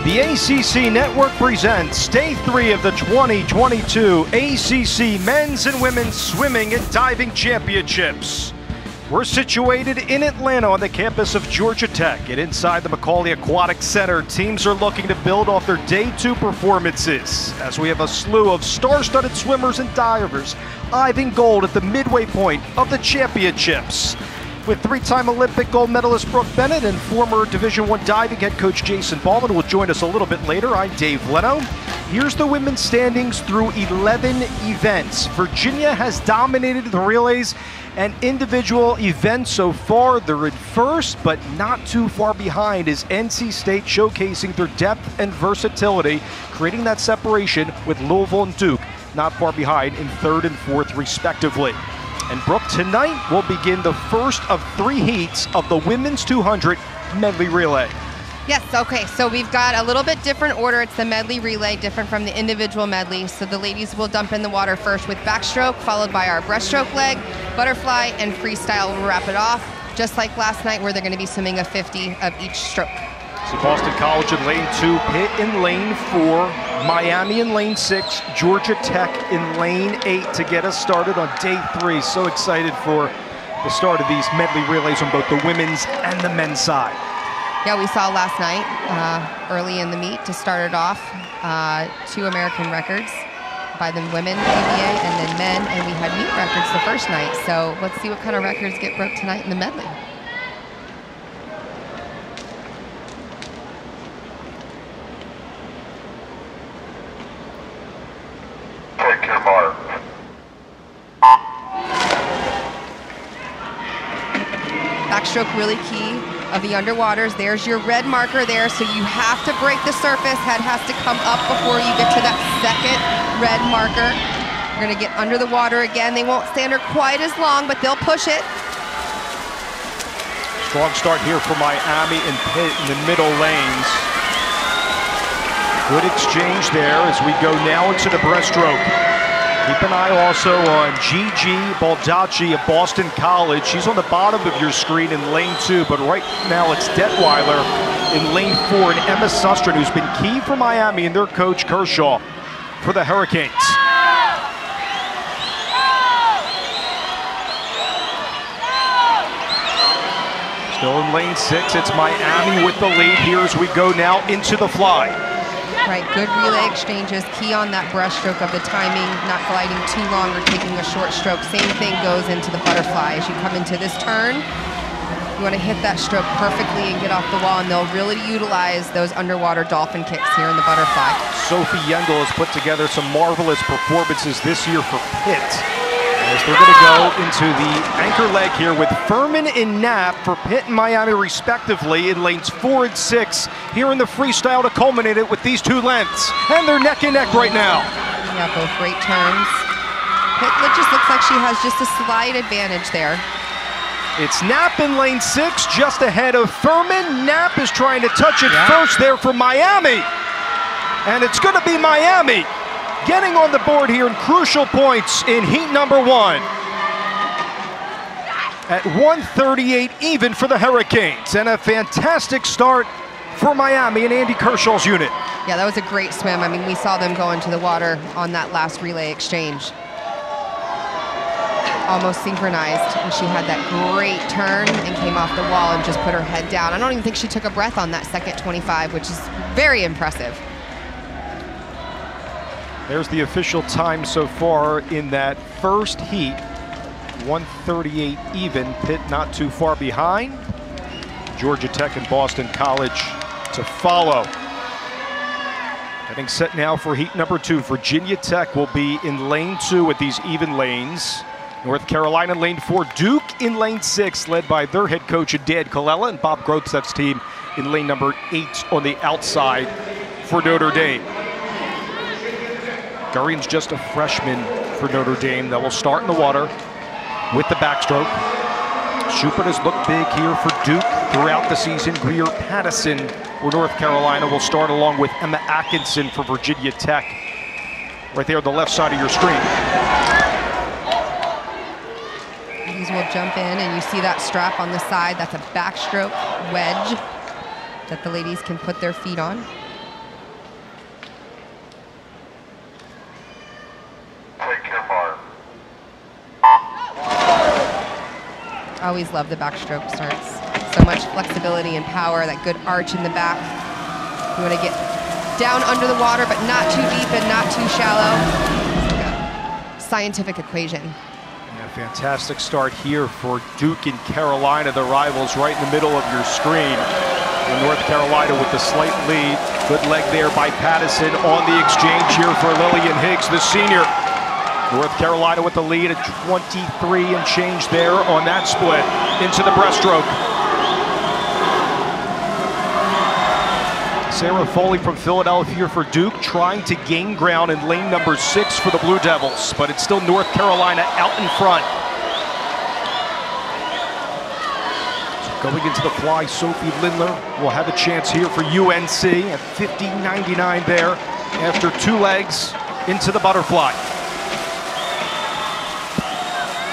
The ACC Network presents Day 3 of the 2022 ACC Men's and Women's Swimming and Diving Championships. We're situated in Atlanta on the campus of Georgia Tech, and inside the McAuley Aquatic Center, teams are looking to build off their Day 2 performances, as we have a slew of star-studded swimmers and divers eyeing gold at the midway point of the championships. With three-time Olympic gold medalist Brooke Bennett and former Division I diving head coach Jason Ballman will join us a little bit later. I'm Dave Leno. Here's the women's standings through 11 events. Virginia has dominated the relays and individual events so far. They're in first, but not too far behind is NC State, showcasing their depth and versatility, creating that separation with Louisville and Duke not far behind in third and fourth respectively. And Brooke, tonight will begin the first of 3 heats of the women's 200 medley relay. Yes, okay, so we've got a little bit different order. It's the medley relay, different from the individual medley. So the ladies will dump in the water first with backstroke, followed by our breaststroke leg, butterfly, and freestyle will wrap it off, just like last night where they're gonna be swimming a 50 of each stroke. So Boston College in lane 2, Pitt in lane 4, Miami in lane 6, Georgia Tech in lane 8 to get us started on Day 3. So excited for the start of these medley relays on both the women's and the men's side. Yeah, we saw last night, early in the meet, to start it off, 2 American records by the women ABA and then men, and we had meet records the first night. So let's see what kind of records get broke tonight in the medley. Backstroke really key of the underwaters. There's your red marker there, so you have to break the surface. Head has to come up before you get to that second red marker. You're gonna get under the water again. They won't stay under quite as long, but they'll push it. Strong start here for Miami and Pitt in the middle lanes. Good exchange there as we go now into the breaststroke. Keep an eye also on Gigi Baldacci of Boston College. She's on the bottom of your screen in lane 2, but right now it's Detweiler in lane 4 and Emma Sustrin, who's been key for Miami and their coach Kershaw for the Hurricanes. Still in lane 6, it's Miami with the lead here as we go now into the fly. Right, good relay exchanges, key on that breaststroke of the timing, not gliding too long or taking a short stroke. Same thing goes into the butterfly. As you come into this turn, you want to hit that stroke perfectly and get off the wall, and they'll really utilize those underwater dolphin kicks here in the butterfly. Sophie Yendel has put together some marvelous performances this year for Pitt, as they're going to go into the anchor leg here with Furman and Knapp for Pitt and Miami respectively in lanes 4 and 6 here in the freestyle to culminate it with these 2 lengths. And they're neck and neck right now. Yeah, both great turns. Pitt just looks like she has just a slight advantage there. It's Knapp in lane 6, just ahead of Furman. Knapp is trying to touch it first there for Miami. And it's going to be Miami getting on the board here in crucial points in heat number 1. At 138 even for the Hurricanes, and a fantastic start for Miami and Andy Kershaw's unit. Yeah, that was a great swim. I mean, we saw them go into the water on that last relay exchange. Almost synchronized, and she had that great turn and came off the wall and just put her head down. I don't even think she took a breath on that second 25, which is very impressive. There's the official time so far in that first heat. 138 even, Pitt not too far behind. Georgia Tech and Boston College to follow. Getting set now for heat number 2. Virginia Tech will be in lane 2 with these even lanes. North Carolina in lane 4, Duke in lane 6, led by their head coach Dan Colella and Bob Grotzeff's team in lane number 8 on the outside for Notre Dame. Gurian's just a freshman for Notre Dame that will start in the water with the backstroke. Schubert has looked big here for Duke throughout the season. Greer Pattison for North Carolina will start along with Emma Atkinson for Virginia Tech. Right there on the left side of your screen. These will jump in, and you see that strap on the side. That's a backstroke wedge that the ladies can put their feet on. always love the backstroke starts. So much flexibility and power, that good arch in the back. You want to get down under the water, but not too deep and not too shallow. It's like a scientific equation. Yeah, fantastic start here for Duke and Carolina, the rivals right in the middle of your screen. North Carolina with the slight lead. Good leg there by Pattison on the exchange here for Lillian Higgs, the senior. North Carolina with the lead at 23 and change there on that split into the breaststroke. Sarah Foley from Philadelphia for Duke, trying to gain ground in lane number 6 for the Blue Devils, but it's still North Carolina out in front. So going into the fly, Sophie Lindler will have a chance here for UNC at 50.99 there after 2 legs into the butterfly.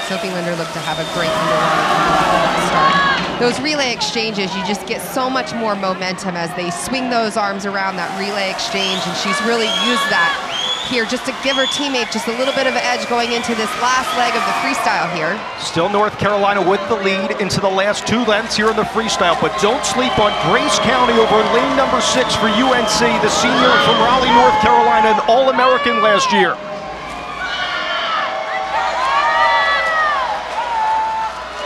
Sophie Lindler looked to have a great underwater start. Those relay exchanges, you just get so much more momentum as they swing those arms around that relay exchange, and she's really used that here just to give her teammate just a little bit of an edge going into this last leg of the freestyle here. Still North Carolina with the lead into the last 2 lengths here in the freestyle, but don't sleep on Grace County over lane number 6 for UNC, the senior from Raleigh, North Carolina, an All-American last year.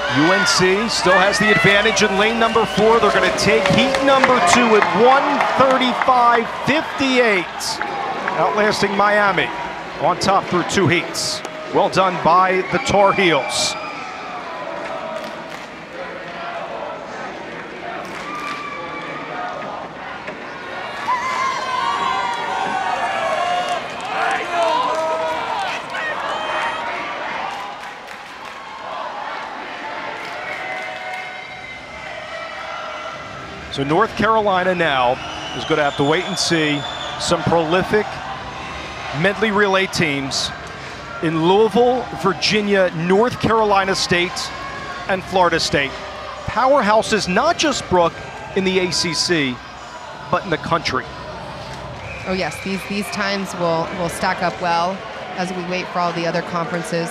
UNC still has the advantage in lane number 4. They're going to take heat number 2 at 1:35.58, outlasting Miami on top through 2 heats. Well done by the Tar Heels. So North Carolina now is going to have to wait and see some prolific medley relay teams in Louisville, Virginia, North Carolina State, and Florida State. Powerhouses not just, Brooke, in the ACC, but in the country. Oh yes, these times will stack up well as we wait for all the other conferences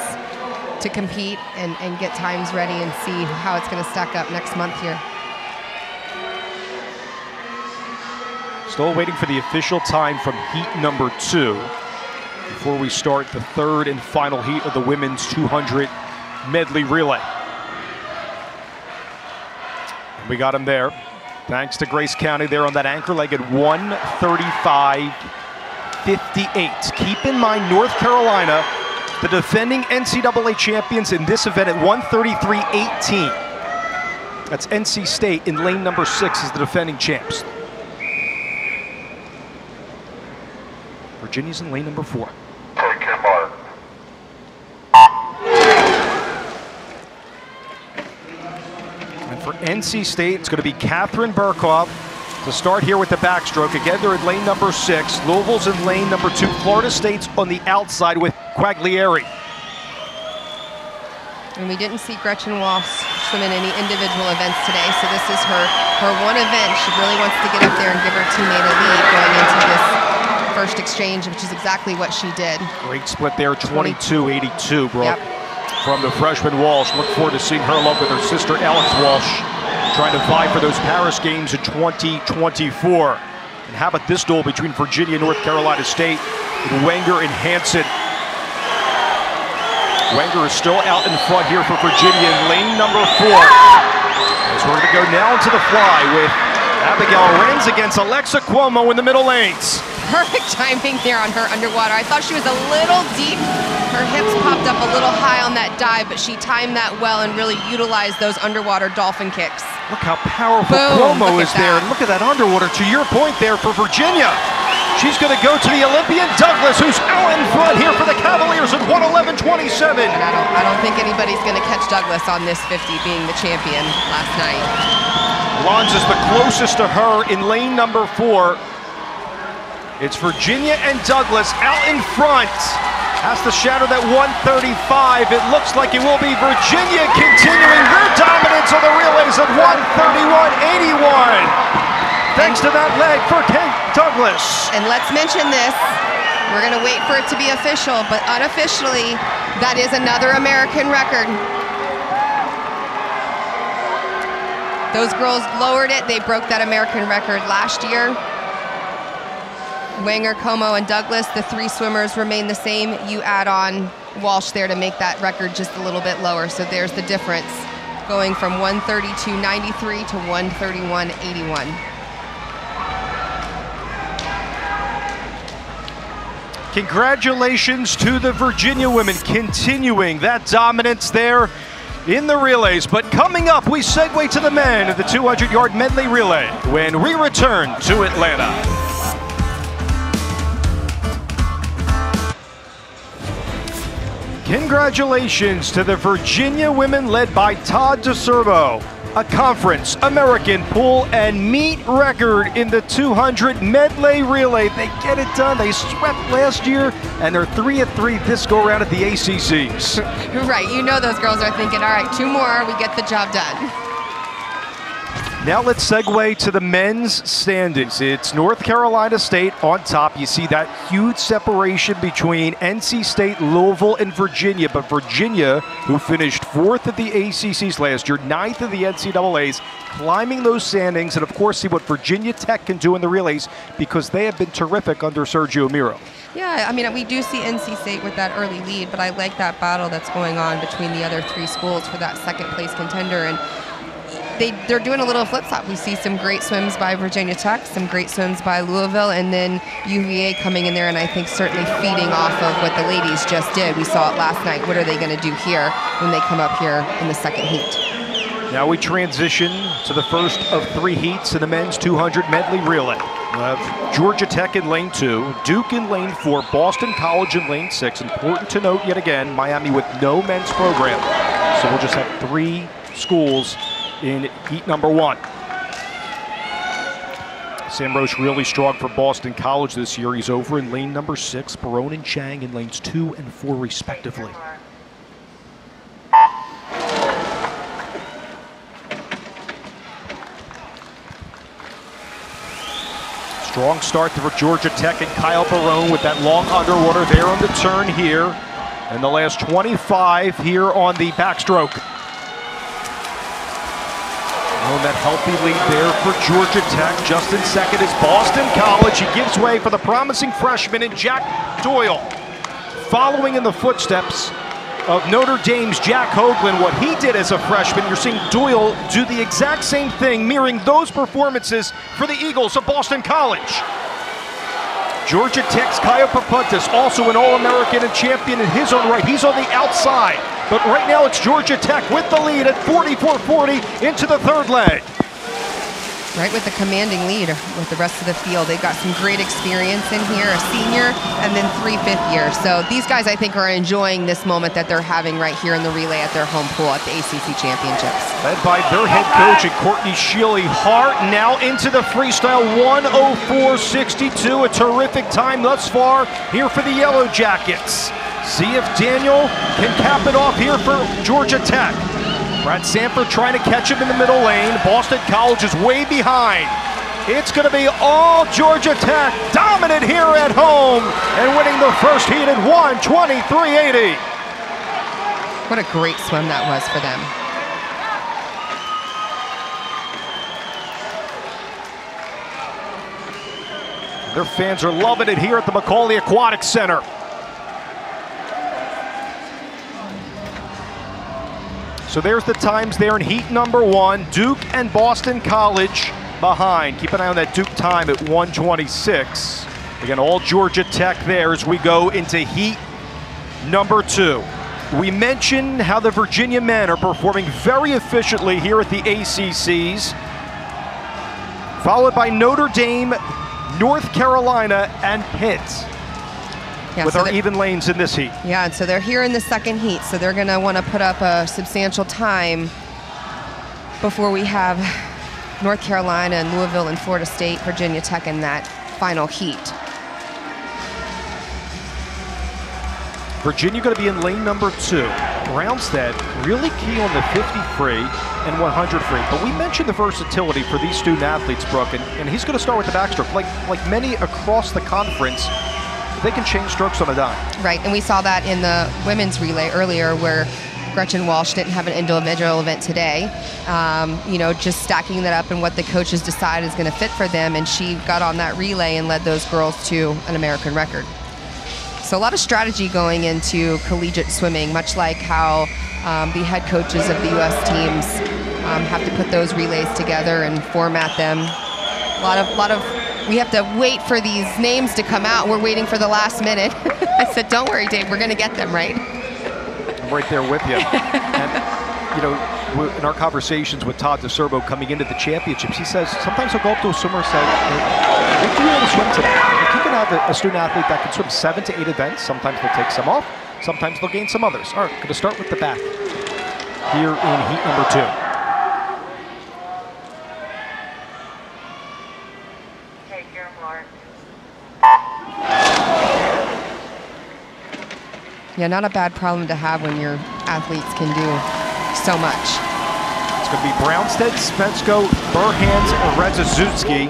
to compete and get times ready and see how it's going to stack up next month here. Still waiting for the official time from heat number 2 before we start the 3rd and final heat of the women's 200 medley relay. We got them there. Thanks to Grace County there on that anchor leg at 1:35.58. Keep in mind, North Carolina, the defending NCAA champions in this event at 1:33.18. That's NC State in lane number 6 as the defending champs. Virginia's in lane number 4. Take your mark. And for NC State, it's going to be Catherine Burkhoff to start here with the backstroke. Again, they're in lane number 6. Louisville's in lane number 2. Florida State's on the outside with Quaglieri. And we didn't see Gretchen Walsh swim in any individual events today, so this is her one event. She really wants to get up there and give her teammate a lead going into this first exchange, which is exactly what she did. Great split there, 22.82, Brooke. Yep. From the freshman Walsh. Look forward to seeing her along with her sister Alex Walsh trying to vie for those Paris games in 2024. And how about this duel between Virginia and North Carolina State with Wenger and Hansen. Wenger is still out in front here for Virginia in lane number 4. As we're going to go now into the fly with Abigail Renz against Alexa Cuomo in the middle lanes. Perfect timing there on her underwater. I thought she was a little deep. Her hips popped up a little high on that dive, but she timed that well and really utilized those underwater dolphin kicks. Look how powerful Cuomo is there. And look at that underwater. To your point there for Virginia. She's going to go to the Olympian Douglas, who's out in front here for the Cavaliers at 1:11.27. And I don't think anybody's going to catch Douglas on this 50, being the champion last night. Lons is the closest to her in lane number 4. It's Virginia and Douglas out in front. Has to shatter that 1:35. It looks like it will be Virginia continuing their dominance on the relays at 1:31.81. Thanks to that leg for Kate Douglas. And let's mention this. We're going to wait for it to be official, but unofficially, that is another American record. Those girls lowered it. They broke that American record last year. Wenger, Como, and Douglas, the 3 swimmers remain the same. You add on Walsh there to make that record just a little bit lower. So there's the difference, going from 132.93 to 131.81. Congratulations to the Virginia women, continuing that dominance there in the relays. But coming up, we segue to the men of the 200-yard medley relay when we return to Atlanta. Congratulations to the Virginia women led by Todd DeServo. A conference, American, pool, and meet record in the 200 medley relay. They get it done. They swept last year, and they're 3 of 3 this go around at the ACCs. Right, you know those girls are thinking, all right, 2 more, we get the job done. Now let's segue to the men's standings. It's North Carolina State on top. You see that huge separation between NC State, Louisville, and Virginia. But Virginia, who finished 4th at the ACCs last year, 9th of the NCAAs, climbing those standings, and of course see what Virginia Tech can do in the relays, because they have been terrific under Sergio Miro. Yeah, I mean, we do see NC State with that early lead, but I like that battle that's going on between the other 3 schools for that second place contender. And they're doing a little flip-flop. We see some great swims by Virginia Tech, some great swims by Louisville, and then UVA coming in there, and I think certainly feeding off of what the ladies just did. We saw it last night. What are they going to do here when they come up here in the second heat? Now we transition to the first of 3 heats in the men's 200 medley relay. We'll have Georgia Tech in lane 2, Duke in lane 4, Boston College in lane 6. Important to note yet again, Miami with no men's program. So we'll just have 3 schools in heat number 1. Sam Roche really strong for Boston College this year. He's over in lane number 6, Barone and Chang in lanes 2 and 4 respectively. Strong start for Georgia Tech and Kyle Barone with that long underwater there on the turn here. And the last 25 here on the backstroke. And that healthy lead there for Georgia Tech. Just in second is Boston College. He gives way for the promising freshman in Jack Doyle. Following in the footsteps of Notre Dame's Jack Hoagland, what he did as a freshman, you're seeing Doyle do the exact same thing, mirroring those performances for the Eagles of Boston College. Georgia Tech's Kaya Papuntis, also an All-American and champion in his own right. He's on the outside. But right now it's Georgia Tech with the lead at 44-40 into the 3rd leg. Right, with the commanding lead with the rest of the field. They've got some great experience in here, a senior and then 3 fifth-years. So these guys, I think, are enjoying this moment that they're having right here in the relay at their home pool at the ACC Championships. Led by their head coach and Courtney Shealy Hart, now into the freestyle 1:04.62. A terrific time thus far here for the Yellow Jackets. See if Daniel can cap it off here for Georgia Tech. Brad Sanford trying to catch him in the middle lane. Boston College is way behind. It's going to be all Georgia Tech, dominant here at home and winning the first heat at 1:23.80. What a great swim that was for them. Their fans are loving it here at the McAuley Aquatic Center. So there's the times there in heat number 1. Duke and Boston College behind. Keep an eye on that Duke time at 1:26. Again, all Georgia Tech there as we go into heat number 2. We mentioned how the Virginia men are performing very efficiently here at the ACCs, followed by Notre Dame, North Carolina, and Pitt. Yeah, with so our even lanes in this heat. Yeah, and so they're here in the second heat, so they're going to want to put up a substantial time before we have North Carolina and Louisville and Florida State, Virginia Tech in that final heat. Virginia going to be in lane number 2. Brownstead really key on the 50 free and 100 free. But we mentioned the versatility for these student athletes, Brooke, and he's going to start with the backstroke. Like many across the conference, they can change strokes on a dime. Right, and we saw that in the women's relay earlier where Gretchen Walsh didn't have an individual event today. You know, just stacking that up and what the coaches decide is going to fit for them, and she got on that relay and led those girls to an American record. So a lot of strategy going into collegiate swimming, much like how the head coaches of the U.S. teams have to put those relays together and format them. A lot of, we have to wait for these names to come out. We're waiting for the last minute. I said, don't worry, Dave, we're going to get them, right? I'm right there with you. And, you know, in our conversations with Todd DeSerbo coming into the championships, he says sometimes he'll go up to a swimmer and say, what do you want to swim today? Like, you can have a student athlete that can swim 7 to 8 events. Sometimes they'll take some off. Sometimes they'll gain some others. All right, going to start with the back here in heat number 2. Yeah, not a bad problem to have when your athletes can do so much. It's going to be Brownstead, Spensko, Burhans, and Redzazutski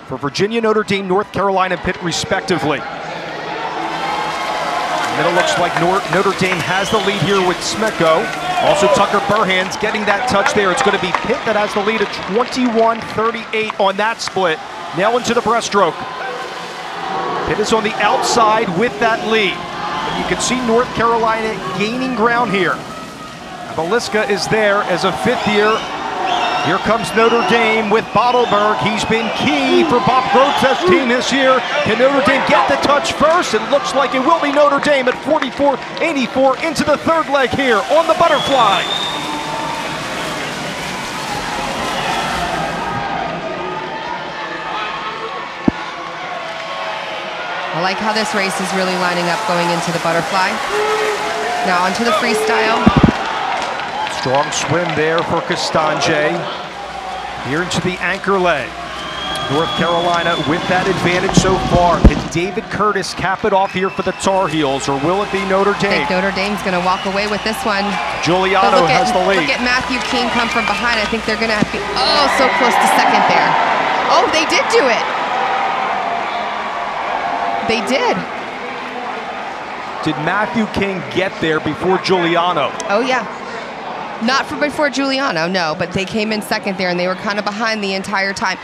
for Virginia, Notre Dame, North Carolina, and Pitt, respectively. And it looks like Notre Dame has the lead here with Smetko. Also Tucker Burhans getting that touch there. It's going to be Pitt that has the lead at 21-38 on that split. Now into the breaststroke. Pitt is on the outside with that lead. You can see North Carolina gaining ground here. Abeliska is there as a 5th year. Here comes Notre Dame with Bottleberg. He's been key for Bob Grote's team this year. Can Notre Dame get the touch first? It looks like it will be Notre Dame at 44-84 into the 3rd leg here on the butterfly. I like how this race is really lining up going into the butterfly. Now onto the freestyle. Strong swim there for Castanje. Here into the anchor leg. North Carolina with that advantage so far. Can David Curtis cap it off here for the Tar Heels, or will it be Notre Dame? I think Notre Dame's going to walk away with this one. Giuliano has the lead. Look at Matthew King come from behind. I think they're going to have to be, oh, so close to 2nd there. Oh, they did do it. They did. Did Matthew King get there before Giuliano? Oh, yeah. Not before Giuliano, no, but they came in 2nd there, and they were kind of behind the entire time.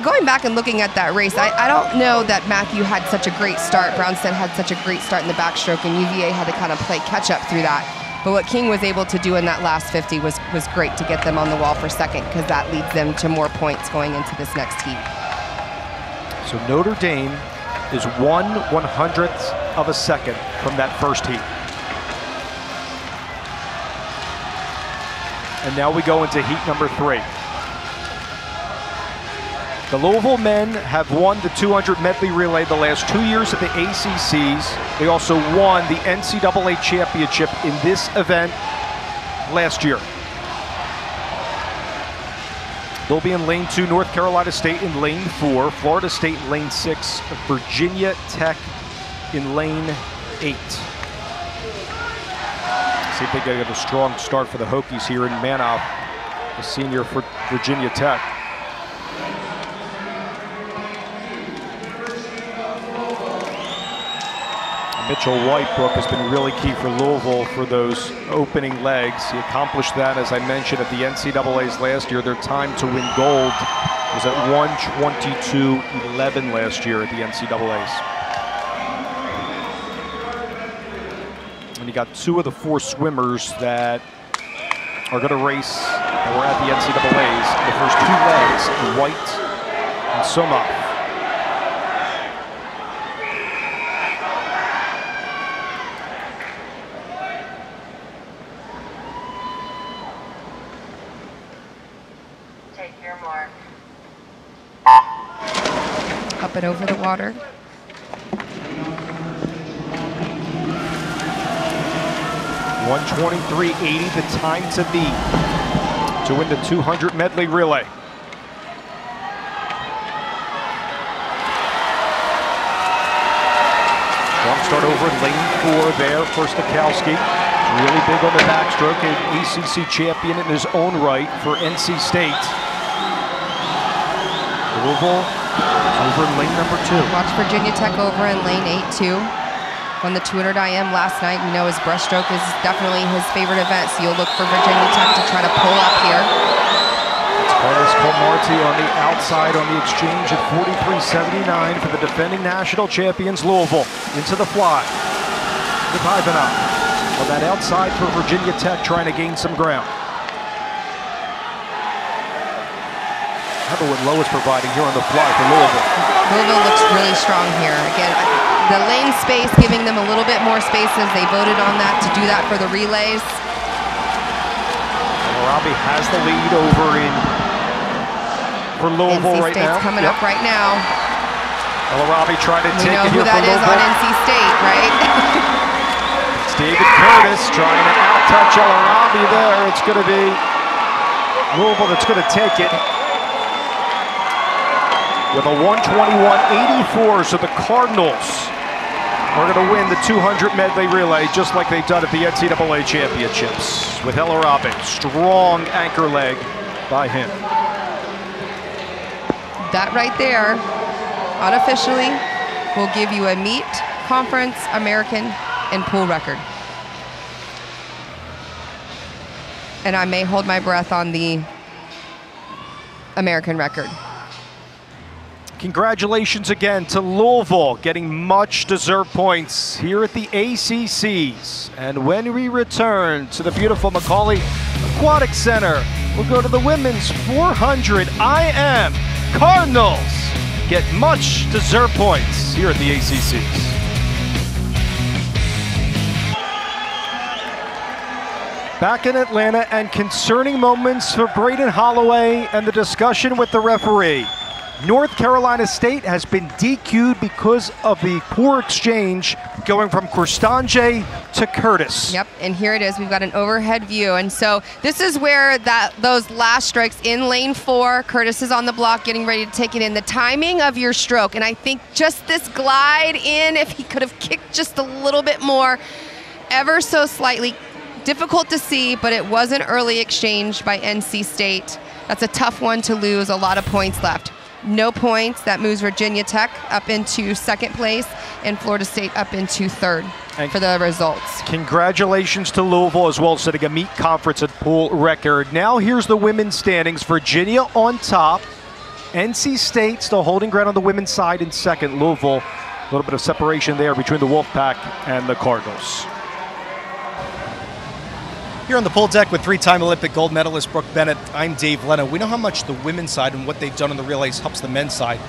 Going back and looking at that race, I don't know that Matthew had such a great start. Brownstead had such a great start in the backstroke, and UVA had to kind of play catch-up through that. But what King was able to do in that last 50 was great to get them on the wall for 2nd, because that leads them to more points going into this next heat. So Notre Dame is 1/100th of a second from that first heat. And now we go into heat number 3. The Louisville men have won the 200 medley relay the last 2 years at the ACCs. They also won the NCAA championship in this event last year. They'll be in lane 2, North Carolina State in lane 4, Florida State in lane 6, Virginia Tech in lane 8. See if they get a strong start for the Hokies here in Manoff, the senior for Virginia Tech. Mitchell Whitebrook has been really key for Louisville for those opening legs. He accomplished that, as I mentioned, at the NCAAs last year. Their time to win gold was at 1:22.11 last year at the NCAAs. And you got 2 of the 4 swimmers that are going to race that were at the NCAAs the first 2 legs, White and Somov. Up and over the water. .123.80 the time to beat to win the 200 medley relay. Strong start over in lane 4 there for Stakowski. Really big on the backstroke, an ACC champion in his own right for NC State. Louisville over in lane number 2. Watch Virginia Tech over in lane 8 too. On the 200 IM last night, we know his breaststroke is definitely his favorite event, so you'll look for Virginia Tech to try to pull up here. It's Carlos Colmarti on the outside on the exchange at 43.79 for the defending national champions Louisville. Into the fly. With Ivanov on that outside for Virginia Tech, trying to gain some ground. How about what Lowe is providing here on the fly for Louisville? Louisville looks really strong here. Again, the lane space, giving them a little bit more space as they voted on that to do that for the relays. Robbie has the lead over for Louisville NC right State's now. Coming up right now. Robbie trying to take it here for Louisville. We know who that is on NC State, right? It's David Curtis trying to out-touch Robbie there. It's going to be Louisville that's going to take it with a 121.84. So the Cardinals are going to win the 200 medley relay just like they've done at the NCAA championships with Robbie. Strong anchor leg by him. That right there, unofficially, will give you a meet, conference, American, and pool record. And I may hold my breath on the American record. Congratulations again to Louisville, getting much deserved points here at the ACCs. And when we return to the beautiful McAuley Aquatic Center, we'll go to the women's 400 IM. Cardinals get much deserved points here at the ACCs. Back in Atlanta, and concerning moments for Braden Holloway and the discussion with the referee. North Carolina State has been DQ'd because of the poor exchange going from Kristange to Curtis. Yep, and here it is. We've got an overhead view. And so this is where those last strokes in lane 4, Curtis is on the block getting ready to take it in. The timing of your stroke, and I think just this glide in, if he could have kicked just a little bit more, ever so slightly, difficult to see, but it was an early exchange by NC State. That's a tough one to lose, a lot of points left. No points. That moves Virginia Tech up into second place and Florida State up into third for the results. Congratulations to Louisville as well, setting a meet conference and pool record. Now here's the women's standings. Virginia on top. NC State still holding ground on the women's side in second. Louisville, a little bit of separation there between the Wolfpack and the Cardinals. Here on the pool deck with 3-time Olympic gold medalist Brooke Bennett, I'm Dave Leno. We know how much the women's side and what they've done on the relays helps the men's side.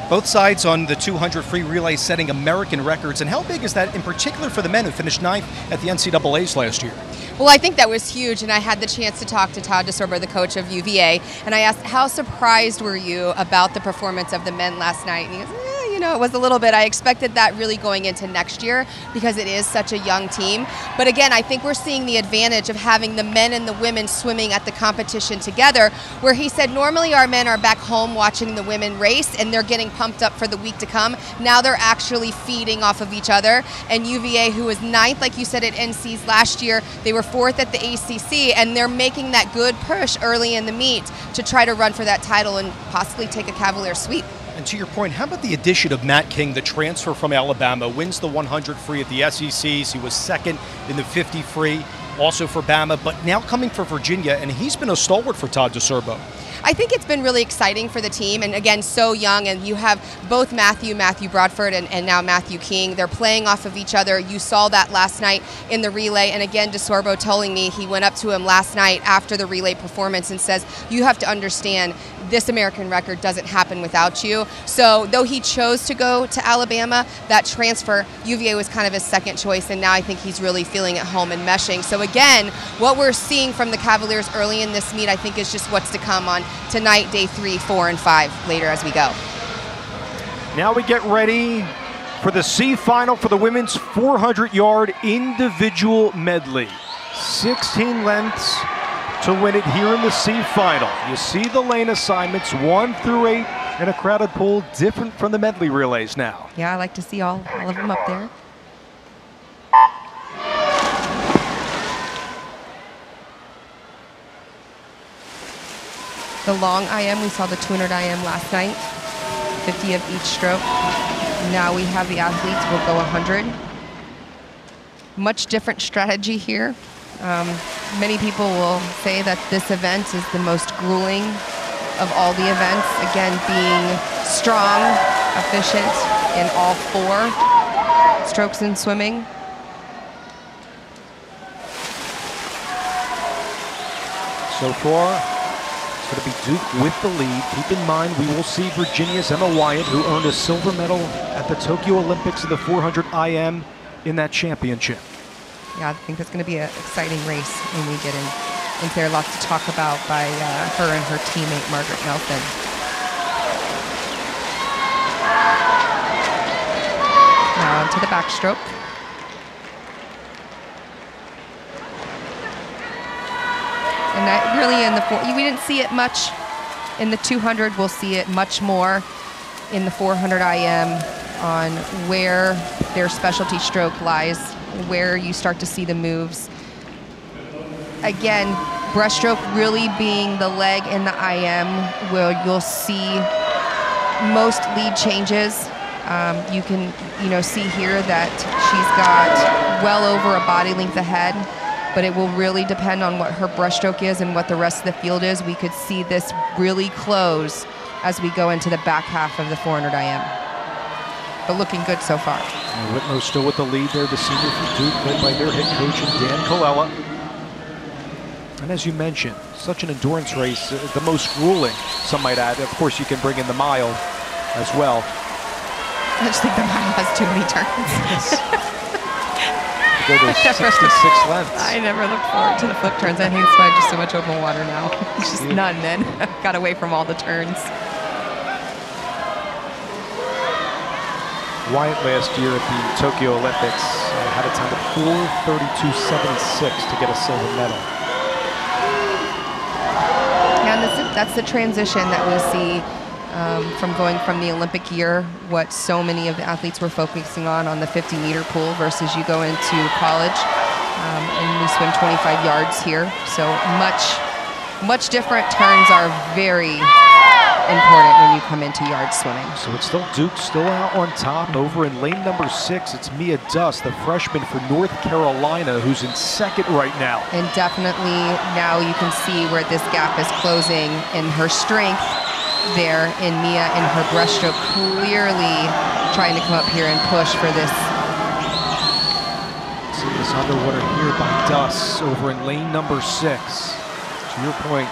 Both sides on the 200 free relay setting American records. And how big is that in particular for the men who finished 9th at the NCAAs last year? Well, I think that was huge, and I had the chance to talk to Todd DeSorbo, the coach of UVA, and I asked, how surprised were you about the performance of the men last night? And he goes, you know, it was a little bit. I expected that really going into next year because it is such a young team. But again, I think we're seeing the advantage of having the men and the women swimming at the competition together, where he said normally our men are back home watching the women race and they're getting pumped up for the week to come. Now they're actually feeding off of each other. And UVA, who was 9th, like you said, at NC's last year, they were 4th at the ACC, and they're making that good push early in the meet to try to run for that title and possibly take a Cavalier sweep. And to your point, how about the addition of Matt King, the transfer from Alabama, wins the 100 free at the SECs. He was 2nd in the 50 free, also for Bama, but now coming for Virginia, and he's been a stalwart for Todd DeSorbo. I think it's been really exciting for the team, and again, so young, and you have both Matthew Bradford, and now Matthew King. They're playing off of each other. You saw that last night in the relay, and again, DeSorbo telling me he went up to him last night after the relay performance and says, you have to understand this American record doesn't happen without you. So though he chose to go to Alabama, that transfer, UVA was kind of his second choice, and now I think he's really feeling at home and meshing. So again, what we're seeing from the Cavaliers early in this meet, I think, is just what's to come on tonight, day 3, 4, and 5 later as we go. Now we get ready for the C final for the women's 400-yard individual medley. 16 lengths to win it here in the C final. You see the lane assignments 1 through 8 in a crowded pool, different from the medley relays now. Yeah, I like to see all of them up there. The long IM, we saw the 200 IM last night, 50 of each stroke. Now we have the athletes will go 100. Much different strategy here. Many people will say that this event is the most grueling of all the events. Again, being strong, efficient in all 4 strokes in swimming. So far, it's going to be Duke with the lead. Keep in mind, we will see Virginia's Emma Wyatt, who earned a silver medal at the Tokyo Olympics in the 400 IM in that championship. Yeah, I think it's going to be an exciting race when we get into there. Lots to talk about by her and her teammate, Margaret Nelson. Now onto the backstroke. And that really we didn't see it much in the 200. We'll see it much more in the 400 IM on where their specialty stroke lies, where you start to see the moves. Again, breaststroke really being the leg in the IM where you'll see most lead changes. You can see here that she's got well over a body length ahead, but it will really depend on what her breaststroke is and what the rest of the field is. We could see this really close as we go into the back half of the 400 IM. But looking good so far. And Whitlow still with the lead there, the senior from Duke, led by their head coach Dan Colella. And as you mentioned, such an endurance race, the most grueling, some might add. Of course, you can bring in the mile as well. I just think the mile has too many turns. Go to 66 lengths. I never look forward to the flip turns. I think it's why I just so much open water now. It's just none then. Got away from all the turns. Wyatt last year at the Tokyo Olympics had a time of 4:32.76 to get a silver medal. Yeah, and that's the transition that we see from going from the Olympic year, what so many of the athletes were focusing on the 50-meter pool versus you go into college and we swim 25 yards here. So much different. Turns are very important when you come into yard swimming. So it's still Duke, still out on top. Over in lane number 6, it's Mia Dust, the freshman for North Carolina, who's in second right now. And definitely now you can see where this gap is closing in her strength there in Mia and her breaststroke, clearly trying to come up here and push for this. See this underwater here by Dust over in lane number 6. To your point,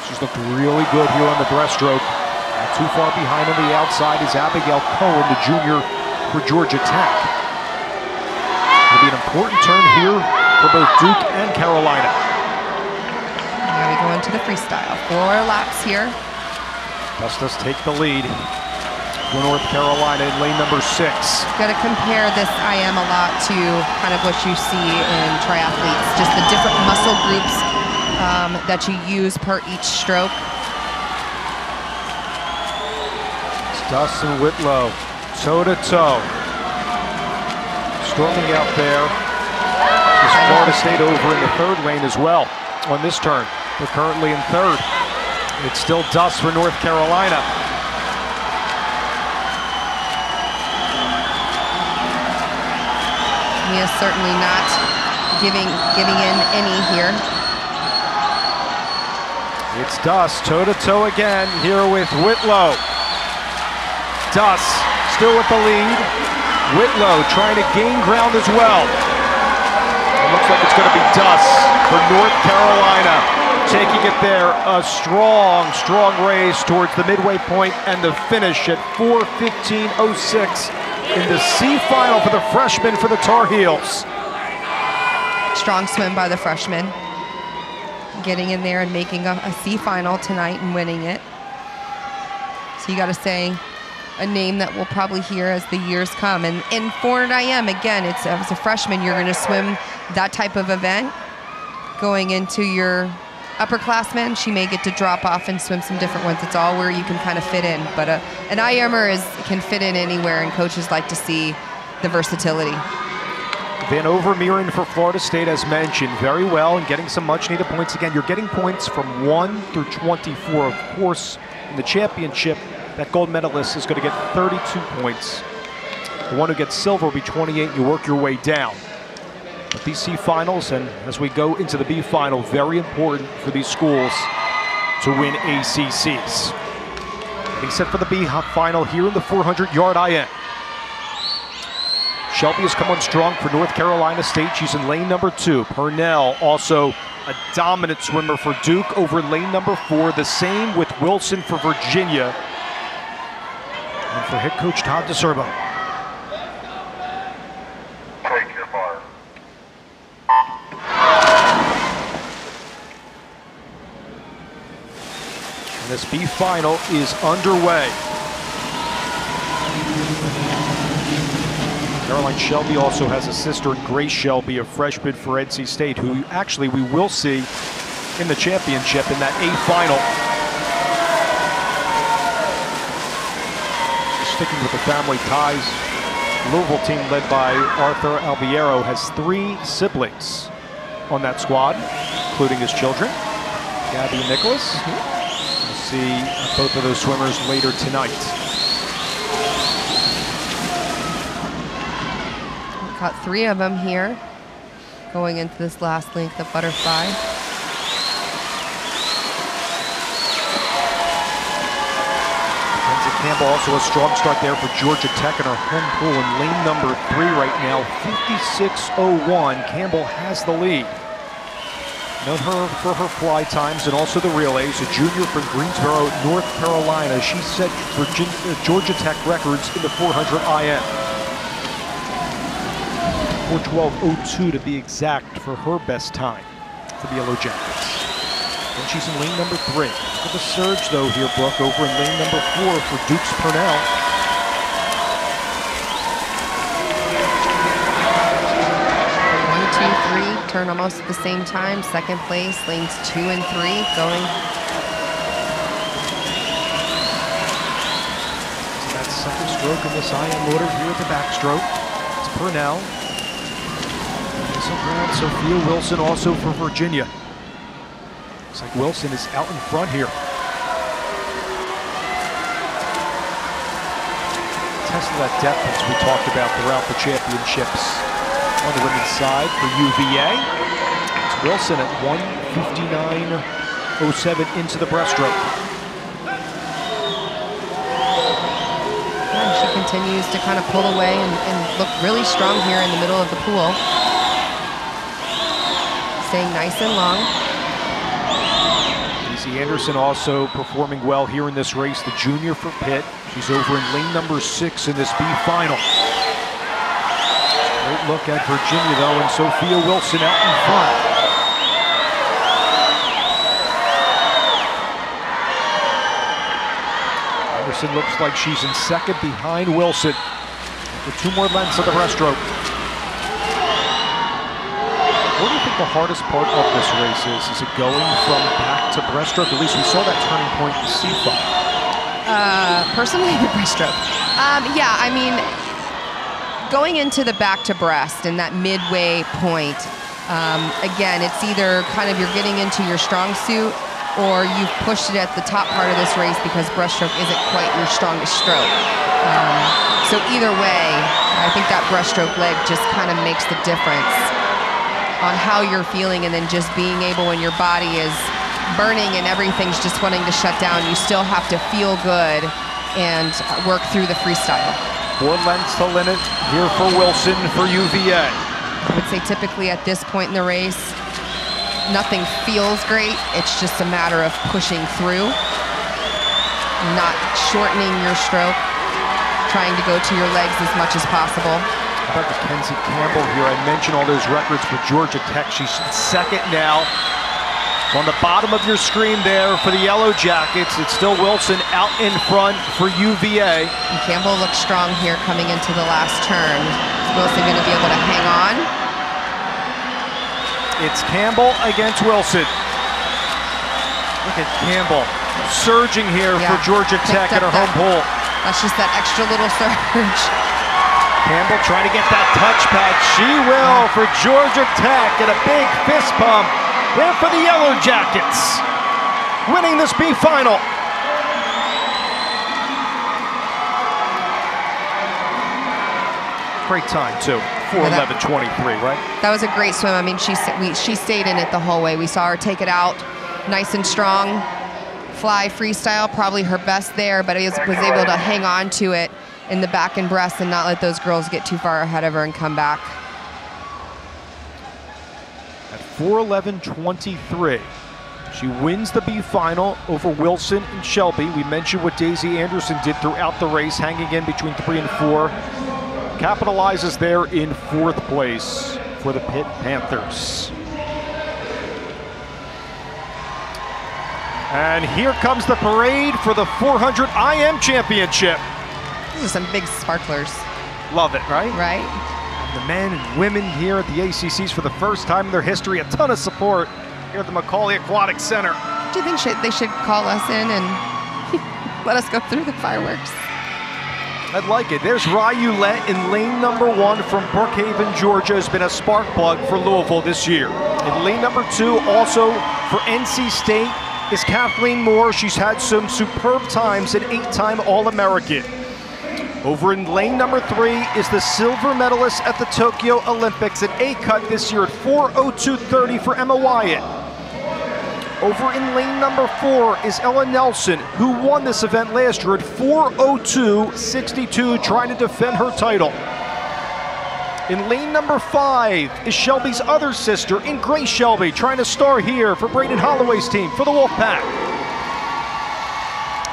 she's looked really good here on the breaststroke. Not too far behind on the outside is Abigail Cohen, the junior for Georgia Tech. It'll be an important turn here for both Duke and Carolina. Now we go into the freestyle. 4 laps here. Dust does take the lead for North Carolina in lane number 6. Got to compare this IM a lot to kind of what you see in triathletes, just the different muscle groups that you use per each stroke. It's Dust and Whitlow, toe-to-toe. Storming out there is Florida State over in the 3rd lane as well on this turn. They're currently in 3rd. It's still Dust for North Carolina. Mia's certainly not giving in any here. It's Dust, toe-to-toe again here with Whitlow. Dust still with the lead. Whitlow trying to gain ground as well. It looks like it's going to be Dust for North Carolina. Taking it there, a strong, strong race towards the midway point and the finish at 4:15.06 in the C final for the freshman for the Tar Heels. Strong swim by the freshman. Getting in there and making a C final tonight and winning it. So you got to say a name that we'll probably hear as the years come. And in 400 IM, again, as a freshman, you're going to swim that type of event. Going into your upperclassmen, she may get to drop off and swim some different ones. It's all where you can kind of fit in. But an IMer can fit in anywhere, and coaches like to see the versatility. Van Overmeren for Florida State, as mentioned, very well and getting some much-needed points. Again, you're getting points from 1 through 24. Of course, in the championship, that gold medalist is going to get 32 points. The one who gets silver will be 28. You work your way down. But these C finals, and as we go into the B final, very important for these schools to win ACCs. Getting set for the B final here in the 400-yard IM. Shelby has come on strong for North Carolina State. She's in lane number 2. Purnell, also a dominant swimmer for Duke, over lane number 4. The same with Wilson for Virginia. And for head coach Todd DeSerbo. Take your mark. And this B final is underway. Caroline Shelby also has a sister, Grace Shelby, a freshman for NC State, who actually we will see in the championship in that A final. Sticking with the family ties, Louisville team led by Arthur Albiero has 3 siblings on that squad, including his children, Gabby and Nicholas. We'll see both of those swimmers later tonight. Got 3 of them here going into this last length of butterfly. Kenzie Campbell also a strong start there for Georgia Tech in her home pool in lane number 3 right now, 56.01. Campbell has the lead. Known her for her fly times and also the relays, a junior from Greensboro, North Carolina. She set Georgia Tech records in the 400 IM. 4:12.02 to be exact for her best time for the Yellow Jackets. And she's in lane number 3. Look at the surge though here, Brooke, over in lane number 4 for Duke's Purnell. 1, 2, 3, turn almost at the same time. Second place, lanes 2 and 3 going. So that second stroke in this IM order here at the backstroke. It's Purnell. Around Sophia Wilson also for Virginia. Looks like Wilson is out in front here. Test of that depth as we talked about throughout the championships on the women's side for UVA. It's Wilson at 1:59.07 into the breaststroke. Yeah, she continues to kind of pull away and look really strong here in the middle of the pool. Staying nice and long. Casey Anderson also performing well here in this race, the junior for Pitt. She's over in lane number 6 in this B final. Great look at Virginia though, and Sophia Wilson out in front. Anderson looks like she's in second behind Wilson. With 2 more lengths of the breaststroke. What do you think the hardest part of this race is? Is it going from back to breaststroke? At least we saw that turning point in C5. Personally, the breaststroke. Yeah, I mean, going into the back to breast and that midway point, again, it's either kind of you're getting into your strong suit or you've pushed it at the top part of this race because breaststroke isn't quite your strongest stroke. So either way, I think that breaststroke leg just kind of makes the difference on how you're feeling, and then just being able, when your body is burning and everything's just wanting to shut down, you still have to feel good and work through the freestyle. 4 lengths to limit here for Wilson for UVA. I would say typically at this point in the race, nothing feels great. It's just a matter of pushing through, not shortening your stroke, trying to go to your legs as much as possible. How about Kenzie Campbell here? I mentioned all those records for Georgia Tech. She's second now. On the bottom of your screen there for the Yellow Jackets, it's still Wilson out in front for UVA. And Campbell looks strong here coming into the last turn. Is Wilson going to be able to hang on? It's Campbell against Wilson. Look at Campbell surging here for Georgia Tech in her home pool. That's just that extra little surge. Campbell trying to get that touch pad. She will for Georgia Tech, and a big fist pump there for the Yellow Jackets, winning this B final. Great time too. 4:11:23, right? That was a great swim. I mean, she stayed in it the whole way. We saw her take it out nice and strong. Fly freestyle, probably her best there, but was able to hang on to it in the back and breast and not let those girls get too far ahead of her and come back. At 4:11:23, she wins the B final over Wilson and Shelby. We mentioned what Daisy Anderson did throughout the race, hanging in between 3 and 4. Capitalizes there in 4th place for the Pitt Panthers. And here comes the parade for the 400 IM Championship. These are some big sparklers. Love it, right? Right? The men and women here at the ACCs for the first time in their history. A ton of support here at the McAuley Aquatic Center. Do you think they should call us in and let us go through the fireworks? I'd like it. There's Ryulette in lane number 1 from Brookhaven, Georgia. Has been a spark plug for Louisville this year. In lane number 2, also for NC State, is Kathleen Moore. She's had some superb times, an 8-time All-American. Over in lane number 3 is the silver medalist at the Tokyo Olympics, an A-cut this year at 4:02:30 for Emma Wyatt. Over in lane number 4 is Ella Nelson, who won this event last year at 4:02:62, trying to defend her title. In lane number 5 is Shelby's other sister, in Grace Shelby, trying to star here for Braden Holloway's team, for the Wolfpack.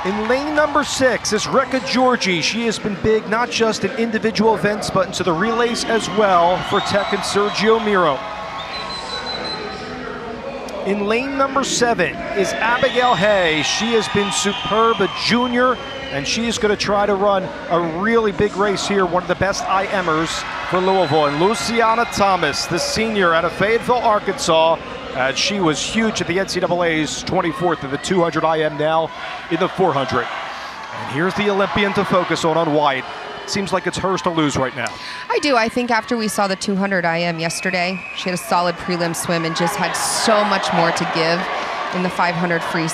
In lane number 6 is Rekha Georgie. She has been big, not just in individual events, but into the relays as well for Tech and Sergio Miro. In lane number 7 is Abigail Hay. She has been superb, a junior, and she is going to try to run a really big race here, one of the best IMers for Louisville. And Luciana Thomas, the senior out of Fayetteville, Arkansas, she was huge at the NCAA's 24th of the 200 IM, now in the 400. And here's the Olympian to focus on White. Seems like it's hers to lose right now. I do. I think after we saw the 200 IM yesterday, she had a solid prelim swim and just had so much more to give in the 500 free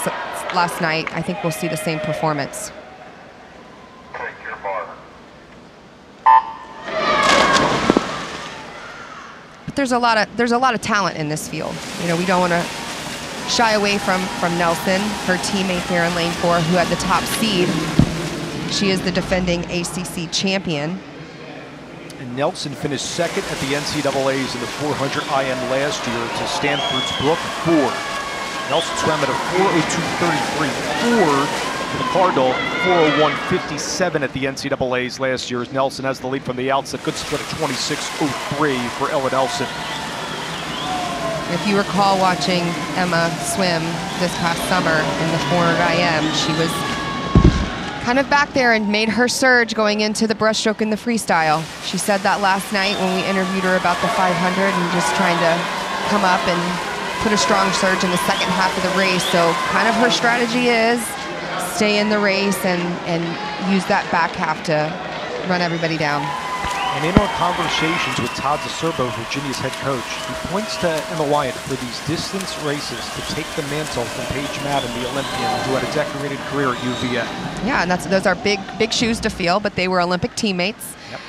last night. I think we'll see the same performance. Take your mark. But there's a lot of talent in this field. You know, we don't want to shy away from Nelson, her teammate there in lane 4, who had the top seed. She is the defending ACC champion. And Nelson finished 2nd at the NCAA's in the 400 IM last year to Stanford's Brooke Ford. Nelson swam at a 4:02:33. Ford for the Cardinal, 4:01:57 at the NCAA's last year. As Nelson has the lead from the outset. Good split at 26:03 for Ella Nelson. If you recall watching Emma swim this past summer in the 400 IM, she was kind of back there and made her surge going into the breaststroke and the freestyle. She said that last night when we interviewed her about the 500 and just trying to come up and put a strong surge in the second half of the race. So kind of her strategy is stay in the race and use that back half to run everybody down. And in our conversations with Todd DeSerbo, Virginia's head coach, he points to Emma Wyatt for these distance races to take the mantle from Paige Madden, the Olympian, who had a decorated career at UVA. Yeah, and those are big shoes to fill, but they were Olympic teammates. Yep.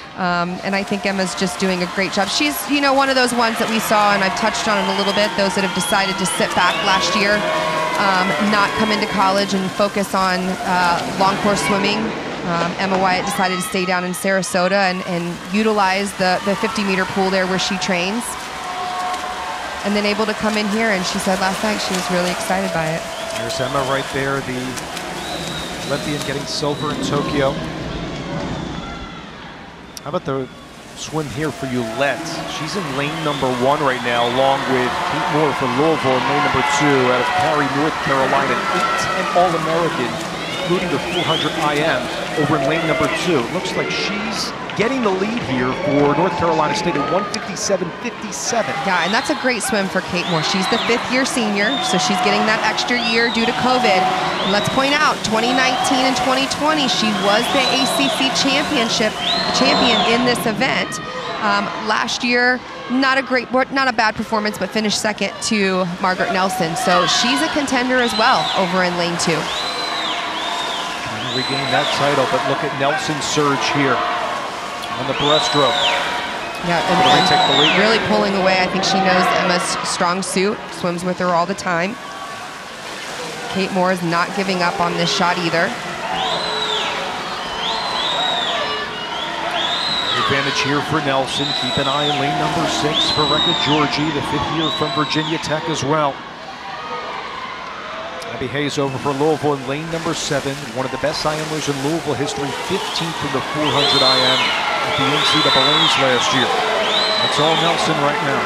And I think Emma's just doing a great job. She's, you know, one of those ones that we saw, and I've touched on it a little bit, those that have decided to sit back last year, not come into college and focus on long course swimming. Emma Wyatt decided to stay down in Sarasota and utilize the 50-meter pool there where she trains. And then able to come in here, and she said last night she was really excited by it. There's Emma right there, the Olympian getting silver in Tokyo. How about the swim here for Ulette? She's in lane number 1 right now, along with Kate Moore for Louisville in lane number 2 out of Cary, North Carolina. 8-10 All-American, including the 400 IM over in lane number 2. It looks like she's getting the lead here for North Carolina State at 1:57:57. Yeah, and that's a great swim for Kate Moore. She's the 5th-year senior, so she's getting that extra year due to COVID. And let's point out, 2019 and 2020, she was the ACC champion in this event. Last year, not a bad performance, but finished 2nd to Margaret Nelson. So she's a contender as well over in lane 2. Regain that title, but look at Nelson's surge here on the breaststroke. Yeah, and really pulling away. I think she knows Emma's strong suit, swims with her all the time. Kate Moore is not giving up on this shot either. Advantage here for Nelson. Keep an eye on lane number 6 for Rekha Georgie, the 5th year from Virginia Tech as well. Abby Hayes over for Louisville in lane number 7. One of the best IMers in Louisville history, 15th in the 400 IM at the NCAAs last year. That's all Nelson right now.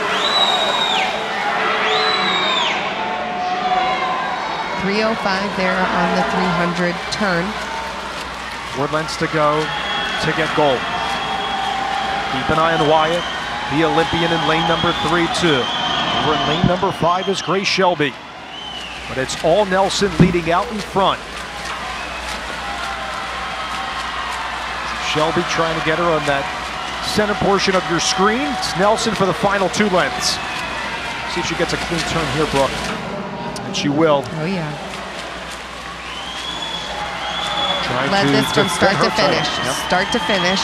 3:05 there on the 300 turn. 4 lengths to go to get gold. Keep an eye on Wyatt, the Olympian in lane number 3 too. Over in lane number 5 is Grace Shelby. But it's all Nelson leading out in front. Shelby trying to get her on that center portion of your screen. It's Nelson for the final 2 lengths. See if she gets a clean turn here, Brooke. And she will. Oh, yeah. Led this from start to finish. Yep. Start to finish.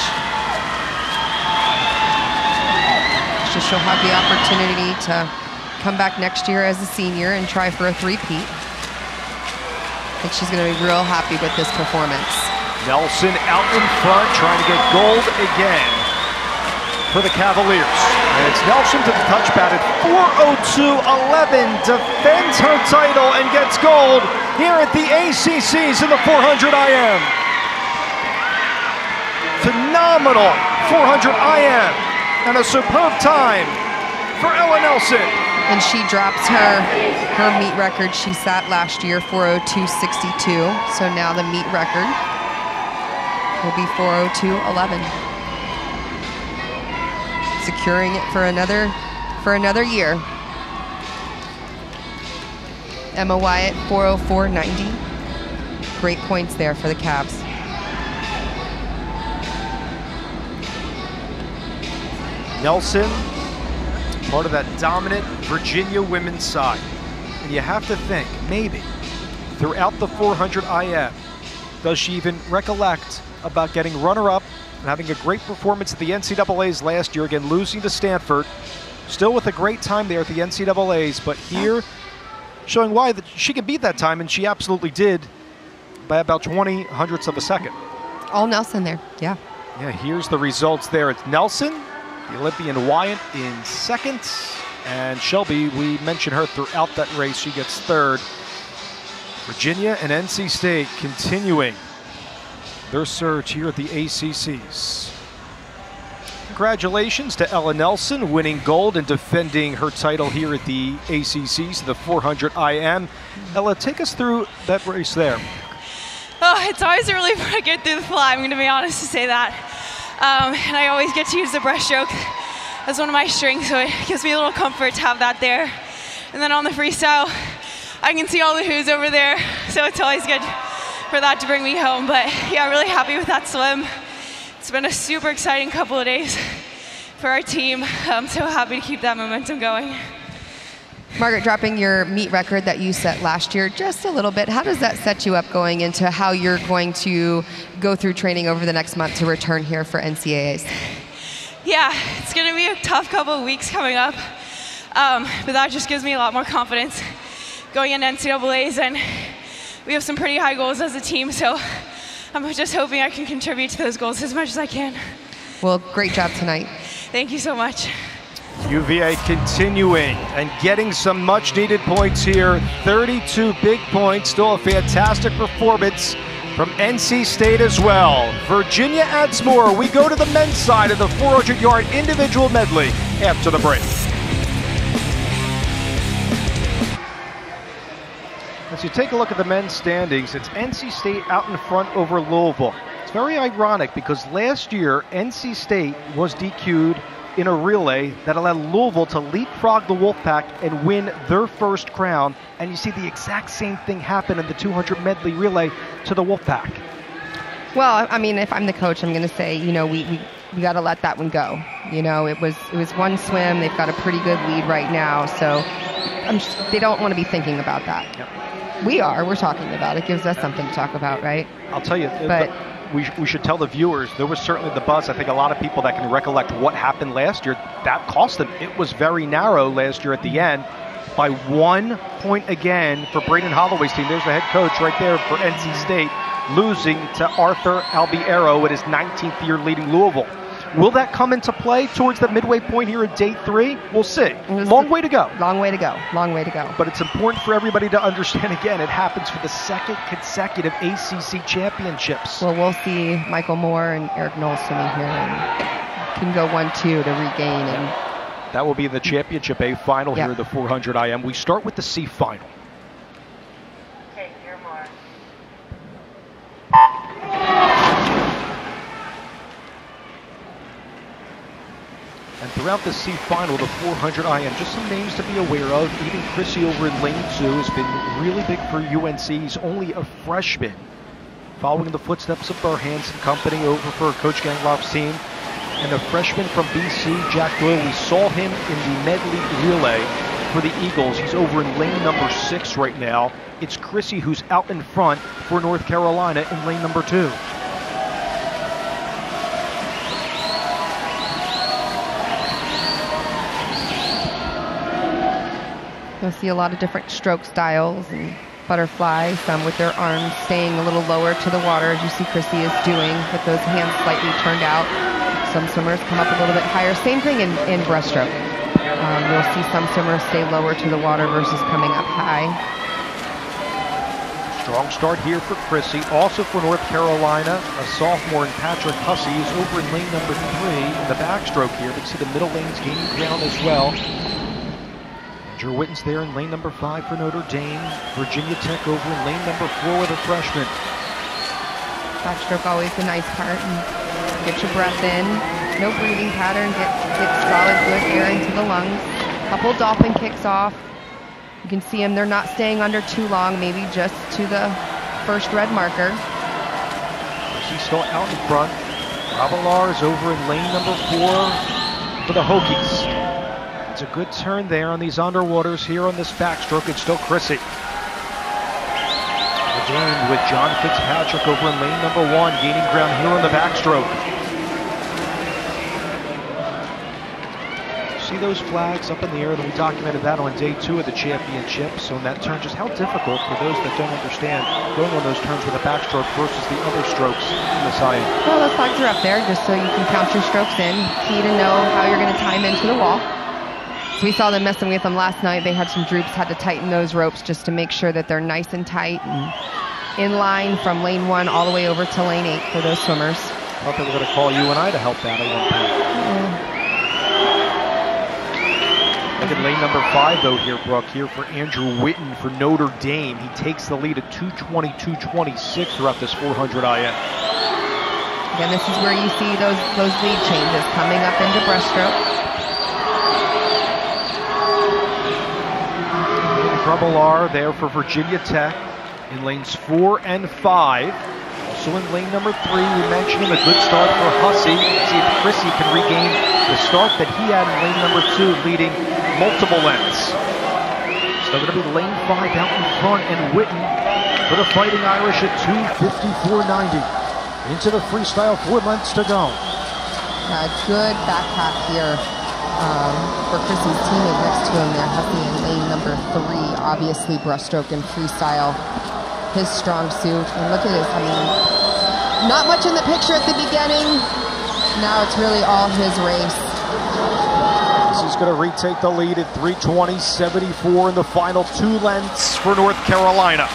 She'll have the opportunity to come back next year as a senior and try for a 3-peat. I think she's going to be real happy with this performance. Nelson out in front, trying to get gold again for the Cavaliers. And it's Nelson to the touchpad at 4:02.11, defends her title and gets gold here at the ACCs in the 400 IM. Phenomenal 400 IM and a superb time for Ella Nelson. And she drops her meet record. She sat last year 4:02.62. So now the meet record will be 4:02.11. Securing it for another year. Emma Wyatt 4:04.90. Great points there for the Cavs. Nelson, part of that dominant Virginia women's side. And you have to think, maybe, throughout the 400 IM, does she even recollect about getting runner-up and having a great performance at the NCAAs last year, again losing to Stanford, still with a great time there at the NCAAs, but here showing why that she could beat that time, and she absolutely did by about 20 hundredths of a second. All Nelson there, yeah. Yeah, here's the results there. It's Nelson, the Olympian Wyatt in 2nd, and Shelby, we mentioned her throughout that race, she gets 3rd. Virginia and NC State continuing their surge here at the ACCs. Congratulations to Ella Nelson, winning gold and defending her title here at the ACCs, the 400 IM. Ella, take us through that race there. Oh, it's always a relief when I get through the fly, I'm going to be honest to say that. And I always get to use the breaststroke as one of my strengths, so it gives me a little comfort to have that there. And then on the freestyle, I can see all the who's over there, so it's always good for that to bring me home. But yeah, really happy with that swim. It's been a super exciting couple of days for our team. I'm so happy to keep that momentum going. Margaret, dropping your meet record that you set last year just a little bit, how does that set you up going into how you're going to go through training over the next month to return here for NCAAs? Yeah, it's going to be a tough couple of weeks coming up, but that just gives me a lot more confidence going into NCAAs, and we have some pretty high goals as a team, so I'm just hoping I can contribute to those goals as much as I can. Well, great job tonight. Thank you so much. UVA continuing and getting some much-needed points here. 32 big points, still a fantastic performance from NC State as well. Virginia adds more. We go to the men's side of the 400-yard individual medley after the break. As you take a look at the men's standings, it's NC State out in front over Louisville. It's very ironic because last year, NC State was DQ'd in a relay that allowed Louisville to leapfrog the Wolfpack and win their first crown. And you see the exact same thing happen in the 200 medley relay to the Wolfpack. Well, I mean, if I'm the coach, I'm going to say, you know, we got to let that one go. You know, it was one swim. They've got a pretty good lead right now, so they don't want to be thinking about that. Yep. We're talking about it. Gives us something to talk about, right? I'll tell you, but we should tell the viewers, there was certainly the buzz. I think a lot of people that can recollect what happened last year, that cost them. It was very narrow last year at the end by 1 point again for Braden Holloway's team. There's the head coach right there for NC State, losing to Arthur Albiero at his 19th year leading Louisville. Will that come into play towards the midway point here at day 3? We'll see. Long way to go. Long way to go. Long way to go. But it's important for everybody to understand, again, it happens for the 2nd consecutive ACC championships. Well, we'll see Michael Moore and Eric Knowles swimming here and can go 1-2 to regain. And that will be the championship A final Yep. here at the 400 IM. We start with the C final. Take your mark. And throughout the C final, the 400 IM, just some names to be aware of. Even Chrissy over in lane 2 has been really big for UNC. He's only a freshman, following in the footsteps of Burhans and company over for Coach Gangloff's team. And a freshman from BC, Jack Doyle, we saw him in the medley relay for the Eagles. He's over in lane number 6 right now. It's Chrissy who's out in front for North Carolina in lane number 2. you'll see a lot of different stroke styles and butterfly, some with their arms staying a little lower to the water, as you see Chrissy is doing, with those hands slightly turned out. Some swimmers come up a little bit higher. Same thing in breaststroke. You'll see some swimmers stay lower to the water versus coming up high. Strong start here for Chrissy. Also for North Carolina, a sophomore in Patrick Hussey is over in lane number 3 in the backstroke here. You can see the middle lanes gaining ground as well. Drew Witten's there in lane number 5 for Notre Dame. Virginia Tech over in lane number 4 with a freshman. Backstroke always the nice part. And get your breath in. No breathing pattern. Get solid, good air into the lungs. Couple dolphin kicks off. You can see them. They're not staying under too long. Maybe just to the first red marker. She's still out in front. Avalar is over in lane number 4 for the Hokies. It's a good turn there on these underwaters here on this backstroke. It's still Chrissy. Again with John Fitzpatrick over in lane number 1, gaining ground here on the backstroke. See those flags up in the air, and we documented that on day 2 of the championship. So in that turn, just how difficult for those that don't understand going on those turns with a backstroke versus the other strokes in the side. Well, those flags are up there just so you can count your strokes in. Key to know how you're going to time into the wall. So we saw them messing with them last night. They had some droops, had to tighten those ropes just to make sure that they're nice and tight and in line from lane 1 all the way over to lane 8 for those swimmers. I thought they were going to call you and I to help out at one point. Look at lane number 5 though here, Brooke, here for Andrew Witten for Notre Dame. He takes the lead at 2:20.226 throughout this 400 IM. Again, this is where you see those lead changes coming up into breaststroke. Trubelar there for Virginia Tech in lanes 4 and 5. Also in lane number 3, we mentioned him, a good start for Hussey. See if Chrissy can regain the start that he had in lane number 2, leading multiple lengths. Still going to be lane 5 out in front, and Witten for the Fighting Irish at 2:54.90. Into the freestyle, 4 lengths to go. Good back half here for Chrissy's teammate next to him there, Hussey in lane number 3. Obviously breaststroke and freestyle, his strong suit. And look at this, I mean, not much in the picture at the beginning. Now it's really all his race. He's going to retake the lead at 3:20.74 in the final 2 lengths for North Carolina.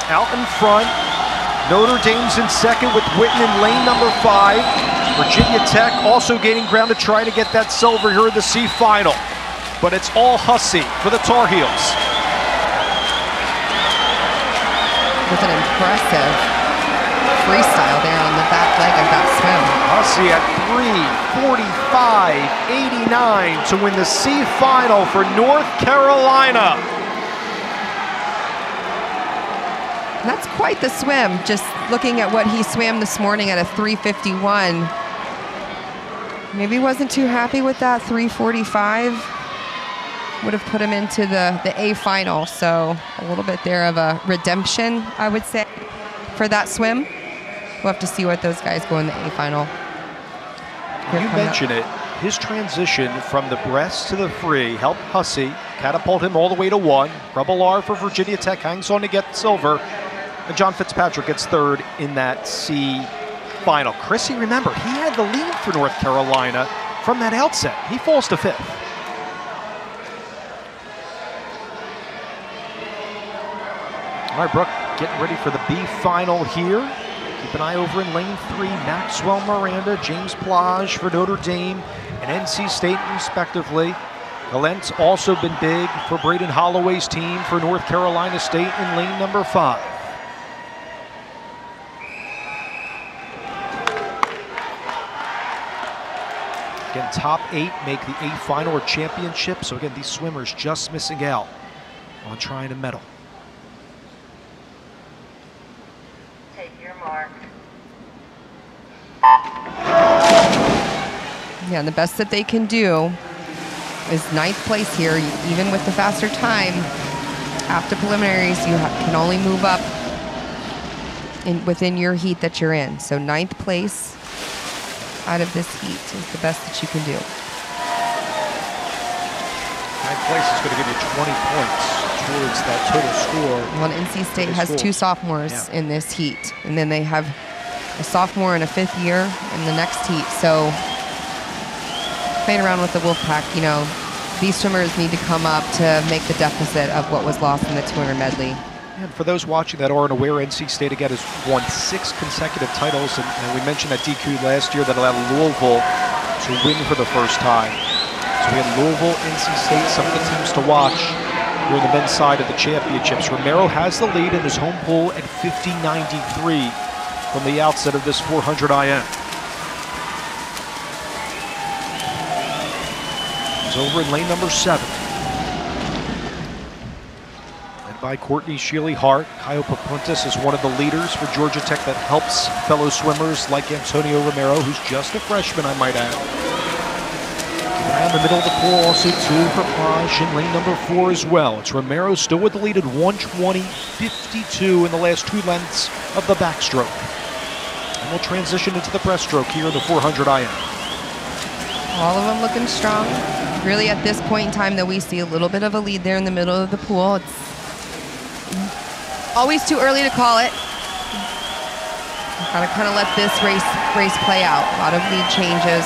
Out in front, Notre Dame's in second with Witten in lane number 5. Virginia Tech also gaining ground to try to get that silver here in the C final. But it's all Hussey for the Tar Heels. With an impressive freestyle there on the back leg of that swim. Hussey at 3:45.89 to win the C final for North Carolina. That's quite the swim. Just looking at what he swam this morning at a 3:51. Maybe wasn't too happy with that 3:45. Would have put him into the A final. So a little bit there of a redemption, I would say, for that swim. We'll have to see what those guys go in the A final. You mentioned it. His transition from the breast to the free helped Hussey catapult him all the way to 1. Rubelar for Virginia Tech hangs on to get silver. And John Fitzpatrick gets 3rd in that C final. Chrissy, remember, he had the lead for North Carolina from that outset. He falls to 5th. All right, Brooke, getting ready for the B final here. Keep an eye over in lane 3, Maxwell Miranda, James Plage for Notre Dame and NC State respectively. Galent's also been big for Braden Holloway's team for North Carolina State in lane number 5. Again, top 8 make the A final or championship. So again, these swimmers just missing out on trying to medal. Take your mark. Yeah, and the best that they can do is 9th place here, even with the faster time. After preliminaries, you can only move up within your heat that you're in. So 9th place out of this heat is the best that you can do. 9th place is going to give you 20 points towards that total score. Well, NC State has 2 sophomores in this heat, and then they have a sophomore and a 5th year in the next heat. So playing around with the Wolfpack, you know, these swimmers need to come up to make the deficit of what was lost in the 200 medley. And for those watching that aren't aware, NC State again has won 6 consecutive titles, and we mentioned that DQ last year that allowed Louisville to win for the first time. So we had Louisville, NC State, some of the teams to watch here on the men's side of the championships. Romero has the lead in his home pool at 50.93 from the outset of this 400 IM. He's over in lane number 7. Led by Courtney Shealy-Hart. Caio Papuntis is one of the leaders for Georgia Tech that helps fellow swimmers like Antonio Romero, who's just a freshman, I might add. Keep an eye on the middle of the pool, also 2 for Plage in lane number 4 as well. It's Romero still with the lead at 1:20.52 in the last 2 lengths of the backstroke. And we'll transition into the breaststroke here in the 400 IM. All of them looking strong. Really, at this point in time, though, we see a little bit of a lead there in the middle of the pool. It's always too early to call it. Gotta kind of let this race play out. A lot of lead changes,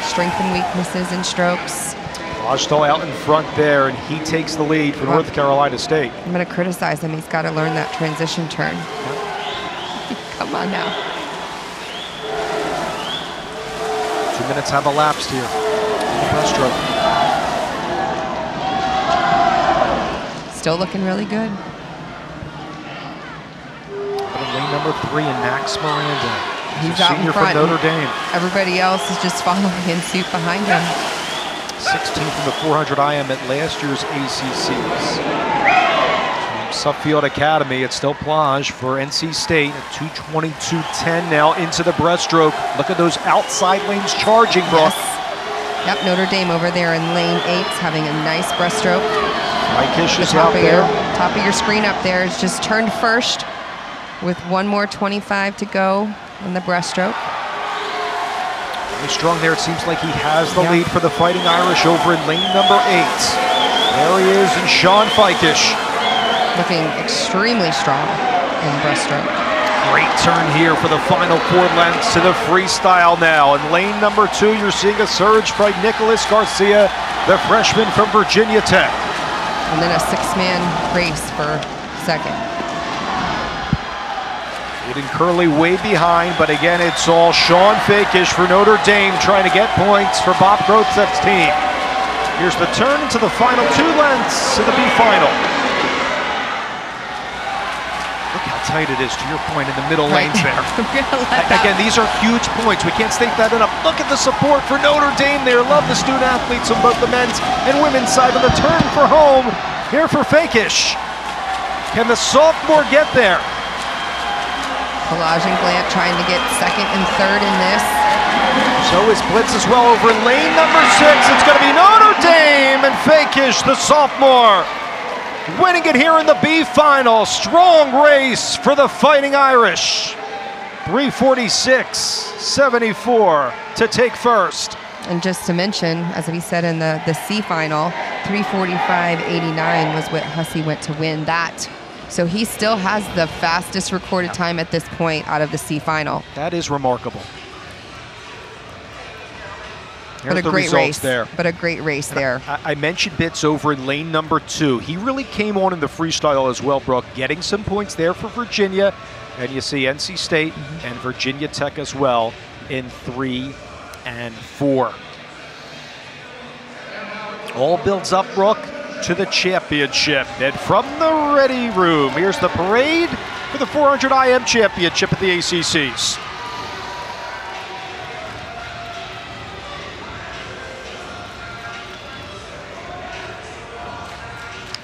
strength and weaknesses in strokes. Plage still out in front there, and he takes the lead for North Carolina State. I'm going to criticize him. He's got to learn that transition turn. Come on now. 2 minutes have elapsed here in the breaststroke. Still looking really good. Lane number 3 in Max Miranda. He's a out senior in front. from Notre Dame. Everybody else is just following in suit behind him. 16th in the 400 IM at last year's ACCs. From Suffield Academy, it's still Plage for NC State at 2:22.10 now into the breaststroke. Look at those outside lanes charging, Brooke. Yes. Yep, Notre Dame over there in lane 8 having a nice breaststroke. Mike is out there. Top of your screen up there is just turned first with 1 more 25 to go in the breaststroke. Really strong there. It seems like he has the lead for the Fighting Irish over in lane number 8. There he is, and Sean Fikish. Looking extremely strong in breaststroke. Great turn here for the final 4 lengths to the freestyle now. In lane number 2, you're seeing a surge by Nicholas Garcia, the freshman from Virginia Tech. And then a 6-man race for second. Aiden Curley way behind, but again, it's all Sean Fikish for Notre Dame trying to get points for Bob Grotzek's team. Here's the turn into the final 2 lengths to the B final. Look how tight it is, to your point, in the middle lanes there. Again, these are huge points. We can't state that enough. Look at the support for Notre Dame there. Love the student athletes on both the men's and women's side. On the turn for home here for Fikish. Can the sophomore get there? Plage and Glant trying to get second and third in this. So is Blitz as well over in lane number 6. It's going to be Notre Dame and Fikish, the sophomore, winning it here in the B final. Strong race for the Fighting Irish. 3:46.74 to take first. And just to mention, as we said in the C final, 3:45.89 was what Hussey went to win that. So he still has the fastest recorded time at this point out of the C final. That is remarkable. Here's But a the great results race there. But a great race there. I mentioned Bitts over in lane number 2. He really came on in the freestyle as well, Brooke, getting some points there for Virginia. And you see NC State and Virginia Tech as well in 3 and 4. All builds up, Brooke, to the championship. And from the ready room, here's the parade for the 400 IM championship at the ACCs.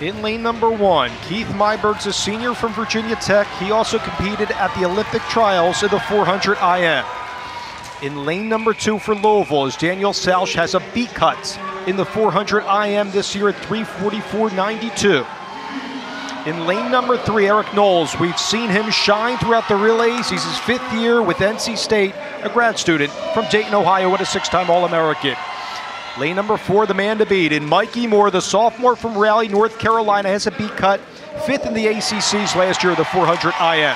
In lane number 1, Keith Myberg's a senior from Virginia Tech. He also competed at the Olympic trials in the 400 IM. In lane number 2 for Louisville, as Daniel Salch has a B cut in the 400 IM this year at 3:44.92. In lane number 3, Eric Knowles, we've seen him shine throughout the relays. He's his 5th year with NC State, a grad student from Dayton, Ohio, and a 6-time All-American. Lane number 4, the man to beat, in Mikey Moore, the sophomore from Raleigh, North Carolina, has a B cut, 5th in the ACCs last year, the 400 IM.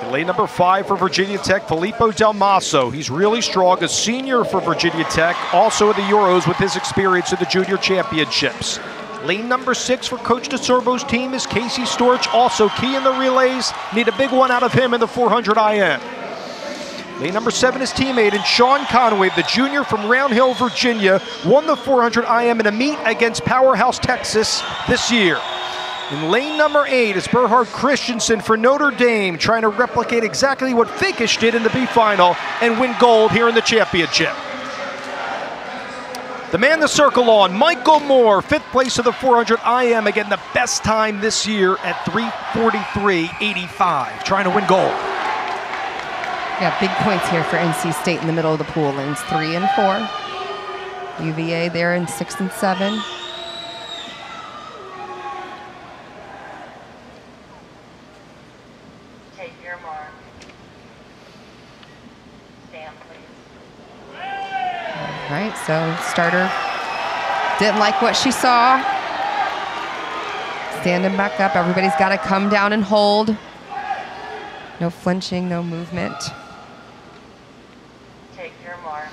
In lane number 5 for Virginia Tech, Filippo Del Maso. He's really strong, a senior for Virginia Tech, also in the Euros with his experience in the Junior Championships. Lane number 6 for Coach DeSorbo's team is Casey Storch, also key in the relays. Need a big one out of him in the 400 IM. Lane number 7 is teammate, and Sean Conway, the junior from Round Hill, Virginia, won the 400 IM in a meet against Powerhouse, Texas this year. In lane number 8 is Berhard Christensen for Notre Dame, trying to replicate exactly what Fakish did in the B final and win gold here in the championship. The man to circle on, Michael Moore, 5th place of the 400 IM, again the best time this year at 3:43.85, trying to win gold. Yeah, big points here for NC State in the middle of the pool, lanes 3 and 4. UVA there in 6 and 7. Take your mark. Stand, please. All right, so starter didn't like what she saw. Standing back up, everybody's got to come down and hold. No flinching, no movement. Take your mark.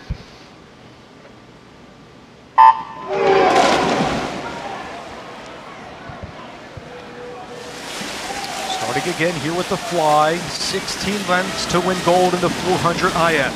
Starting again here with the fly, 16 lengths to win gold in the 400 IM.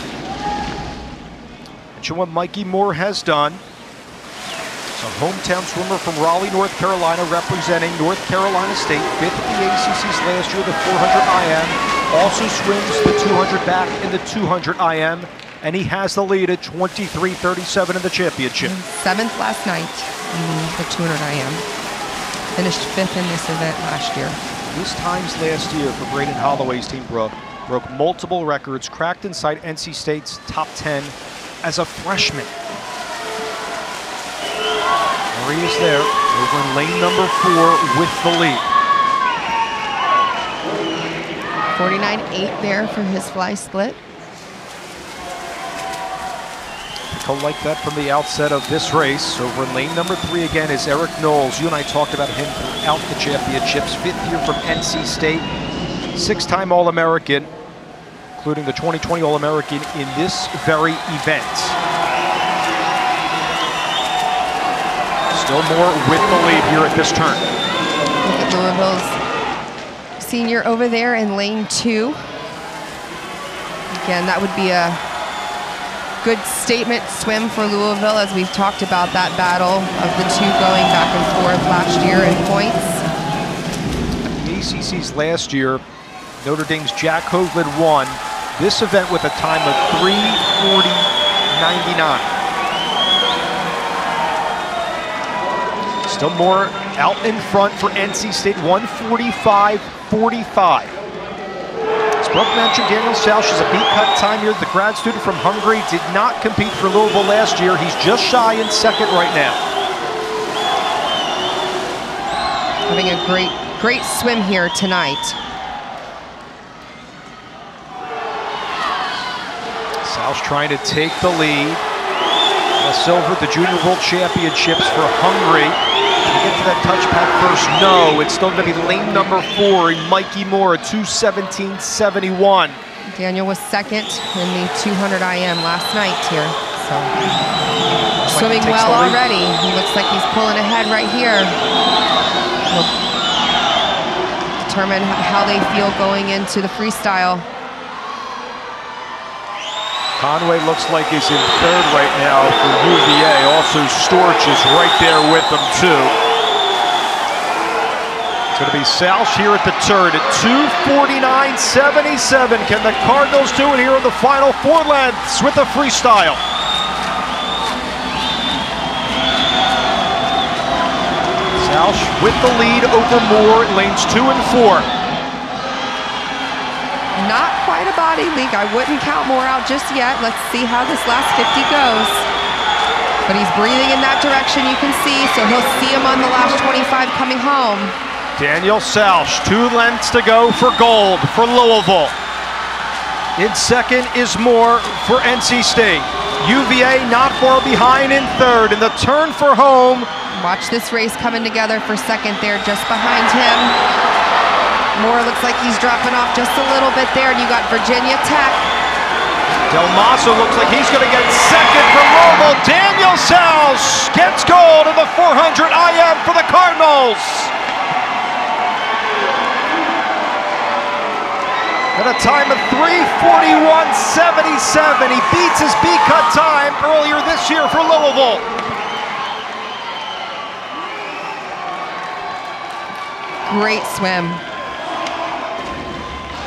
Mention what Mikey Moore has done. It's a hometown swimmer from Raleigh, North Carolina, representing North Carolina State, 5th at the ACCs last year, the 400 IM. Also swims the 200 back in the 200 IM, and he has the lead at 23:37 in the championship. 7th last night in the 200 IM. Finished 5th in this event last year. His times last year for Braden Holloway's team broke multiple records, cracked inside NC State's top 10 as a freshman. There he is there, over in lane number 4 with the lead. 49.8 there for his fly split. He'll like that from the outset of this race. Over in lane number 3 again is Eric Knowles. You and I talked about him throughout the championships. 5th year from NC State, 6-time All-American, including the 2020 All-American in this very event. Still more with the lead here at this turn. Look at Louisville's senior over there in lane 2. Again, that would be a good statement swim for Louisville, as we've talked about that battle of the two going back and forth last year in points. The ACCs last year, Notre Dame's Jack Hoagland won this event with a time of 3:40.99. Still more out in front for NC State, 1:45.45. As Brooke mentioned, Daniel Salch is a B-cut time here. The grad student from Hungary did not compete for Louisville last year. He's just shy in 2nd right now. Having a great swim here tonight. Sal's trying to take the lead. The silver at the Junior World Championships for Hungary. Can you get to that touch pad first? No, it's still going to be lane number 4, Mikey Moore at 2:17.71. Daniel was second in the 200 IM last night here. So swimming well already. He looks like he's pulling ahead right here. He'll determine how they feel going into the freestyle. Conway looks like he's in third right now for UVA. Also, Storch is right there with them, too. It's going to be Salch here at the turn at 2:49.77. Can the Cardinals do it here in the final 4 lengths with the freestyle? Salch with the lead over Moore in lanes 2 and 4. Not quite a body leak. I wouldn't count Moore out just yet. Let's see how this last 50 goes. But he's breathing in that direction, you can see, so he'll see him on the last 25 coming home. Daniel Salch, 2 lengths to go for gold for Louisville. In second is Moore for NC State. UVA not far behind in third. In the turn for home. Watch this race coming together for second there, just behind him. Moore looks like he's dropping off just a little bit there, and you got Virginia Tech. Del Maso looks like he's going to get second from Louisville. Daniel Salch gets gold in the 400 IM for the Cardinals. At a time of 3:41.77, he beats his B-cut time earlier this year for Louisville. Great swim.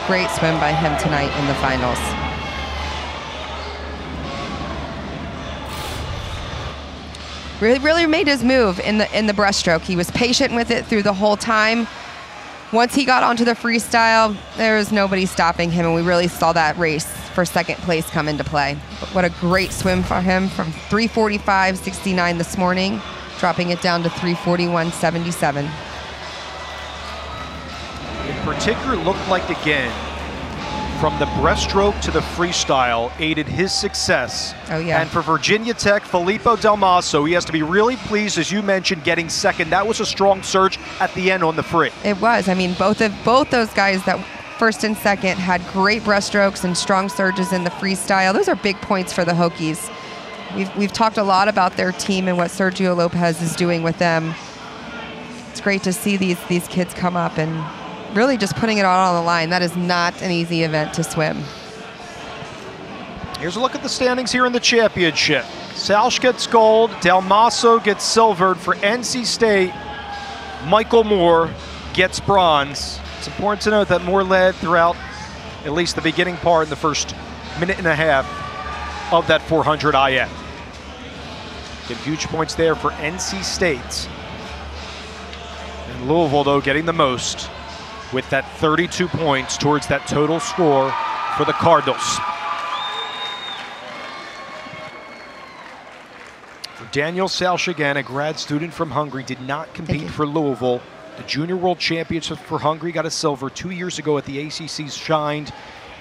Great swim by him tonight in the finals. Really made his move in the breaststroke. He was patient with it through the whole time. Once he got onto the freestyle, there was nobody stopping him, and we really saw that race for second place come into play. But what a great swim for him from 3:45.69 this morning, dropping it down to 3:41.77. In particular, looked like, again, from the breaststroke to the freestyle, aided his success. Oh, yeah. And for Virginia Tech, Filippo Del Maso, he has to be really pleased, as you mentioned, getting second. That was a strong surge at the end on the free. It was. I mean, both those guys that first and second had great breaststrokes and strong surges in the freestyle. Those are big points for the Hokies. We've talked a lot about their team and what Sergio Lopez is doing with them. It's great to see these kids come up and really just putting it all on the line. That is not an easy event to swim. Here's a look at the standings here in the championship. Salch gets gold, Del Maso gets silvered for NC State. Michael Moore gets bronze. It's important to note that Moore led throughout at least the beginning part in the first minute and a half of that 400 IM. Get huge points there for NC State. And Louisville, though, getting the most with that 32 points towards that total score for the Cardinals. For Daniel Salch, again, a grad student from Hungary, did not compete for Louisville. The Junior World Championship for Hungary got a silver 2 years ago at the ACC, shined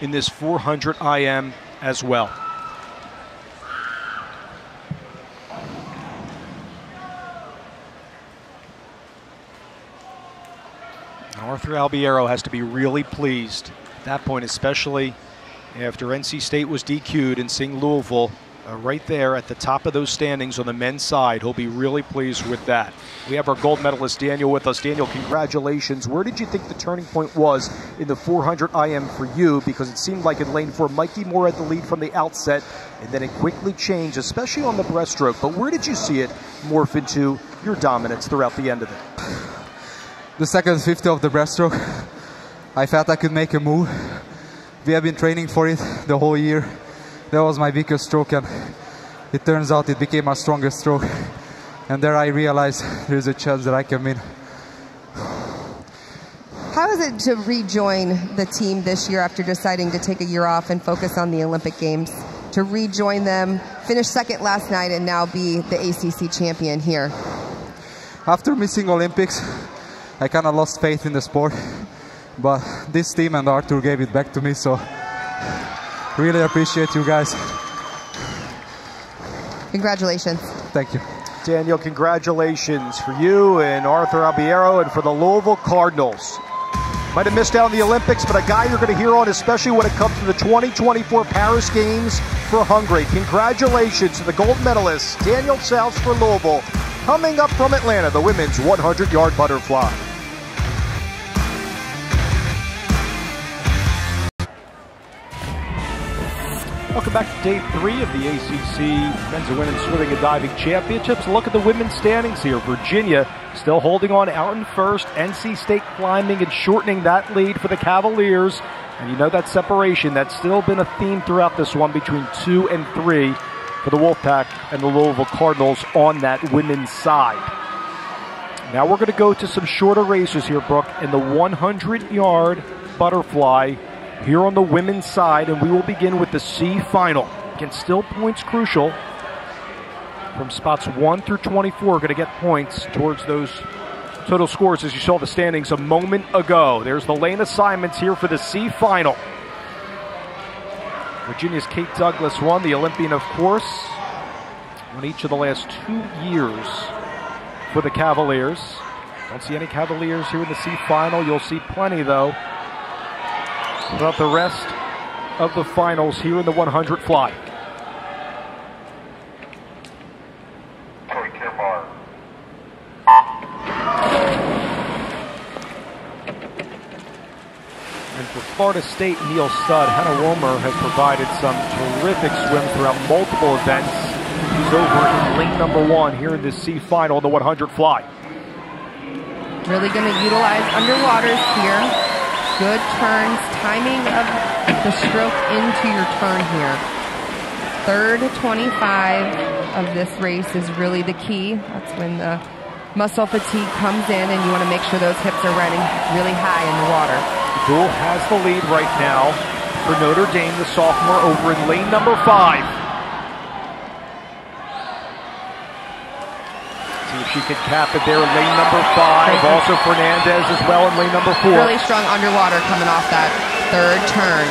in this 400 IM as well. Arthur Albiero has to be really pleased at that point, especially after NC State was DQ'd, and seeing Louisville right there at the top of those standings on the men's side. He'll be really pleased with that. We have our gold medalist Daniel with us. Daniel, congratulations. Where did you think the turning point was in the 400 IM for you? Because it seemed like in lane 4, Mikey Moore had the lead from the outset, and then it quickly changed, especially on the breaststroke. But where did you see it morph into your dominance throughout the end of it? The second 50 of the breaststroke, I felt I could make a move. We have been training for it the whole year. That was my weakest stroke, and it turns out it became my strongest stroke. And there I realized there's a chance that I can win. How is it to rejoin the team this year after deciding to take a year off and focus on the Olympic Games? To rejoin them, finish second last night, and now be the ACC champion here? After missing Olympics, I kind of lost faith in the sport, but this team and Arthur gave it back to me, so really appreciate you guys. Congratulations. Thank you. Daniel, congratulations for you and Arthur Albiero and for the Louisville Cardinals. Might have missed out on the Olympics, but a guy you're going to hear on, especially when it comes to the 2024 Paris Games for Hungary. Congratulations to the gold medalist, Daniel South for Louisville, coming up from Atlanta, the women's 100-yard butterfly. Welcome back to day 3 of the ACC Men's and Women's Swimming and Diving Championships. Look at the women's standings here. Virginia still holding on out in first. NC State climbing and shortening that lead for the Cavaliers. And you know that separation, that's still been a theme throughout this one between 2 and 3 for the Wolfpack and the Louisville Cardinals on that women's side. Now we're going to go to some shorter races here, Brooke, in the 100-yard butterfly here on the women's side, and we will begin with the C final. Again, still points crucial. From spots 1 through 24, going to get points towards those total scores as you saw the standings a moment ago. There's the lane assignments here for the C final. Virginia's Kate Douglas won, the Olympian, of course, won each of the last 2 years for the Cavaliers. Don't see any Cavaliers here in the C final. You'll see plenty, though, throughout the rest of the finals here in the 100 fly. And for Florida State, Neil Studd, Hannah Womer has provided some terrific swims throughout multiple events. She's over in lane number 1 here in this C final, the 100 fly. Really going to utilize underwaters here. Good turns, timing of the stroke into your turn here. Third 25 of this race is really the key. That's when the muscle fatigue comes in and you want to make sure those hips are running really high in the water. Duel has the lead right now for Notre Dame, the sophomore, over in lane number 5. See if she can cap it there in lane number 5. Also Fernandez as well in lane number 4. Really strong underwater coming off that third turn.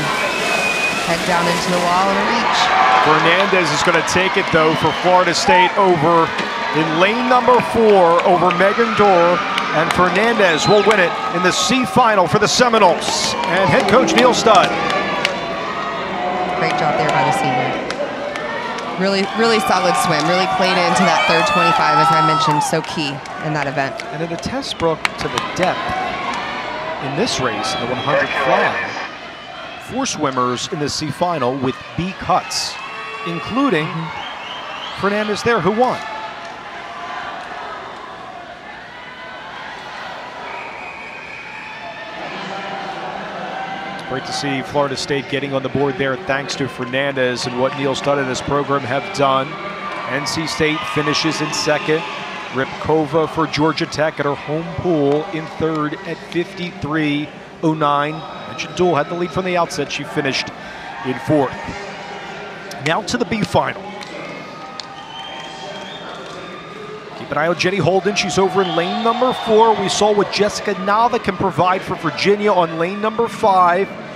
Head down into the wall and a reach. Fernandez is going to take it, though, for Florida State over in lane number 4 over Megan Dorr. And Fernandez will win it in the C final for the Seminoles. And head coach Neil Studd. Great job there by the senior. Really, really solid swim. Really played into that third 25, as I mentioned, so key in that event. And in a test, Brooke, to the depth in this race, in the 100 fly, 4 swimmers in the C final with B cuts, including Fernandez there, who won. Great to see Florida State getting on the board there thanks to Fernandez and what Neil Studd and his program have done. NC State finishes in second. Ripkova for Georgia Tech at her home pool in third at 53.09. Mentioned Duel had the lead from the outset. She finished in fourth. Now to the B final. Keep an eye on Jenny Holden. She's over in lane number 4. We saw what Jessica Nava can provide for Virginia on lane number 5.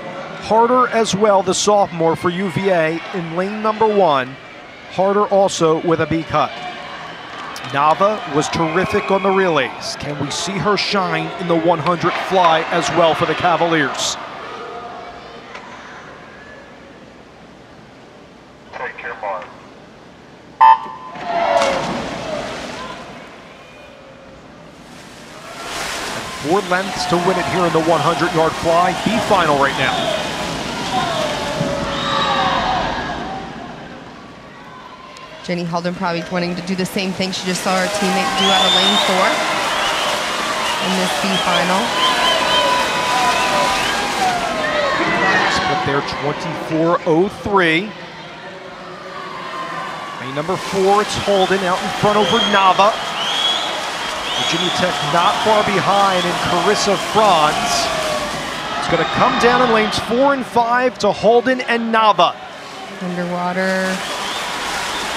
Harder as well, the sophomore for UVA in lane number 1. Harder also with a B cut. Nava was terrific on the relays. Can we see her shine in the 100 fly as well for the Cavaliers? Take your mark. 4 lengths to win it here in the 100-yard fly. B final right now. Jenny Holden probably wanting to do the same thing she just saw her teammate do out of lane 4 in this B final. Split there 24.03. Lane number 4, it's Holden out in front over Nava. Virginia Tech not far behind in Carissa Franz. It's going to come down in lanes 4 and 5 to Holden and Nava. Underwater,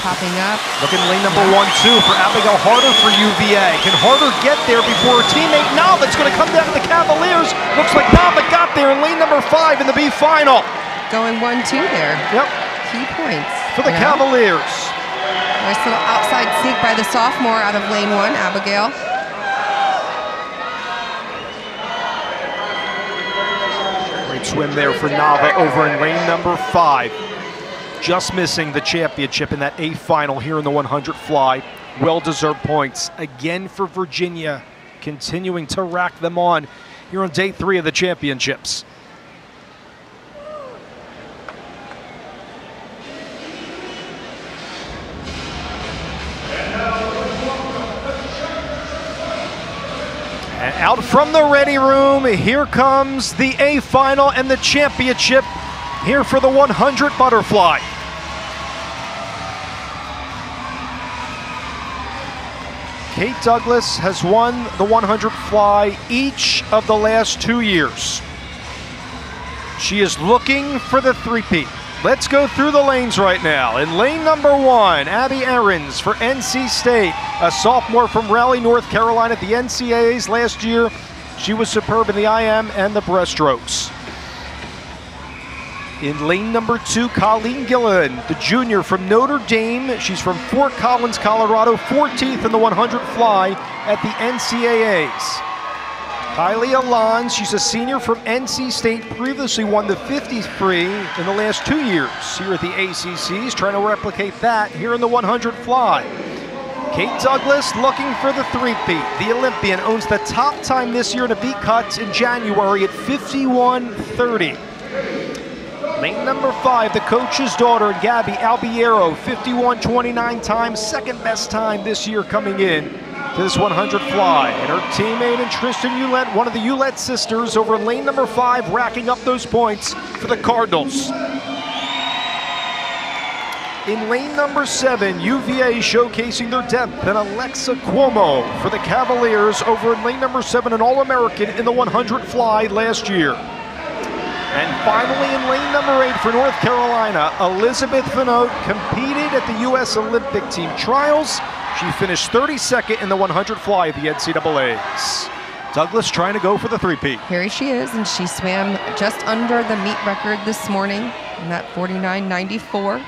popping up. Look at lane number 1, 2 for Abigail Harder for UVA. Can Harder get there before her teammate Nava? It's going to come down to the Cavaliers. Looks like Nava got there in lane number 5 in the B final. Going 1-2 there. Yep. Key points. For the Cavaliers. Nice little outside sneak by the sophomore out of lane 1, Abigail. Great swim there for Nava over in lane number 5. Just missing the championship in that A final here in the 100 fly. Well-deserved points again for Virginia, continuing to rack them on here on day 3 of the championships. And out from the ready room, here comes the A final and the championship here for the 100 butterfly. Kate Douglas has won the 100 fly each of the last 2 years. She is looking for the three-peat. Let's go through the lanes right now. In lane number 1, Abby Aarons for NC State, a sophomore from Raleigh, North Carolina at the NCAAs last year. She was superb in the IM and the breaststrokes. In lane number 2, Colleen Gilliland, the junior from Notre Dame. She's from Fort Collins, Colorado, 14th in the 100 fly at the NCAAs. Kylie Alons, she's a senior from NC State, previously won the 50 free in the last 2 years here at the ACCs, trying to replicate that here in the 100 fly. Kate Douglas looking for the three-peat. The Olympian owns the top time this year to beat cuts in January at 51:30. Lane number 5, the coach's daughter, Gabby Albiero, 51:29 time, second best time this year coming in to this 100 fly. And her teammate and Tristan Ouellette, one of the Ouellette sisters, over in lane number 5, racking up those points for the Cardinals. In lane number 7, UVA showcasing their depth, and Alexa Cuomo for the Cavaliers over in lane number 7, an All-American in the 100 fly last year. And finally in lane number 8 for North Carolina, Elizabeth Finote competed at the U.S. Olympic Team Trials. She finished 32nd in the 100 fly at the NCAAs. Douglas trying to go for the three-peat. Here she is, and she swam just under the meet record this morning in that 49.94.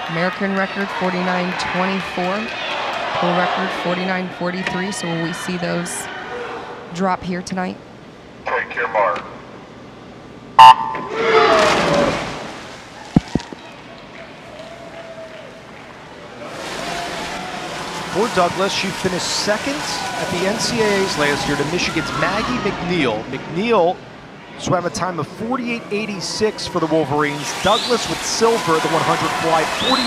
American record 49.24. Pool record 49.43. So will we see those drop here tonight? Take your mark. For Douglas, she finished second at the NCAAs last year to Michigan's Maggie McNeil. McNeil swam a time of 48.86 for the Wolverines. Douglas with silver at the 100 fly, 49.55,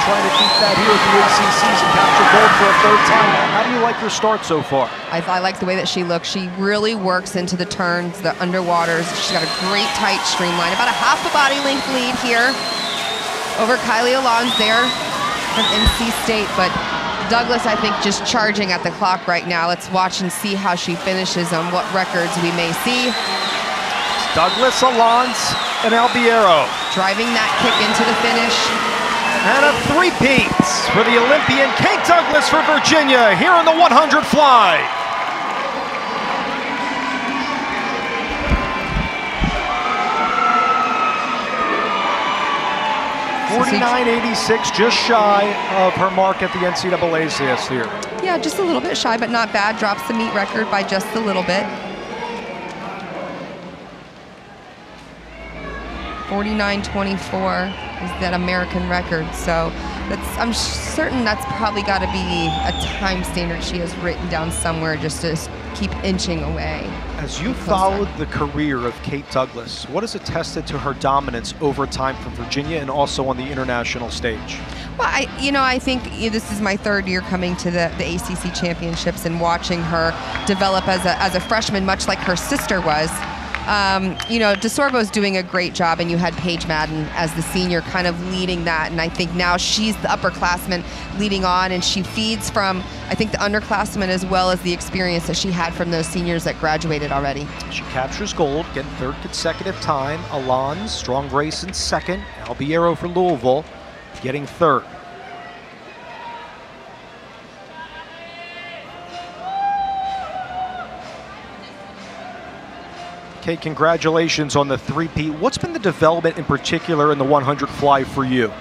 trying to keep that here at the ACCs and capture gold for a third time. How do you like your start so far? I like the way that she looks. She really works into the turns, the underwaters. She's got a great tight streamline. About a half a body length lead here over Kylie Alons there from NC State, but Douglas, I think, just charging at the clock right now. Let's watch and see how she finishes on what records we may see. Douglas, Alons, and Albiero. Driving that kick into the finish. And a three-peat for the Olympian Kate Douglas for Virginia here in the 100 fly. 49.86, just shy of her mark at the NCAAs last year. Yeah, just a little bit shy, but not bad. Drops the meet record by just a little bit. 49.24 is that American record. So I'm certain that's probably got to be a time standard she has written down somewhere just to keep inching away. As you followed the career of Kate Douglas, what has attested to her dominance over time for Virginia and also on the international stage? Well, I think this is my third year coming to the ACC championships and watching her develop as a freshman, much like her sister was. DeSorbo's doing a great job, and you had Paige Madden as the senior kind of leading that, and I think now she's the upperclassman leading on, and she feeds from, I think, the underclassmen as well as the experience that she had from those seniors that graduated already. She captures gold, getting third consecutive time. Alons, strong race in second. Albiero for Louisville, getting third. Okay, congratulations on the three-peat. What's been the development in particular in the 100 fly for you?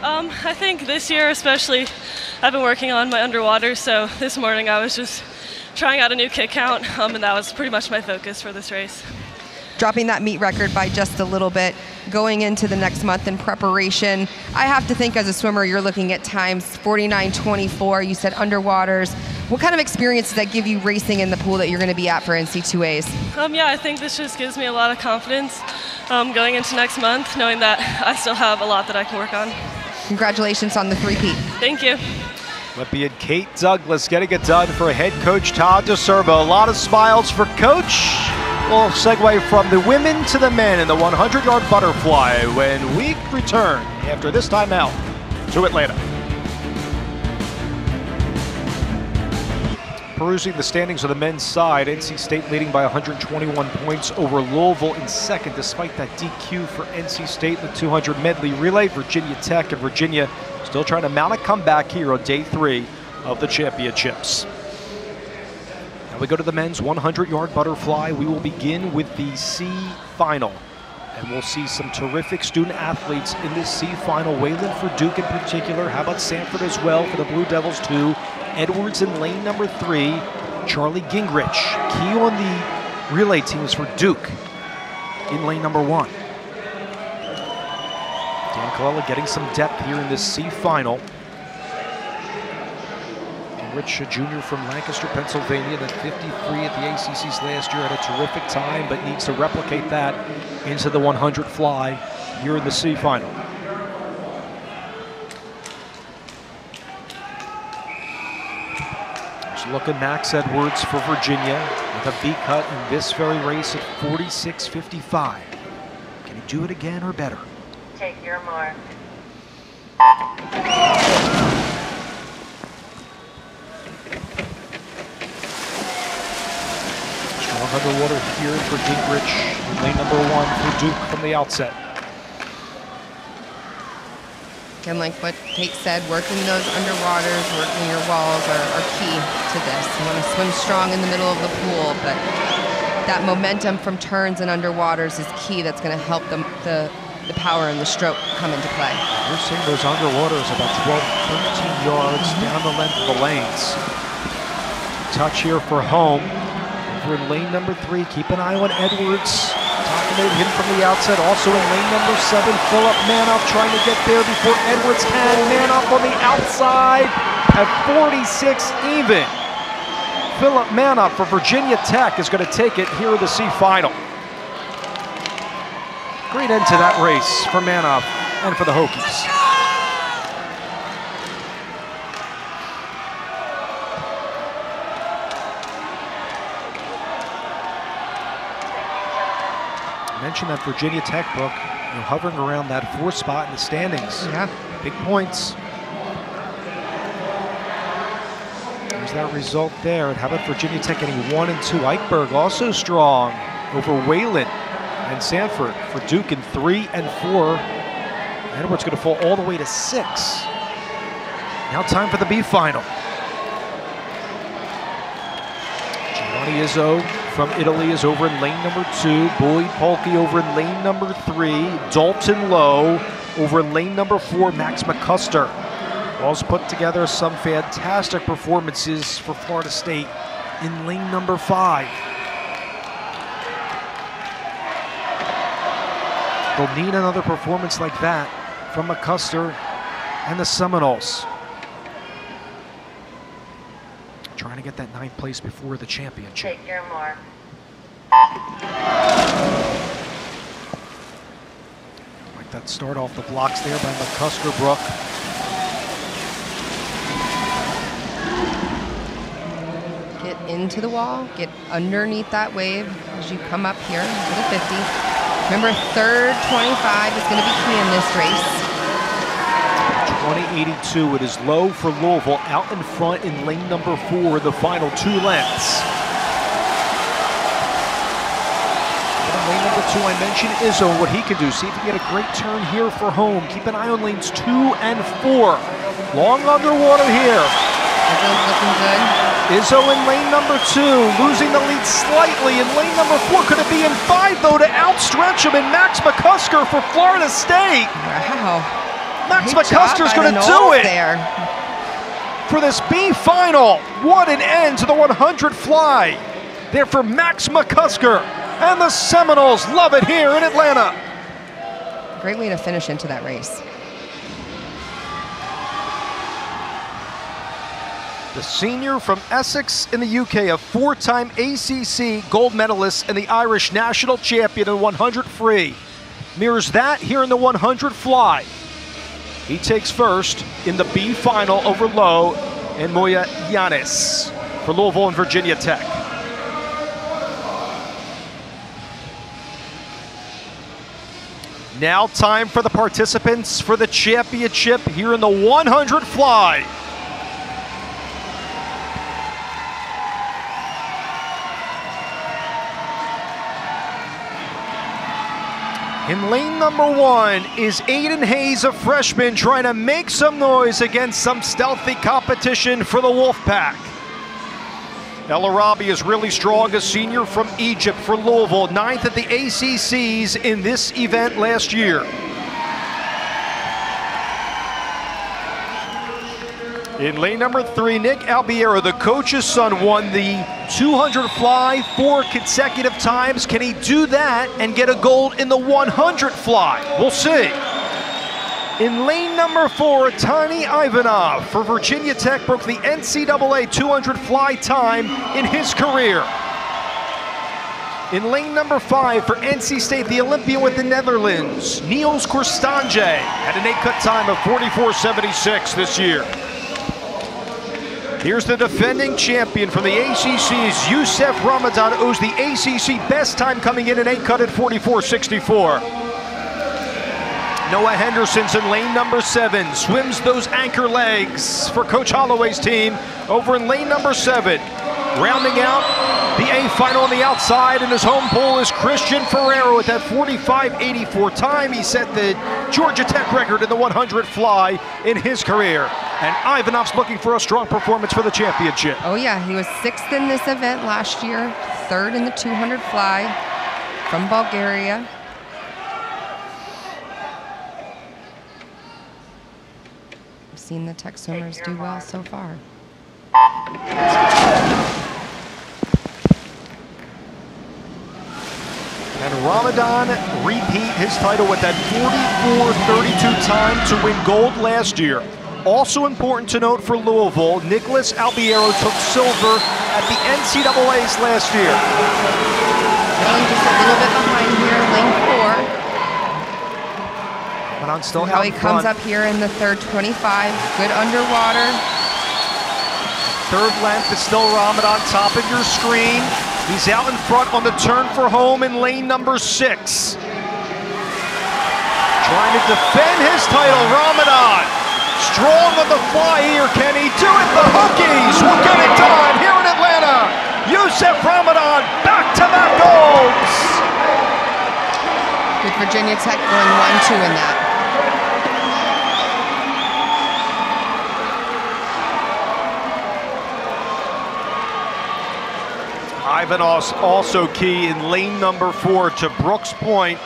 I think this year especially, I've been working on my underwater, so this morning I was just trying out a new kick count, and that was pretty much my focus for this race. Dropping that meet record by just a little bit, going into the next month in preparation. I have to think as a swimmer, you're looking at times 49:24. You said underwaters. What kind of experience does that give you racing in the pool that you're going to be at for NC2As? Yeah, I think this just gives me a lot of confidence going into next month, knowing that I still have a lot that I can work on. Congratulations on the three-peat. Thank you. Olympian Kate Douglas getting it done for head coach Todd DeSerbo. A lot of smiles for coach. We'll segue from the women to the men in the 100-yard butterfly when we return after this timeout to Atlanta. Perusing the standings on the men's side, NC State leading by 121 points over Louisville in second, despite that DQ for NC State in the 200 medley relay. Virginia Tech and Virginia still trying to mount a comeback here on day 3 of the championships. Now we go to the men's 100-yard butterfly. We will begin with the C final. And we'll see some terrific student athletes in this C final. Wayland for Duke in particular. How about Sanford as well for the Blue Devils too. Edwards in lane number 3. Charlie Gingrich. Key on the relay teams for Duke in lane number 1. Dan Colella getting some depth here in this C final. Rich, a junior from Lancaster, Pennsylvania, that 53 at the ACC's last year, had a terrific time, but needs to replicate that into the 100 fly here in the C final. Just look at Max Edwards for Virginia with a B cut in this very race at 46.55. Can he do it again or better? Take your mark. Underwater here for Gingrich in lane number 1 for Duke from the outset. And like what Kate said, working those underwaters, working your walls are key to this. You want to swim strong in the middle of the pool, but that momentum from turns and underwaters is key. That's going to help the power and the stroke come into play. We're seeing those underwaters about 12, 13 yards down the length of the lanes. Touch here for home. Over in lane number 3, keep an eye on Edwards. Talking about him from the outset. Also in lane number 7, Philip Manoff trying to get there before Edwards can. Manoff on the outside at 46 even. Philip Manoff for Virginia Tech is going to take it here in the C final. Great end to that race for Manoff and for the Hokies. Mentioned that Virginia Tech, Brooke, hovering around that 4th spot in the standings. Yeah. Big points. There's that result there. And how about Virginia Tech getting 1 and 2? Eichberg also strong over Wayland and Sanford for Duke in 3 and 4. Edwards going to fall all the way to 6. Now time for the B final. Giovanni Izzo from Italy is over in lane number 2. Boyd Polke over in lane number 3. Dalton Lowe over in lane number 4. Max McCusker. All's put together some fantastic performances for Florida State in lane number 5. They'll need another performance like that from McCusker and the Seminoles. Trying to get that 9th place before the championship. Take your mark. Like that start off the blocks there by McCusker Brook. Get into the wall, get underneath that wave as you come up here to the 50. Remember, third 25 is going to be key in this race. 20.82, it is low for Louisville, out in front in lane number 4, the final 2 lengths. In lane number 2, I mentioned Izzo, what he can do. See if he can get a great turn here for home. Keep an eye on lanes 2 and 4. Long underwater here. Izzo's looking good. Izzo in lane number 2, losing the lead slightly. In lane number 4, could it be in 5 though to outstretch him? And Max McCusker for Florida State. Wow. Max Good job McCuster's by going the to do Knowles it there. for this B final. What an end to the 100 fly there for Max McCusker. And the Seminoles love it here in Atlanta. Great way to finish into that race. The senior from Essex in the UK, a 4-time ACC gold medalist and the Irish national champion in 100 free. Mirrors that here in the 100 fly. He takes first in the B final over Lowe and Moya Yanis for Louisville and Virginia Tech. Now time for the participants for the championship here in the 100 fly. In lane number 1 is Aiden Hayes, a freshman, trying to make some noise against some stealthy competition for the Wolfpack. El Arabi is really strong, a senior from Egypt for Louisville, 9th at the ACCs in this event last year. In lane number 3, Nick Albiero, the coach's son, won the 200 fly 4 consecutive times. Can he do that and get a gold in the 100 fly? We'll see. In lane number 4, Tani Ivanov for Virginia Tech broke the NCAA 200 fly time in his career. In lane number 5 for NC State, the Olympian with the Netherlands, Niels Korstanje, had an 8-cut time of 44.76 this year. Here's the defending champion from the ACC's Youssef Ramadan, owes the ACC best time, coming in an 8-cut at 44.64. Noah Henderson's in lane number 7, swims those anchor legs for Coach Holloway's team over in lane number 7. Rounding out the A final on the outside in his home pool is Christian Ferrero with that 45.84 time. He set the Georgia Tech record in the 100 fly in his career. And Ivanov's looking for a strong performance for the championship. Oh yeah, he was 6th in this event last year, 3rd in the 200 fly from Bulgaria. I've seen the Tech swimmers do well so far. And Ramadan repeat his title with that 44.32 time to win gold last year. Also important to note for Louisville, Nicholas Albiero took silver at the NCAAs last year. Going just a little bit behind here, lane 4. Ramadan still How out he in comes front. up here in the 3rd 25, good underwater. 3rd length is still Ramadan, top of your screen. He's out in front on the turn for home in lane number 6. Trying to defend his title, Ramadan. Strong on the fly here, can he do it? The Hokies will get it done here in Atlanta. Youssef Ramadan, back-to-back golds. With Virginia Tech going 1-2 in that. Ivanov's also key in lane number 4 to Brooks Point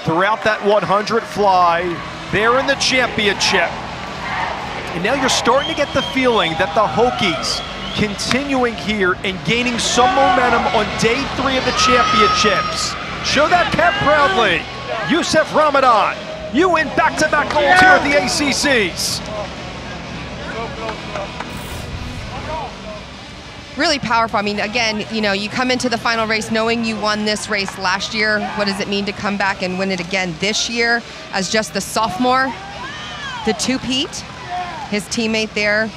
throughout that 100 fly there in the championship. And now you're starting to get the feeling that the Hokies continuing here and gaining some momentum on day 3 of the championships. Show that cap proudly. Youssef Ramadan, you win back-to-back golds here at the ACCs. Really powerful. I mean, again, you know, you come into the final race knowing you won this race last year. What does it mean to come back and win it again this year as just the sophomore? The two-peat, his teammate there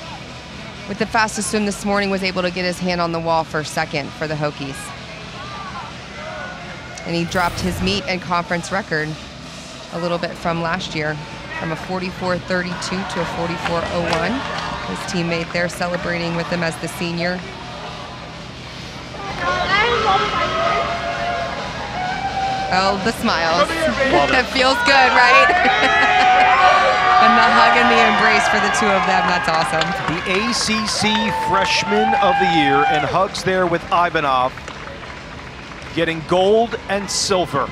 with the fastest swim this morning was able to get his hand on the wall for 2nd for the Hokies. And he dropped his meet and conference record a little bit from last year, from a 44.32 to a 44.01. His teammate there celebrating with him as the senior. Oh, the smiles. It feels good, right? And the hug and the embrace for the two of them, that's awesome. The ACC Freshman of the Year, and hugs there with Ivanov, getting gold and silver.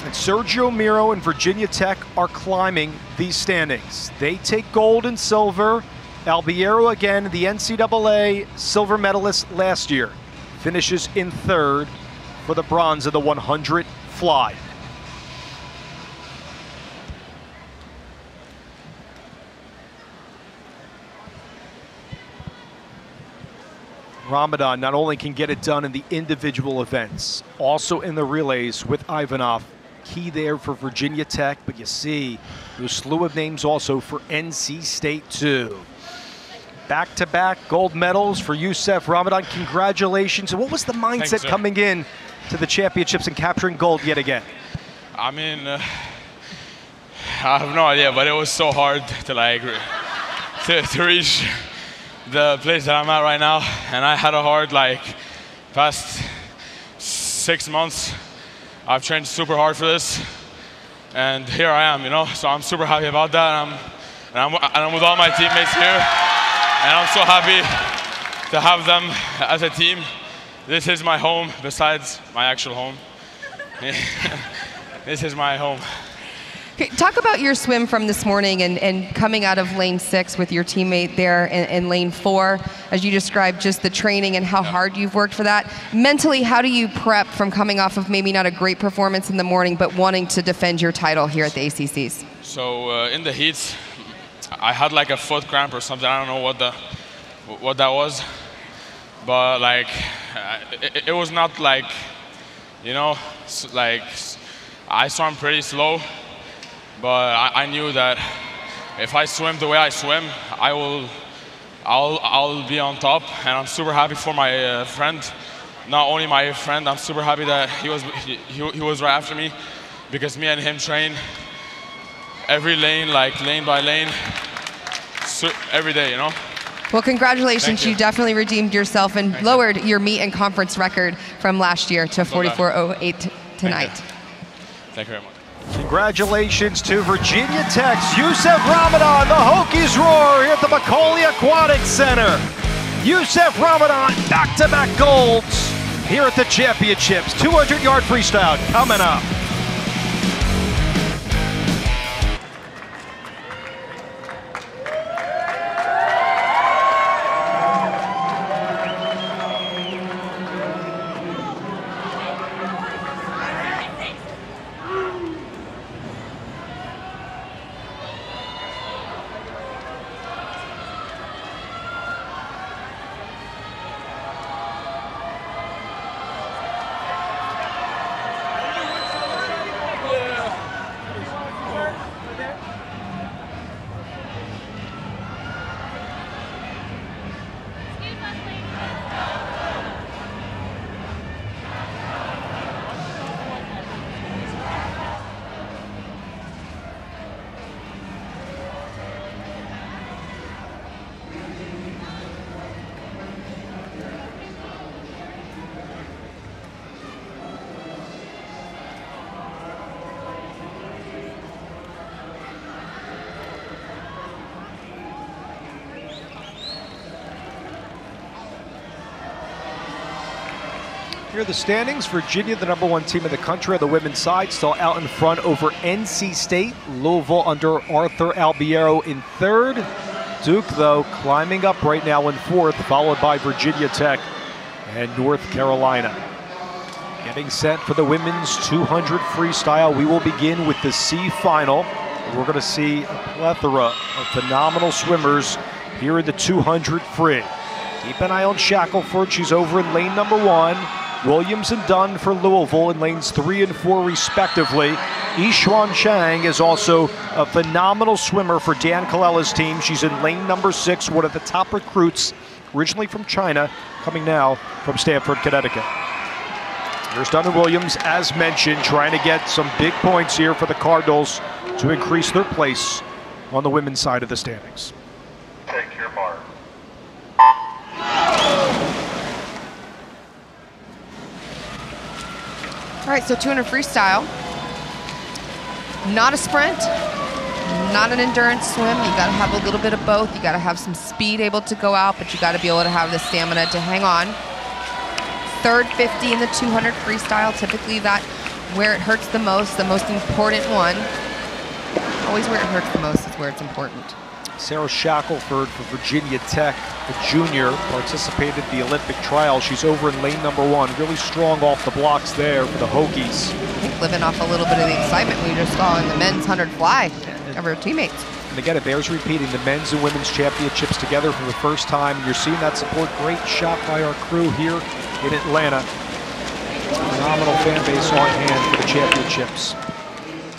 And Sergio Miro and Virginia Tech are climbing these standings. They take gold and silver. Albiero, again, the NCAA silver medalist last year, finishes in third for the bronze of the 100 fly. Ramadan not only can get it done in the individual events, also in the relays with Ivanov. Key there for Virginia Tech, but you see the slew of names also for NC State too. Back-to-back gold medals for Youssef Ramadan. Congratulations. And what was the mindset coming in to the championships and capturing gold yet again? I mean, I have no idea, but it was so hard to like to reach the place that I'm at right now. And I had a hard past 6 months. I've trained super hard for this, and here I am, you know. So I'm super happy about that. I'm with all my teammates here. And I'm so happy to have them as a team. This is my home, besides my actual home. This is my home. Okay, talk about your swim from this morning and coming out of lane 6 with your teammate there in lane 4, as you described just the training and how hard you've worked for that. Mentally, how do you prep from coming off of maybe not a great performance in the morning, but wanting to defend your title here at the ACCs? So in the heats, I had like a foot cramp or something. I don't know what that was, but it was not like, you know, like I swam pretty slow, but I knew that if I swim the way I swim, I'll be on top. And I'm super happy for my friend. Not only my friend, I'm super happy that he was right after me, because me and him train every lane, like lane by lane, every day, you know? Well, congratulations. You definitely redeemed yourself and lowered your meet and conference record from last year to 44.08 tonight. Thank you very much. Congratulations to Virginia Tech's Youssef Ramadan. The Hokies roar here at the McAuley Aquatic Center. Youssef Ramadan, back-to-back golds here at the championships. 200-yard freestyle coming up. Here are the standings. Virginia, the #1 team in the country on the women's side, still out in front over NC State. Louisville under Arthur Albiero in third. Duke, though, climbing up right now in fourth, followed by Virginia Tech and North Carolina. Getting set for the women's 200 freestyle. We will begin with the C final. We're going to see a plethora of phenomenal swimmers here in the 200 free. Keep an eye on Shackelford. She's over in lane #1. Williams and Dunn for Louisville in lanes 3 and 4 respectively. Yishuan Chang is also a phenomenal swimmer for Dan Collella's team. She's in lane #6, one of the top recruits, originally from China, coming now from Stamford, Connecticut. Here's Dunn and Williams, as mentioned, trying to get some big points here for the Cardinals to increase their place on the women's side of the standings. Take your mark. All right, so 200 freestyle. Not a sprint, not an endurance swim. You gotta have a little bit of both. You gotta have some speed able to go out, but you gotta be able to have the stamina to hang on. Third 50 in the 200 freestyle. Typically that where it hurts the most important one. Always where it hurts the most is where it's important. Sarah Shackelford for Virginia Tech, a junior, participated in the Olympic trials. She's over in lane number 1, really strong off the blocks there for the Hokies. I think living off a little bit of the excitement we just saw in the men's 100 fly of her teammates. And again, it bears repeating, the men's and women's championships together for the first time. You're seeing that support. Great shot by our crew here in Atlanta. Phenomenal fan base on hand for the championships.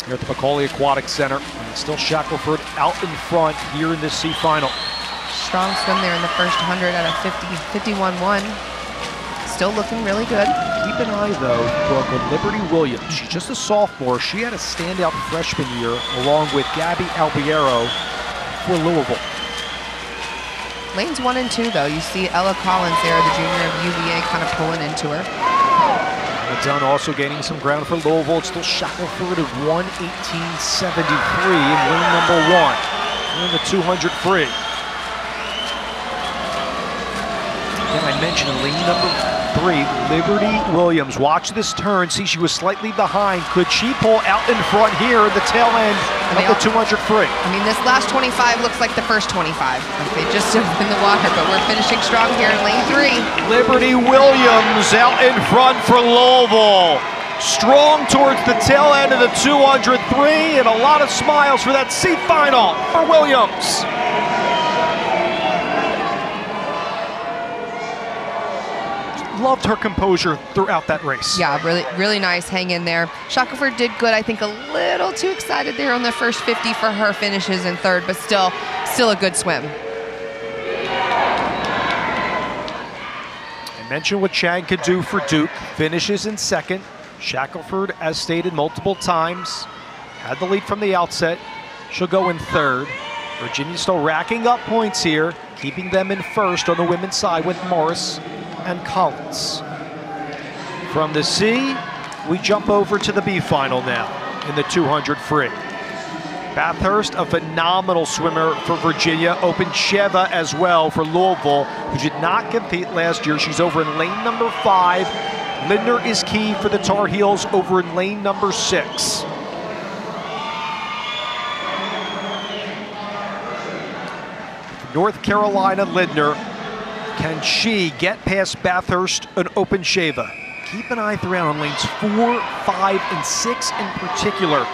Here at the McAuley Aquatic Center. And still Shackelford out in front here in this C final. Strong swim there in the first 100 at a 51.1. Still looking really good. Keep an eye, though, Brooke, on Liberty Williams. She's just a sophomore. She had a standout freshman year along with Gabby Albiero for Louisville. Lanes 1 and 2, though. You see Ella Collins there, the junior of UVA, kind of pulling into her. Dunn also gaining some ground for Louisville. It's still Shackelford at 1:18.73 in lane number 1. In the 200 free. Again, I mentioned in lane number 3, Liberty Williams. Watch this turn. See, she was slightly behind. Could she pull out in front here at the tail end of the 200 free? I mean, this last 25 looks like the first 25. Like they just in the water, but we're finishing strong here in lane 3. Liberty Williams out in front for Louisville. Strong towards the tail end of the 203, and a lot of smiles for that C final for Williams. Loved her composure throughout that race. Yeah, really nice hang in there. Shackelford did good. I think a little too excited there on the first 50 for her finishes in 3rd, but still a good swim. I mentioned what Chang could do for Duke. Finishes in 2nd. Shackelford, as stated multiple times, had the lead from the outset. She'll go in 3rd. Virginia still racking up points here, keeping them in 1st on the women's side with Morris and Collins. From the C, we jump over to the B final now in the 200 free. Bathurst, a phenomenal swimmer for Virginia. Opencheva as well for Louisville, who did not compete last year. She's over in lane number 5. Lindner is key for the Tar Heels over in lane number 6. North Carolina Lindner. Can she get past Bathurst and Opencheva? Keep an eye throughout on lanes 4, 5, and 6 in particular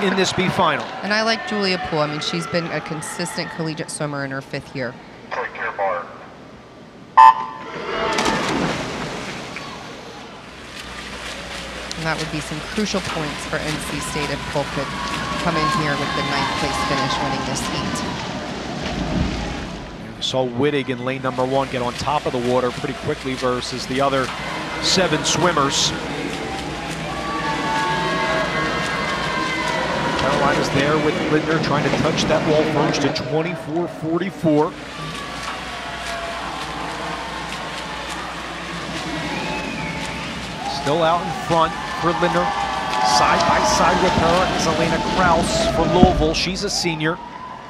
in this B final. And I like Julia Poole. I mean, she's been a consistent collegiate swimmer in her 5th year. Take your mark. And that would be some crucial points for NC State if Poole could come in here with the 9th place finish winning this heat. Saw Wittig in lane number 1 get on top of the water pretty quickly versus the other 7 swimmers. Carolina's there with Lindner trying to touch that wall first at 24.44. Still out in front for Lindner. Side by side with her is Elena Kraus for Louisville. She's a senior.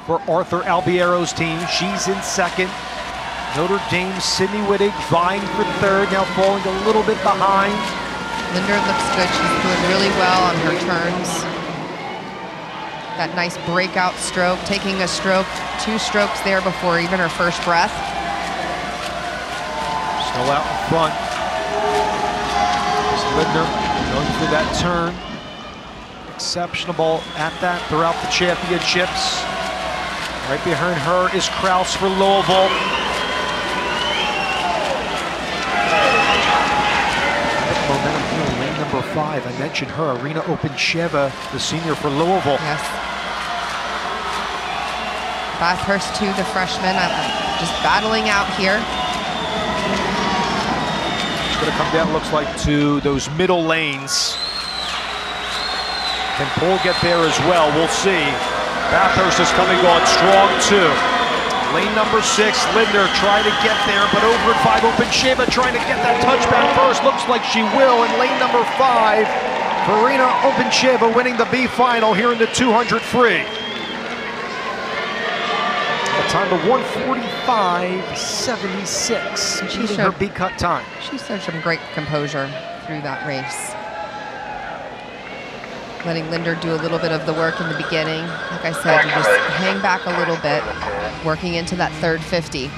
For Arthur Albiero's team, she's in 2nd. Notre Dame's Sydney Wittig vying for 3rd, now falling a little bit behind. Lindner looks good. She's doing really well on her turns. That nice breakout stroke, taking a stroke, 2 strokes there before even her first breath. Still out in front. Lindner going through that turn. Exceptional at that throughout the championships. Right behind her is Kraus for Louisville. Momentum here, lane number 5. I mentioned her, Arina Opencheva, the senior for Louisville. Yes. Bathurst too, the freshman, just battling out here. It's going to come down, looks like, to those middle lanes. Can Poole get there as well? We'll see. Bathurst is coming on strong too. Lane number 6, Lindner trying to get there, but over at 5, Opencheva trying to get that touchdown first. Looks like she will in lane number 5. Arina Opencheva winning the B final here in the 200 free. A time of 1:45.76, beating her B cut time. She showed some great composure through that race. letting Linder do a little bit of the work in the beginning. Like I said, you just hang back a little bit, working into that third 50.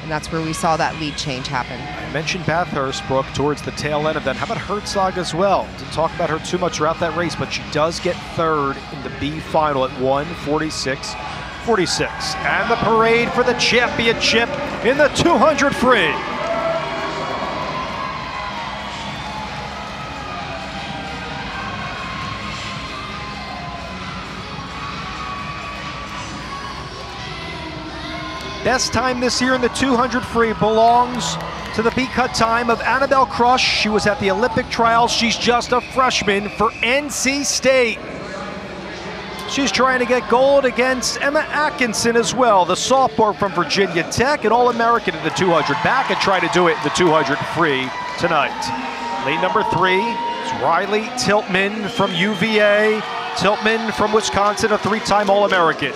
And that's where we saw that lead change happen. I mentioned Bathurst, Brooke, towards the tail end of that. How about Herzog as well? Didn't talk about her too much throughout that race, but she does get third in the B final at 1:46.46. And the parade for the championship in the 200 free. Best time this year in the 200 free belongs to the B-cut time of Annabelle Crush. She was at the Olympic trials. She's just a freshman for NC State. She's trying to get gold against Emma Atkinson as well, the sophomore from Virginia Tech, an All-American in the 200 back, and try to do it in the 200 free tonight. Lane number 3 is Riley Tiltman from UVA. Tiltman from Wisconsin, a 3-time All-American.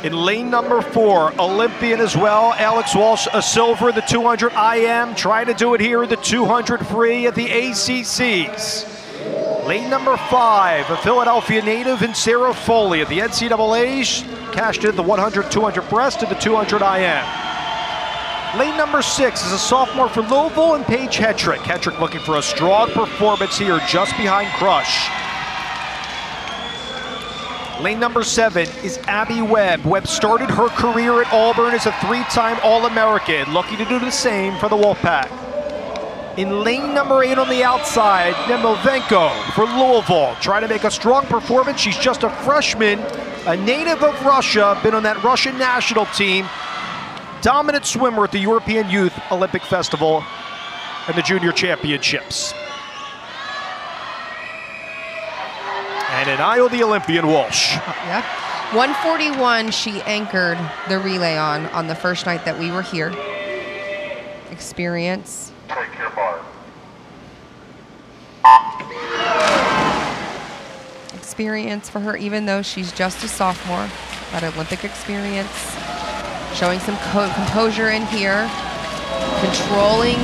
In lane number 4, Olympian as well, Alex Walsh, a silver, the 200 IM, trying to do it here in the 200 free at the ACCs. Lane number 5, a Philadelphia native in Sarah Foley at the NCAAs, cashed in the 100, 200 breast to the 200 IM. Lane number 6 is a sophomore for Louisville and Paige Hetrick. Hetrick looking for a strong performance here just behind Crush. Lane number 7 is Abby Webb. Webb started her career at Auburn as a 3-time All-American, looking to do the same for the Wolfpack. In lane number 8 on the outside, Nemovenko for Louisville, trying to make a strong performance. She's just a freshman, a native of Russia, been on that Russian national team, dominant swimmer at the European Youth Olympic Festival and the Junior Championships. And in aisle, the Olympian Walsh. Yeah, 141 she anchored the relay on the first night that we were here. Experience. Take your bar. Experience for her, even though she's just a sophomore. That Olympic experience. Showing some composure in here. Controlling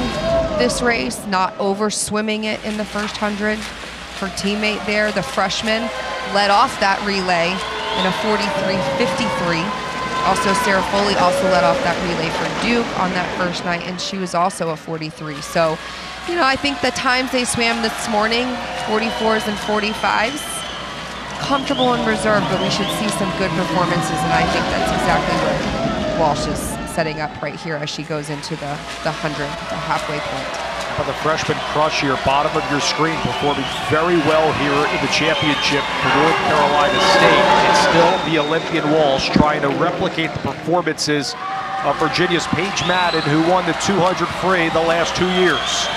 this race, not over swimming it in the first 100. Her teammate there, the freshman, led off that relay in a 43.53. Also, Sarah Foley also led off that relay for Duke on that first night, and she was also a 43. So, you know, I think the times they swam this morning, 44s and 45s, comfortable in reserve, but we should see some good performances, and I think that's exactly what Walsh is setting up right here as she goes into the 100, the halfway point. For the freshman Crush here, bottom of your screen, performing very well here in the championship for North Carolina State. It's still the Olympian Walsh trying to replicate the performances of Virginia's Paige Madden, who won the 200 free the last 2 years.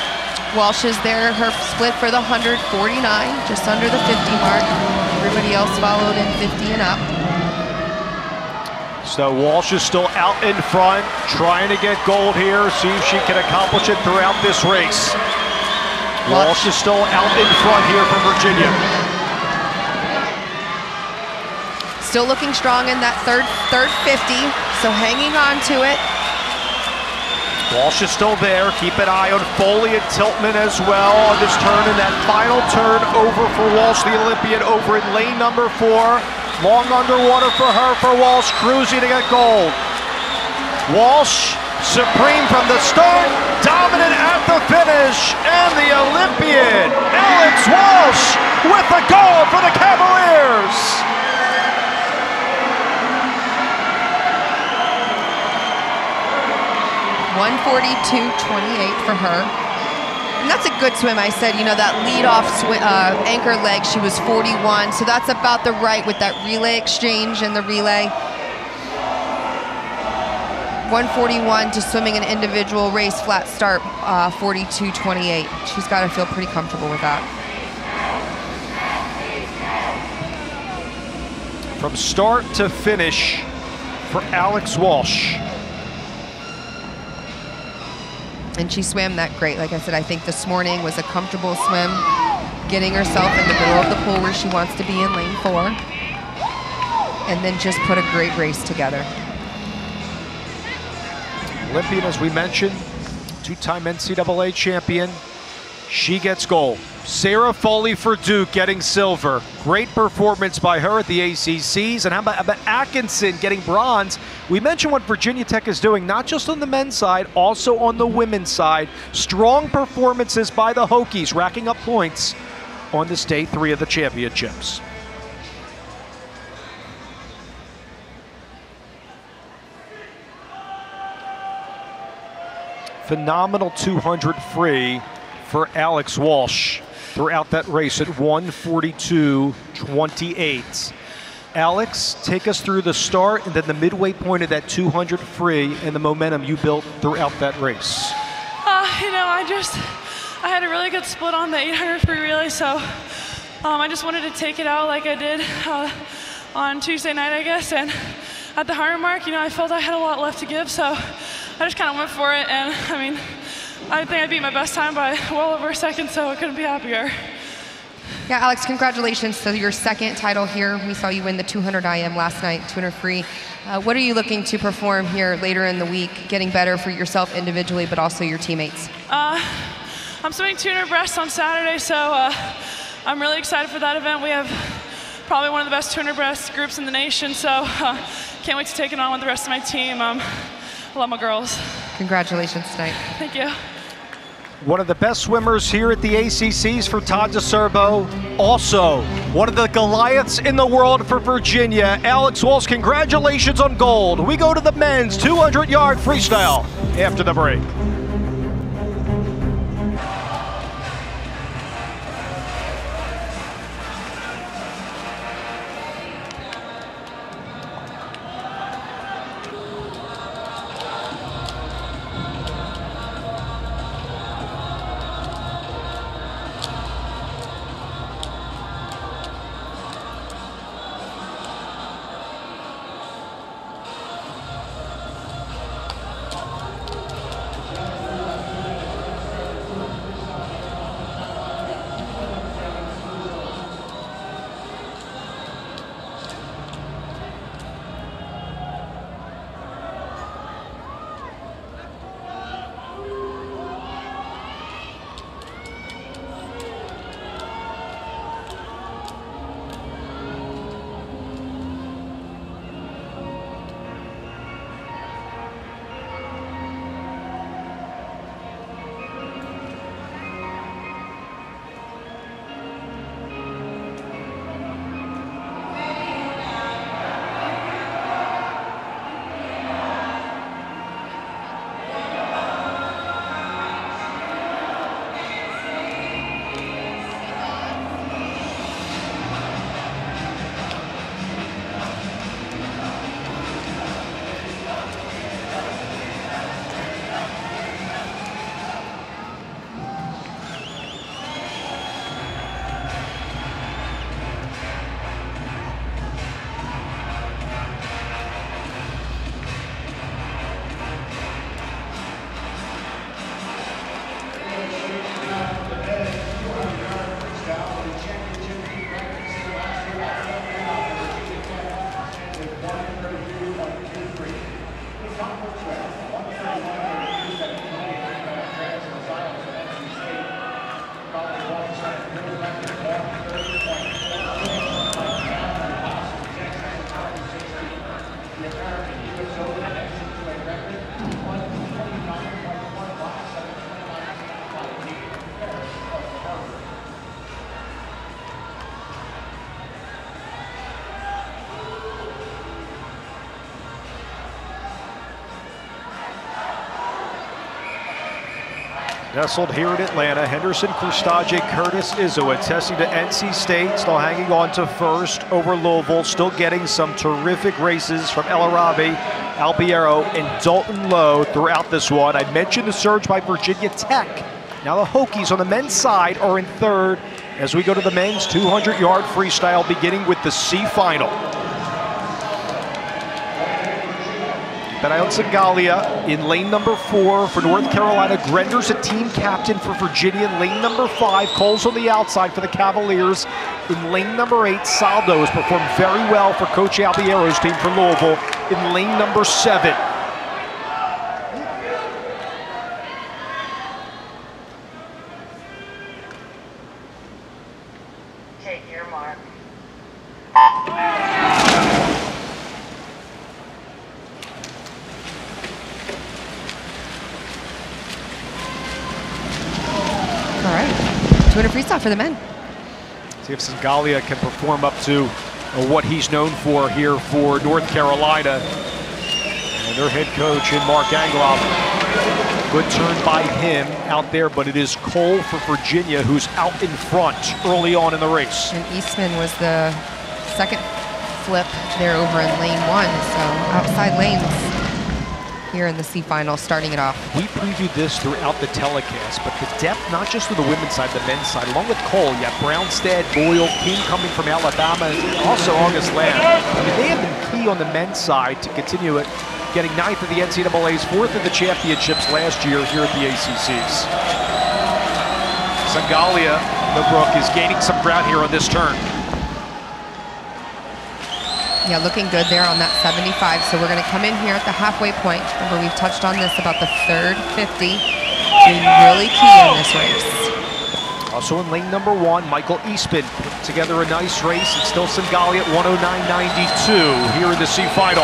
Walsh is there, her split for the 100, 49, just under the 50 mark. Everybody else followed in 50 and up. So Walsh is still out in front, trying to get gold here, see if she can accomplish it throughout this race. Walsh is still out in front here for Virginia. Still looking strong in that third 50, so hanging on to it. Walsh is still there. Keep an eye on Foley and Tiltman as well on this turn, and that final turn over for Walsh, the Olympian, over in lane number 4. Long underwater for her, for Walsh, cruising to get gold. Walsh, supreme from the start, dominant at the finish, and the Olympian, Alex Walsh, with the gold for the Cavaliers. .142.28 for her. And that's a good swim. I said, you know, that lead-off anchor leg, she was 41, so that's about the right with that relay exchange and the relay. 141 to swimming an individual race flat start, 42.28. She's got to feel pretty comfortable with that. From start to finish for Alex Walsh. And she swam that great. Like I said, I think this morning was a comfortable swim, getting herself in the middle of the pool where she wants to be in lane 4, and then just put a great race together. Olympian, as we mentioned, 2-time NCAA champion. She gets gold. Sarah Foley for Duke getting silver. Great performance by her at the ACCs. And how about Atkinson getting bronze? We mentioned what Virginia Tech is doing, not just on the men's side, also on the women's side. Strong performances by the Hokies, racking up points on this day 3 of the championships. Phenomenal 200 free for Alex Walsh throughout that race at 1:42.28. Alex, take us through the start and then the midway point of that 200 free and the momentum you built throughout that race. I had a really good split on the 800 free relay, so I just wanted to take it out like I did on Tuesday night, I guess. And at the 100 mark, I felt I had a lot left to give, so I just kind of went for it. And I think I beat my best time by well over a second, so I couldn't be happier. Yeah, Alex, congratulations to your second title here. We saw you win the 200 IM last night, 200 free. What are you looking to perform here later in the week, getting better for yourself individually, but also your teammates? I'm swimming 200 breast on Saturday, so I'm really excited for that event. We have probably one of the best 200 breast groups in the nation, so can't wait to take it on with the rest of my team. I love my girls. Congratulations tonight. Thank you. One of the best swimmers here at the ACCs for Todd DeSerbo. Also, one of the Goliaths in the world for Virginia, Alex Walsh. Congratulations on gold. We go to the men's 200-yard freestyle after the break. Nestled here in Atlanta, Henderson, Krustage, Curtis Izzo attesting to NC State, still hanging on to first over Louisville, still getting some terrific races from El Arabi, Albiero, and Dalton Lowe throughout this one. I mentioned the surge by Virginia Tech. Now the Hokies on the men's side are in third as we go to the men's 200-yard freestyle, beginning with the C final. Benayon Sangalia in lane number 4 for North Carolina. Grender's a team captain for Virginia in lane number 5. Cole's on the outside for the Cavaliers. In lane number 8, Saldo has performed very well for Coach Albiero's team for Louisville in lane number 7. freestyle for the men. See if Sangalia can perform up to what he's known for here for North Carolina. And their head coach in Mark Angloff. Good turn by him out there, but it is Cole for Virginia who's out in front early on in the race. And Eastman was the second flip there over in lane 1, so outside lanes here in the C final, starting it off. We previewed this throughout the telecast, but the depth, not just to the women's side, the men's side, along with Cole, you have Brownstead, Boyle, King coming from Alabama, and also August Lamb. I mean, they have been key on the men's side to continue it, getting 9th at the NCAA's, 4th at the championships last year here at the ACCs. Sangalia, Millbrook, is gaining some ground here on this turn. Yeah, looking good there on that 75. So we're going to come in here at the halfway point. Remember, we've touched on this about the third 50 being really key in this race. Also in lane number 1, Michael Eastman put together a nice race. It's still Sangalia at 109.92 here in the C final.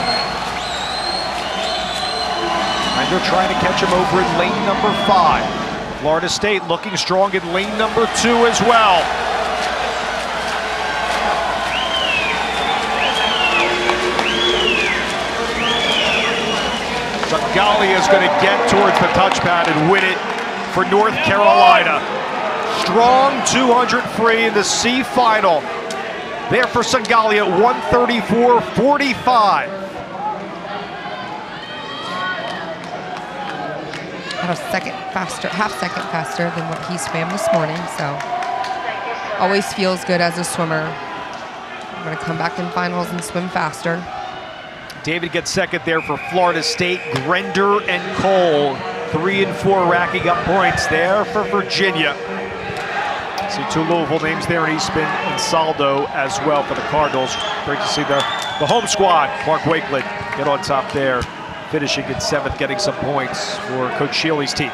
And they're trying to catch him over in lane number 5. Florida State looking strong in lane number 2 as well. Sangalia is going to get towards the touchpad and win it for North Carolina. Strong 200 free in the C final. There for Sangalia at 134.45. About a second faster, half-second faster than what he swam this morning, so always feels good as a swimmer. I'm going to come back in finals and swim faster. David gets second there for Florida State. Grender and Cole, 3 and 4 racking up points there for Virginia. See 2 Louisville names there in Eastman and Saldo as well for the Cardinals. Great to see the home squad, Mark Wakeland, get on top there, finishing in 7th, getting some points for Coach Shealy's team.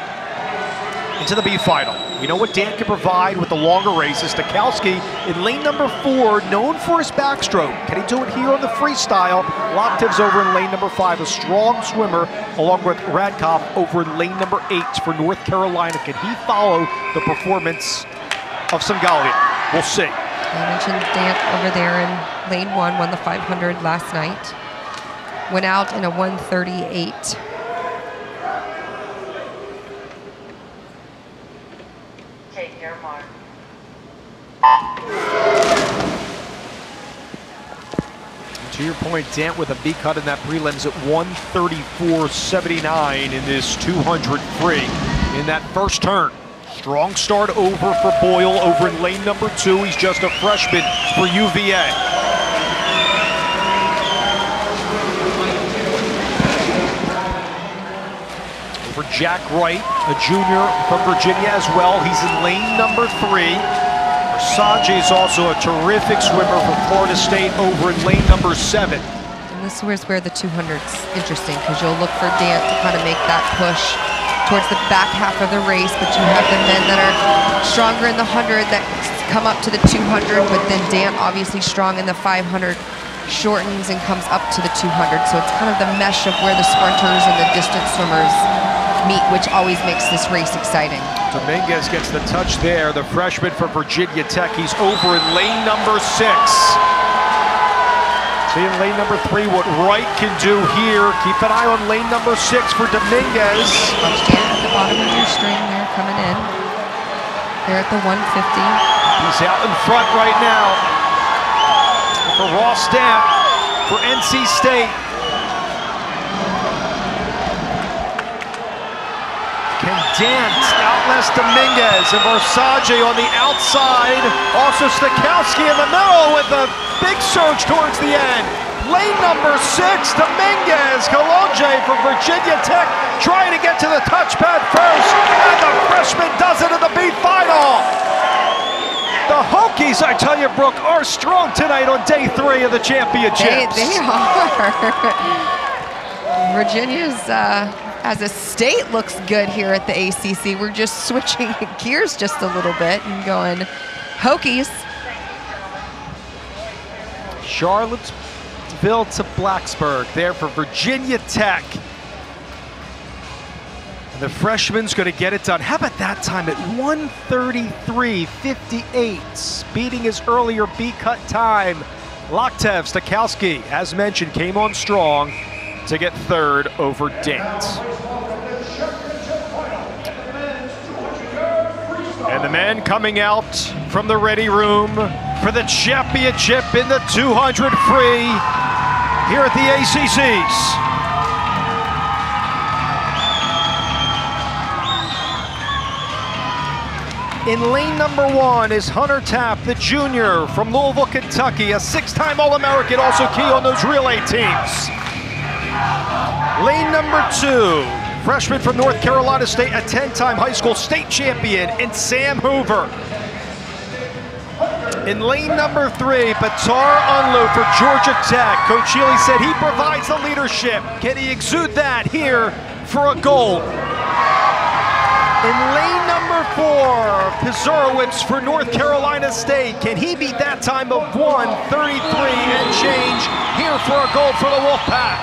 Into the B final. We know what Dan can provide with the longer races. Stakowski in lane number 4, known for his backstroke. Can he do it here on the freestyle? Loktiv's over in lane number 5, a strong swimmer, along with Radkoff over in lane number 8 for North Carolina. Can he follow the performance of Sangalia? We'll see. I mentioned Dan over there in lane 1, won the 500 last night. Went out in a 138. To your point, Dant with a B cut in that prelims at 134.79 in this 200 free in that first turn. Strong start over for Boyle over in lane number 2. He's just a freshman for UVA. Over Jack Wright, a junior from Virginia as well. He's in lane number 3. Versace is also a terrific swimmer from Florida State over in lane number 7. And this is where the 200's interesting, because you'll look for Dant to kind of make that push towards the back half of the race, but you have the men that are stronger in the 100 that come up to the 200, but then Dant obviously strong in the 500, shortens and comes up to the 200. So it's kind of the mesh of where the sprinters and the distance swimmers meet, which always makes this race exciting. Dominguez gets the touch there, the freshman from Virginia Tech. He's over in lane number 6. See in lane number 3 what Wright can do here. Keep an eye on lane number 6 for Dominguez. Watch Dan at the bottom of your string there, coming in. They're at the 150. He's out in front right now for Ross Dant for NC State. Can Dant outlast Dominguez and Versace on the outside. Also Stakowski in the middle with a big surge towards the end. Lane number 6, Dominguez. Colonge from Virginia Tech trying to get to the touchpad first. And the freshman does it in the B final. The Hokies, I tell you, Brooke, are strong tonight on day 3 of the championships. They are. Virginia's, as a state, looks good here at the ACC. We're just switching gears just a little bit and going Hokies. Charlottesville to Blacksburg there for Virginia Tech. The freshman's going to get it done. How about that time at 1:33.58, beating his earlier B-cut time. Loktev Stakowski, as mentioned, came on strong to get third over Dant. And the men coming out from the ready room for the championship in the 200 free here at the ACCs. In lane number 1 is Hunter Tapp, the junior from Louisville, Kentucky, a 6-time All-American, also key on those relay teams. Lane number 2, freshman from North Carolina State, a 10-time high school state champion, and Sam Hoover. In lane number 3, Batar Unlu for Georgia Tech. Coach Healy said he provides the leadership. Can he exude that here for a gold? In lane number 4, Pizarowicz for North Carolina State. Can he beat that time of 1:33 and change here for a gold for the Wolfpack?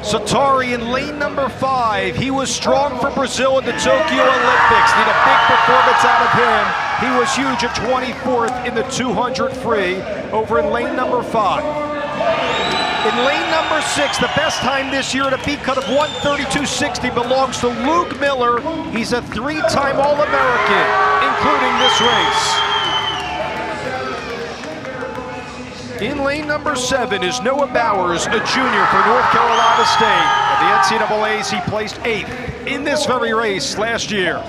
Satari in lane number 5. He was strong for Brazil in the Tokyo Olympics. Need a big performance out of him. He was huge at 24th in the 200 free over in lane number 5. In lane number 6, the best time this year at a beat cut of 1:32.60 belongs to Luke Miller. He's a 3-time All-American, including this race. In lane number 7 is Noah Bowers, a junior for North Carolina State. At the NCAAs, he placed 8th in this very race last year.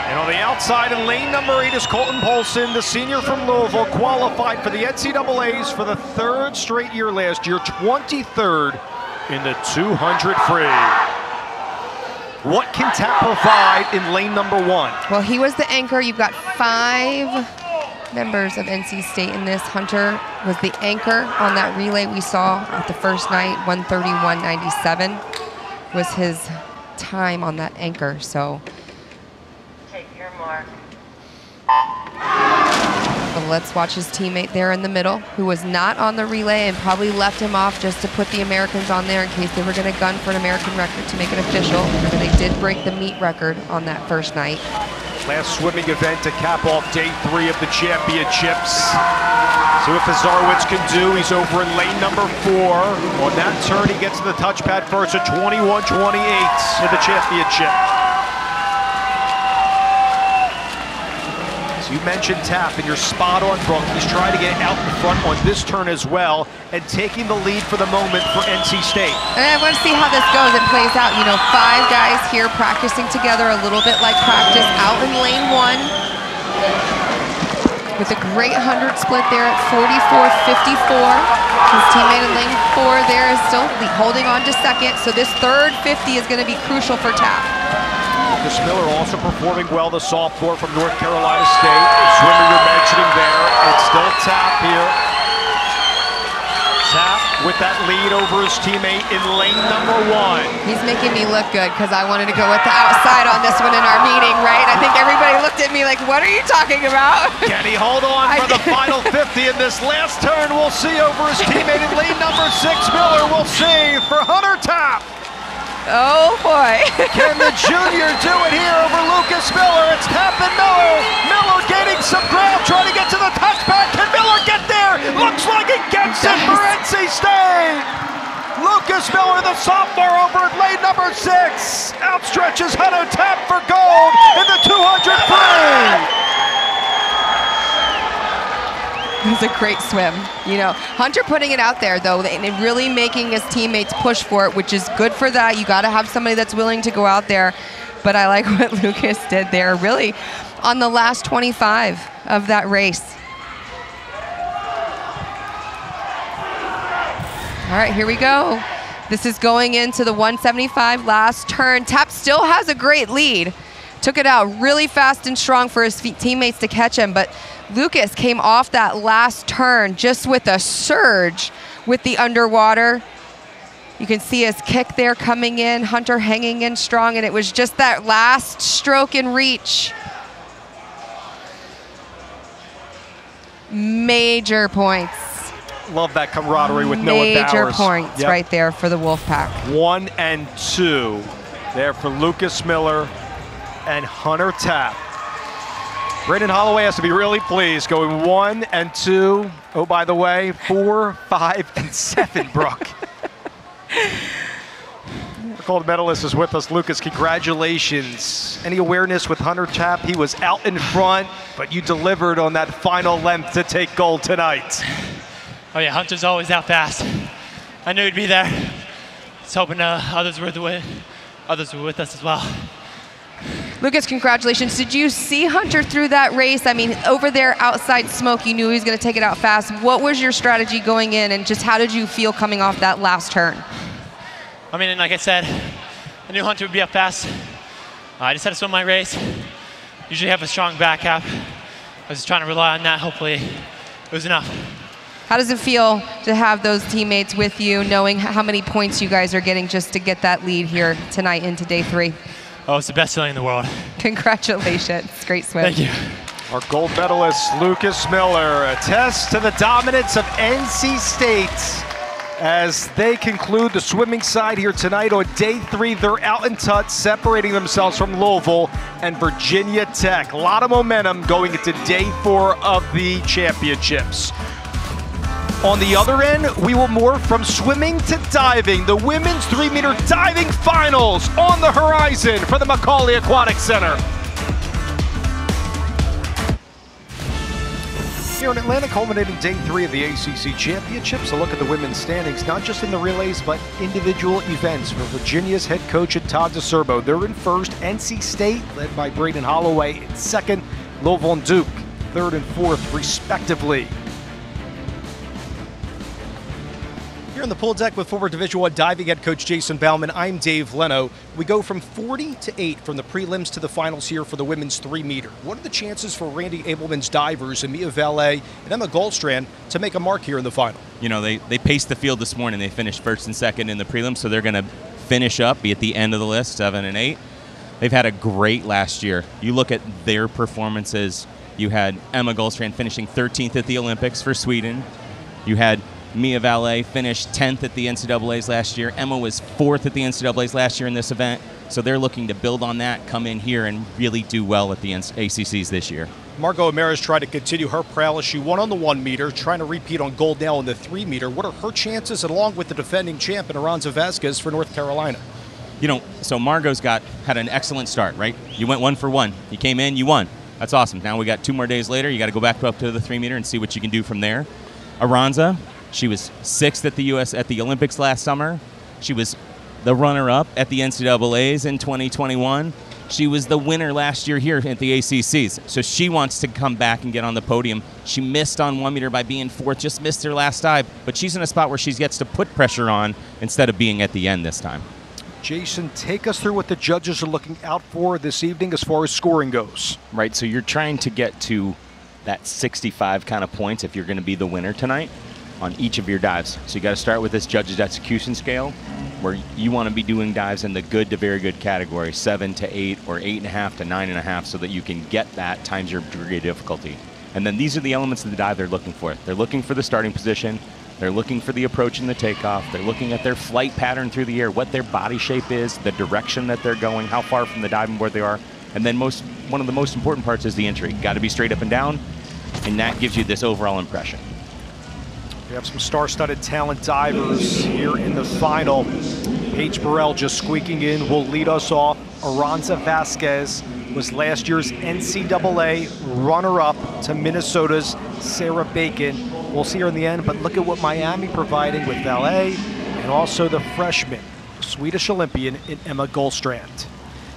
And on the outside in lane number 8 is Colton Polson, the senior from Louisville, qualified for the NCAAs for the 3rd straight year last year, 23rd in the 200 free. What can Tapp provide in lane number 1? Well, he was the anchor. You've got 5 members of NC State in this. Hunter was the anchor on that relay we saw at the first night. 1:31.97 was his time on that anchor. So but let's watch his teammate there in the middle, who was not on the relay and probably left him off just to put the Americans on there in case they were going to gun for an American record to make it official. Remember, they did break the meet record on that first night. Last swimming event to cap off day 3 of the championships. See what Pizarowicz can do. He's over in lane number 4. On that turn, he gets to the touchpad first at 21:28 to the championship. You mentioned Tapp, and you're spot on, Brooke. He's trying to get out in front on this turn as well and taking the lead for the moment for NC State. And I want to see how this goes and plays out. You know, 5 guys here practicing together a little bit like practice out in lane 1 with a great 100 split there at 44.54. His teammate in lane 4 there is still holding on to second. So this third 50 is going to be crucial for Tapp. Lucas Miller also performing well, the sophomore from North Carolina State. Swimmer you're mentioning there. It's still Tapp here. Tapp with that lead over his teammate in lane number 1. He's making me look good because I wanted to go with the outside on this one in our meeting, right? I think everybody looked at me like, what are you talking about? Can he hold on for the final 50 in this last turn? We'll see over his teammate in lane number 6. Miller will see for Hunter Tapp. Oh boy. Can the junior do it here over Lucas Miller? It's Tapp and Miller. Miller gaining some ground, trying to get to the touchback. Can Miller get there? Looks like he gets it for NC State. Lucas Miller, the sophomore, over at lane number 6. Outstretches Hunter Tapp for gold in the 200 free. It was a great swim. You know, Hunter putting it out there, though, and really making his teammates push for it, which is good for that. You got to have somebody that's willing to go out there. But I like what Lucas did there, really, on the last 25 of that race. All right, here we go. This is going into the 175 last turn. Tapp still has a great lead. Took it out really fast and strong for his teammates to catch him, but Lucas came off that last turn just with a surge with the underwater. You can see his kick there coming in, Hunter hanging in strong, and it was just that last stroke and reach. Major points. Love that camaraderie with Noah Bowers. Major points right there for the Wolfpack. 1 and 2 there for Lucas Miller and Hunter Tapp. Braden Holloway has to be really pleased, going 1 and 2. Oh, by the way, 4, 5, and 7, Brooke. The gold medalist is with us. Lucas, congratulations. Any awareness with Hunter Tapp? He was out in front, but you delivered on that final length to take gold tonight. Oh yeah, Hunter's always out fast. I knew he'd be there. Just hoping others were with us as well. Lucas, congratulations. Did you see Hunter through that race? I mean, over there outside smoke, you knew he was going to take it out fast. What was your strategy going in, and just how did you feel coming off that last turn? I mean, like I said, I knew Hunter would be up fast. I just had to swim my race. Usually have a strong back half. I was just trying to rely on that. Hopefully it was enough. How does it feel to have those teammates with you, knowing how many points you guys are getting just to get that lead here tonight into day 3? Oh, it's the best feeling in the world. Congratulations. Great swim. Thank you. Our gold medalist, Lucas Miller, attests to the dominance of NC State as they conclude the swimming side here tonight on day 3. They're out in touch, separating themselves from Louisville and Virginia Tech. A lot of momentum going into day 4 of the championships. On the other end, we will morph from swimming to diving. The women's 3-meter diving finals on the horizon for the McAuley Aquatic Center. Here in Atlanta, culminating day 3 of the ACC championships. A look at the women's standings, not just in the relays, but individual events for Virginia's head coach and Todd DeSerbo. They're in first. NC State, led by Braden Holloway, in second. Louisville and Duke, third and fourth, respectively. Here on the pool deck with former Division I diving head coach Jason Bauman, I'm Dave Leno. We go from 40 to 8 from the prelims to the finals here for the women's 3-meter. What are the chances for Randy Abelman's divers and Mia Valet and Emma Goldstrand to make a mark here in the final? You know, they paced the field this morning. They finished first and second in the prelims, so they're going to finish up, be at the end of the list, 7 and 8. They've had a great last year. You look at their performances. You had Emma Goldstrand finishing 13th at the Olympics for Sweden. You had Mia Valet finished 10th at the NCAAs last year. Emma was 4th at the NCAAs last year in this event. So they're looking to build on that, come in here and really do well at the ACCs this year. Margot Amara's tried to continue her prowess. She won on the 1-meter, trying to repeat on gold now in the 3-meter. What are her chances, along with the defending champion, Aranza Vasquez, for North Carolina? You know, so Margot's had an excellent start, right? You went 1 for 1. You came in, you won. That's awesome. Now we got 2 more days later. You got to go back up to the 3-meter and see what you can do from there. Aranza, she was 6th at the Olympics last summer. She was the runner-up at the NCAAs in 2021. She was the winner last year here at the ACCs. So she wants to come back and get on the podium. She missed on 1-meter by being 4th, just missed her last dive. But she's in a spot where she gets to put pressure on instead of being at the end this time. Jason, take us through what the judges are looking out for this evening as far as scoring goes. Right, so you're trying to get to that 65 kind of points if you're going to be the winner tonight on each of your dives. So you got to start with this judge's execution scale, where you want to be doing dives in the good to very good category, 7 to 8 or 8.5 to 9.5, so that you can get that times your degree of difficulty. And then these are the elements of the dive they're looking for. They're looking for the starting position, they're looking for the approach and the takeoff, they're looking at their flight pattern through the air, what their body shape is, the direction that they're going, how far from the diving board they are. And then one of the most important parts is the entry. Got to be straight up and down, and that gives you this overall impression. We have some star-studded talent divers here in the final. Paige Burrell just squeaking in will lead us off. Aranza Vasquez was last year's NCAA runner-up to Minnesota's Sarah Bacon. We'll see her in the end, but look at what Miami providing with Valet and also the freshman, Swedish Olympian in Emma Goldstrand.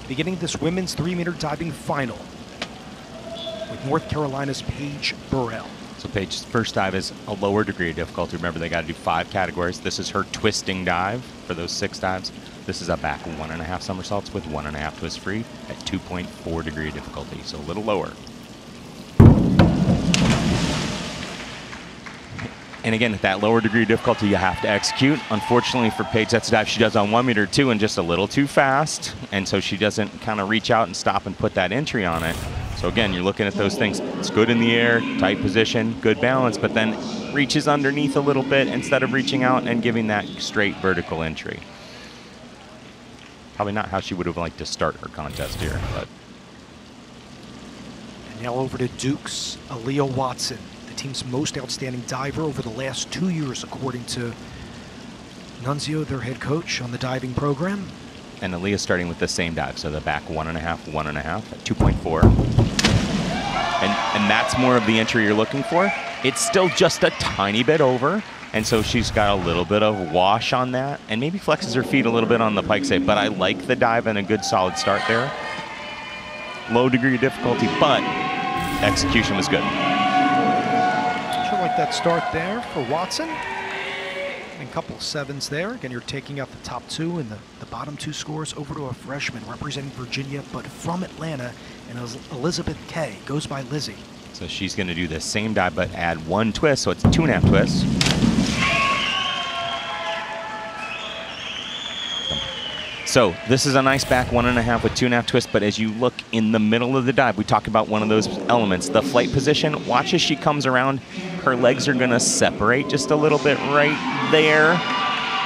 Beginning this women's 3-meter diving final with North Carolina's Paige Burrell. So Paige's first dive is a lower degree of difficulty. Remember, they got to do 5 categories. This is her twisting dive for those 6 dives. This is a back 1.5 somersaults with 1.5 twist free at 2.4 degree of difficulty, so a little lower. And again, at that lower degree of difficulty, you have to execute. Unfortunately for Paige, that's a dive she does on 1-meter too, and just a little too fast. And so she doesn't kind of reach out and stop and put that entry on it. So again, you're looking at those things. It's good in the air, tight position, good balance, but then reaches underneath a little bit instead of reaching out and giving that straight vertical entry. Probably not how she would have liked to start her contest here, but. And now over to Duke's Aaliyah Watson, the team's most outstanding diver over the last 2 years, according to Nunzio, their head coach on the diving program. And Aaliyah starting with the same dive, so the back 1.5, 1.5 at 2.4. And that's more of the entry you're looking for. It's still just a tiny bit over, and so she's got a little bit of wash on that, and maybe flexes her feet a little bit on the pike save, but I like the dive and a good solid start there. Low degree of difficulty, but execution was good. Sure like that start there for Watson. And a couple of sevens there. Again, you're taking out the top two and the bottom two scores over to a freshman representing Virginia, but from Atlanta, and Elizabeth Kay, goes by Lizzie. So she's going to do the same dive, but add 1 twist, so it's 2.5 twists. So this is a nice back 1.5 with 2.5 twists, but as you look in the middle of the dive, we talk about one of those elements, the flight position. Watch as she comes around, her legs are gonna separate just a little bit right there,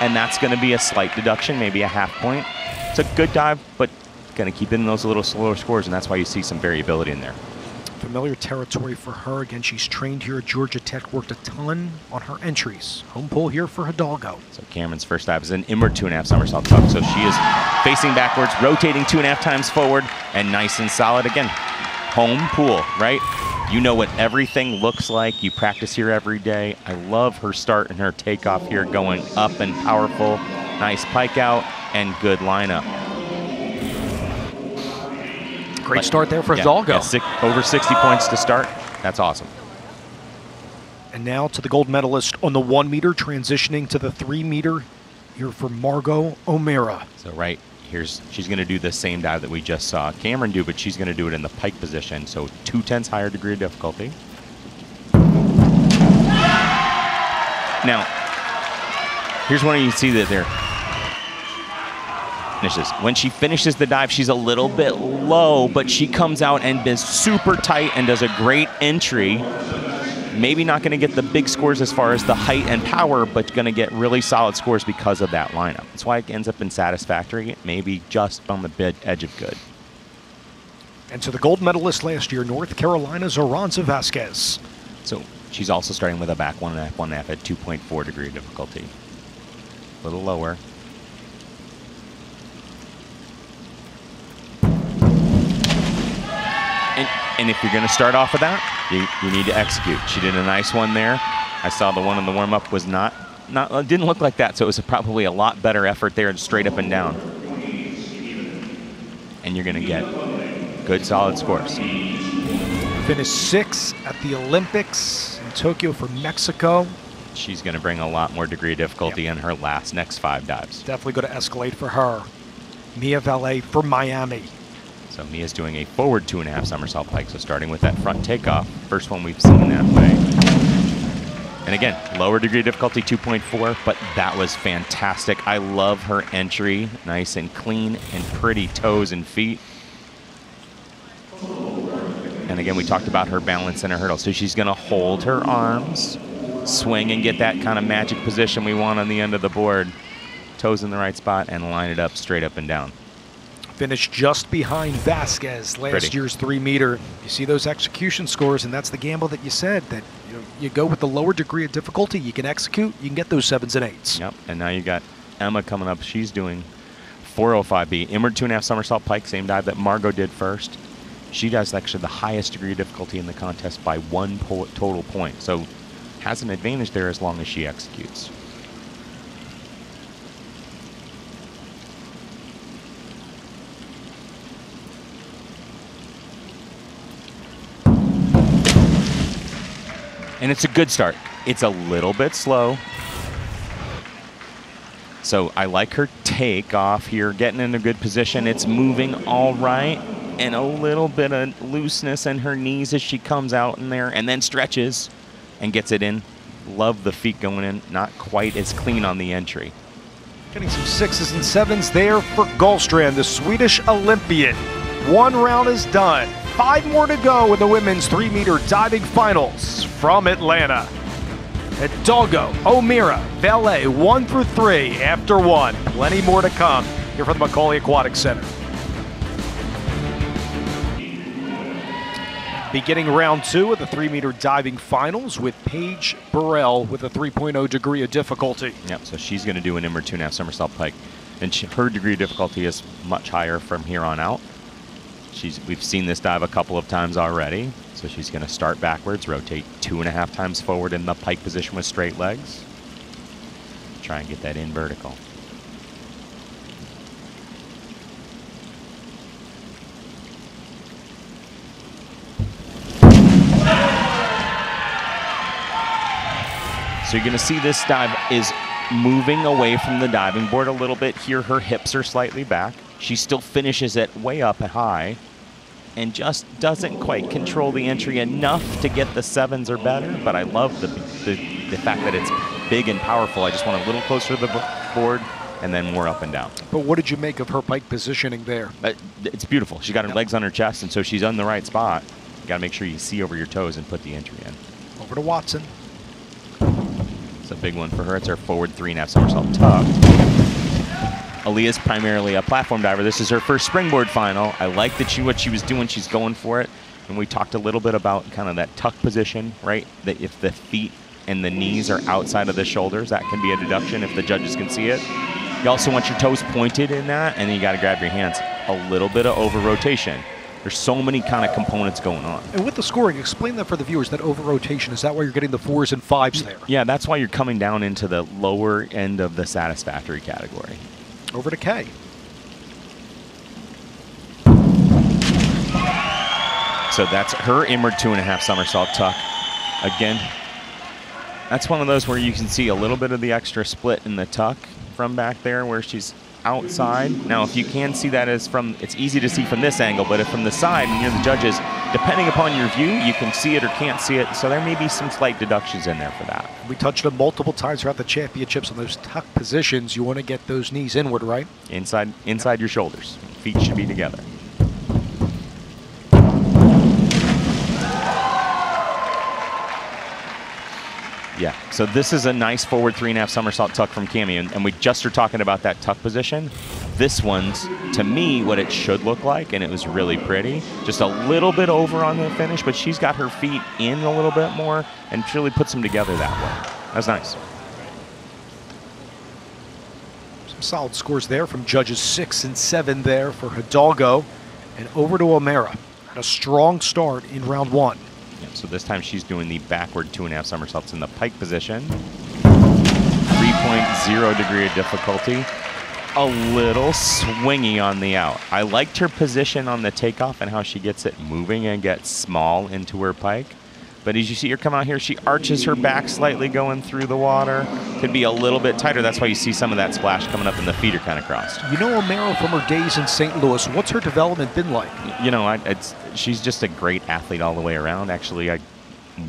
and that's gonna be a slight deduction, maybe a half point. It's a good dive, but gonna keep in those little slower scores, and that's why you see some variability in there. Familiar territory for her. Again, she's trained here at Georgia Tech, worked a ton on her entries. Home pull here for Hidalgo. So Cameron's first dive is an inward 2.5 somersault tuck. So she is facing backwards, rotating 2.5 times forward, and nice and solid again. Home pool, right? You know what everything looks like. You practice here every day. I love her start and her takeoff here, going up and powerful. Nice pike out and good lineup. Great start there for Hidalgo. Yeah, over 60 points to start. That's awesome. And now to the gold medalist on the 1 meter, transitioning to the 3 meter here for Margot O'Meara. So right here's, she's going to do the same dive that we just saw Cameron do, but she's going to do it in the pike position. So 2/10 higher degree of difficulty. Now, here's one you see that there. Finishes. When she finishes the dive, she's a little bit low, but she comes out and is super tight and does a great entry. Maybe not going to get the big scores as far as the height and power, but going to get really solid scores because of that lineup. That's why it ends up in satisfactory, maybe just on the edge of good. And to the gold medalist last year, North Carolina's Aranza Vasquez. So she's also starting with a back 1.5 at 2.4 degree difficulty. A little lower. And if you're going to start off with that, you need to execute. She did a nice one there. I saw the one in the warm-up was didn't look like that, so it was probably a lot better effort there and straight up and down. And you're going to get good, solid scores. Finished 6th at the Olympics in Tokyo for Mexico. She's going to bring a lot more degree of difficulty in her next 5 dives. Definitely going to escalate for her. Mia Valle for Miami. So Mia's doing a forward 2.5 somersault pike, so starting with that front takeoff. First one we've seen that way. And again, lower degree of difficulty, 2.4, but that was fantastic. I love her entry, nice and clean and pretty toes and feet. And again, we talked about her balance and her hurdle. So she's gonna hold her arms, swing and get that kind of magic position we want on the end of the board. Toes in the right spot and line it up straight up and down. Finished just behind Vasquez last year's 3 meter. You see those execution scores, and that's the gamble that you said, that you go with the lower degree of difficulty, you can execute, you can get those 7s and 8s. Yep, and now you got Emma coming up. She's doing 405B, inward 2.5 somersault pike, same dive that Margot did first. She does actually the highest degree of difficulty in the contest by 1 total point. So has an advantage there as long as she executes. And it's a good start. It's a little bit slow. So I like her takeoff here, getting in a good position. It's moving all right. And a little bit of looseness in her knees as she comes out in there and then stretches and gets it in. Love the feet going in. Not quite as clean on the entry. Getting some 6s and 7s there for Gullstrand, the Swedish Olympian. 1 round is done. 5 more to go in the women's 3-meter diving finals from Atlanta. Hidalgo, O'Meara, Valet, 1 through 3 after 1. Plenty more to come here from the McAuley Aquatic Center. Beginning round 2 of the 3-meter diving finals with Paige Burrell with a 3.0 degree of difficulty. Yep, so she's going to do an inward 2.5 somersault pike. And her degree of difficulty is much higher from here on out. We've seen this dive a couple of times already. So she's going to start backwards, rotate 2.5 times forward in the pike position with straight legs. Try and get that in vertical. So you're going to see this dive is moving away from the diving board a little bit. Here her hips are slightly back. She still finishes it way up high and just doesn't quite control the entry enough to get the 7s or better. But I love the fact that it's big and powerful. I just want a little closer to the board and then more up and down. But what did you make of her pike positioning there? It's beautiful. She got her legs on her chest, and so she's on the right spot. You got to make sure you see over your toes and put the entry in. Over to Watson. It's a big one for her. It's her forward 3.5 somersault tuck. Aaliyah's primarily a platform diver. This is her first springboard final. I like what she was doing. She's going for it. And we talked a little bit about kind of that tuck position, right? That if the feet and the knees are outside of the shoulders, that can be a deduction if the judges can see it. You also want your toes pointed in that, and then you got to grab your hands. A little bit of over rotation. There's so many kind of components going on. And with the scoring, explain that for the viewers, that over rotation, is that why you're getting the 4s and 5s there? Yeah, that's why you're coming down into the lower end of the satisfactory category. Over to Kay. So that's her inward 2.5 somersault tuck. Again, that's one of those where you can see a little bit of the extra split in the tuck from back there where she's outside. Now, if you can see that as it's easy to see from this angle, but if from the side and you're the judges, depending upon your view, you can see it or can't see it. So there may be some slight deductions in there for that. We touched on multiple times throughout the championships on those tuck positions. You want to get those knees inward, right? Inside your shoulders. Feet should be together. Yeah, so this is a nice forward 3.5 somersault tuck from Cami, and we just are talking about that tuck position. This one's, to me, what it should look like, and it was really pretty. Just a little bit over on the finish, but she's got her feet in a little bit more and really puts them together that way. That's nice. Some solid scores there from judges 6 and 7 there for Hidalgo. And over to O'Meara. Had a strong start in round 1. Yeah, so this time she's doing the backward 2.5 somersaults in the pike position. 3.0 degree of difficulty. A little swingy on the out. I liked her position on the takeoff and how she gets it moving and gets small into her pike. But as you see her come out here, she arches her back slightly going through the water. Could be a little bit tighter. That's why you see some of that splash coming up and the feet are kind of crossed. You know O'Meara from her days in St. Louis. What's her development been like? You know, she's just a great athlete all the way around. Actually, I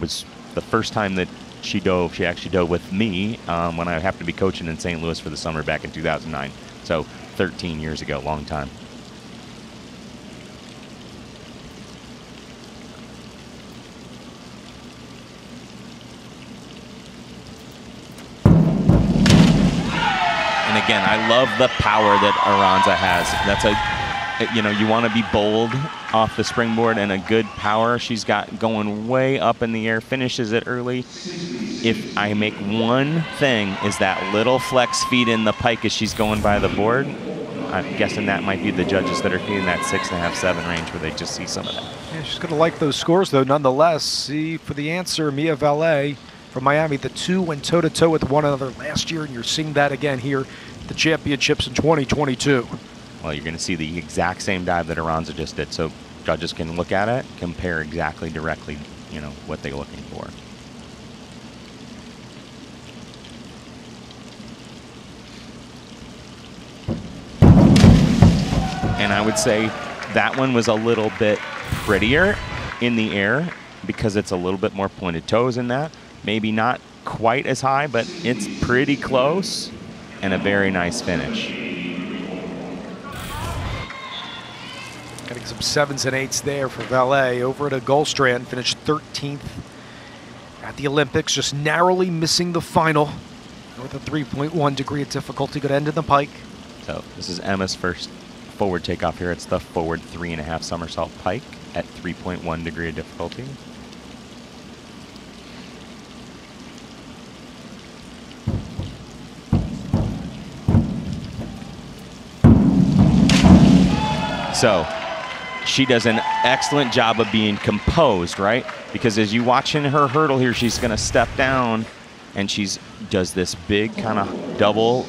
was the first time that she actually dove with me when I happened to be coaching in St. Louis for the summer back in 2009. So 13 years ago, long time. And again, I love the power that Aranza has. You want to be bold off the springboard and a good power. She's got going way up in the air, finishes it early. If I make one thing is that little flex feet in the pike as she's going by the board, I'm guessing that might be the judges that are in that 6.5, 7 range where they just see some of that. Yeah, she's going to like those scores, though, nonetheless. See, for the answer, Mia Valet from Miami, the 2 went toe-to-toe with one another last year, and you're seeing that again here at the championships in 2022. Well, you're going to see the exact same dive that Aranza just did, so judges can look at it, compare directly, what they're looking for. And I would say that one was a little bit prettier in the air because it's a little bit more pointed toes in that. Maybe not quite as high, but it's pretty close and a very nice finish. Getting Some 7s and 8s there for Valet. Over to Goldstrand, finished 13th at the Olympics, just narrowly missing the final with a 3.1 degree of difficulty. Good end in the pike. So this is Emma's first forward takeoff here. It's the forward 3.5 somersault pike at 3.1 degree of difficulty. So she does an excellent job of being composed, right? Because as you watch in her hurdle here, she's going to step down and does this big kind of double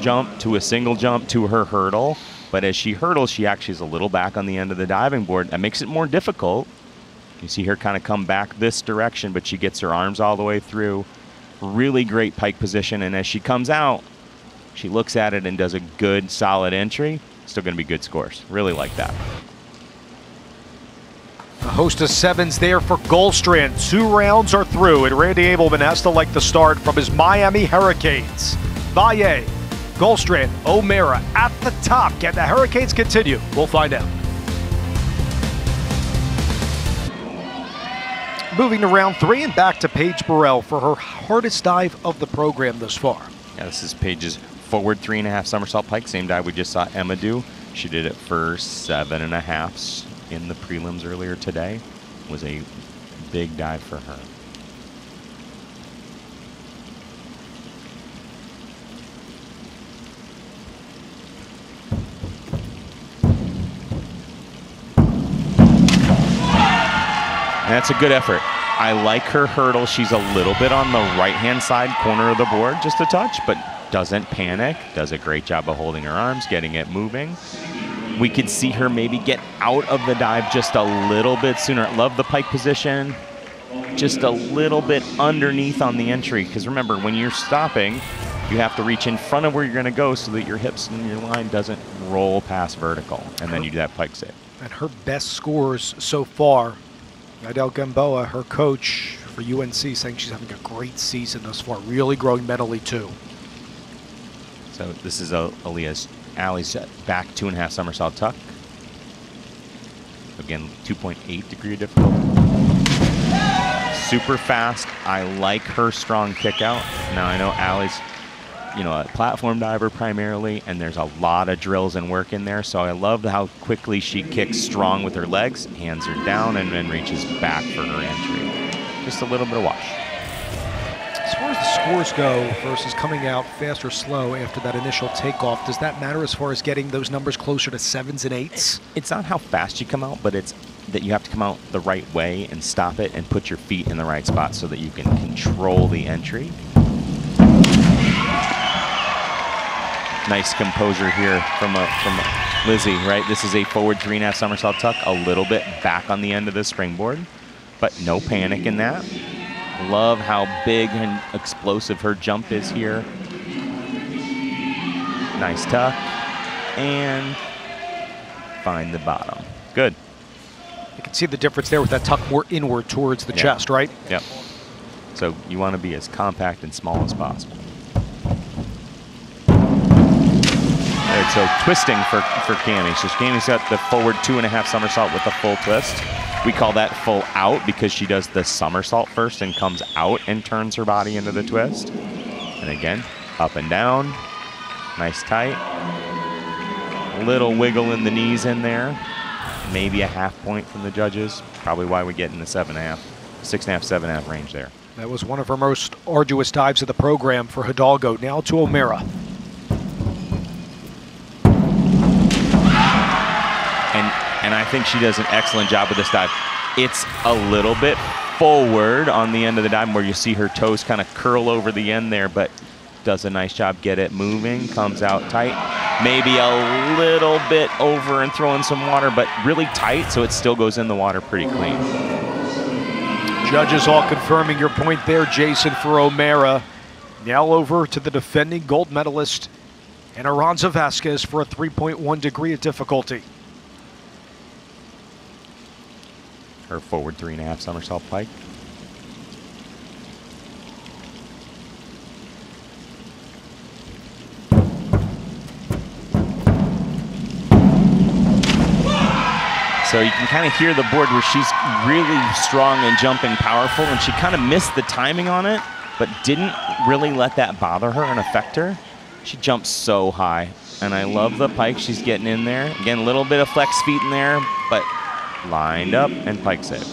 jump to a single jump to her hurdle. But as she hurdles, she actually is a little back on the end of the diving board. That makes it more difficult. You see her kind of come back this direction, but she gets her arms all the way through. Really great pike position. And as she comes out, she looks at it and does a good, solid entry. Still going to be good scores. Really like that. A host of 7s there for Goldstrand. 2 rounds are through, and Randy Abelman has to like the start from his Miami Hurricanes. Valle, Goldstrand, O'Mara at the top. Can the Hurricanes continue? We'll find out. Moving to round 3 and back to Paige Burrell for her hardest dive of the program thus far. Yeah, this is Paige's forward 3.5 somersault pike, same dive we just saw Emma do. She did it for 7.5s in the prelims earlier today. It was a big dive for her. And that's a good effort. I like her hurdle. She's a little bit on the right-hand side corner of the board, just a touch, but doesn't panic. Does a great job of holding her arms, getting it moving. We could see her maybe get out of the dive just a little bit sooner. Love the pike position. Just a little bit underneath on the entry, because remember, when you're stopping, you have to reach in front of where you're going to go so that your hips and your line doesn't roll past vertical, and then you do that pike save. And her best scores so far, Idel Gamboa, her coach for UNC, saying she's having a great season thus far, really growing mentally too. So this is Ali's back 2.5 somersault tuck. Again, 2.8 degree of difficulty. Super fast. I like her strong kick out. Now I know Ali's, a platform diver primarily, and there's a lot of drills and work in there. So I love how quickly she kicks strong with her legs, hands her down, and then reaches back for her entry. Just a little bit of wash. As far as the scores go versus coming out fast or slow after that initial takeoff, does that matter as far as getting those numbers closer to 7s and 8s? It's not how fast you come out, but it's that you have to come out the right way and stop it and put your feet in the right spot so that you can control the entry. Nice composure here from Lizzie, right? This is a forward 3.5 somersault tuck, a little bit back on the end of the springboard, but no panic in that. Love how big and explosive her jump is here. Nice tuck. And find the bottom. Good. You can see the difference there with that tuck more inward towards the chest, right? Yep. So you want to be as compact and small as possible. All right, so twisting for Cammie. So Cammie's got the forward 2.5 somersault with a full twist. We call that full out because she does the somersault first and comes out and turns her body into the twist. And again, up and down. Nice tight. Little wiggle in the knees in there. Maybe a half point from the judges. Probably why we get in the 6.5, 7.5 range there. That was one of her most arduous dives of the program for Hidalgo. Now to O'Mara. And I think she does an excellent job with this dive. It's a little bit forward on the end of the dive where you see her toes kind of curl over the end there, but does a nice job, get it moving, comes out tight. Maybe a little bit over and throwing some water, but really tight, so it still goes in the water pretty clean. Judges all confirming your point there, Jason, for O'Mara. Now over to the defending gold medalist, and Aranza Vasquez for a 3.1 degree of difficulty. Her forward 3.5 somersault pike. So you can kind of hear the board where she's really strong and jumping powerful, and she kind of missed the timing on it, but didn't really let that bother her and affect her. She jumps so high, and I love the pike she's getting in there. Again, a little bit of flex feet in there, but lined up and pike save.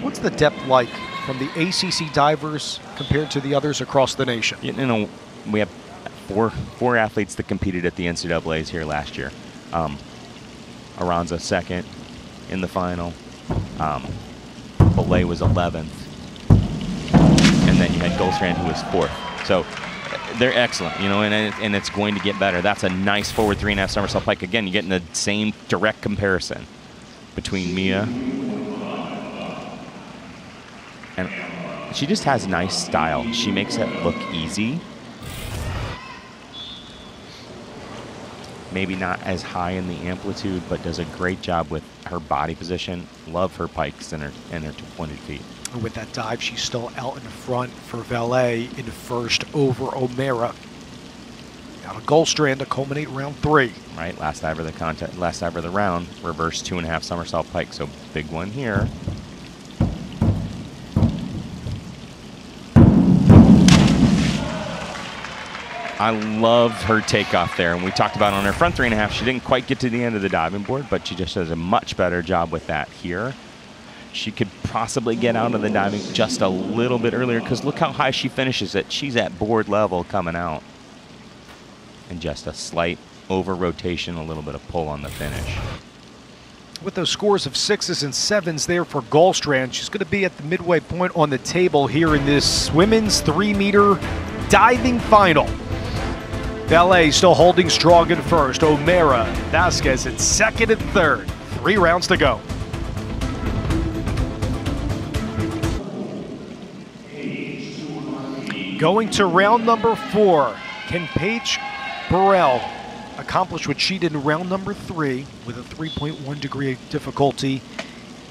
What's the depth like from the ACC divers compared to the others across the nation? You know, we have four athletes that competed at the NCAAs here last year. Aranza second in the final. Belay was 11th. And then you had Goldstrand who was 4th. So they're excellent, you know, and it's going to get better. That's a nice forward 3.5 somersault pike. Again, you're getting the same direct comparison between Mia. And she just has nice style. She makes it look easy. Maybe not as high in the amplitude, but does a great job with her body position. Love her pikes and her two-pointed feet. With that dive, she's still out in front for Valet in first over O'Mara. Got a Goldstrand to culminate round 3. Right, last dive of the contest, last dive of the round, reverse 2.5 somersault pike. So big one here. I love her takeoff there, and we talked about on her front 3.5, she didn't quite get to the end of the diving board, but she just does a much better job with that here. She could possibly get out of the diving just a little bit earlier, because look how high she finishes it. She's at board level coming out. And just a slight over rotation, a little bit of pull on the finish. With those scores of 6s and 7s there for Goldstrand, she's going to be at the midway point on the table here in this women's 3-meter diving final. Valet still holding strong in first. O'Mara, Vasquez in second and third. 3 rounds to go. Going to round number 4. Can Paige Burrell accomplish what she did in round number 3 with a 3.1 degree of difficulty?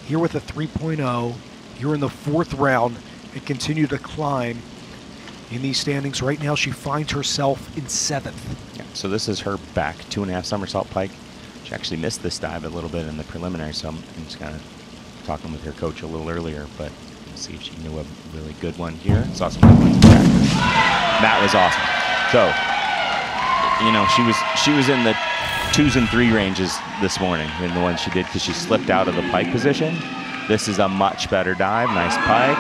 Here with a 3.0. Here in the 4th round and continue to climb in these standings. Right now she finds herself in 7th. Yeah, so this is her back 2.5 somersault pike. She actually missed this dive a little bit in the preliminary, so I'm just kind of talking with her coach a little earlier, but we'll see if she knew a really good one here. Saw some good ones in practice. That was awesome. So, you know, she was in the 2s and 3 ranges this morning in the one she did because she slipped out of the pike position. This is a much better dive. Nice pike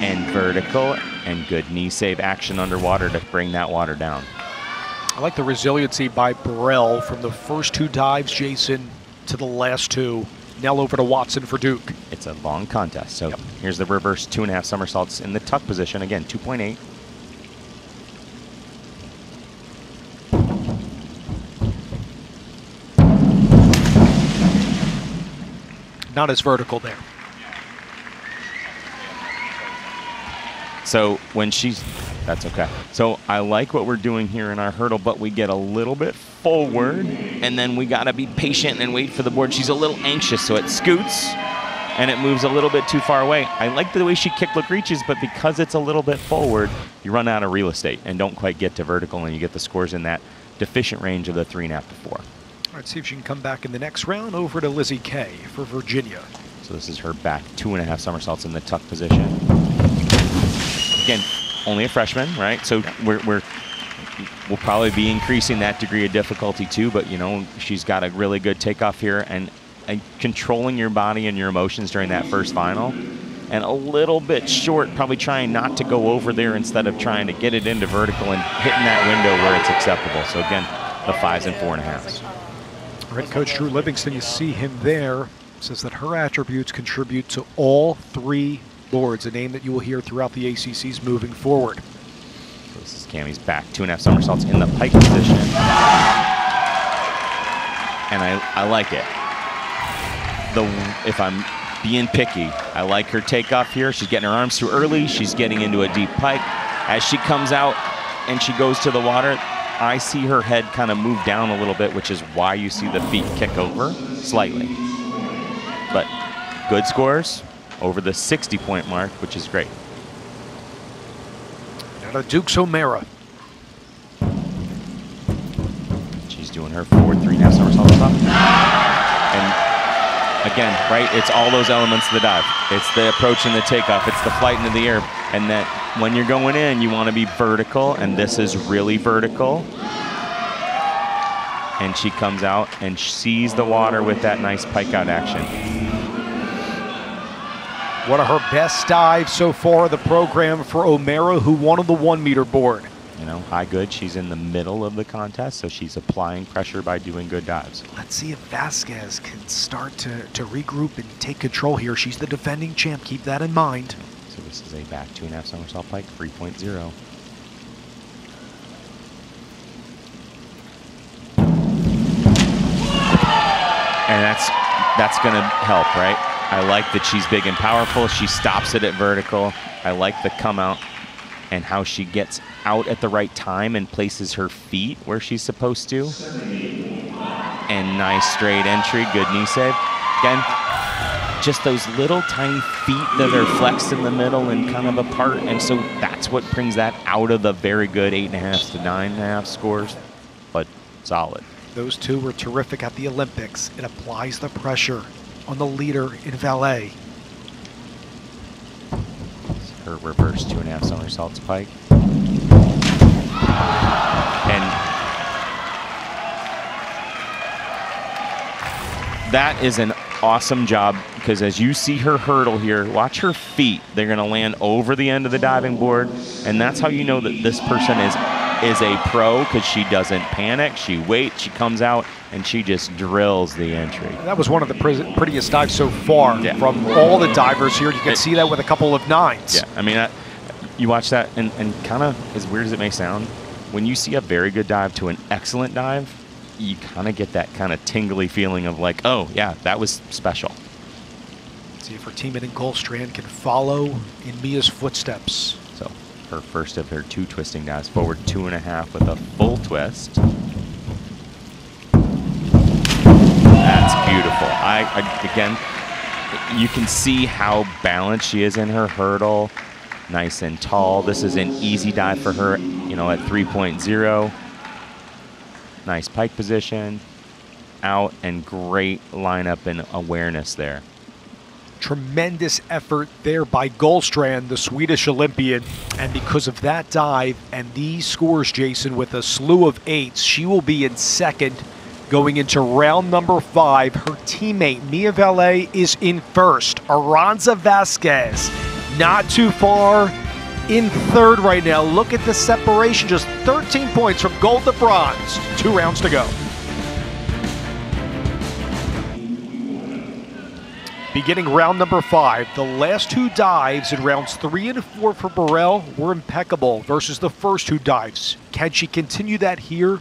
and vertical and good knee save action underwater to bring that water down. I like the resiliency by Burrell from the first 2 dives, Jason, to the last 2. Now over to Watson for Duke. It's a long contest. So here's the reverse 2.5 somersaults in the tuck position. Again, 2.8. Not as vertical there. So when she's, that's okay. So I like what we're doing here in our hurdle, but we get a little bit forward, and then we gotta be patient and wait for the board. She's a little anxious, so it scoots, and it moves a little bit too far away. I like the way she kick-look reaches, but because it's a little bit forward, you run out of real estate and don't quite get to vertical, and you get the scores in that deficient range of the 3.5 to 4. All right, see if she can come back in the next round. Over to Lizzie Kay for Virginia. So this is her back 2.5 somersaults in the tuck position. Again, only a freshman, right? So we'll probably be increasing that degree of difficulty too, but you know, she's got a really good takeoff here and controlling your body and your emotions during that first final. And a little bit short, probably trying not to go over there instead of trying to get it into vertical and hitting that window where it's acceptable. So again, the 5s and 4.5s. All right, Coach Drew Livingston, you see him there, says that her attributes contribute to all 3 boards, a name that you will hear throughout the ACCs moving forward. So this is Cammie's back 2.5 somersaults in the pike position. And I like it. If I'm being picky, I like her takeoff here. She's getting her arms too early. She's getting into a deep pike. As she comes out and she goes to the water, I see her head kind of move down a little bit, which is why you see the feet kick over slightly. But good scores over the 60-point mark, which is great. Now to Duke's O'Mara. She's doing her forward 3.5 somersault top. And again, right? It's all those elements of the dive. It's the approach and the takeoff. It's the flight into the air. And that when you're going in, you want to be vertical, and this is really vertical. And she comes out and sees the water with that nice pike out action. One of her best dives so far of the program for O'Mara, who won on the 1 meter board. You know, high good. She's in the middle of the contest, so she's applying pressure by doing good dives. Let's see if Vasquez can start to regroup and take control here. She's the defending champ. Keep that in mind. So this is a back 2.5 somersault pike, 3.0. And that's going to help, right? I like that she's big and powerful. She stops it at vertical. I like the come out and how she gets out at the right time and places her feet where she's supposed to. And nice straight entry, good knee save. Again, just those little tiny feet that are flexed in the middle and kind of apart. And so that's what brings that out of the very good 8.5 to 9.5 scores, but solid. Those two were terrific at the Olympics. It applies the pressure on the leader in valet. Her reverse 2.5 somersaults pike. And that is an awesome job, because as you see her hurdle here, watch her feet. They're going to land over the end of the diving board, and that's how you know that this person is a pro, because she doesn't panic. She waits, she comes out, and she just drills the entry. That was one of the prettiest dives so far from all the divers here. You can see that with a couple of 9s. Yeah, I mean, you watch that, and kind of as weird as it may sound, when you see a very good dive to an excellent dive, you kind of get that kind of tingly feeling of like, oh, yeah, that was special. Let's see if her teammate in Goldstrand can follow in Mia's footsteps. So her first of her 2 twisting dives, forward 2.5 with a full twist. That's beautiful. Again, you can see how balanced she is in her hurdle. Nice and tall. This is an easy dive for her, you know, at 3.0. Nice pike position, out, and great lineup and awareness there. Tremendous effort there by Goldstrand, the Swedish Olympian. And because of that dive and these scores, Jason, with a slew of 8s, she will be in second going into round number 5. Her teammate, Mia Valet, is in first. Aranza Vasquez, not too far, in third right now. Look at the separation, just 13 points from gold to bronze. 2 rounds to go. Beginning round number 5, the last 2 dives in rounds 3 and 4 for Burrell were impeccable versus the first 2 dives. Can she continue that here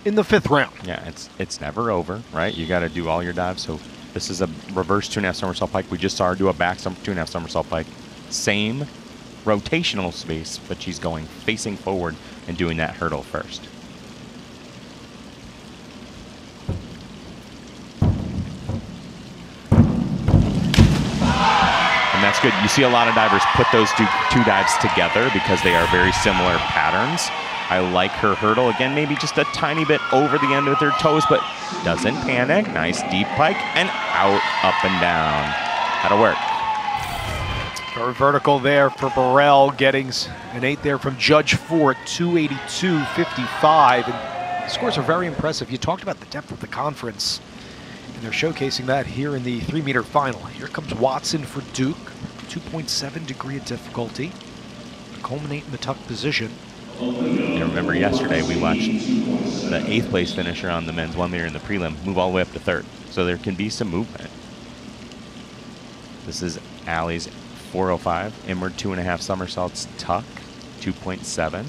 in the 5th round? Yeah, it's never over, right? You got to do all your dives. So this is a reverse 2.5 somersault pike. We just saw her do a back 2.5 somersault pike. Same rotational space, but she's going facing forward and doing that hurdle first. And that's good. You see a lot of divers put those two dives together because they are very similar patterns. I like her hurdle. Again, maybe just a tiny bit over the end with her toes, but doesn't panic. Nice deep pike and out, up and down. That'll work. Very vertical there for Burrell, getting an 8 there from Judge 4 at 282.55. And scores are very impressive. You talked about the depth of the conference, and they're showcasing that here in the 3-meter final. Here comes Watson for Duke, 2.7 degree of difficulty. Culminate in the tuck position. You remember yesterday we watched the 8th place finisher on the men's 1 meter in the prelim move all the way up to 3rd. So there can be some movement. This is Allie's 405, inward 2.5 somersaults tuck, 2.7.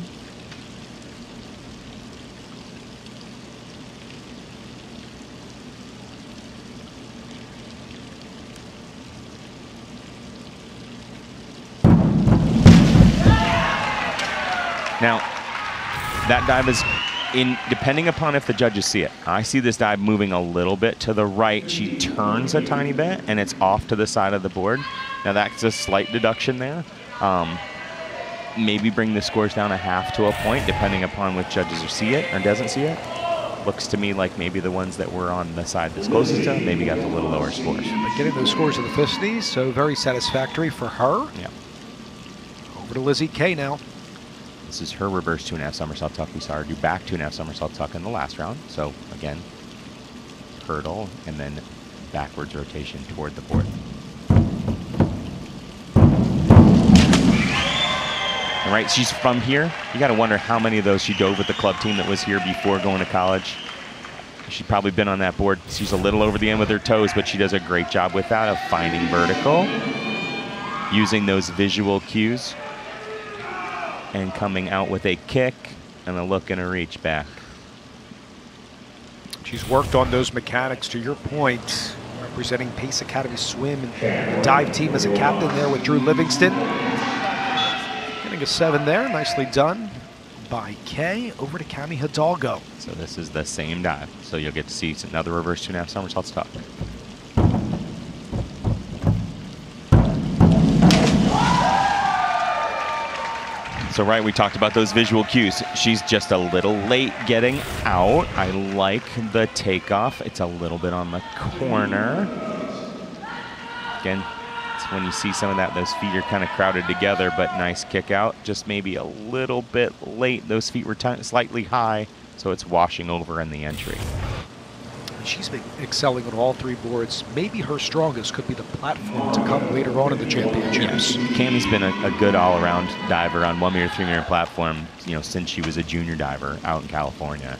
Now, that dive is depending upon if the judges see it. I see this dive moving a little bit to the right. She turns a tiny bit, and it's off to the side of the board. Now, that's a slight deduction there. Maybe bring the scores down a half to a point, depending upon which judges see it or doesn't see it. looks to me like maybe the ones that were on the side that's closest to him maybe got the little lower scores. But getting those scores in the 50s, so very satisfactory for her. Yeah. Over to Lizzie Kay now. This is her reverse 2.5 somersault tuck. We saw her do back 2.5 somersault tuck in the last round. So again, hurdle and then backwards rotation toward the board. All right, she's from here. You got to wonder how many of those she dove with the club team that was here before going to college. She's probably been on that board. She's a little over the end with her toes, but she does a great job with that of finding vertical, using those visual cues, and coming out with a kick and a look and a reach back. She's worked on those mechanics, to your point, representing Pace Academy Swim and dive team as a captain there with Drew Livingston. Getting a 7 there, nicely done by Kay. Over to Cami Hidalgo. So this is the same dive. So you'll get to see another reverse 2.5 somersaults tuck. So right, we talked about those visual cues. She's just a little late getting out. I like the takeoff. It's a little bit on the corner. Again, it's when you see some of that, those feet are kind of crowded together, but nice kick out. Just maybe a little bit late. Those feet were slightly high, so it's washing over in the entry. She's been excelling on all 3 boards. Maybe her strongest could be the platform to come later on in the championships. Yeah. Cami's been a good all-around diver on 1 meter, 3 meter platform, you know, since she was a junior diver out in California.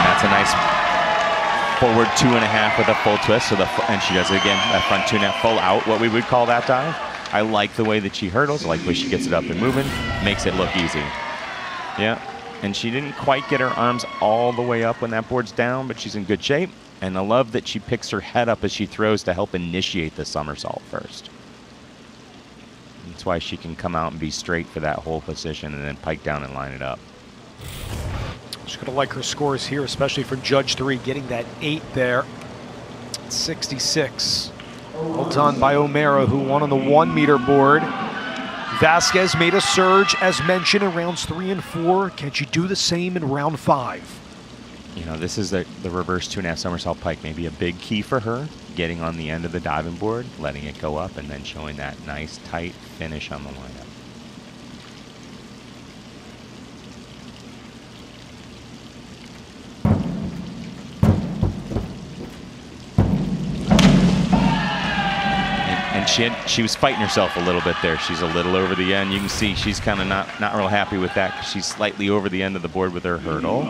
That's a nice forward 2.5 with a full twist. And she does it again, that front 2.5 full out, what we would call that dive. I like the way that she hurdles. I like the way she gets it up and moving. Makes it look easy. Yeah, and she didn't quite get her arms all the way up when that board's down, but she's in good shape. And I love that she picks her head up as she throws to help initiate the somersault first. That's why she can come out and be straight for that whole position and then pike down and line it up. She's going to like her scores here, especially for Judge 3, getting that 8 there. 66. Well done by O'Mara, who won on the 1 meter board. Vasquez made a surge, as mentioned, in rounds 3 and 4. Can she do the same in round 5? You know, this is the reverse 2.5 somersault pike, maybe a big key for her, getting on the end of the diving board, letting it go up, and then showing that nice, tight finish on the lineup. She was fighting herself a little bit there. She's a little over the end. You can see she's kind of not real happy with that because she's slightly over the end of the board with her hurdle.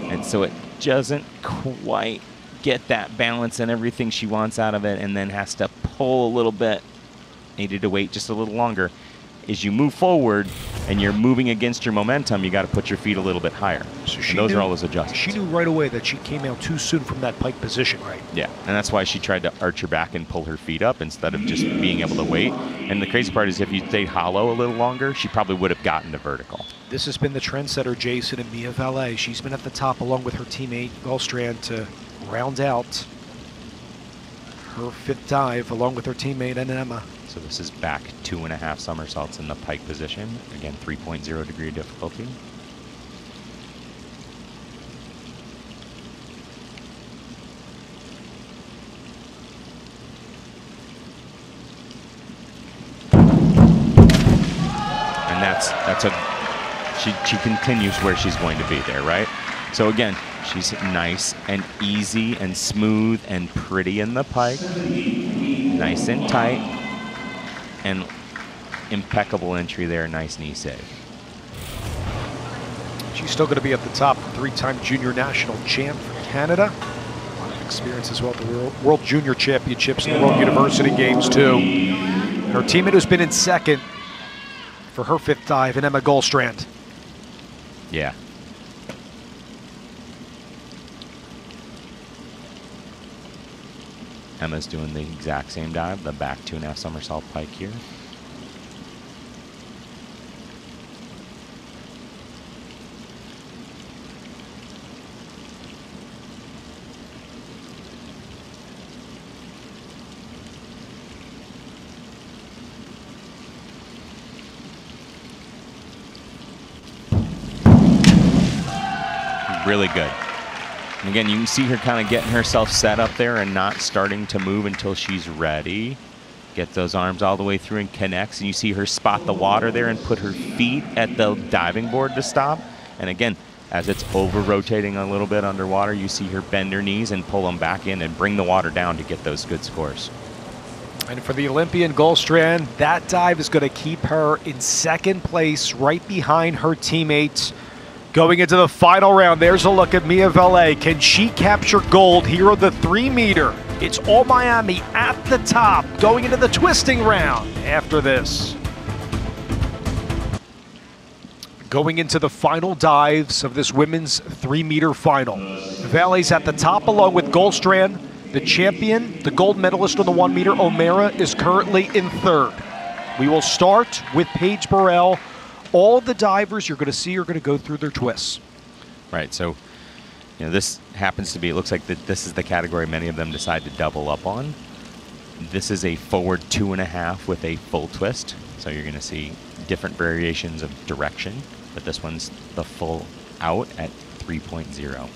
And so it doesn't quite get that balance and everything she wants out of it, and then has to pull a little bit. Needed to wait just a little longer. As you move forward and you're moving against your momentum, you got to put your feet a little bit higher. So and those are all those adjustments. She knew right away that she came out too soon from that pike position, right? Yeah, and that's why she tried to arch her back and pull her feet up instead of just being able to wait. And the crazy part is if you stayed hollow a little longer, she probably would have gotten to vertical. This has been the trendsetter, Jason, and Mia Valet. She's been at the top along with her teammate, Gulstrand, to round out her 5th dive along with her teammate, Emma. So this is back 2.5 somersaults in the pike position. Again, 3.0 degree difficulty. And she continues where she's going to be there, right? So again, she's nice and easy and smooth and pretty in the pike. Nice and tight. And impeccable entry there, nice knee save. She's still going to be at the top, 3-time junior national champ for Canada. A lot of experience as well at the World Junior Championships and the World University Games too. Her teammate who's been in 2nd for her 5th dive, and Emma Gulstrand. Yeah. Emma's doing the exact same dive, the back 2.5 somersault pike here. really good. And again, you can see her kind of getting herself set up there and not starting to move until she's ready. Get those arms all the way through and connects, and you see her spot the water there and put her feet at the diving board to stop. And again, as it's over-rotating a little bit underwater, you see her bend her knees and pull them back in and bring the water down to get those good scores. And for the Olympian Goldstrand, that dive is going to keep her in second place, right behind her teammates. Going into the final round, there's a look at Mia Valle. Can she capture gold here on the 3-meter? It's all Miami at the top, going into the twisting round after this. Going into the final dives of this women's 3-meter final. Valle's at the top along with Goldstrand. The champion, the gold medalist on the 1-meter, O'Mara, is currently in third. We will start with Paige Burrell. All the divers you're going to see are going to go through their twists. Right, so this happens to be, it looks like this is the category many of them decide to double up on. This is a forward 2.5 with a full twist. So you're going to see different variations of direction, but this one's the full out at 3.0.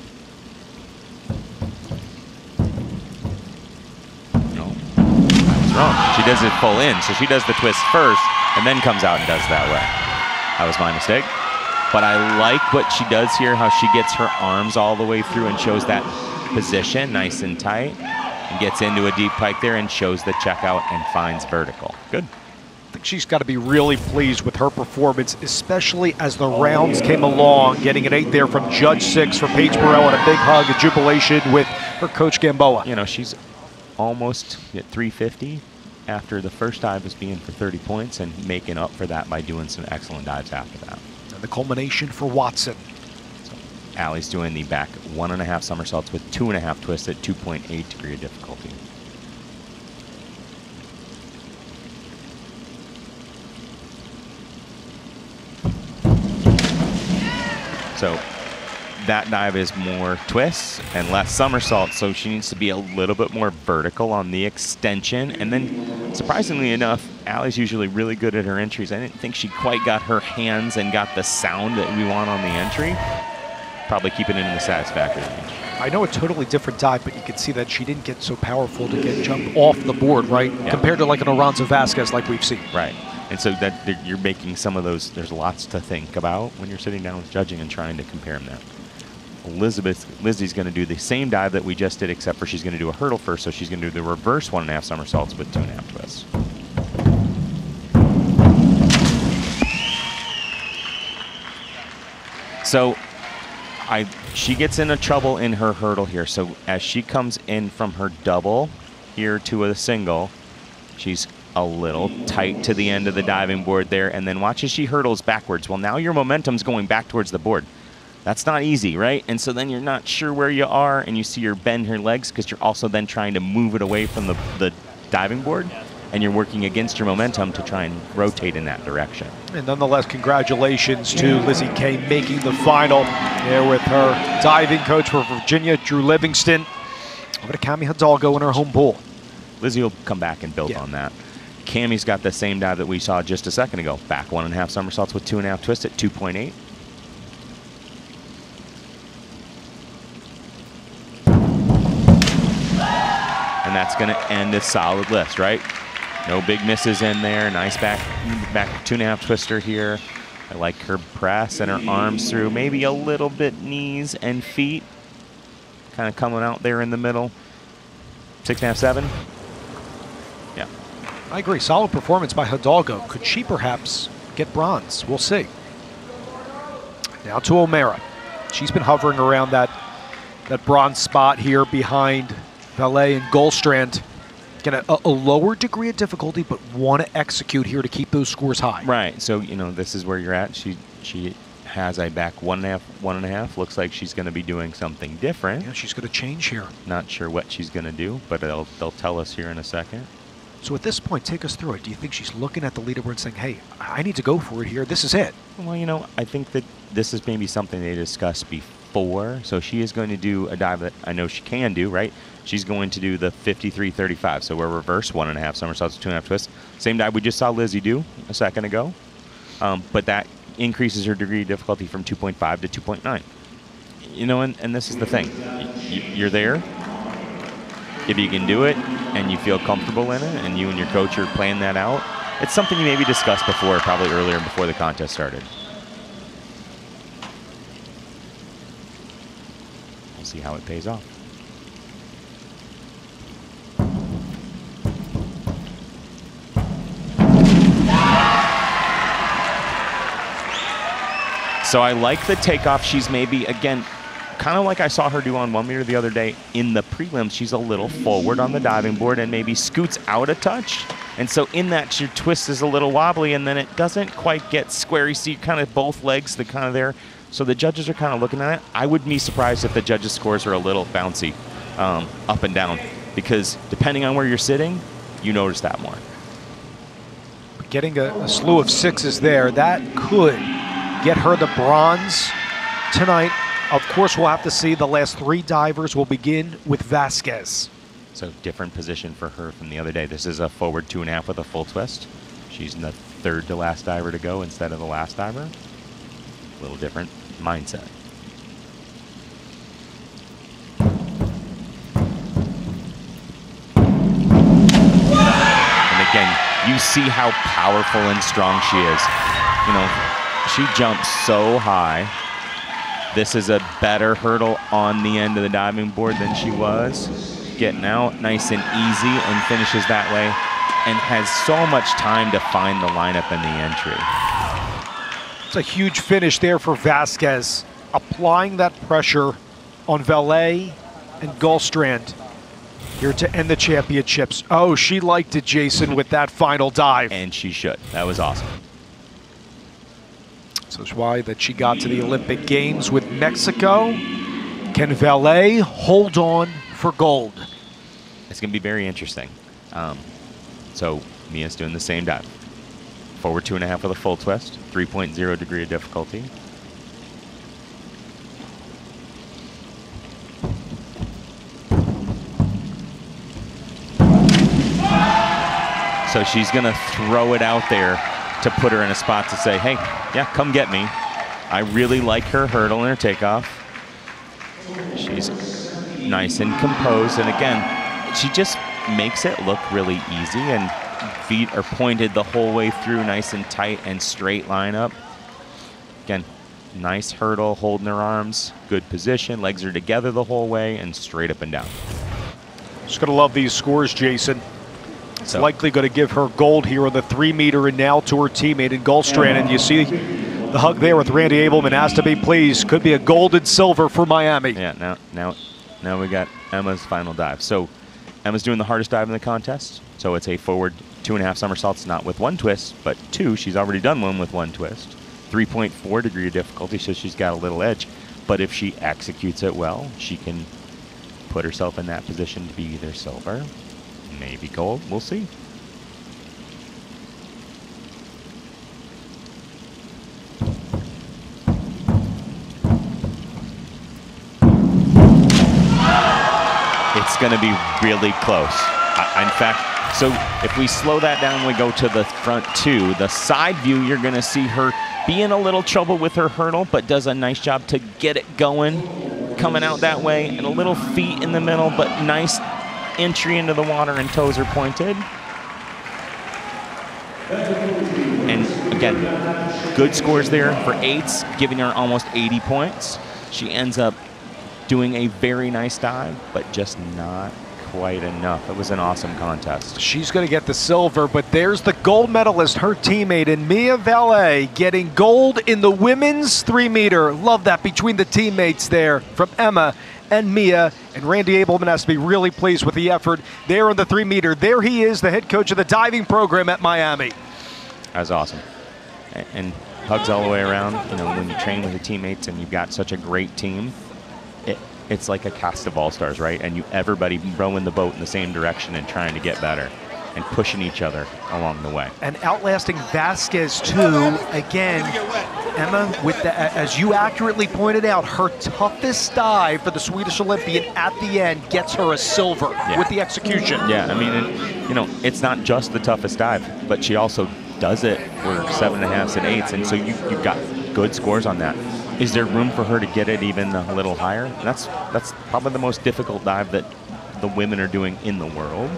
No, I was wrong. She does it full in, so she does the twist first and then comes out and does that way. That was my mistake. But I like what she does here, how she gets her arms all the way through and shows that position nice and tight, and gets into a deep pike there and shows the checkout and finds vertical. Good. I think she's got to be really pleased with her performance, especially as the rounds came along, getting an 8 there from Judge 6 for Paige Burrell, and a big hug and jubilation with her coach Gamboa. She's almost at 350 after the first dive was being for 30 points and making up for that by doing some excellent dives after that. And the culmination for Watson. So Allie's doing the back 1.5 somersaults with 2.5 twists at 2.8 degree of difficulty. So that dive is more twists and less somersaults, so she needs to be a little bit more vertical on the extension. And then, surprisingly enough, Allie's usually really good at her entries. I didn't think she quite got her hands and got the sound that we want on the entry. Probably keeping it in the satisfactory range. I know a totally different dive, but you can see that she didn't get so powerful to get jumped off the board, right? Yeah. Compared to like an Aranza Vasquez like we've seen. Right. And so that you're making some of those, there's lots to think about when you're sitting down with judging and trying to compare them. Lizzie's going to do the same dive that we just did, except for she's going to do a hurdle first, so she's going to do the reverse 1.5 somersaults with 2.5 twists. So she gets into trouble in her hurdle here. So as she comes in from her double here to a single, she's a little tight to the end of the diving board there, and then watch as she hurdles backwards. Well, now your momentum's going back towards the board. That's not easy, right? And so then you're not sure where you are, and you see her bend her legs because you're also then trying to move it away from the diving board, and you're working against your momentum to try and rotate in that direction. And nonetheless, congratulations to Lizzie Kay making the final there with her diving coach for Virginia, Drew Livingston, over to Cami Hidalgo in her home pool. Lizzie will come back and build on that. Cami's got the same dive that we saw just a second ago. Back 1.5 somersaults with 2.5 twists at 2.8. And that's going to end a solid lift, right? No big misses in there. Nice back 2.5 twister here. I like her press and her arms through. Maybe a little bit knees and feet. Kind of coming out there in the middle. 6.5, 7. Yeah. I agree. Solid performance by Hidalgo. Could she perhaps get bronze? We'll see. Now to O'Mara. She's been hovering around that bronze spot here behind Valle and Goldstrand. Get a lower degree of difficulty, but want to execute here to keep those scores high. Right. So, this is where you're at. She has a back 1.5. Looks like she's going to be doing something different. Yeah, she's going to change here. Not sure what she's going to do, but they'll tell us here in a second. So at this point, take us through it. Do you think she's looking at the leaderboard saying, hey, I need to go for it here. This is it. Well, I think that this is maybe something they discussed before. So she is going to do a dive that I know she can do, right? She's going to do the 53-35. So we're reverse 1.5 somersaults, 2.5 twists. Same dive we just saw Lizzie do a second ago. But that increases her degree of difficulty from 2.5 to 2.9. you know, and this is the thing. You're there. If you can do it and you feel comfortable in it and you and your coach are playing that out, it's something you maybe discussed before, probably earlier before the contest started. We'll see how it pays off. So I like the takeoff. She's maybe, again, kind of like I saw her do on 1 meter the other day. In the prelims, she's a little forward on the diving board and maybe scoots out a touch. And so in that, your twist is a little wobbly, and then it doesn't quite get square. You see kind of both legs, they're kind of there. So the judges are kind of looking at it. I would be surprised if the judges' scores are a little bouncy up and down, because depending on where you're sitting, you notice that more. Getting a slew of sixes there, that could get her the bronze tonight. Of course, we'll have to see. The last 3 divers will begin with Vasquez. So different position for her from the other day. This is a forward 2.5 with a full twist. She's the 3rd to last diver to go instead of the last diver. A little different mindset. And again, you see how powerful and strong she is. You know, she jumps so high. This is a better hurdle on the end of the diving board than she was. Getting out nice and easy and finishes that way and has so much time to find the lineup and the entry. It's a huge finish there for Vasquez, applying that pressure on Valet and Gullstrand here to end the championships. Oh, she liked it, Jason, with that final dive. And she should. That was awesome. So it's why that she got to the Olympic Games with Mexico. Can Valet hold on for gold? It's going to be very interesting. So Mia's doing the same dive. Forward 2.5 with a full twist, 3.0 degree of difficulty. So she's going to throw it out there to put her in a spot to say, hey, yeah, come get me. I really like her hurdle and her takeoff. She's nice and composed. And again, she just makes it look really easy, and feet are pointed the whole way through, nice and tight and straight lineup. Again, nice hurdle, holding her arms, good position, legs are together the whole way and straight up and down. Just gonna love these scores, Jason. It's likely going to give her gold here on the 3 meter and now to her teammate in Gullstrand. And you see the hug there with Randy Abelman. Has to be pleased. Could be a gold and silver for Miami. Yeah, now we got Emma's final dive. So Emma's doing the hardest dive in the contest. So it's a forward 2.5 somersaults, not with 1 twist, but 2. She's already done 1 with 1 twist. 3.4 degree of difficulty, so she's got a little edge. But if she executes it well, she can put herself in that position to be either silver, maybe gold. We'll see. It's going to be really close. In fact, so if we slow that down, we go to the front 2. The side view, you're going to see her be in a little trouble with her hurdle, but does a nice job to get it going, coming out that way, and a little feet in the middle, but nice entry into the water, and toes are pointed. And again, good scores there for 8s, giving her almost 80 points. She ends up doing a very nice dive, but just not quite enough. It was an awesome contest. She's going to get the silver, but there's the gold medalist, her teammate, and Mia Valet getting gold in the women's 3 meter. Love that between the teammates there from Emma and Mia, and Randy Abelman has to be really pleased with the effort there on the 3 meter. There he is, the head coach of the diving program at Miami. That was awesome. And hugs all the way around. You know, when you train with the teammates and you've got such a great team, it's like a cast of all-stars, right? And everybody rowing the boat in the same direction and trying to get better and pushing each other along the way. And outlasting Vasquez too. Again, Emma, with the, as you accurately pointed out, her toughest dive for the Swedish Olympian at the end gets her a silver with the execution. Yeah, I mean, you know, it's not just the toughest dive, but she also does it for 7.5s and 8s, and so you've got good scores on that. Is there room for her to get it even a little higher? That's probably the most difficult dive that the women are doing in the world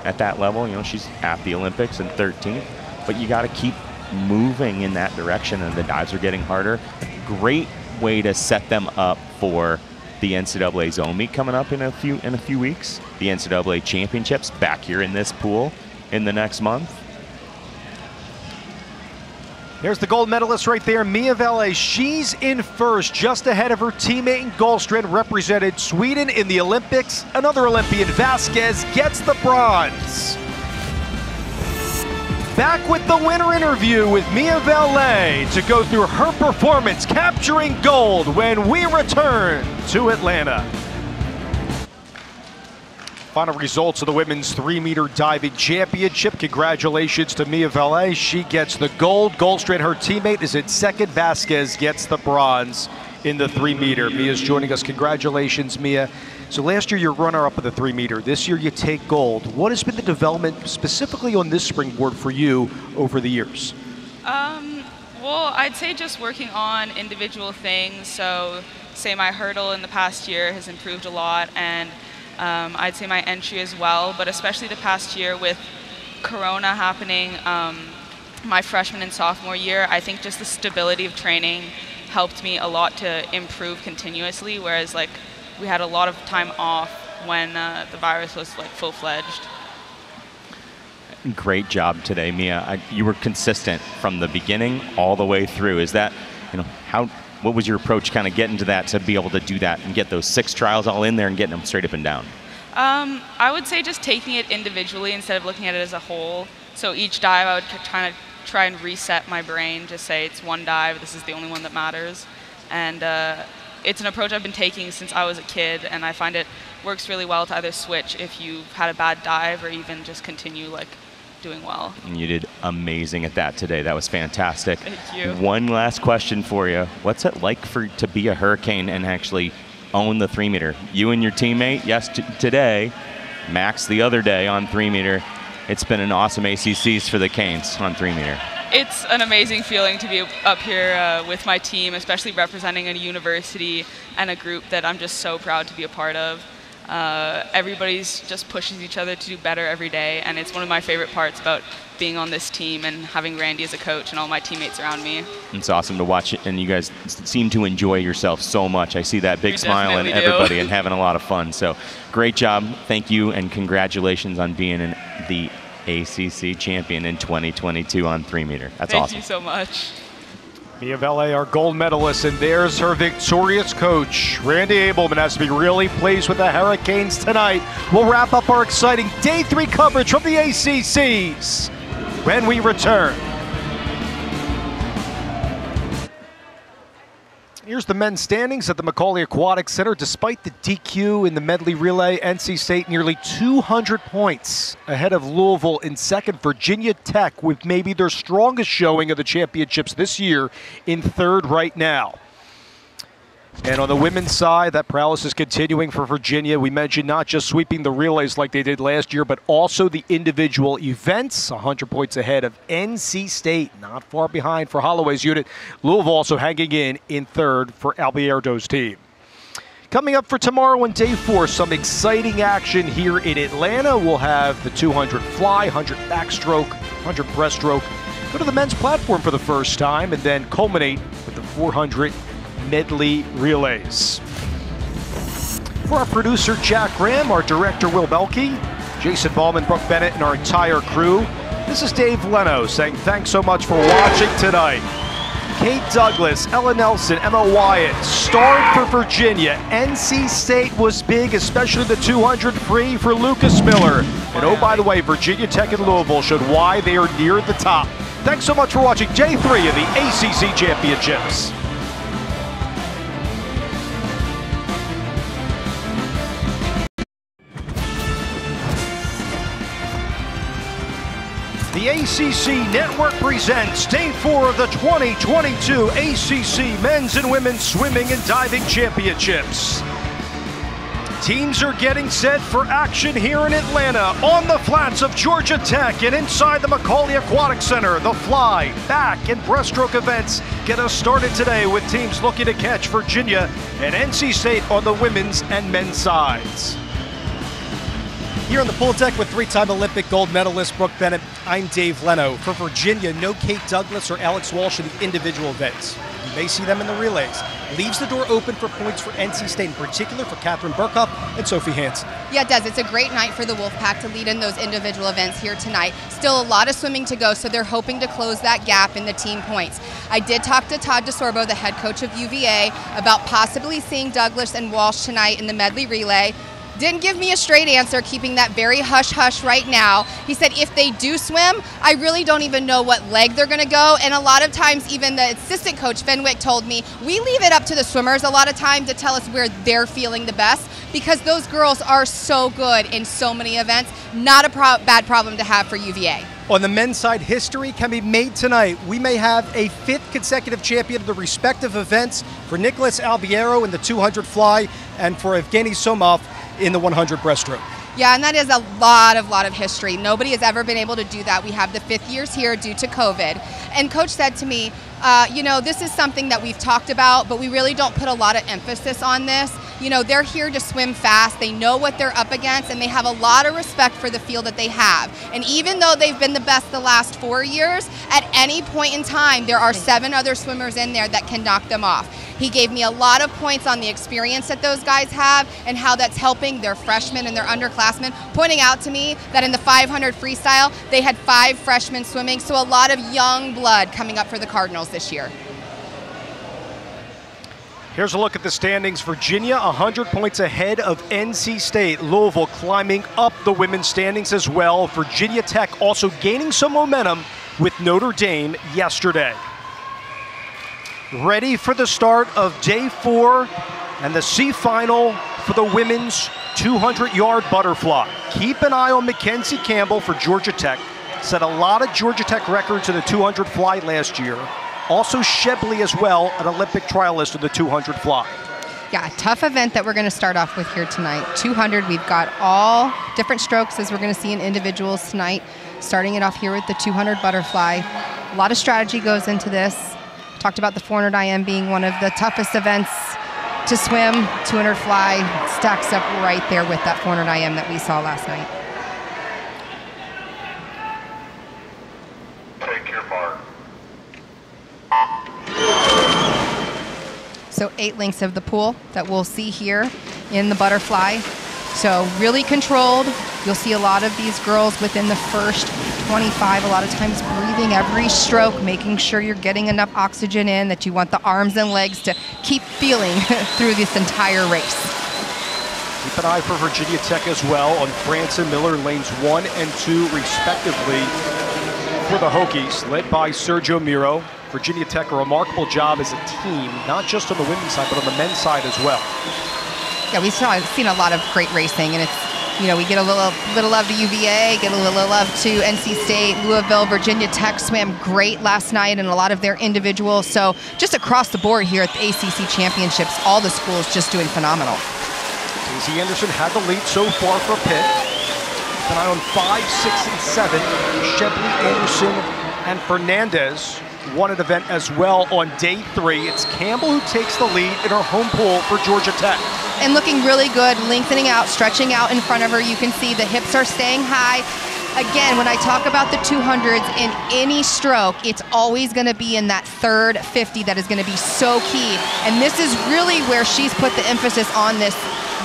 at that level. You know, she's at the Olympics in 13th, but you got to keep moving in that direction, and the dives are getting harder. Great way to set them up for the NCAA zone meet coming up in a few weeks. The NCAA championships back here in this pool in the next month. There's the gold medalist right there, Mia Valle. She's in first, just ahead of her teammate in Goldstrand, represented Sweden in the Olympics. Another Olympian, Vasquez, gets the bronze. Back with the winner interview with Mia Valle to go through her performance, capturing gold when we return to Atlanta. Final results of the women's 3-meter diving championship. Congratulations to Mia Valle. She gets the gold. Goldstrand, her teammate, is in second. Vasquez gets the bronze in the 3-meter. Mia's joining us. Congratulations, Mia. So last year, you're runner-up of the 3-meter. This year, you take gold. What has been the development specifically on this springboard for you over the years? Well, I'd say just working on individual things. So say my hurdle in the past year has improved a lot, and I'd say my entry as well, but especially the past year with Corona happening my freshman and sophomore year, I think just the stability of training helped me a lot to improve continuously, whereas like we had a lot of time off when the virus was like full-fledged. Great job today, Mia. You were consistent from the beginning all the way through. Is that, you know, what was your approach kind of getting to that, to be able to do that and get those 6 trials all in there and getting them straight up and down? I would say just taking it individually instead of looking at it as a whole. So each dive I would try and reset my brain, just say it's one dive, this is the only one that matters. And it's an approach I've been taking since I was a kid, and I find it works really well to either switch if you've had a bad dive or even just continue like doing well. And you did amazing at that today. That was fantastic. Thank you. One last question for you. What's it like to be a Hurricane and actually own the 3-meter? You and your teammate, yes, today, Max the other day on 3-meter. It's been an awesome ACCs for the Canes on 3-meter. It's an amazing feeling to be up here with my team, especially representing a university and a group that I'm just so proud to be a part of. Everybody's just pushes each other to do better every day, and it's one of my favorite parts about being on this team and having Randy as a coach and all my teammates around me. It's awesome to watch it, and you guys seem to enjoy yourself so much. I see that big smile in everybody and having a lot of fun. So great job. Thank you, and congratulations on being the ACC champion in 2022 on 3-meter. That's awesome. Thank you so much. Mia Valle, our gold medalist, and there's her victorious coach. Randy Abelman has to be really pleased with the Hurricanes tonight. We'll wrap up our exciting Day 3 coverage from the ACCs when we return. Here's the men's standings at the McAuley Aquatic Center. Despite the DQ in the medley relay, NC State nearly 200 points ahead of Louisville in second. Virginia Tech, with maybe their strongest showing of the championships this year, in third right now. And on the women's side, that prowess is continuing for Virginia. We mentioned not just sweeping the relays like they did last year, but also the individual events. 100 points ahead of NC State, not far behind for Holloway's unit. Louisville also hanging in third for Alberto's team. Coming up for tomorrow on Day 4, some exciting action here in Atlanta. We'll have the 200 fly, 100 backstroke, 100 breaststroke. Go to the men's platform for the first time, and then culminate with the 400 medley relays. For our producer Jack Graham, our director Will Belkey, Jason Ballman, Brooke Bennett, and our entire crew, this is Dave Leno saying thanks so much for watching tonight. Kate Douglas, Ella Nelson, Emma Wyatt starred for Virginia. NC State was big, especially the 200 free for Lucas Miller. And oh, by the way, Virginia Tech and Louisville showed why they are near the top. Thanks so much for watching Day 3 of the ACC Championships. The ACC Network presents Day 4 of the 2022 ACC Men's and Women's Swimming and Diving Championships. Teams are getting set for action here in Atlanta on the flats of Georgia Tech and inside the McAuley Aquatic Center. The fly, back, and breaststroke events get us started today with teams looking to catch Virginia and NC State on the women's and men's sides. Here on the pool deck with three-time Olympic gold medalist Brooke Bennett, I'm Dave Leno. For Virginia, no Kate Douglas or Alex Walsh in the individual events. You may see them in the relays. Leaves the door open for points for NC State, in particular for Catherine Burkhoff and Sophie Hansen. Yeah, it does. It's a great night for the Wolfpack to lead in those individual events here tonight. Still a lot of swimming to go, so they're hoping to close that gap in the team points. I did talk to Todd DeSorbo, the head coach of UVA, about possibly seeing Douglas and Walsh tonight in the medley relay. Didn't give me a straight answer, keeping that very hush-hush right now. He said if they do swim, I really don't even know what leg they're going to go. And a lot of times, even the assistant coach, Fenwick, told me, we leave it up to the swimmers a lot of time to tell us where they're feeling the best, because those girls are so good in so many events. Not a bad problem to have for UVA. On the men's side, history can be made tonight. We may have a fifth consecutive champion of the respective events for Nicholas Albiero in the 200 fly and for Evgeny Somov in the 100 breaststroke. Yeah, and that is a lot of history. Nobody has ever been able to do that. We have the 5th years here due to COVID. And Coach said to me, you know, this is something that we've talked about, but we really don't put a lot of emphasis on this. You know, they're here to swim fast. They know what they're up against, and they have a lot of respect for the field that they have. And even though they've been the best the last 4 years, at any point in time, there are 7 other swimmers in there that can knock them off. He gave me a lot of points on the experience that those guys have and how that's helping their freshmen and their underclassmen, pointing out to me that in the 500 freestyle, they had 5 freshmen swimming, so a lot of young blood coming up for the Cardinals this year. Here's a look at the standings. Virginia 100 points ahead of NC State. Louisville climbing up the women's standings as well. Virginia Tech also gaining some momentum with Notre Dame yesterday. Ready for the start of day 4 and the C final for the women's 200-yard butterfly. Keep an eye on Mackenzie Campbell for Georgia Tech. Set a lot of Georgia Tech records in the 200 fly last year. Also Shebley as well, an Olympic trialist of the 200 fly. Yeah, a tough event that we're going to start off with here tonight. 200, we've got all different strokes as we're going to see in individuals tonight. Starting it off here with the 200 butterfly. A lot of strategy goes into this. Talked about the 400 IM being one of the toughest events to swim. 200 fly stacks up right there with that 400 IM that we saw last night. Take your mark. So 8 lengths of the pool that we'll see here in the butterfly. So really controlled. You'll see a lot of these girls within the first 25, a lot of times breathing every stroke, making sure you're getting enough oxygen in, that you want the arms and legs to keep feeling through this entire race. Keep an eye for Virginia Tech as well on France and Miller, lanes 1 and 2 respectively for the Hokies, led by Sergio Miro. Virginia Tech, a remarkable job as a team, not just on the women's side, but on the men's side as well. Yeah, we've seen a lot of great racing, and it's, you know, we get a little love to UVA, get a little love to NC State, Louisville, Virginia Tech swam great last night in a lot of their individuals. So just across the board here at the ACC Championships, all the schools just doing phenomenal. Daisy Anderson had the lead so far for Pitt. Keep an eye on 5, 6, and 7. Shebley, Anderson, and Fernandez won an event as well on day 3. It's Campbell who takes the lead in her home pool for Georgia Tech. And looking really good, lengthening out, stretching out in front of her. You can see the hips are staying high. Again, when I talk about the 200s in any stroke, it's always going to be in that third 50 that is going to be so key. And this is really where she's put the emphasis on this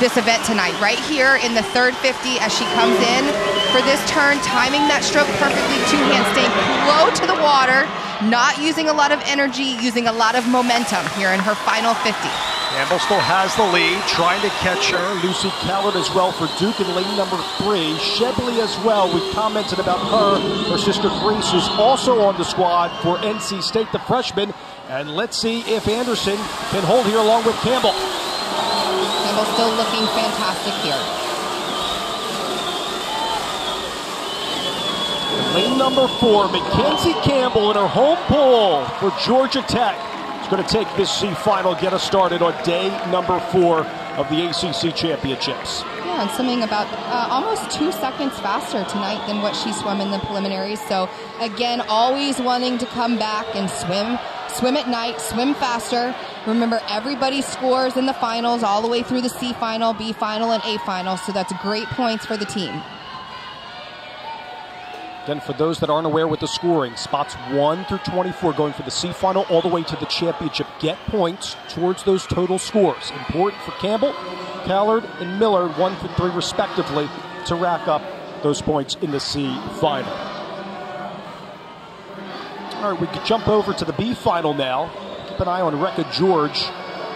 event tonight, right here in the third 50 as she comes in for this turn, timing that stroke perfectly, 2 hands staying low to the water, not using a lot of energy, using a lot of momentum here in her final 50. Campbell still has the lead, trying to catch her. Lucy Callard as well for Duke in lane number 3. Shebley as well, we've commented about her. Her sister Grace is also on the squad for NC State, the freshman. And let's see if Anderson can hold here along with Campbell. Campbell still looking fantastic here. Lane number 4, Mackenzie Campbell in her home pool for Georgia Tech. It's going to take this C final, get us started on day number 4 of the ACC championships. Yeah, and swimming about almost 2 seconds faster tonight than what she swam in the preliminaries. So again, always wanting to come back and swim at night, swim faster. Remember, everybody scores in the finals all the way through the C final, B final, and A final. So that's great points for the team. Again, for those that aren't aware with the scoring, spots 1 through 24 going for the C final all the way to the championship get points towards those total scores. Important for Campbell, Callard, and Miller, 1 through 3 respectively, to rack up those points in the C final. All right, we could jump over to the B final now. Keep an eye on Rekha George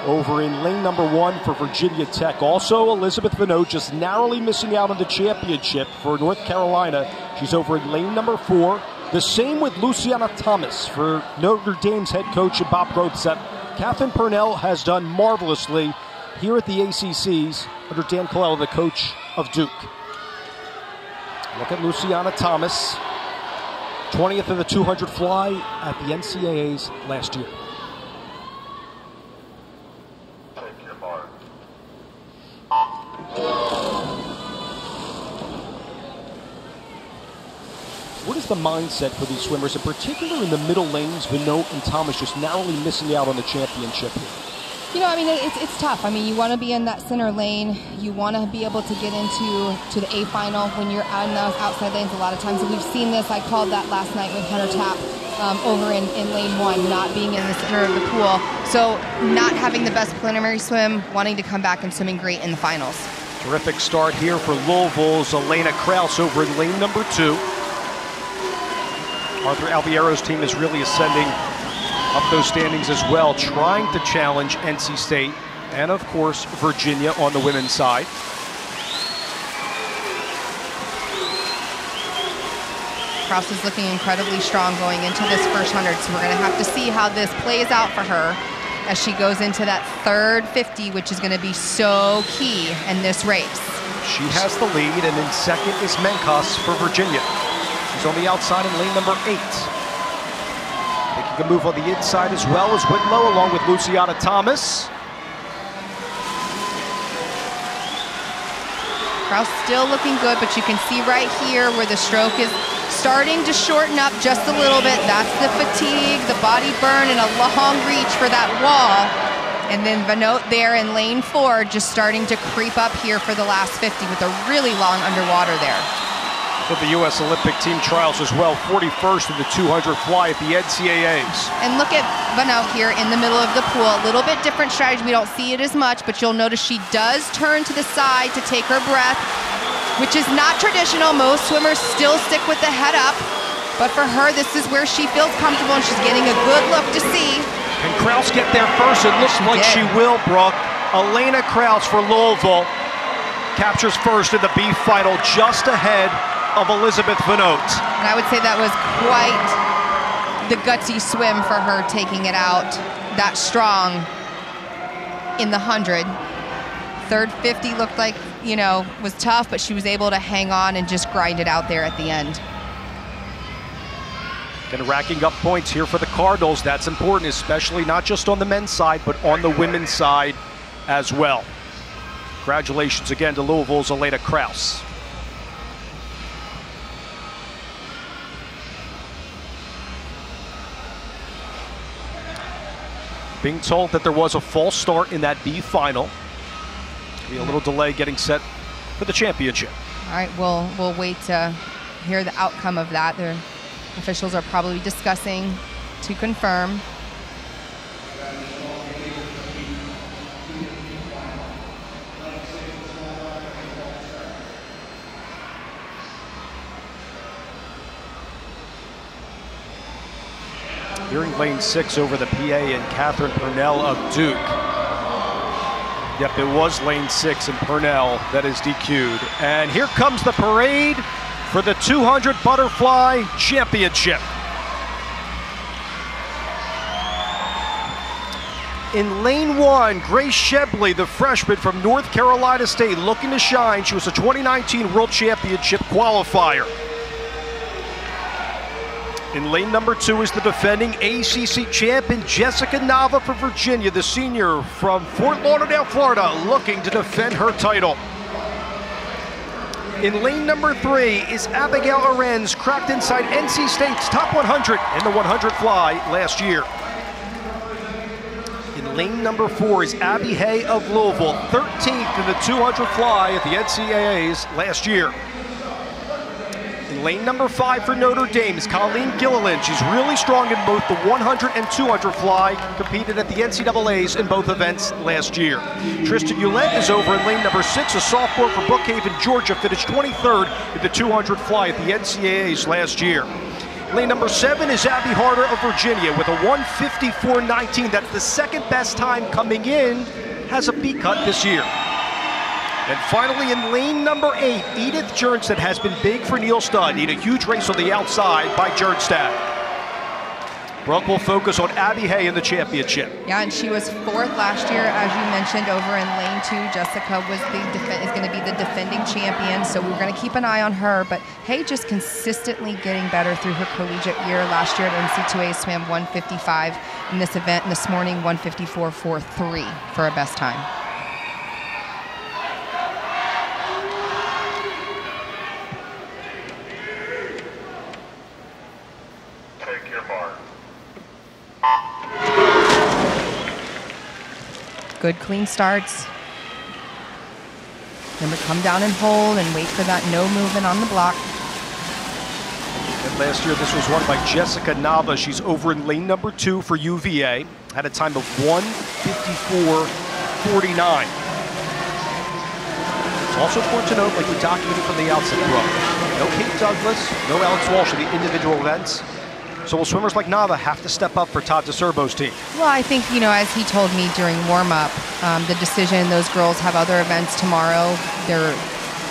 over in lane number 1 for Virginia Tech. Also, Elizabeth Vinot just narrowly missing out on the championship for North Carolina. She's over in lane number 4. The same with Luciana Thomas for Notre Dame's head coach and Bob Grothsep. Catherine Purnell has done marvelously here at the ACCs under Dan Colella, the coach of Duke. Look at Luciana Thomas, 20th of the 200 fly at the NCAAs last year. What is the mindset for these swimmers, in particular in the middle lanes, Vinot and Thomas just narrowly missing out on the championship here? You know, I mean, it's tough. I mean, you want to be in that center lane. You want to be able to get into the A final when you're on those outside lanes a lot of times. And we've seen this. I called that last night with Hunter Tapp over in lane 1, not being in the center of the pool. So not having the best preliminary swim, wanting to come back and swimming great in the finals. Terrific start here for Louisville's Elena Kraus over in lane number 2. Arthur Albiero's team is really ascending up those standings as well, trying to challenge NC State and, of course, Virginia on the women's side. Kraus is looking incredibly strong going into this first 100, so we're going to have to see how this plays out for her as she goes into that third 50, which is going to be so key in this race. She has the lead, and in second is Menkos for Virginia. She's on the outside in lane number 8. Making a move on the inside as well as Whitlow, along with Luciana Thomas. Kraus still looking good, but you can see right here where the stroke is starting to shorten up just a little bit. That's the fatigue, the body burn, and a long reach for that wall. And then Vinot there in lane 4 just starting to creep up here for the last 50 with a really long underwater there. For the U.S. Olympic team trials as well, 41st in the 200 fly at the NCAAs. And look at Vinot here in the middle of the pool. A little bit different strategy. We don't see it as much, but you'll notice she does turn to the side to take her breath, which is not traditional. Most swimmers still stick with the head up, but for her, this is where she feels comfortable, and she's getting a good look to see. Can Kraus get there first? It looks like she will, Brooke. Elena Kraus for Louisville captures first in the B final, just ahead of Elizabeth Vinot. And I would say that was quite the gutsy swim for her, taking it out that strong in the 100. Third 50 looked like, you know, was tough, but she was able to hang on and just grind it out there at the end. And racking up points here for the Cardinals. That's important, especially not just on the men's side, but on the women's side as well. Congratulations again to Louisville's Elena Kraus. Being told that there was a false start in that B final. Be a little delay getting set for the championship. All right, we'll wait to hear the outcome of that. The officials are probably discussing to confirm. Here in lane 6 over the PA and Catherine Purnell of Duke. Yep, it was lane 6 and Purnell that is DQ'd. And here comes the parade for the 200 butterfly championship. In lane 1, Grace Shebley, the freshman from North Carolina State, looking to shine. She was a 2019 World Championship qualifier. In lane number 2 is the defending ACC champion Jessica Nava from Virginia, the senior from Fort Lauderdale, Florida, looking to defend her title. In lane number 3 is Abigail Arends, cracked inside NC State's top 100 in the 100 fly last year. In lane number 4 is Abby Hay of Louisville, 13th in the 200 fly at the NCAAs last year. In lane number 5 for Notre Dame is Colleen Gilliland. She's really strong in both the 100 and 200 fly, competed at the NCAAs in both events last year. Tristan Ouellette is over in lane number 6, a sophomore from Brookhaven, Georgia, finished 23rd in the 200 fly at the NCAAs last year. Lane number 7 is Abby Harder of Virginia with a 1:54.19. That's the second best time coming in, has a B cut this year. And finally, in lane number 8, Edith Jernstad has been big for Neil Studd. Need a huge race on the outside by Jernstad. Brooke will focus on Abby Hay in the championship. Yeah, and she was 4th last year, as you mentioned, over in lane 2. Jessica was is going to be the defending champion, so we're going to keep an eye on her. But Hay just consistently getting better through her collegiate year. Last year at NC2A swam 1:55 in this event, and this morning 1:54.43 for a best time. Good clean starts. Remember, come down and hold and wait for that no movement on the block. And last year, this was won by Jessica Nava. She's over in lane number 2 for UVA. Had a time of 1:54.49. It's also important to note, like we documented from the outset, Brooke, no Kate Douglas, no Alex Walsh in the individual events. So will swimmers like Nava have to step up for Todd DeSerbo's team? Well, I think, you know, as he told me during warm-up, the decision, those girls have other events tomorrow. They're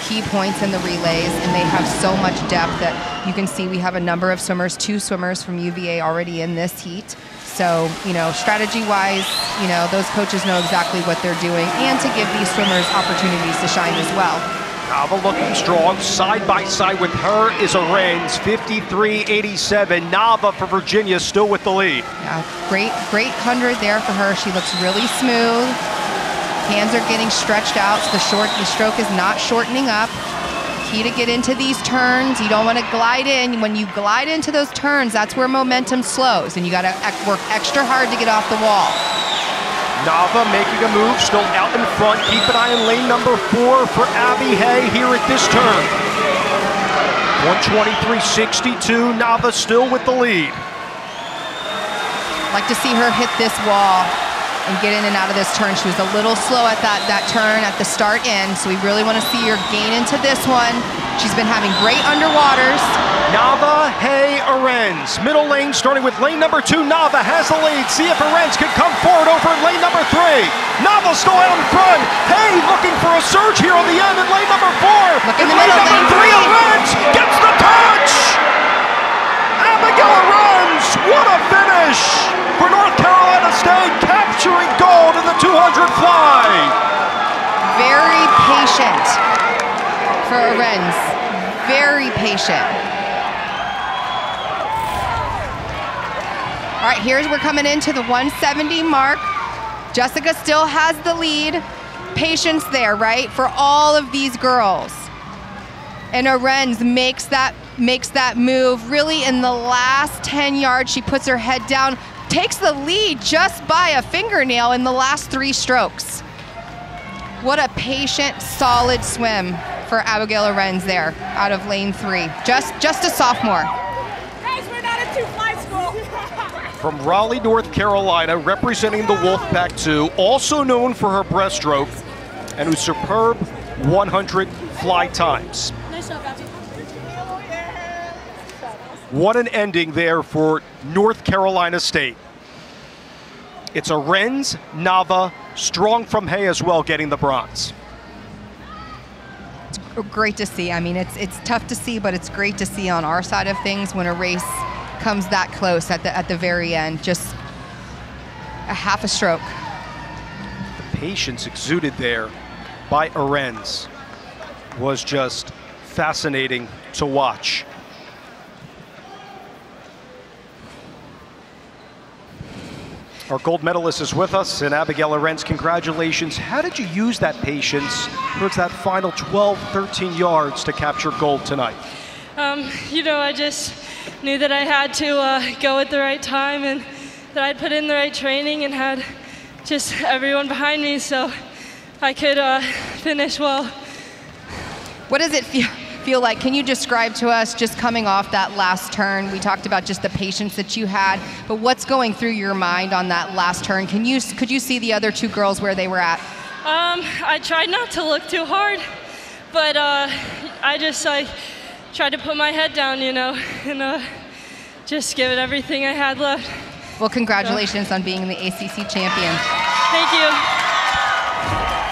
key points in the relays, and they have so much depth that you can see we have a number of swimmers, 2 swimmers from UVA already in this heat. So, you know, strategy-wise, you know, those coaches know exactly what they're doing, and to give these swimmers opportunities to shine as well. Nava looking strong. Side by side with her is Arends, 53.87. Nava for Virginia still with the lead. Yeah, great 100 there for her. She looks really smooth. Hands are getting stretched out, so the stroke is not shortening up. Key to get into these turns. You don't want to glide in. When you glide into those turns, that's where momentum slows, and you got to work extra hard to get off the wall. Nava making a move, still out in front. Keep an eye on lane number 4 for Abby Hay here at this turn. 1:23.62, Nava still with the lead. Like to see her hit this wall and get in and out of this turn. She was a little slow at that turn at the start in, so we really want to see her gain into this one. She's been having great underwaters. Nava, Hay, Arends. Middle lane starting with lane number 2. Nava has the lead. See if Arends can come forward over in lane number 3. Nava still out in front. Hay looking for a surge here on the end in lane number 4. Look in the lane middle, number 3, Arends gets the touch. Abigail Arends, what a finish for North Carolina State, capturing gold in the 200 fly. Very patient for Arends. Very patient. All right, we're coming into the 170 mark. Jessica still has the lead. Patience there, right, for all of these girls. And Arends makes that move really in the last 10 yards. She puts her head down, takes the lead just by a fingernail in the last 3 strokes. What a patient, solid swim for Abigail Arends there out of lane 3. Just a sophomore. Guys, we're not a 2-fly school. From Raleigh, North Carolina, representing the Wolfpack 2, also known for her breaststroke and whose superb 100 fly times. Nice job, Abby. What an ending there for North Carolina State. It's Arends, Nava, strong from Hay as well, getting the bronze. It's great to see. I mean, it's tough to see, but it's great to see on our side of things when a race comes that close at the very end. Just a half a stroke. The patience exuded there by Arends was just fascinating to watch. Our gold medalist is with us, and Abigail Lorenz, congratulations. How did you use that patience towards that final 12, 13 yards to capture gold tonight? You know, I just knew that I had to go at the right time and that I'd put in the right training and had just everyone behind me so I could finish well. What does it feel like? Can you describe to us just coming off that last turn? We talked about just the patience that you had, but what's going through your mind on that last turn? Could you see the other two girls where they were at? I tried not to look too hard, but I just tried to put my head down, you know, and just give it everything I had left. Well, congratulations on being the ACC champion. Thank you.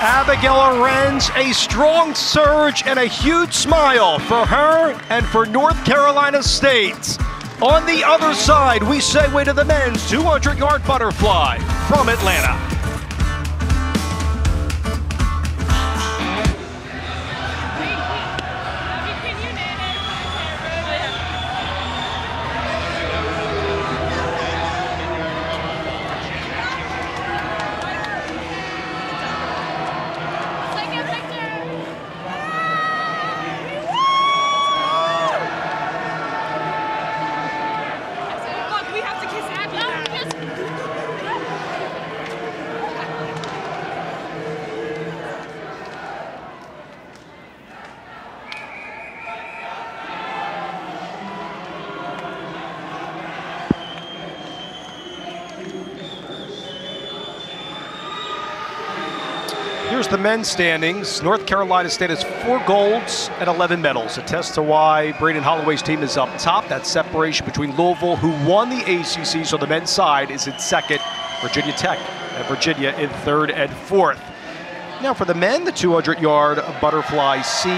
Abigail Lorenz, a strong surge and a huge smile for her and for North Carolina State. On the other side, we segue to the men's 200-yard butterfly from Atlanta. Here's the men's standings. North Carolina State has 4 golds and 11 medals. A test to why Braden Holloway's team is up top. That separation between Louisville, who won the ACC, so the men's side is in second. Virginia Tech and Virginia in third and fourth. Now for the men, the 200-yard butterfly C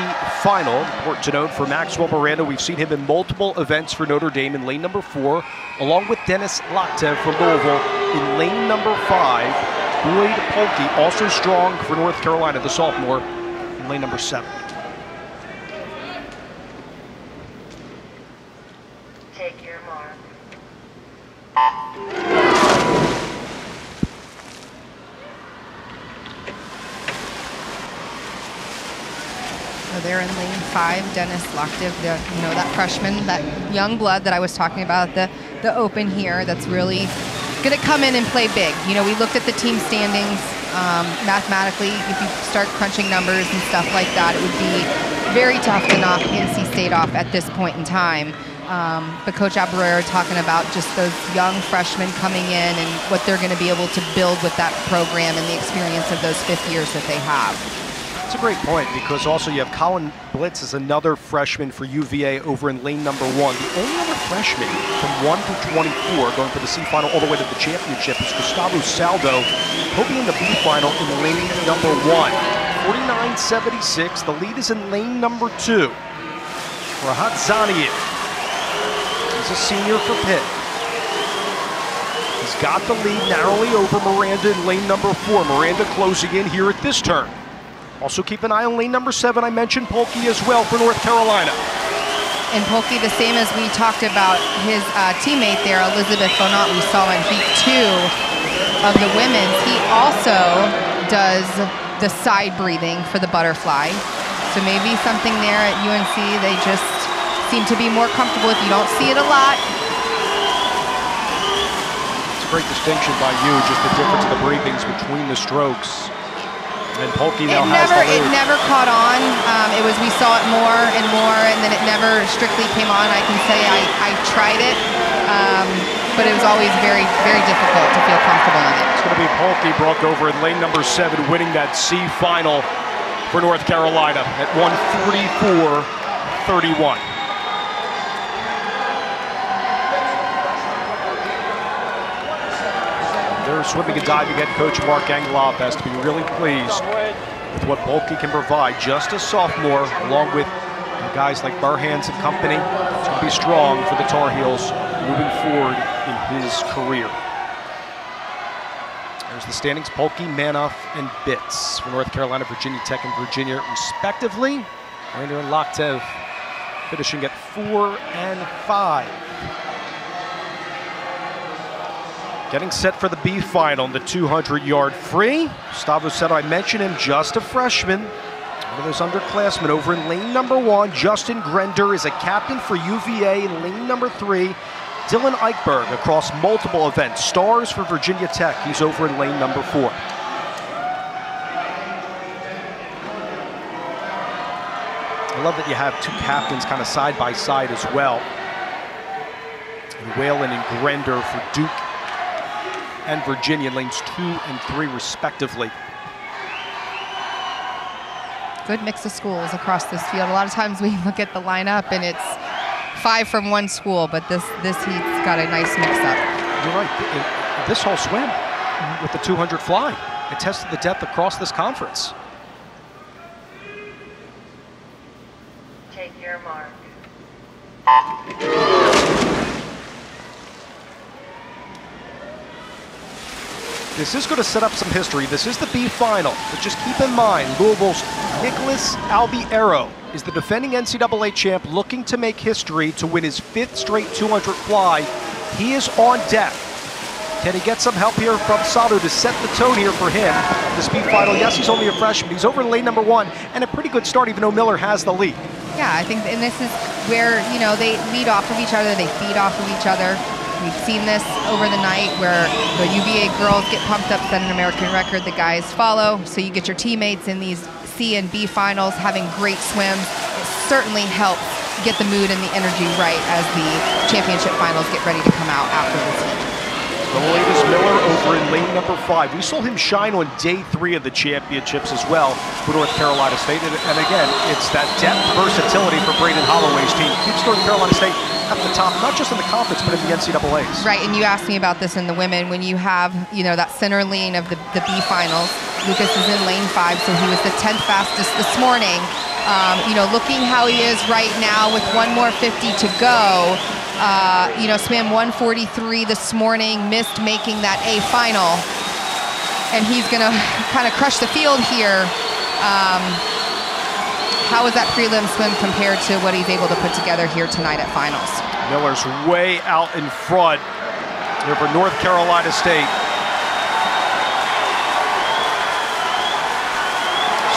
final. Important to note for Maxwell Miranda, we've seen him in multiple events for Notre Dame in lane number 4, along with Dennis Loktev from Louisville in lane number 5. Boyd Polke, also strong for North Carolina, the sophomore, in lane number 7. Take your mark. So they're in lane 5, Dennis Loktev, you know, that freshman, that young blood that I was talking about, the open here, that's really going to come in and play big. You know, we looked at the team standings mathematically. If you start crunching numbers and stuff like that, it would be very tough to knock NC State off at this point in time. But Coach Abarrero talking about just those young freshmen coming in and what they're going to be able to build with that program and the experience of those 5th years that they have. That's a great point, because also you have Colin Blitz as another freshman for UVA over in lane number 1. The only other freshman from 1 through 24 going for the C final all the way to the championship is Gustavo Saldo. He'll be in the B final in lane number 1. 49.76. The lead is in lane number 2. Rahat Zaniyev. He's a senior for Pitt. He's got the lead narrowly over Miranda in lane number 4. Miranda closing in here at this turn. Also keep an eye on lane number 7. I mentioned Polke as well for North Carolina. And Polke, the same as we talked about his teammate there, Elizabeth Fonant, we saw in heat 2 of the women's. He also does the side breathing for the butterfly. So maybe something there at UNC they just seem to be more comfortable with. You don't see it a lot. It's a great distinction by you, just the difference of the breathings between the strokes. And Polke now has the lead. It never caught on. It was, we saw it more and more, and then it never strictly came on. I can say I tried it, but it was always very, very difficult to feel comfortable in it. It's going to be Polke broke over in lane number 7, winning that C final for North Carolina at 1:44.31. Their swimming and diving head coach Mark Angelov has to be really pleased with what Polke can provide. Just a sophomore, along with guys like Burhans and company. It's going to be strong for the Tar Heels moving forward in his career. There's the standings: Polke, Manoff, and Bitts for North Carolina, Virginia Tech, and Virginia, respectively. Rainer and Loktev finishing at 4 and 5. Getting set for the B final in the 200-yard free. Gustavo said I mentioned him, just a freshman. One of those underclassmen over in lane number 1. Justin Grender is a captain for UVA in lane number 3. Dylan Eichberg across multiple events. Stars for Virginia Tech. He's over in lane number 4. I love that you have two captains kind of side by side as well. And Whalen and Grender for Duke and Virginia, lanes 2 and 3 respectively. Good mix of schools across this field. A lot of times we look at the lineup and it's 5 from one school, but this heat's got a nice mix up. You're right. This whole swim with the 200 fly, it tested the depth across this conference. Take your mark. This is going to set up some history. This is the B final, but just keep in mind, Louisville's Nicholas Albiero is the defending NCAA champ, looking to make history to win his 5th straight 200 fly. He is on deck. Can he get some help here from Sato to set the tone here for him? This B final, yes, he's only a freshman. He's over in lane number 1, and a pretty good start, even though Miller has the lead. Yeah, I think, and this is where, you know, they lead off of each other, they feed off of each other. We've seen this over the night where the UVA girls get pumped up, set an American record, the guys follow. So you get your teammates in these C and B finals having great swims. It certainly helps get the mood and the energy right as the championship finals get ready to come out after this heat. The latest Miller over in lane number 5. We saw him shine on day 3 of the championships as well for North Carolina State. And again, it's that depth versatility for Braden Holloway's team. Keeps North Carolina State at the top, not just in the conference, but in the NCAAs. Right, and you asked me about this in the women. When you have, you know, that center lane of the B finals, Lucas is in lane 5, so he was the 10th fastest this morning. You know, looking how he is right now with 1 more 50 to go. You know, swam 1:43 this morning, missed making that A final. And he's gonna kind of crush the field here. How is that prelim swim compared to what he's able to put together here tonight at finals? Miller's way out in front here for North Carolina State.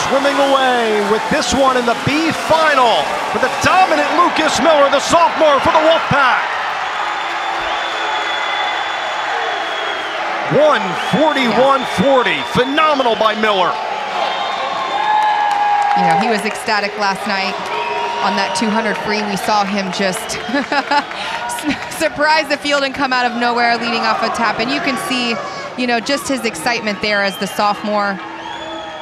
Swimming away with this one in the B final for the dominant Lucas Miller, the sophomore for the Wolfpack. 1:41.40, phenomenal by Miller. You know, he was ecstatic last night on that 200 free. We saw him just surprise the field and come out of nowhere leading off a tap. And you can see, you know, just his excitement there as the sophomore.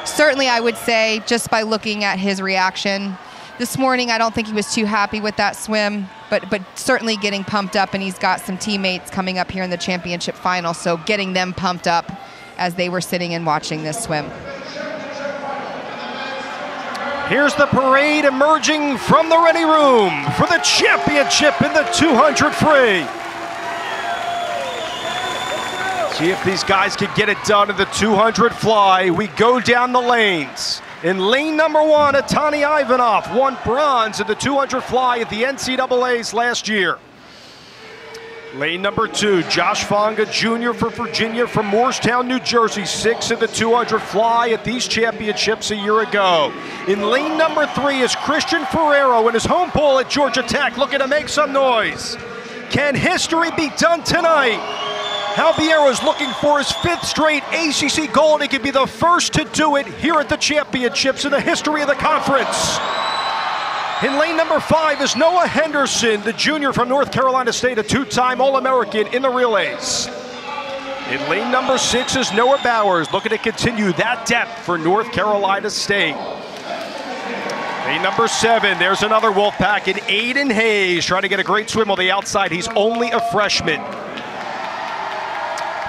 Certainly, I would say, just by looking at his reaction this morning, I don't think he was too happy with that swim, but certainly getting pumped up, and he's got some teammates coming up here in the championship final, so getting them pumped up as they were sitting and watching this swim. Here's the parade emerging from the ready room for the championship in the 200 free. See if these guys can get it done in the 200 fly. We go down the lanes. In lane number 1, Atani Ivanov won bronze in the 200 fly at the NCAAs last year. Lane number 2, Josh Fonga Jr. for Virginia from Morristown, New Jersey, 6th in the 200 fly at these championships a year ago. In lane number 3 is Christian Ferrero in his home pool at Georgia Tech, looking to make some noise. Can history be done tonight? Albiero's looking for his 5th straight ACC gold. He could be the first to do it here at the championships in the history of the conference. In lane number 5 is Noah Henderson, the junior from North Carolina State, a 2-time All-American in the relays. In lane number 6 is Noah Bowers, looking to continue that depth for North Carolina State. Lane number 7, there's another Wolfpack in Aiden Hayes, trying to get a great swim on the outside. He's only a freshman.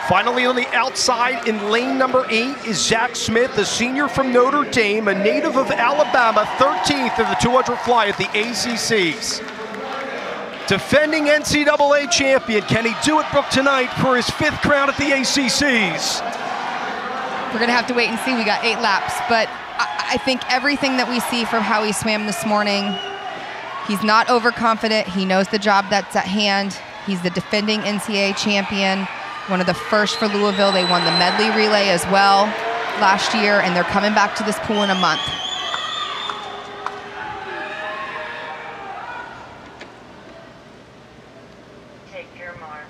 Finally on the outside in lane number 8 is Zach Smith, a senior from Notre Dame, a native of Alabama, 13th in the 200 fly at the ACCs. Defending NCAA champion, can he do it, Brooke, tonight for his 5th crown at the ACCs? We're gonna have to wait and see. We got 8 laps, but I think everything that we see from how he swam this morning, he's not overconfident. He knows the job that's at hand. He's the defending NCAA champion. One of the first for Louisville. They won the medley relay as well last year, and they're coming back to this pool in a month. Take your mark.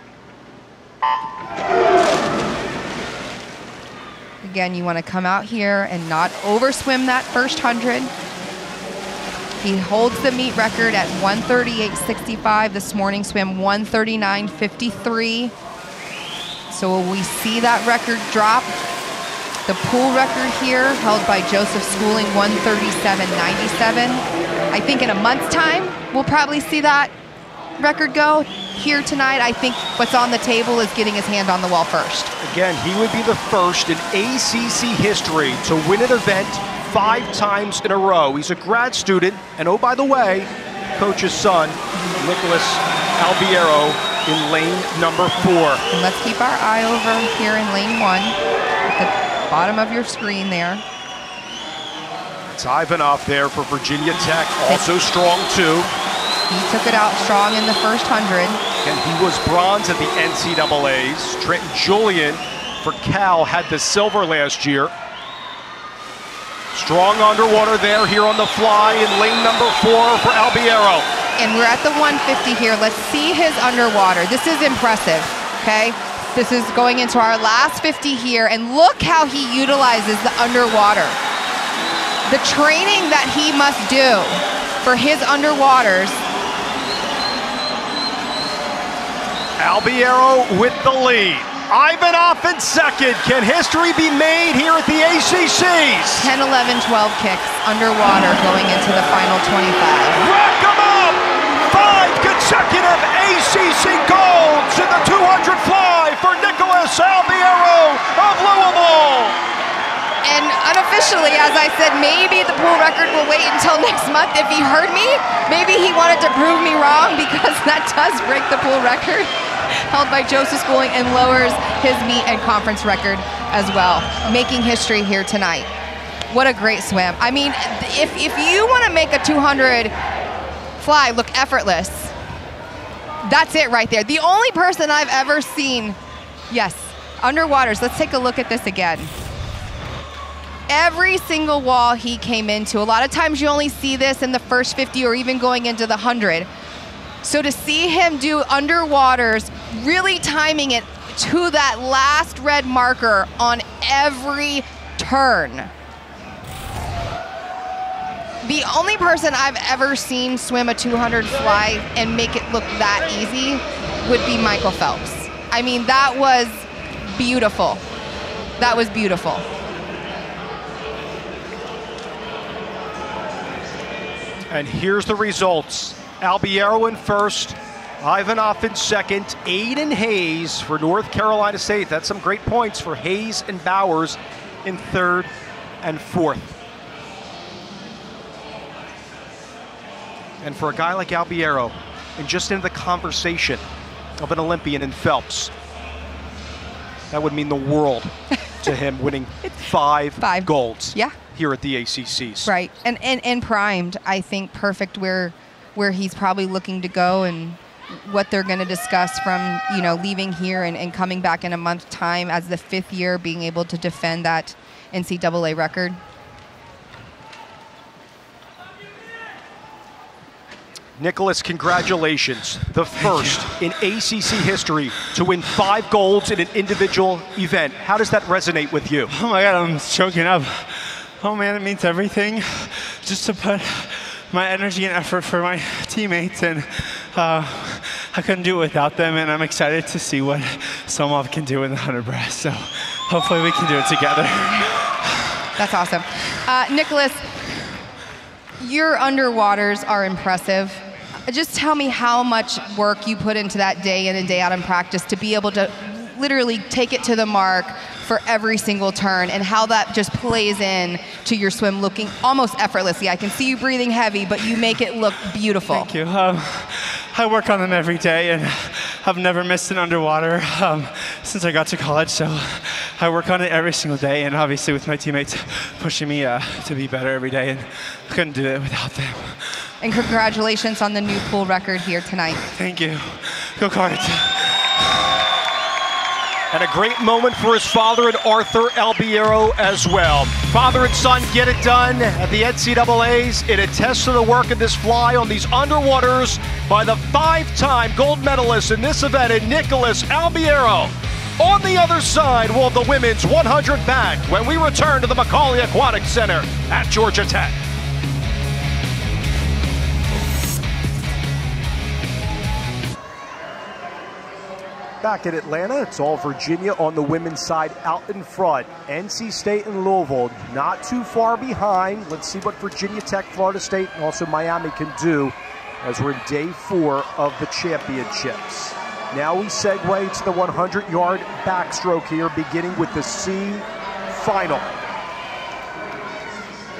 Again, you want to come out here and not overswim that first 100. He holds the meet record at 138.65. This morning swam 139.53. So will we see that record drop? The pool record here held by Joseph Schooling, 137.97. I think in a month's time, we'll probably see that record go. Here tonight, I think what's on the table is getting his hand on the wall first. Again, he would be the first in ACC history to win an event 5 times in a row. He's a grad student, and oh, by the way, coach's son, Nicholas Albiero, in lane number 4. And let's keep our eye over here in lane 1, at the bottom of your screen there. It's Ivanov there for Virginia Tech, also strong too. He took it out strong in the first 100. And he was bronze at the NCAAs. Trenton Julian for Cal had the silver last year. Strong underwater there here on the fly in lane number 4 for Albiero. And we're at the 150 here. Let's see his underwater. This is impressive, okay? This is going into our last 50 here, and look how he utilizes the underwater. The training that he must do for his underwaters. Albiero with the lead. Ivanov in second. Can history be made here at the ACCs? 10, 11, 12 kicks underwater going into the final 25. Rack 'em up! 5 consecutive ACC golds in the 200 fly for Nicholas Albiero of Louisville. And unofficially, as I said, maybe the pool record will wait until next month. If he heard me, maybe he wanted to prove me wrong, because that does break the pool record held by Joseph Schooling and lowers his meet and conference record as well, making history here tonight. What a great swim. I mean, if you want to make a 200 fly look effortless, that's it right there. The only person I've ever seen, yes, underwaters. Let's take a look at this again. Every single wall he came into, a lot of times you only see this in the first 50 or even going into the 100. So to see him do underwaters, really timing it to that last red marker on every turn. The only person I've ever seen swim a 200 fly and make it look that easy would be Michael Phelps. I mean, that was beautiful. That was beautiful. And here's the results. Albiero in first, Ivanov in second, Aiden Hayes for North Carolina State. That's some great points for Hayes and Bowers in third and fourth. And for a guy like Albiero, and just into the conversation of an Olympian in Phelps, that would mean the world to him, winning 5 golds. Yeah. Here at the ACCs. Right, and primed, I think, perfect where he's probably looking to go and what they're going to discuss from, you know, leaving here and coming back in a month's time as the 5th year, being able to defend that NCAA record. Nicholas, congratulations. The first in ACC history to win 5 golds in an individual event. How does that resonate with you? Oh my God, I'm choking up. Oh man, it means everything. Just to put my energy and effort for my teammates, and I couldn't do it without them, and I'm excited to see what Somov can do in the 100 breast. So hopefully we can do it together. That's awesome. Nicholas, your underwaters are impressive. Just tell me how much work you put into that day in and day out in practice to be able to literally take it to the mark for every single turn, and how that just plays in to your swim looking almost effortlessly. I can see you breathing heavy, but you make it look beautiful. Thank you. I work on them every day, and I've never missed an underwater since I got to college, so I work on it every single day, and obviously with my teammates pushing me to be better every day, and I couldn't do it without them. And congratulations on the new pool record here tonight. Thank you. Go Cards. And a great moment for his father and Arthur Albiero as well. Father and son get it done at the NCAAs. It attests to the work of this fly on these underwaters by the 5-time gold medalist in this event, in Nicholas Albiero. On the other side, we'll have the women's 100 back when we return to the McAuley Aquatic Center at Georgia Tech. Back in Atlanta, it's all Virginia on the women's side out in front. NC State and Louisville not too far behind. Let's see what Virginia Tech, Florida State, and also Miami can do as we're in day 4 of the championships. Now we segue to the 100-yard backstroke here, beginning with the C final.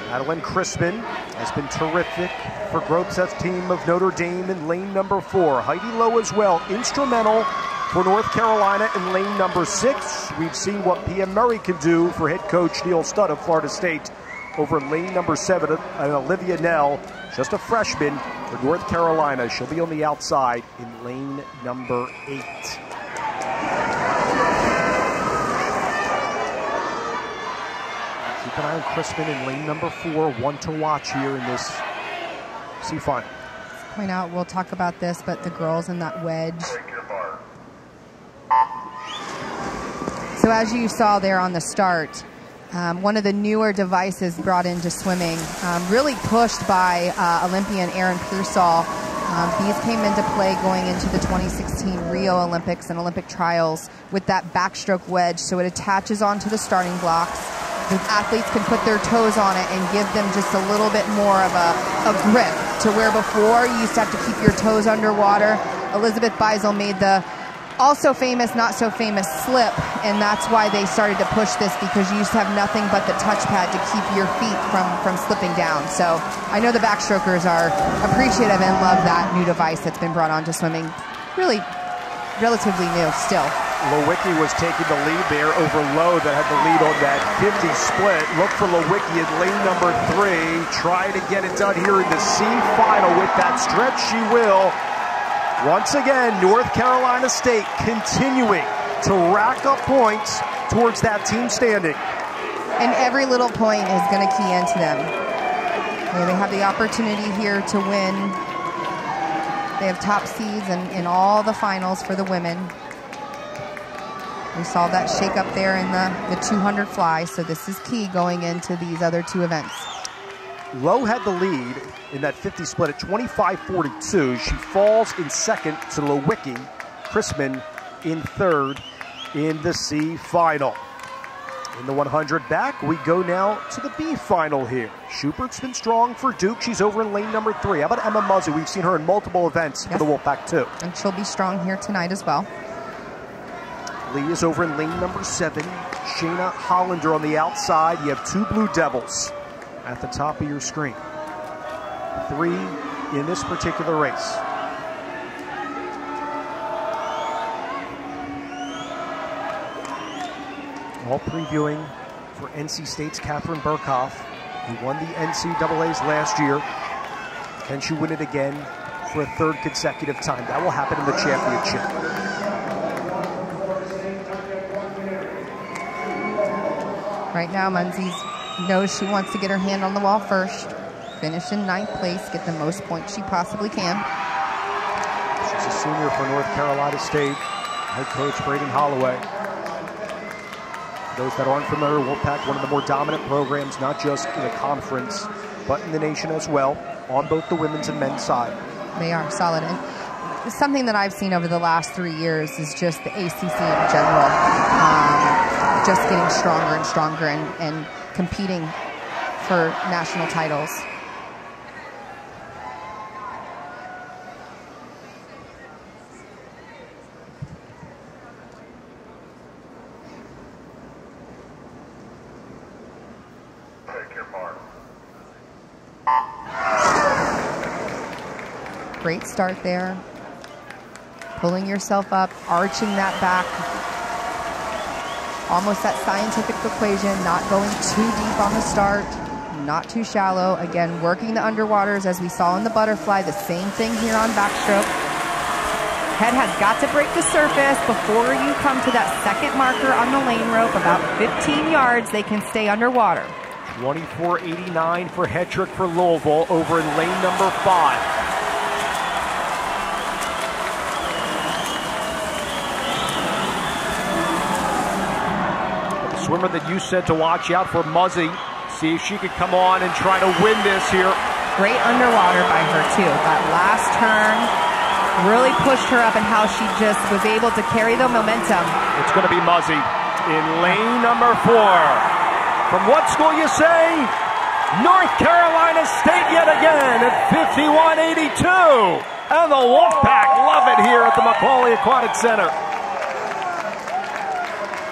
Madeline Crispin has been terrific for Grobseth's team of Notre Dame in lane number 4. Heidi Lowe as well, instrumental for North Carolina in lane number 6. We've seen what PM Murray can do for head coach Neil Studd of Florida State over in lane number 7. And Olivia Nell, just a freshman for North Carolina. She'll be on the outside in lane number 8. Keep an eye on Crispin in lane number 4. One to watch here in this C final. Point out, we'll talk about this, but the girls in that wedge. So as you saw there on the start, one of the newer devices brought into swimming, really pushed by Olympian Erin Pearsall. These came into play going into the 2016 Rio Olympics and Olympic trials with that backstroke wedge. So it attaches onto the starting blocks. The athletes can put their toes on it and give them just a little bit more of a grip, to where before you used to have to keep your toes underwater. Elizabeth Beisel made the also famous, not so famous slip, and that's why they started to push this, because you used to have nothing but the touchpad to keep your feet from slipping down. So I know the backstrokers are appreciative and love that new device that's been brought onto swimming. Really relatively new still. Lewicki was taking the lead there over Lowe, that had the lead on that 50 split. Look for Lewicki in lane number 3, trying to get it done here in the C final. With that stretch, she will. Once again, North Carolina State continuing to rack up points towards that team standing. And every little point is going to key into them. They have the opportunity here to win. They have top seeds in all the finals for the women. We saw that shake up there in the 200 fly, so this is key going into these other 2 events. Lowe had the lead in that 50 split at 25-42. She falls in second to Lewicki. Crispin in third in the C final. In the 100 back, we go now to the B final here. Schubert's been strong for Duke. She's over in lane number 3. How about Emma Muzzy? We've seen her in multiple events for the Wolfpack too. And she'll be strong here tonight as well. Lee is over in lane number 7. Shayna Hollander on the outside. You have 2 Blue Devils at the top of your screen. 3 in this particular race. All previewing for NC State's Catherine Burkhoff, who won the NCAAs last year. Can she win it again for a 3rd consecutive time? That will happen in the championship. Right now, Munzie knows she wants to get her hand on the wall first, finish in 9th place, get the most points she possibly can. She's a senior for North Carolina State, head coach Braden Holloway. For those that aren't familiar, Wolfpack, one of the more dominant programs, not just in the conference, but in the nation as well, on both the women's and men's side. They are solid. And something that I've seen over the last 3 years is just the ACC in general. Just getting stronger and stronger and competing for national titles. Take your mark. Great start there. Pulling yourself up, arching that back. Almost that scientific equation, not going too deep on the start, not too shallow. Again, working the underwaters as we saw in the butterfly, the same thing here on backstroke. Head has got to break the surface before you come to that second marker on the lane rope, about 15 yards. They can stay underwater. 24.89 for head trick for Louisville over in lane number 5. Swimmer that you said to watch out for, Muzzy. See if she could come on and try to win this here. Great underwater by her too. That last turn really pushed her up and how she just was able to carry the momentum. It's going to be Muzzy in lane number 4. From what school you say? North Carolina State yet again at 51.82. And the Wolfpack love it here at the McAuley Aquatic Center.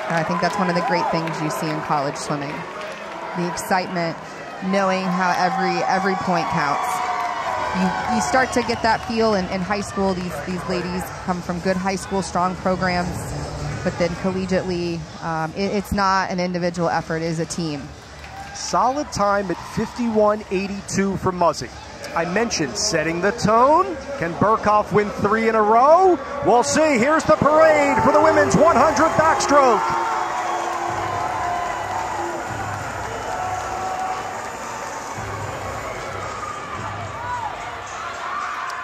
I think that's one of the great things you see in college swimming. The excitement, knowing how every point counts. You start to get that feel in high school. These ladies come from good high school, strong programs, but then collegiately, it's not an individual effort, it is a team. Solid time at 51.82 for Muzzy. I mentioned setting the tone. Can Burkhoff win 3 in a row? We'll see. Here's the parade for the women's 100 backstroke.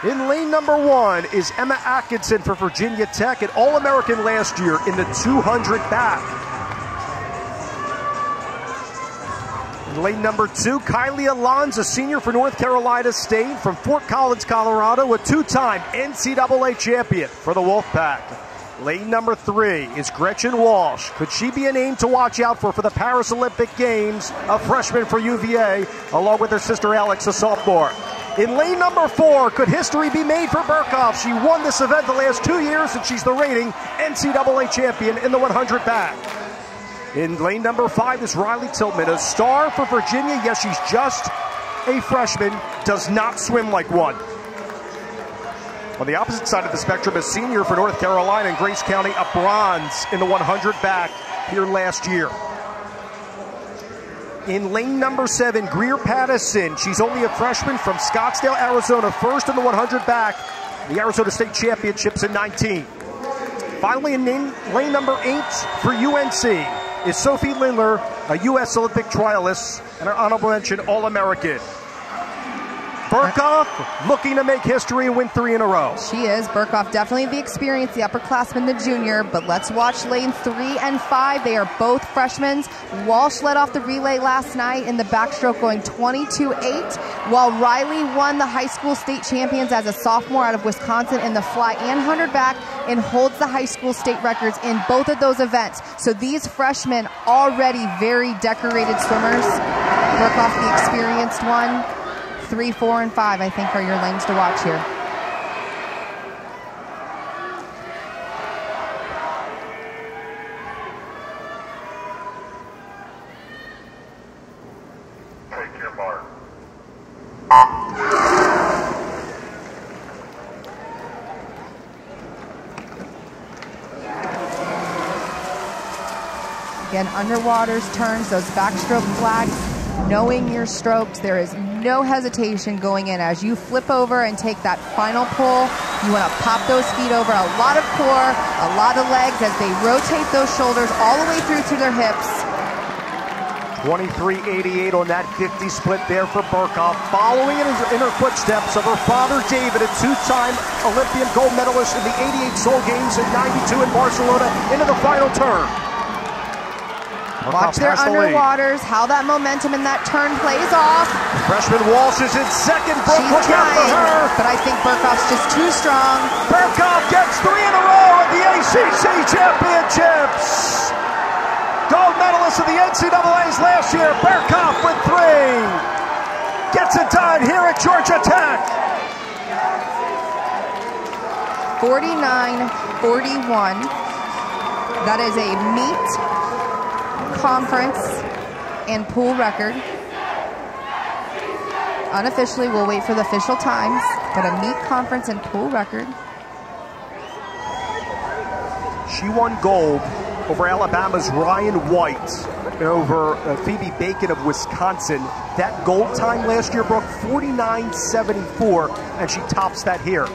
In lane number 1 is Emma Atkinson for Virginia Tech, an All-American last year in the 200 back. In lane number 2, Kylie Alonz, a senior for North Carolina State from Fort Collins, Colorado, a 2-time NCAA champion for the Wolfpack. Lane number 3 is Gretchen Walsh. Could she be a name to watch out for the Paris Olympic Games? A freshman for UVA, along with her sister Alex, a sophomore. In lane number 4, could history be made for Burkhoff? She won this event the last 2 years, and she's the reigning NCAA champion in the 100 back. In lane number 5 is Riley Tiltman, a star for Virginia. Yes, she's just a freshman, does not swim like one. On the opposite side of the spectrum, a senior for North Carolina and Grace County, a bronze in the 100 back here last year. In lane number 7, Greer Patterson. She's only a freshman from Scottsdale, Arizona, first in the 100 back, the Arizona State Championships in 19. Finally, in lane number 8 for UNC is Sophie Lindler, a U.S. Olympic trialist and an honorable mention All-American. Burkhoff looking to make history and win 3 in a row. She is. Burkhoff definitely the experience, the upperclassman, the junior, but let's watch lane 3 and 5. They are both freshmen. Walsh led off the relay last night in the backstroke going 22.8, while Riley won the high school state champions as a sophomore out of Wisconsin in the fly and 100 back and holds the high school state records in both of those events. So these freshmen already very decorated swimmers. Burkhoff the experienced one. 3, 4, and 5, I think, are your lanes to watch here. Take your mark. Again, underwaters, turns, those backstroke flags, knowing your strokes, there is no hesitation going in. As you flip over and take that final pull, you want to pop those feet over. A lot of core, a lot of legs as they rotate those shoulders all the way through to their hips. 23.88 on that 50 split there for Burkhoff, following in her footsteps of her father David, a 2-time Olympian gold medalist in the 88 Seoul Games in 92 in Barcelona, into the final turn. Watch their underwaters, how that momentum in that turn plays off. Freshman Walsh is in second. She's trying, but I think Burkhoff's just too strong. Burkhoff gets 3 in a row at the ACC Championships. Gold medalist of the NCAAs last year. Burkhoff with 3. Gets it done here at Georgia Tech. 49-41. That is a meet, conference, and pool record. Unofficially, we'll wait for the official times, but a meet, conference, and pool record. She won gold over Alabama's Ryan White and over Phoebe Bacon of Wisconsin. That gold time last year broke 49.74, and she tops that here.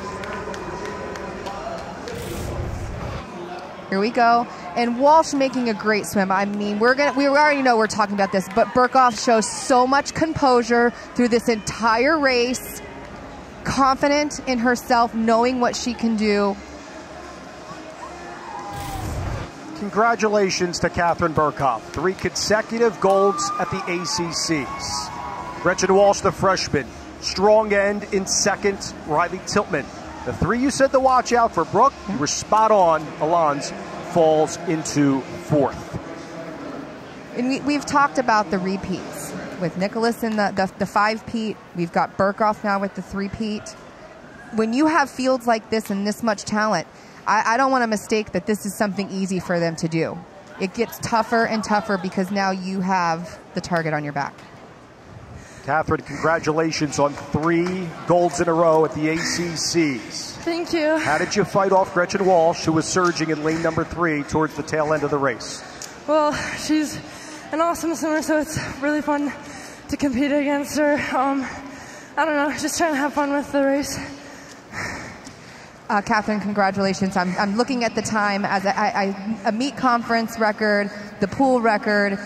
Here we go. And Walsh making a great swim. I mean, we already know we're talking about this, but Burkhoff shows so much composure through this entire race, confident in herself, knowing what she can do. Congratulations to Catherine Burkhoff. 3 consecutive golds at the ACCs. Gretchen Walsh, the freshman. Strong end in second, Riley Tiltman. The 3 you said to watch out for, Brooke, you were spot on. Alans falls into 4th. And we've talked about the repeats with Nicholas in the 5-peat. We've got Burkhoff now with the 3-peat. When you have fields like this and this much talent, I don't want to mistake that this is something easy for them to do. It gets tougher and tougher because now you have the target on your back. Catherine, congratulations on 3 golds in a row at the ACCs. Thank you. How did you fight off Gretchen Walsh, who was surging in lane number 3 towards the tail end of the race? Well, she's an awesome swimmer, so it's really fun to compete against her. I don't know, just trying to have fun with the race. Catherine, congratulations. I'm looking at the time as a meet conference record, the pool record,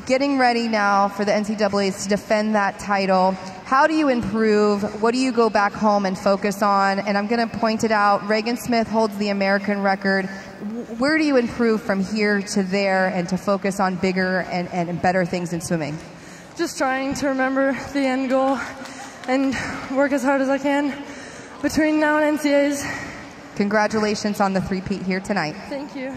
getting ready now for the NCAAs to defend that title. How do you improve? What do you go back home and focus on? And I'm going to point it out. Reagan Smith holds the American record. Where do you improve from here to there and to focus on bigger and better things in swimming? Just trying to remember the end goal and work as hard as I can between now and NCAAs. Congratulations on the 3-peat here tonight. Thank you.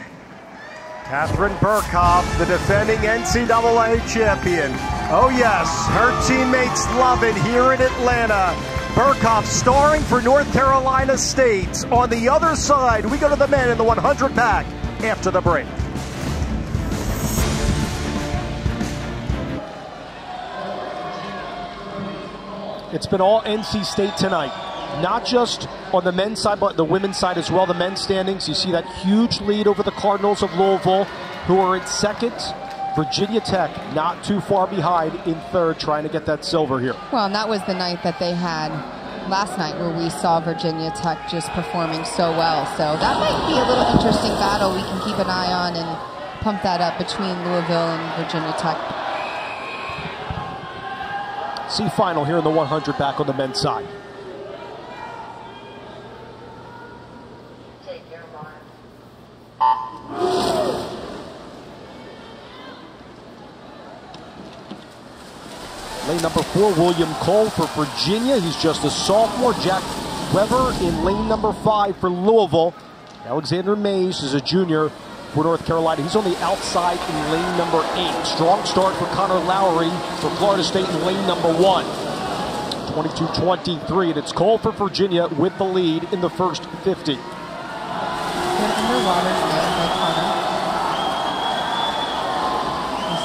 Catherine Burkhoff, the defending NCAA champion. Oh yes, her teammates love it here in Atlanta. Burkhoff starring for North Carolina State. On the other side, we go to the men in the 100 pack after the break. It's been all NC State tonight. Not just on the men's side, but the women's side as well. The men's standings, you see that huge lead over the Cardinals of Louisville, who are in second. Virginia Tech not too far behind in third, trying to get that silver here. Well, and that was the night that they had last night where we saw Virginia Tech just performing so well. So that might be a little interesting battle we can keep an eye on and pump that up between Louisville and Virginia Tech. See final here in the 100 back on the men's side. Lane number 4, William Cole for Virginia. He's just a sophomore. Jack Weber in lane number 5 for Louisville. Alexander Mays is a junior for North Carolina. He's on the outside in lane number 8. Strong start for Connor Lowry for Florida State in lane number 1. 22-23, and it's Cole for Virginia with the lead in the first 50. Good underwater there by Connor.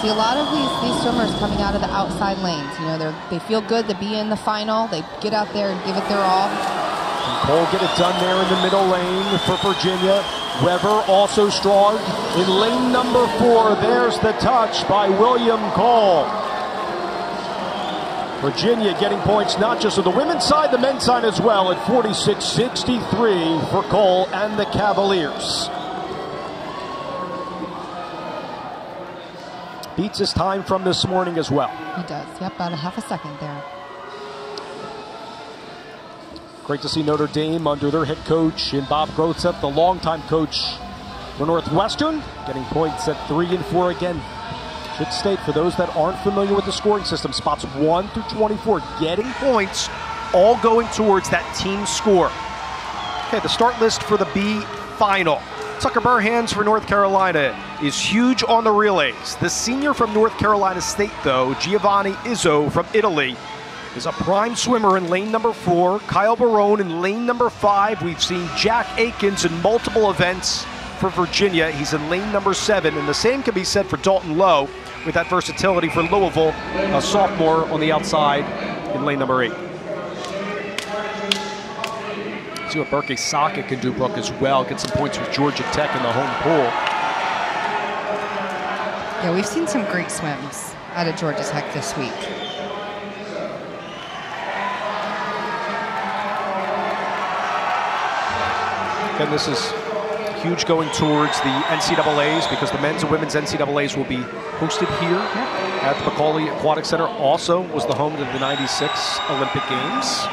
See a lot of these swimmers coming out of the outside lanes. You know, they feel good to be in the final. They get out there and give it their all. And Cole get it done there in the middle lane for Virginia. Weber also strong in lane number 4. There's the touch by William Cole. Virginia getting points not just on the women's side, the men's side as well at 46-63 for Cole and the Cavaliers. Beats his time from this morning as well. He does. Yep, about a half a second there. Great to see Notre Dame under their head coach in Bob Grotzep, the longtime coach for Northwestern, getting points at 3 and 4 again. Should state, for those that aren't familiar with the scoring system, spots 1 through 24, getting points, all going towards that team score. Okay, the start list for the B final. Tucker Burhans for North Carolina is huge on the relays. The senior from North Carolina State, though, Giovanni Izzo from Italy, is a prime swimmer in lane number 4. Kyle Barone in lane number 5. We've seen Jack Aikens in multiple events for Virginia. He's in lane number 7, and the same can be said for Dalton Lowe with that versatility for Louisville, a sophomore on the outside in lane number 8. See what Berkey Saka can do, Brooke, as well. Get some points with Georgia Tech in the home pool. Yeah, we've seen some great swims out of Georgia Tech this week. Again, this is huge going towards the NCAAs because the men's and women's NCAAs will be hosted here at the McAuley Aquatic Center. Also was the home to the '96 Olympic Games.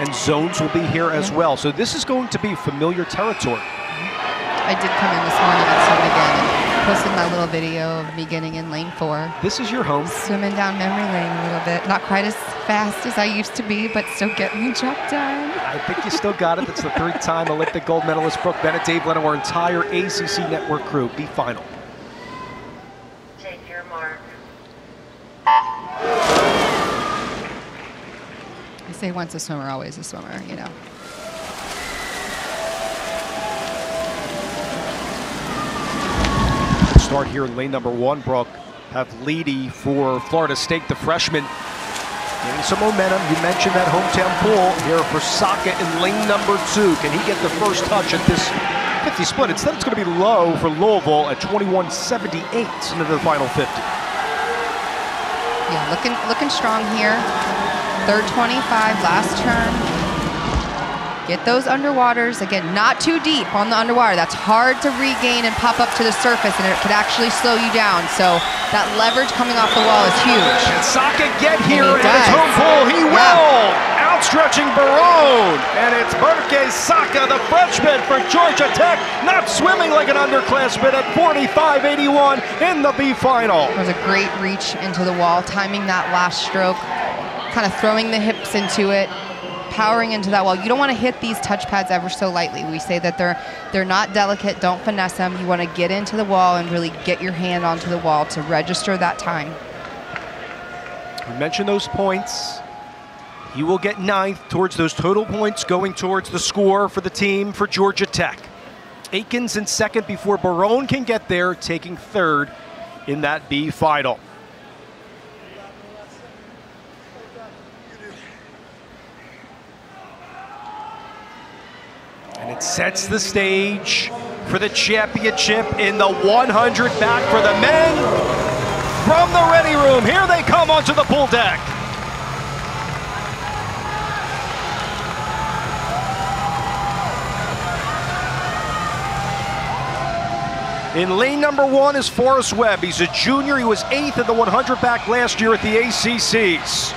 And zones will be here as well. So this is going to be familiar territory. I did come in this morning and swim again and posted my little video of me getting in lane 4. This is your home. Swimming down memory lane a little bit. Not quite as fast as I used to be, but still getting the job done. I think you still got it. That's the 3-time Olympic gold medalist Brooke Bennett, Dave Leno, our entire ACC network crew. B final. Take your mark. I say once a swimmer, always a swimmer, you know. Start here in lane number 1, Brooke. Have Leedy for Florida State, the freshman. Getting some momentum. You mentioned that hometown pool here for Saka in lane number 2. Can he get the first touch at this 50 split? Instead, it's going to be low for Louisville at 21.78 into the final 50. Yeah, looking strong here. Third 25, last turn. Get those underwaters. Again, not too deep on the underwater. That's hard to regain and pop up to the surface, and it could actually slow you down. So that leverage coming off the wall is huge. Can Saka get here at his home pool? He will! Outstretching Barone. And it's Berke Saka, the freshman for Georgia Tech, not swimming like an underclassman at 45.81 in the B final. It was a great reach into the wall, timing that last stroke, kind of throwing the hips into it, powering into that wall. You don't want to hit these touch pads ever so lightly. We say that they're not delicate. Don't finesse them. You want to get into the wall and really get your hand onto the wall to register that time. We mentioned those points. He will get 9th towards those total points going towards the score for the team for Georgia Tech. Aikens in 2nd before Barone can get there, taking 3rd in that B final. And it sets the stage for the championship in the 100 back for the men. From the ready room, here they come onto the pool deck. In lane number 1 is Forrest Webb. He's a junior. He was 8th in the 100 back last year at the ACCs.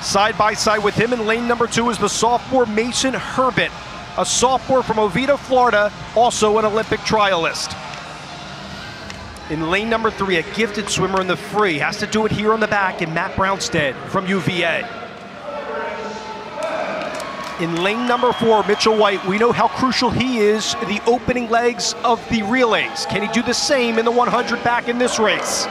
Side by side with him in lane number 2 is the sophomore Mason Herbert, a sophomore from Oviedo, Florida, also an Olympic trialist. In lane number 3, a gifted swimmer in the free, has to do it here on the back in Matt Brownstead from UVA. In lane number 4, Mitchell White, we know how crucial he is in the opening legs of the relays. Can he do the same in the 100 back in this race?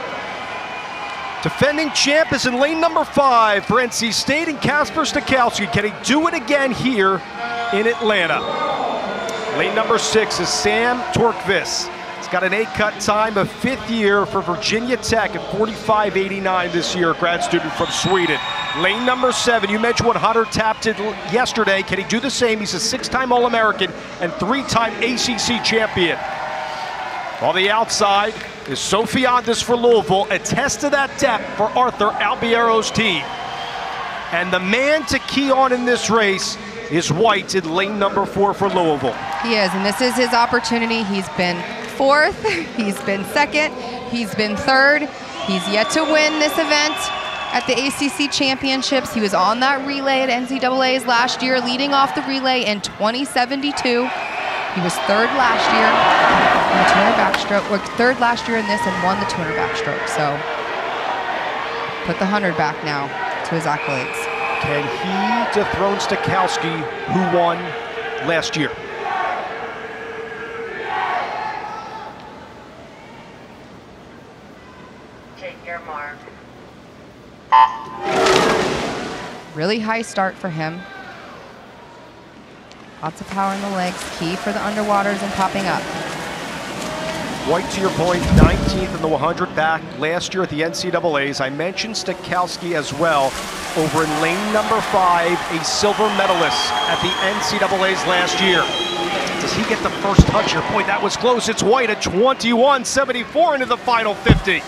Defending champ is in lane number 5 for NC State and Kasper Stakowski. Can he do it again here in Atlanta? Lane number 6 is Sam Torkvis. He's got an A-cut time of 5th year for Virginia Tech at 45.89 this year, grad student from Sweden. Lane number 7, you mentioned what Hunter tapped it yesterday. Can he do the same? He's a 6-time All-American and 3-time ACC champion. On the outside is Sophie Ondas for Louisville, a test of that depth for Arthur Albiero's team. And the man to key on in this race is White in lane number 4 for Louisville. He is, and this is his opportunity. He's been 4th, he's been 2nd, he's been 3rd. He's yet to win this event at the ACC Championships. He was on that relay at NCAAs last year, leading off the relay in 2072. He was 3rd last year in the 200 backstroke, or 3rd last year in this and won the 200 backstroke. So put the 100 back now to his accolades. Can he dethrone Stakowski, who won last year? Take your mark. Really high start for him. Lots of power in the legs, key for the underwaters and popping up. White, to your point, 19th in the 100 back last year at the NCAAs. I mentioned Stakowski as well over in lane number 5, a silver medalist at the NCAAs last year. Does he get the first touch? Your point, that was close. It's White at 21.74 into the final 50.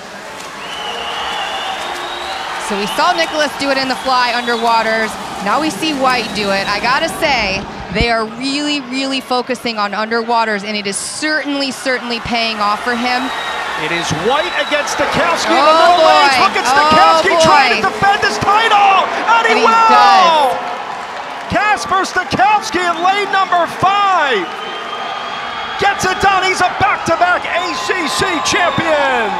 So we saw Nicholas do it in the fly underwaters. Now we see White do it. I gotta say, They are really, really focusing on underwaters, and it is certainly paying off for him. It is White against Stakowski in the middle lanes. Look at Stakowski trying to defend his title, and he will! Kasper Stakowski in lane number 5 gets it done. He's a back-to-back ACC champion.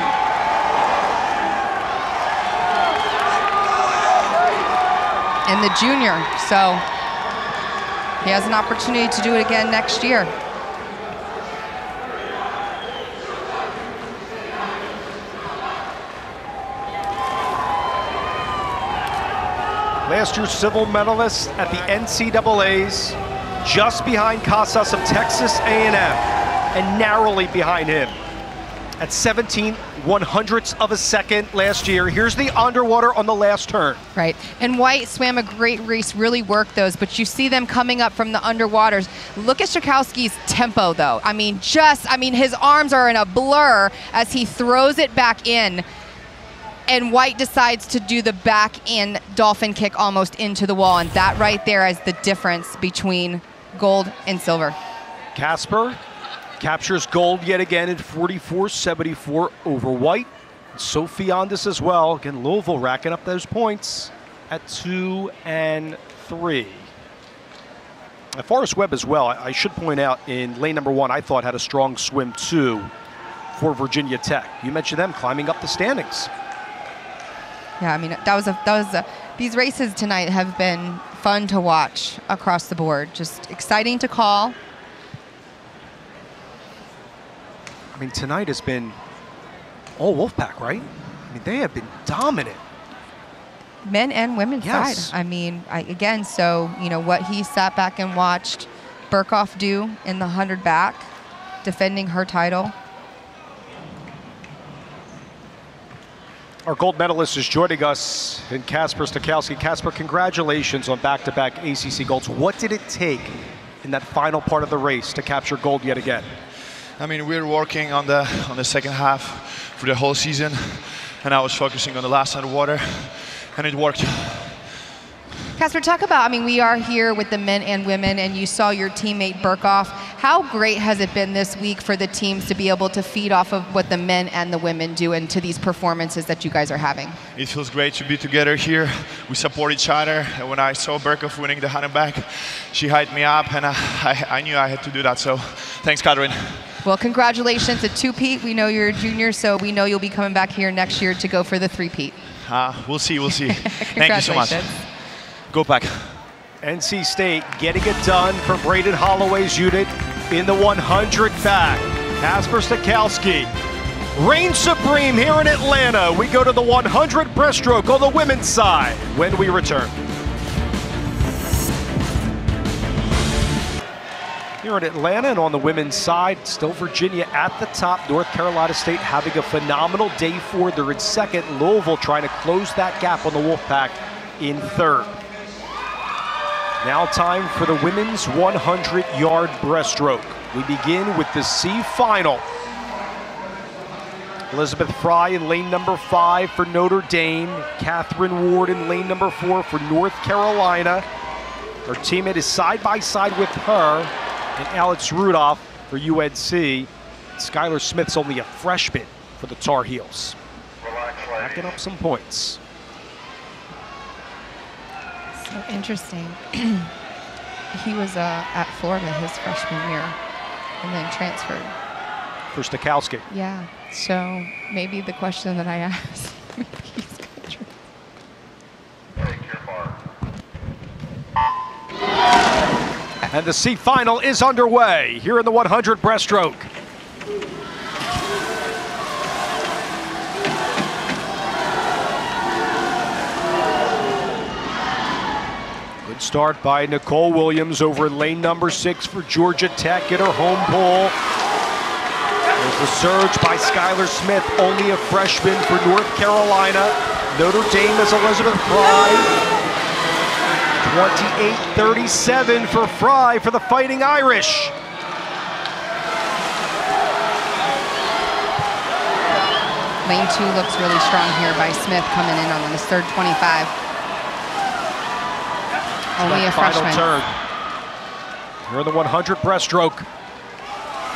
And the junior, so he has an opportunity to do it again next year. Last year's silver medalist at the NCAAs, just behind Casas of Texas A&M, and narrowly behind him at 17/100ths of a second last year. Here's the underwater on the last turn. Right, and White swam a great race, really worked those, but you see them coming up from the underwaters. Look at Stakowski's tempo, though. I mean, his arms are in a blur as he throws it back in. And White decides to do the back-in dolphin kick almost into the wall, and that right there is the difference between gold and silver. Kasper captures gold yet again at 44.74 over White. Sophie Ondas as well. Again, Louisville racking up those points at 2 and 3. Forrest Webb as well, I should point out, in lane number 1, I thought had a strong swim too for Virginia Tech. You mentioned them climbing up the standings. Yeah, I mean, these races tonight have been fun to watch across the board. Just exciting to call. I mean, tonight has been all Wolfpack, right? I mean, they have been dominant. Men and women's Yes. side. I mean, again, so, you know, what he sat back and watched Burkhoff do in the 100 back, defending her title. Our gold medalist is joining us in Kasper Stakowski. Kasper, congratulations on back-to-back ACC golds. What did it take in that final part of the race to capture gold yet again? I mean, we were working on the second half for the whole season, and I was focusing on the last underwater, and it worked. Kasper, talk about, I mean, we are here with the men and women, and you saw your teammate Burkhoff. How great has it been this week for the teams to be able to feed off of what the men and the women do into these performances that you guys are having? It feels great to be together here. We support each other, and when I saw Burkhoff winning the 100 back, she hyped me up, and I knew I had to do that, so thanks, Catherine. Well, congratulations to two-peat. We know you're a junior, so we know you'll be coming back here next year to go for the three-peat. We'll see. Thank you so much. Go back. NC State getting it done for Braden Holloway's unit in the 100 back. Kasper Stakowski reigns supreme here in Atlanta. We go to the 100 breaststroke on the women's side when we return. Here in Atlanta and on the women's side, still Virginia at the top. North Carolina State having a phenomenal day 4. They're in second. Louisville trying to close that gap on the Wolfpack in third. Now time for the women's 100-yard breaststroke. We begin with the C final. Elizabeth Fry in lane number 5 for Notre Dame. Catherine Ward in lane number 4 for North Carolina. Her teammate is side by side with her, and Alex Rudolph for UNC. Skylar Smith's only a freshman for the Tar Heels. Racking up some points. So interesting. He was at Florida his freshman year and then transferred. For Stakowski. Yeah, so maybe the question that I asked, maybe he's gonna transfer. And the C final is underway here in the 100 breaststroke. Good start by Nicole Williams over in lane number 6 for Georgia Tech at her home pole. There's the surge by Skylar Smith, only a freshman for North Carolina. Notre Dame is Elizabeth Fry. 28-37 for Fry for the Fighting Irish. Lane 2 looks really strong here by Smith coming in on this third 25. Only a freshman. Final turn. Here in the 100 breaststroke.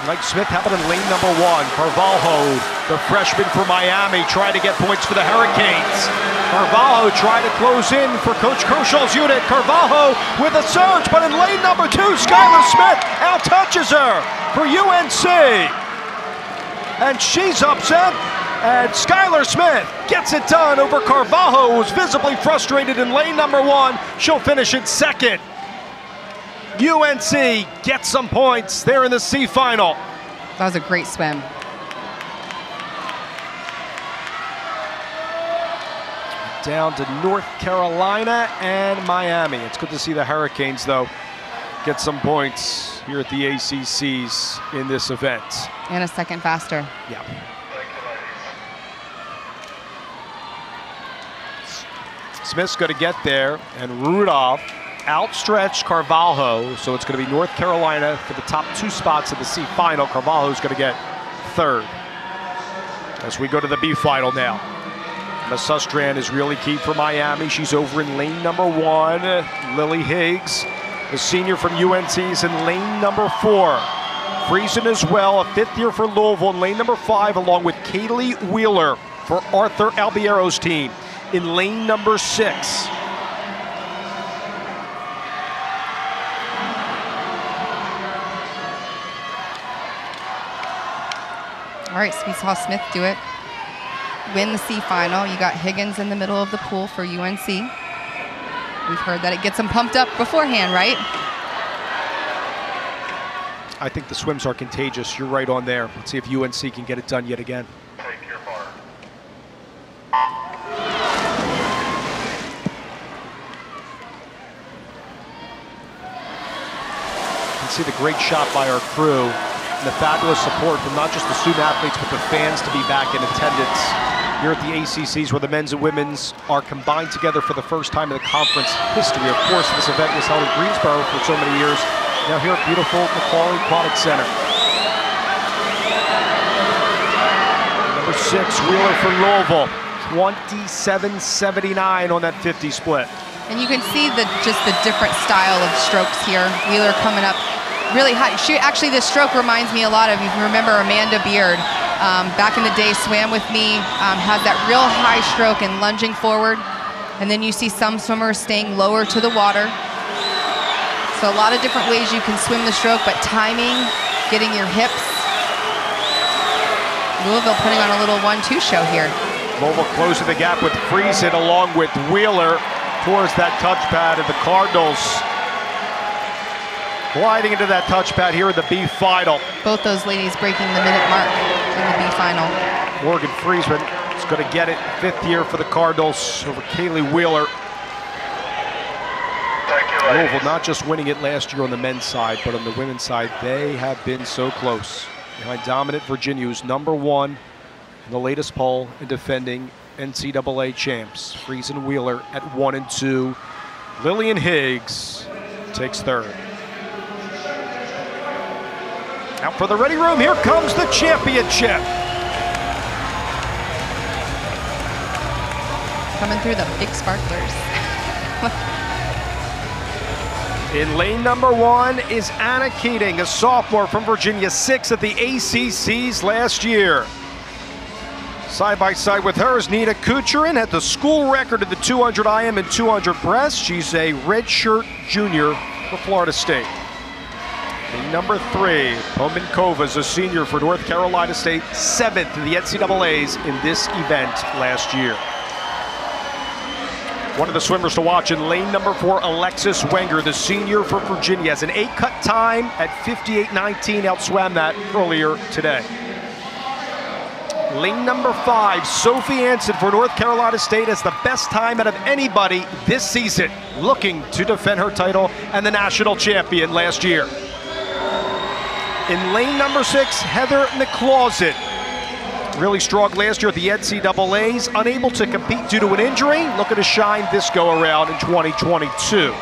Mike Smith happened in lane number 1. Carvalho, the freshman for Miami, tried to get points for the Hurricanes. Carvalho tried to close in for Coach Kershaw's unit. Carvalho with a surge, but in lane number 2, Skylar Smith out-touches her for UNC. And she's upset, and Skylar Smith gets it done over Carvalho, who was visibly frustrated in lane number 1. She'll finish in 2nd. UNC gets some points there in the C final. That was a great swim. Down to North Carolina and Miami. It's good to see the Hurricanes, though, get some points here at the ACCs in this event. And a second faster. Yeah. Smith's going to get there, and Rudolph outstretched Carvalho, so it's going to be North Carolina for the top 2 spots of the C final. Carvalho's going to get 3rd. As we go to the B final now. Sustran is really key for Miami. She's over in lane number 1. Lily Higgs, the senior from UNC, is in lane number 4. Friesen as well, a 5th year for Louisville in lane number 5, along with Kaylee Wheeler for Arthur Albiero's team in lane number 6. All right, so we saw Smith do it. Win the C final. You got Higgins in the middle of the pool for UNC. We've heard that it gets them pumped up beforehand, right? I think the swims are contagious. You're right on there. Let's see if UNC can get it done yet again. Take your mark. You can see the great shot by our crew and the fabulous support from not just the student athletes, but the fans to be back in attendance here at the ACCs, where the men's and women's are combined together for the first time in the conference history. Of course, this event was held in Greensboro for so many years. Now here at beautiful McAuley Aquatic Center. Number 6, Wheeler for Louisville, 27.79 on that 50 split. And you can see just the different style of strokes here. Wheeler coming up really high. Actually, this stroke reminds me a lot of, if you remember, Amanda Beard. Back in the day, swam with me, has that real high stroke and lunging forward. And then you see some swimmers staying lower to the water. So a lot of different ways you can swim the stroke, but timing, getting your hips. Louisville putting on a little 1-2 show here. Louisville closing the gap with Friesen along with Wheeler towards that touchpad, and the Cardinals gliding into that touchpad here in the B final. Both those ladies breaking the minute mark in the B final. Morgan Friesen is going to get it, 5th year for the Cardinals over Kaylee Wheeler. Louisville not just winning it last year on the men's side, but on the women's side, they have been so close. Behind dominant Virginia, who's number 1 in the latest poll and defending NCAA champs. Friesen Wheeler at 1 and 2. Lillian Higgs takes 3rd. Now for the ready room, here comes the championship. Coming through the big sparklers. In lane number 1 is Anna Keating, a sophomore from Virginia, 6th at the ACCs last year. Side by side with her is Nina Kucherin, had the school record in the 200 IM and 200 breast. She's a redshirt junior for Florida State. In number 3, Pomenkova is a senior for North Carolina State, 7th in the NCAAs in this event last year. One of the swimmers to watch in lane number 4, Alexis Wenger, the senior for Virginia, has an 8-cut time at 58.19, outswam that earlier today. Lane number 5, Sophie Anson for North Carolina State, has the best time out of anybody this season, looking to defend her title and the national champion last year. In lane number 6, Heather McClausen. Really strong last year at the NCAAs, unable to compete due to an injury, looking to shine this go-around in 2022.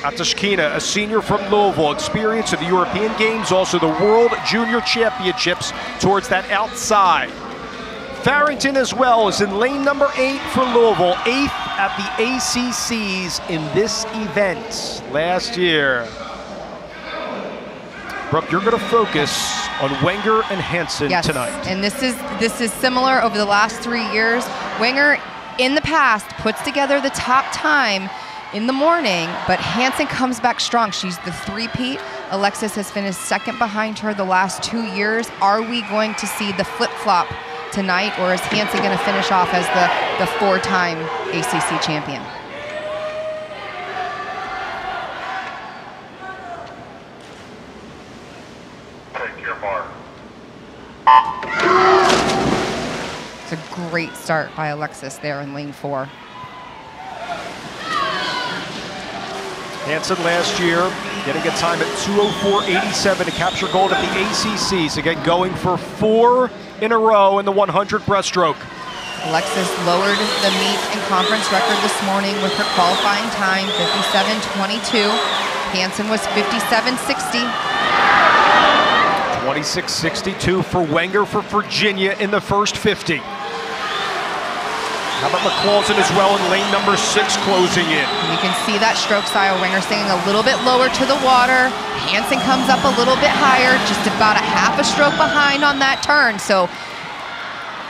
Atashkina, a senior from Louisville, experience at the European Games, also the World Junior Championships towards that outside. Farrington as well is in lane number 8 for Louisville, 8th at the ACCs in this event last year. Brooke, you're going to focus on Wenger and Hansen tonight. And this is similar over the last 3 years. Wenger, in the past, puts together the top time in the morning, but Hansen comes back strong. She's the three-peat. Alexis has finished second behind her the last 2 years. Are we going to see the flip-flop tonight, or is Hansen going to finish off as the four-time ACC champion? Take your mark. It's a great start by Alexis there in lane 4. Hansen last year getting a time at 2:04.87 to capture gold at the ACCs. Again, going for 4 in a row in the 100 breaststroke. Alexis lowered the meet and conference record this morning with her qualifying time, 57.22. Hansen was 57.60. 26.62 for Wenger for Virginia in the first 50. How about McAuley as well in lane number 6 closing in? You can see that stroke style. Wenger staying a little bit lower to the water. Hansen comes up a little bit higher, just about a half a stroke behind on that turn. So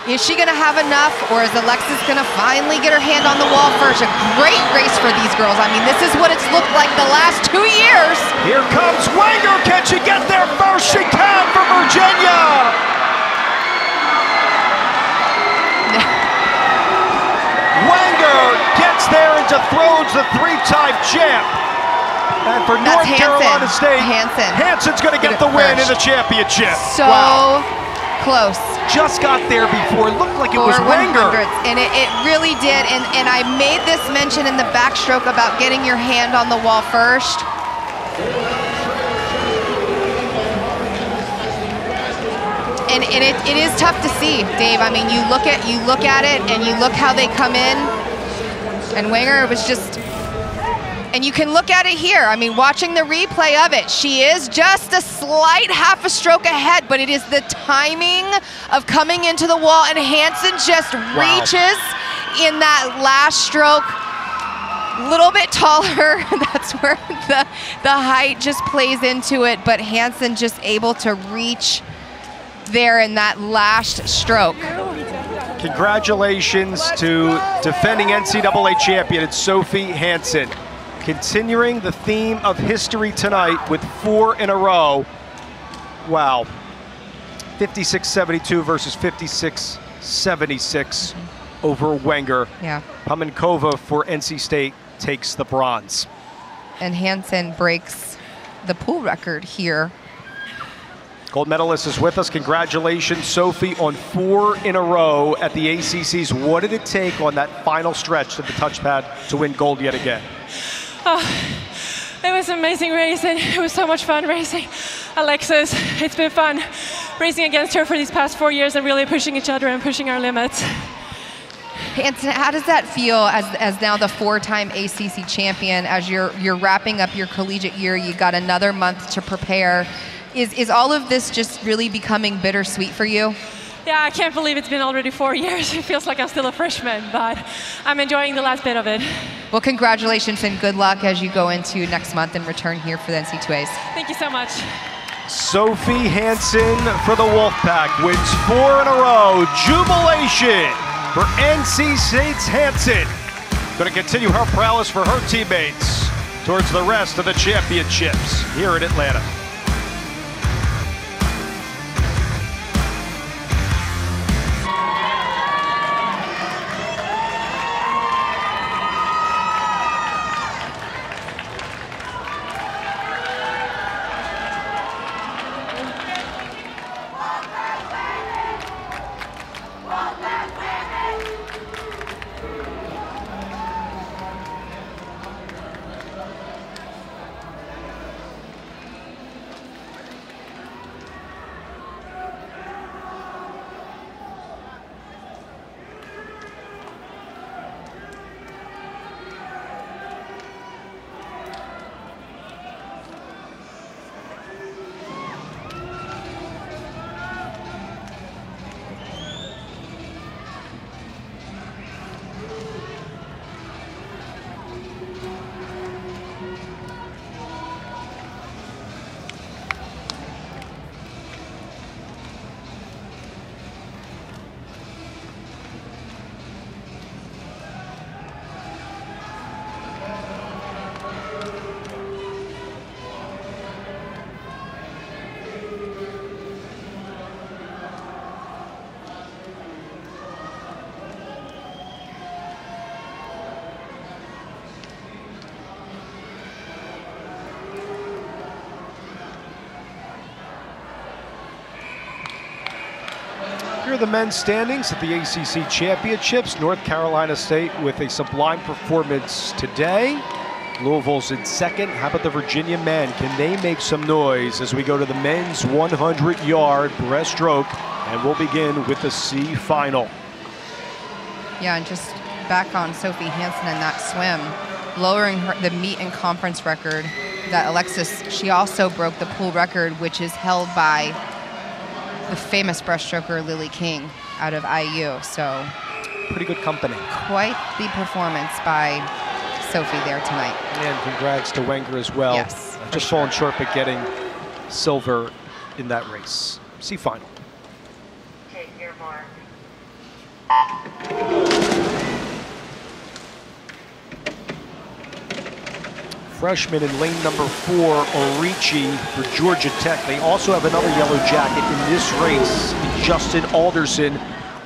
is she going to have enough, or is Alexis going to finally get her hand on the wall first? A great race for these girls. I mean, this is what it's looked like the last 2 years. Here comes Wenger. Can she get there first? She can for Virginia. Wenger gets there and dethrones the 3-time champ. And for North Carolina State, Hansen's going to get the win in the championship. So close. Just got there before. It looked like it was Wenger. And it really did. And I made this mention in the backstroke about getting your hand on the wall first. And it is tough to see, Dave. I mean, you look at it, and you look how they come in, and Wenger was just, and you can look at it here. I mean, watching the replay of it, she is just a slight half a stroke ahead, but it is the timing of coming into the wall, and Hansen just reaches in that last stroke, a little bit taller. That's where the height just plays into it, but Hansen just able to reach there in that last stroke. Congratulations to defending NCAA champion Sophie Hansen. Continuing the theme of history tonight with 4 in a row. Wow. 56.72 versus 56.76 over Wenger. Yeah. Pomenkova for NC State takes the bronze. And Hansen breaks the pool record here. Gold medalist is with us. Congratulations, Sophie, on 4 in a row at the ACCs. What did it take on that final stretch to the touchpad to win gold yet again? Oh, it was an amazing race, and it was so much fun racing Alexis. It's been fun racing against her for these past 4 years and really pushing each other and pushing our limits. Hansen, how does that feel as now the 4-time ACC champion, as you're wrapping up your collegiate year? You got another month to prepare. Is all of this just really becoming bittersweet for you? Yeah, I can't believe it's been already 4 years. It feels like I'm still a freshman, but I'm enjoying the last bit of it. Well, congratulations and good luck as you go into next month and return here for the NC2As. Thank you so much. Sophie Hansen for the Wolfpack wins 4 in a row. Jubilation for NC State's Hansen. Going to continue her prowess for her teammates towards the rest of the championships here in Atlanta. Here are the men's standings at the ACC Championships. North Carolina State with a sublime performance today. Louisville's in second. How about the Virginia men? Can they make some noise as we go to the men's 100-yard breaststroke? And we'll begin with the C final. Yeah, and just back on Sophie Hansen in that swim, lowering the meet and conference record that Alexis, she also broke the pool record, which is held by the famous breaststroker Lily King out of IU. So pretty good company. Quite the performance by Sophie there tonight. And congrats to Wenger as well. Yes, just falling short but getting silver in that race. C final. Take your mark. Freshman in lane number 4, Orici for Georgia Tech. They also have another yellow jacket in this race, Justin Alderson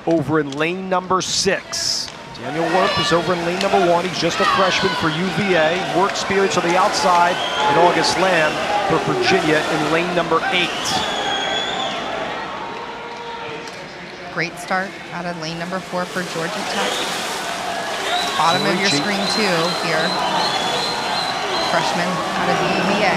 over in lane number 6. Daniel Werp is over in lane number 1. He's just a freshman for UVA. More experience on the outside. And August Lamb for Virginia in lane number 8. Great start out of lane number 4 for Georgia Tech. Bottom of your screen too here. Freshman out of UVA.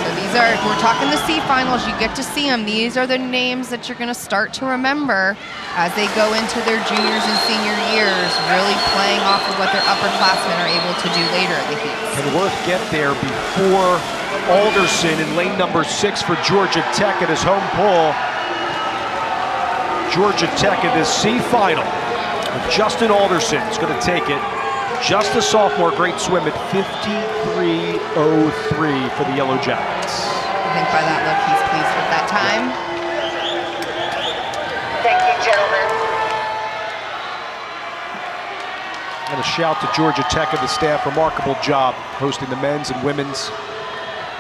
So these are, if we're talking the C finals, you get to see them. These are the names that you're going to start to remember as they go into their juniors and senior years, really playing off of what their upperclassmen are able to do later in the heats. Can Worth get there before Alderson in lane number 6 for Georgia Tech at his home pull? Georgia Tech in this C final. Justin Alderson is going to take it. Just a sophomore, great swim at 53.03 for the Yellow Jackets. I think by that look, he's pleased with that time. Thank you, gentlemen. And a shout to Georgia Tech and the staff. Remarkable job hosting the men's and women's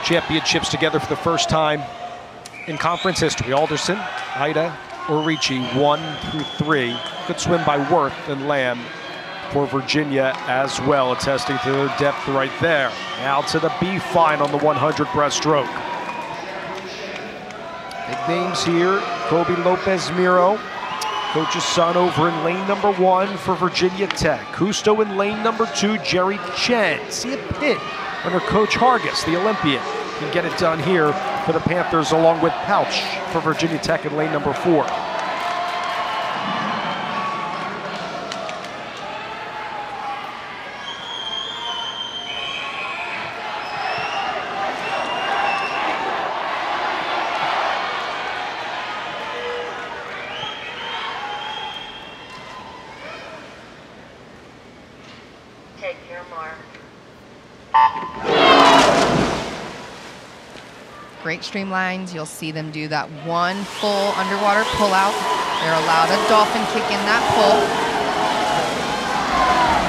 championships together for the first time in conference history. Alderson, Ida, Orici, 1 through 3. Good swim by Worth and Lamb for Virginia as well, attesting to their depth right there. Now to the B final on the 100 breaststroke. Big names here, Kobe Lopez Miro, coach's son over in lane number 1 for Virginia Tech. Cousteau in lane number 2, Jerry Chen. See a pit under Coach Hargis, the Olympian. Can get it done here for the Panthers along with Pouch for Virginia Tech in lane number 4. Take your mark. Great streamlines. You'll see them do that one full underwater pullout. They're allowed a dolphin kick in that pull.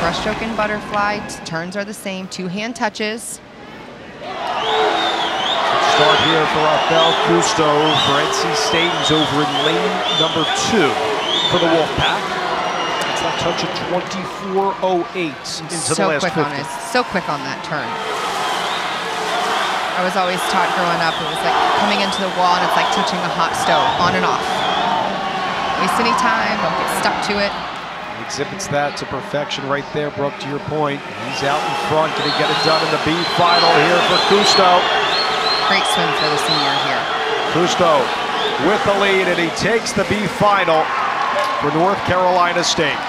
Breaststroke and butterfly. Turns are the same. 2 hand touches. Start here for Rafael Cousteau for NC State. He's over in lane number 2 for the Wolfpack. It's that touch of 24.08 into the last 50. So quick on that turn. I was always taught growing up, it was like coming into the wall and it's like touching a hot stove, on and off. Waste any time, don't get stuck to it. He exhibits that to perfection right there, Brooke, to your point. He's out in front. Can he get it done in the B final here for Cousteau? Great swim for the senior here. Cousteau with the lead, and he takes the B final for North Carolina State.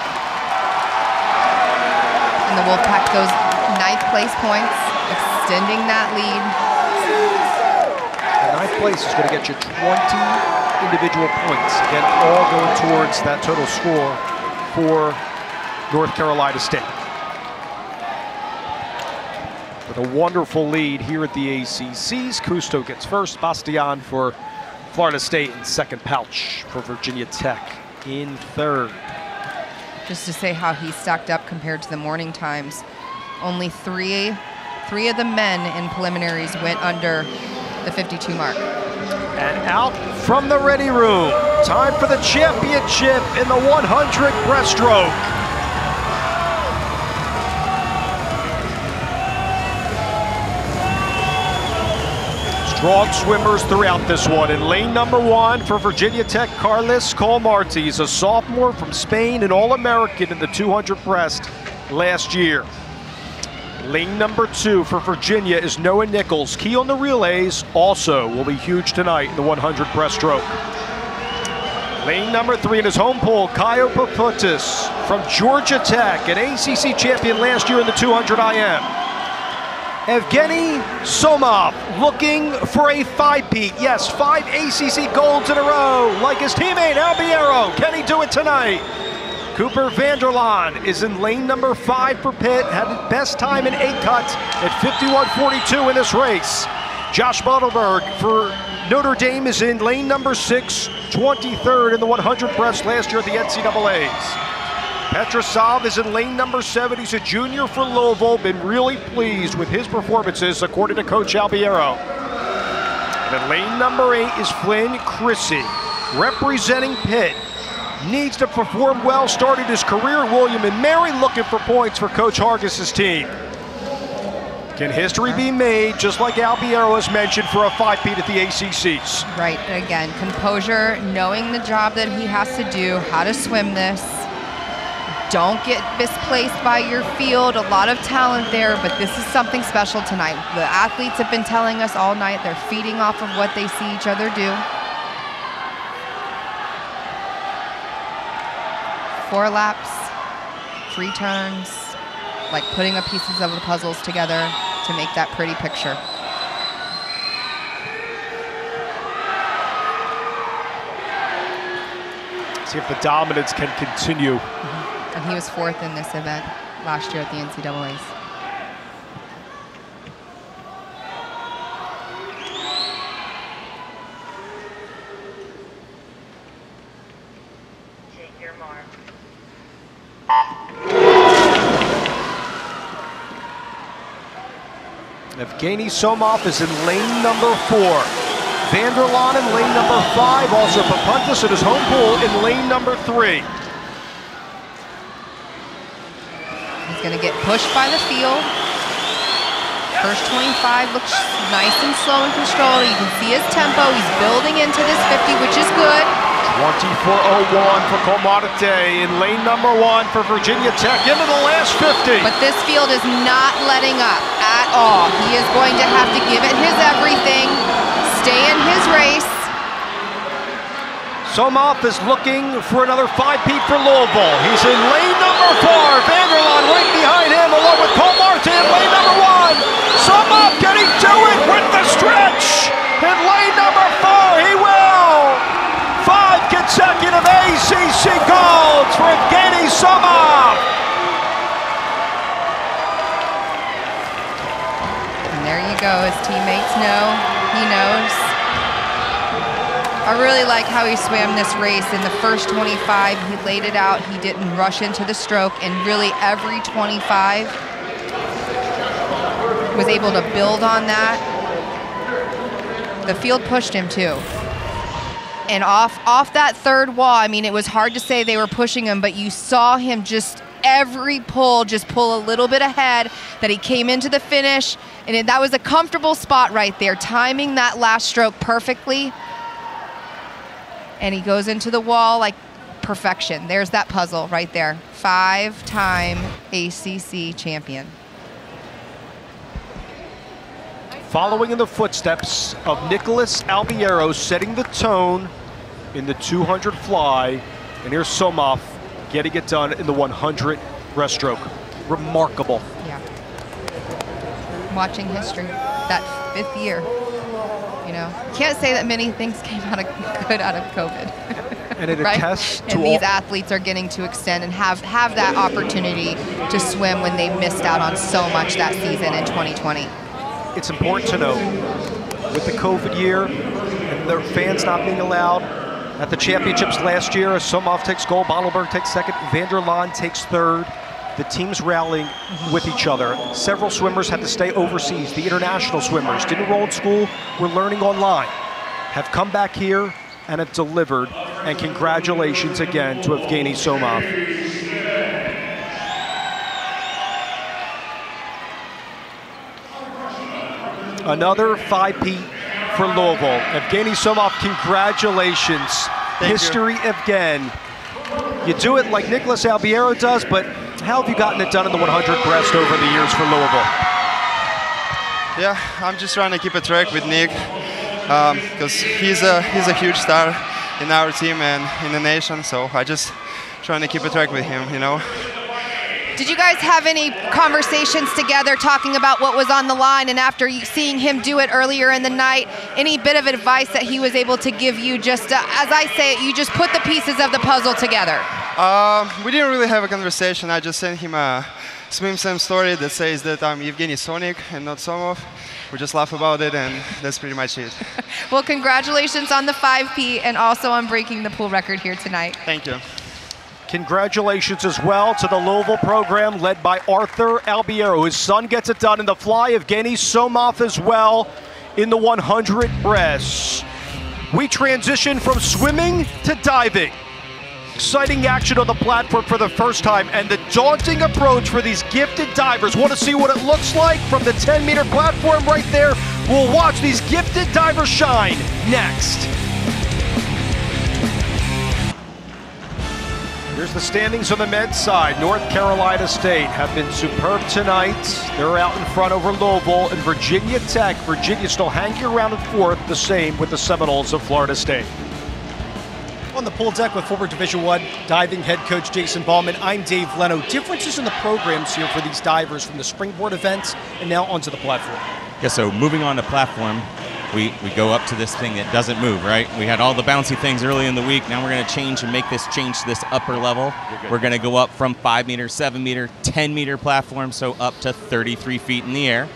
And the Wolfpack goes 9th place points, extending that lead. And 9th place is going to get you 20 individual points. Again, all going towards that total score for North Carolina State. With a wonderful lead here at the ACCs. Cousteau gets first, Bastian for Florida State, and second Pouch for Virginia Tech in 3rd. Just to say how he stacked up compared to the morning times. Only three of the men in preliminaries went under the 52 mark. And out from the ready room, time for the championship in the 100 breaststroke. Strong swimmers throughout this one. In lane number 1 for Virginia Tech, Carles Colmarti. He's a sophomore from Spain, an All-American in the 200 breast last year. Lane number 2 for Virginia is Noah Nichols. Key on the relays, also will be huge tonight in the 100 breaststroke. Lane number 3 in his home pool, Kaio Paputis from Georgia Tech, an ACC champion last year in the 200 IM. Evgeny Somov looking for a 5-peat. Yes, 5 ACC golds in a row, like his teammate Albiero. Can he do it tonight? Cooper Vanderlaan is in lane number 5 for Pitt, had the best time in 8 cuts at 51.42 in this race. Josh Bodelberg for Notre Dame is in lane number 6, 23rd in the 100 breast last year at the NCAAs. Petrosov is in lane number 7. He's a junior for Louisville. Been really pleased with his performances, according to Coach Albiero. And in lane number 8 is Flynn Chrissy, representing Pitt. Needs to perform well, started his career at William & Mary, looking for points for Coach Hargis' team. Can history be made, just like Albiero has mentioned, for a 5-peat at the ACCs? Right, and again, composure, knowing the job that he has to do, how to swim this. Don't get misplaced by your field. A lot of talent there, but this is something special tonight. The athletes have been telling us all night they're feeding off of what they see each other do. 4 laps, 3 turns, like putting the pieces of the puzzles together to make that pretty picture. See if the dominance can continue. And he was 4th in this event last year at the NCAAs. Take your mark. Evgeny Somov is in lane number 4. Vanderlaan in lane number 5. Also Papuntis at his home pool in lane number 3. He's going to get pushed by the field. First 25 looks nice and slow and controlled. You can see his tempo. He's building into this 50, which is good. 24.01 for Colmarti in lane number 1 for Virginia Tech into the last 50. But this field is not letting up at all. He is going to have to give it his everything, stay in his race. Somov is looking for another 5-peat for Louisville. He's in lane number 4. Vanderlaan right behind him, along with Colmarti in lane number 1. Somov, can he do it with the stretch? In lane number 4, he will. 5 consecutive ACC golds for Evgeny Somov. And there you go. His teammates know. He knows. I really like how he swam this race. In the first 25, he laid it out. He didn't rush into the stroke, and really every 25 was able to build on that. The field pushed him too. And off that third wall, I mean, it was hard to say they were pushing him, but you saw him just every pull, just pull a little bit ahead, that he came into the finish, and that was a comfortable spot right there, timing that last stroke perfectly. And he goes into the wall like perfection. There's that puzzle right there. 5-time ACC champion. Following in the footsteps of Nicholas Albiero, setting the tone in the 200 fly. And here's Somov getting it done in the 100 breaststroke. Remarkable. Yeah. Watching history, that 5th year. You know, can't say that many things came out of good out of COVID. And it right? attests to and these athletes are getting to extend and have that opportunity to swim when they missed out on so much that season in 2020. It's important to note, with the COVID year and their fans not being allowed, at the championships last year, Somov takes gold, Bodelberg takes 2nd, Vanderlaan takes 3rd. The teams rallying with each other. Several swimmers had to stay overseas. The international swimmers didn't enroll in school, were learning online, have come back here and have delivered. And congratulations again to Evgeny Somov. Another 5-peat for Louisville. Evgeny Somov, congratulations. Thank History, Evgen. You do it like Nicholas Albiero does, but how have you gotten it done in the 100 breast over the years for Louisville? Yeah, I'm just trying to keep a track with Nick because he's a huge star in our team and in the nation. So I just trying to keep a track with him, you know. Did you guys have any conversations together talking about what was on the line, and after seeing him do it earlier in the night, any bit of advice that he was able to give you? Just as I say it, you just put the pieces of the puzzle together. We didn't really have a conversation. I just sent him a swim Sam story that says that I'm Evgeny Sonik and not Somov. We just laugh about it, and that's pretty much it. Well, congratulations on the 5P and also on breaking the pool record here tonight. Thank you. Congratulations as well to the Louisville program led by Arthur Albiero. His son gets it done in the fly. Evgeny Somov as well in the 100 breast. We transition from swimming to diving. Exciting action on the platform for the first time, and the daunting approach for these gifted divers. Want to see what it looks like from the 10-meter platform right there? We'll watch these gifted divers shine next. Here's the standings on the men's side. North Carolina State have been superb tonight. They're out in front over Louisville and Virginia Tech. Virginia still hanging around in fourth, the same with the Seminoles of Florida State. On the pool deck with former Division I diving head coach Jason Ballman, I'm Dave Leno. Differences in the programs here for these divers from the springboard events and now onto the platform. Yeah, so moving on to platform, we go up to this thing that doesn't move, right? We had all the bouncy things early in the week. Now we're going to change and make this change to this upper level. We're going to go up from 5 meter, 7 meter, 10 meter platform, so up to 33 feet in the air.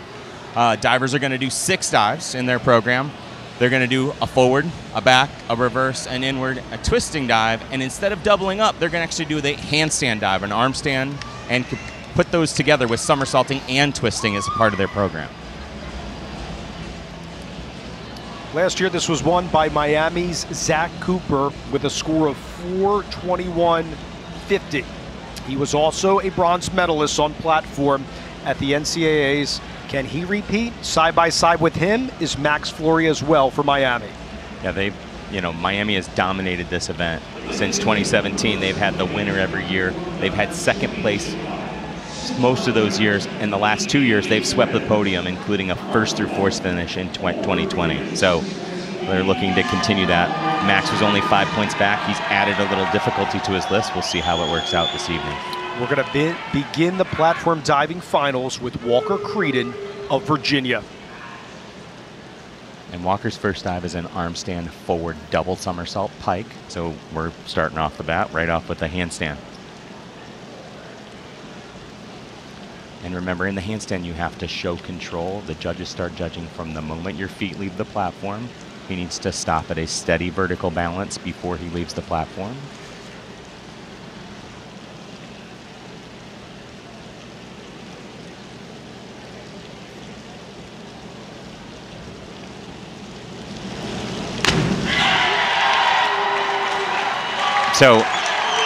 Divers are going to do 6 dives in their program. They're going to do a forward, a back, a reverse, an inward, a twisting dive, and instead of doubling up, they're going to actually do the handstand dive, an arm stand, and put those together with somersaulting and twisting as a part of their program. Last year, this was won by Miami's Zach Cooper with a score of 4:21.50. He was also a bronze medalist on platform at the NCAAs. Can he repeat? Side by side with him is Max Flory as well for Miami. Yeah, Miami has dominated this event since 2017. They've had the winner every year. They've had second place most of those years. In the last 2 years, they've swept the podium, including a 1st through 4th finish in 2020. So they're looking to continue that. Max was only 5 points back. He's added a little difficulty to his list. We'll see how it works out this evening. We're going to begin the platform diving finals with Walker Creedon of Virginia. And Walker's first dive is an arm stand forward double somersault pike. So we're starting off the bat right off with a handstand. And remember, in the handstand, you have to show control. The judges start judging from the moment your feet leave the platform. He needs to stop at a steady vertical balance before he leaves the platform. So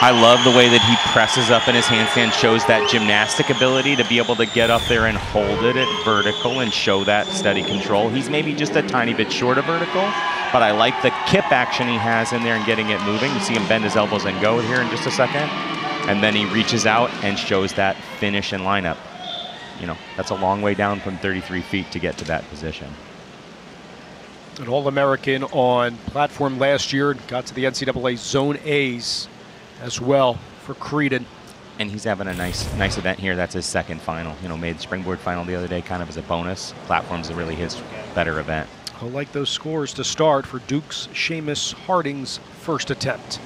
I love the way that he presses up in his handstand, shows that gymnastic ability to be able to get up there and hold it at vertical and show that steady control. He's maybe just a tiny bit short of vertical, but I like the kip action he has in there and getting it moving. You see him bend his elbows and go here in just a second. And then he reaches out and shows that finish and lineup. You know, that's a long way down from 33 feet to get to that position. An All-American on platform last year, got to the NCAA Zone A's as well for Creedon. And he's having a nice event here. That's his second final. You know, made the springboard final the other day kind of as a bonus. Platform's really his better event. I like those scores to start for Duke's Seamus Harding's first attempt.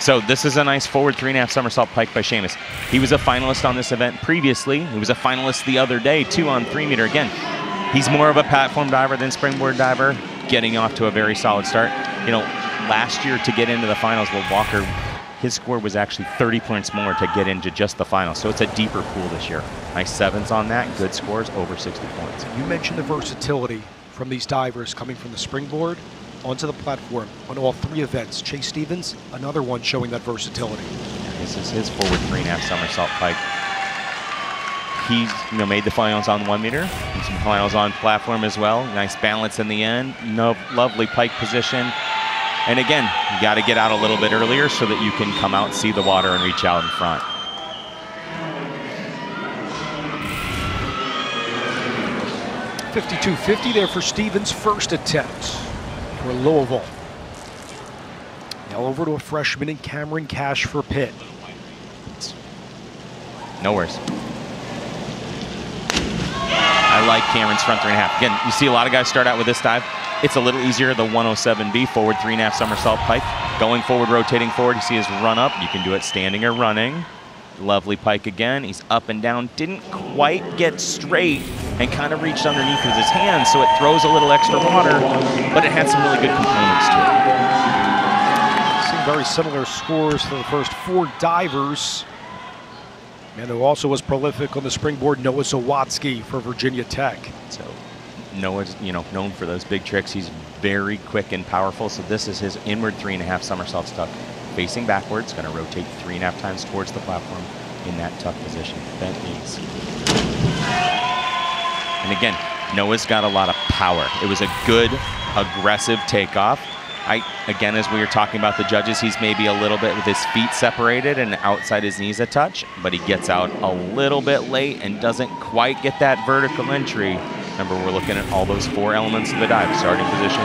So this is a nice forward 3.5 somersault pike by Seamus. He was a finalist on this event previously. He was a finalist the other day, too, on 3 meter. Again, he's more of a platform diver than springboard diver, getting off to a very solid start. You know, last year to get into the finals, well, Walker, his score was actually 30 points more to get into just the finals. So it's a deeper pool this year. Nice 7s on that, good scores, over 60 points. You mentioned the versatility from these divers coming from the springboard onto the platform on all 3 events. Chase Stevens, another one showing that versatility. This is his forward 3.5 somersault pike. He's made the finals on 1 meter. And some finals on platform as well. Nice balance in the end. No, lovely pike position. And again, you got to get out a little bit earlier so that you can come out, see the water, and reach out in front. .52.50 there for Stevens' first attempt for Louisville. Now over to a freshman in Cameron Cash for Pitt. No worries. I like Cameron's front 3.5. Again, you see a lot of guys start out with this dive. It's a little easier, the 107B, forward 3.5 somersault pike. Going forward, rotating forward, you see his run up. You can do it standing or running. Lovely pike again. He's up and down. Didn't quite get straight and kind of reached underneath with his hands, so it throws a little extra water, but it had some really good components to it. Seeing very similar scores for the first 4 divers. And who also was prolific on the springboard, Noah Zawatsky for Virginia Tech. So Noah's, known for those big tricks. He's very quick and powerful. So this is his inward 3.5 somersault tuck, facing backwards. Going to rotate 3.5 times towards the platform in that tuck position. Bent knees. And again, Noah's got a lot of power. It was a good, aggressive takeoff. Again, as we were talking about the judges, he's maybe a little bit with his feet separated and outside his knees a touch, but he gets out a little bit late and doesn't quite get that vertical entry. Remember, we're looking at all those 4 elements of the dive: starting position,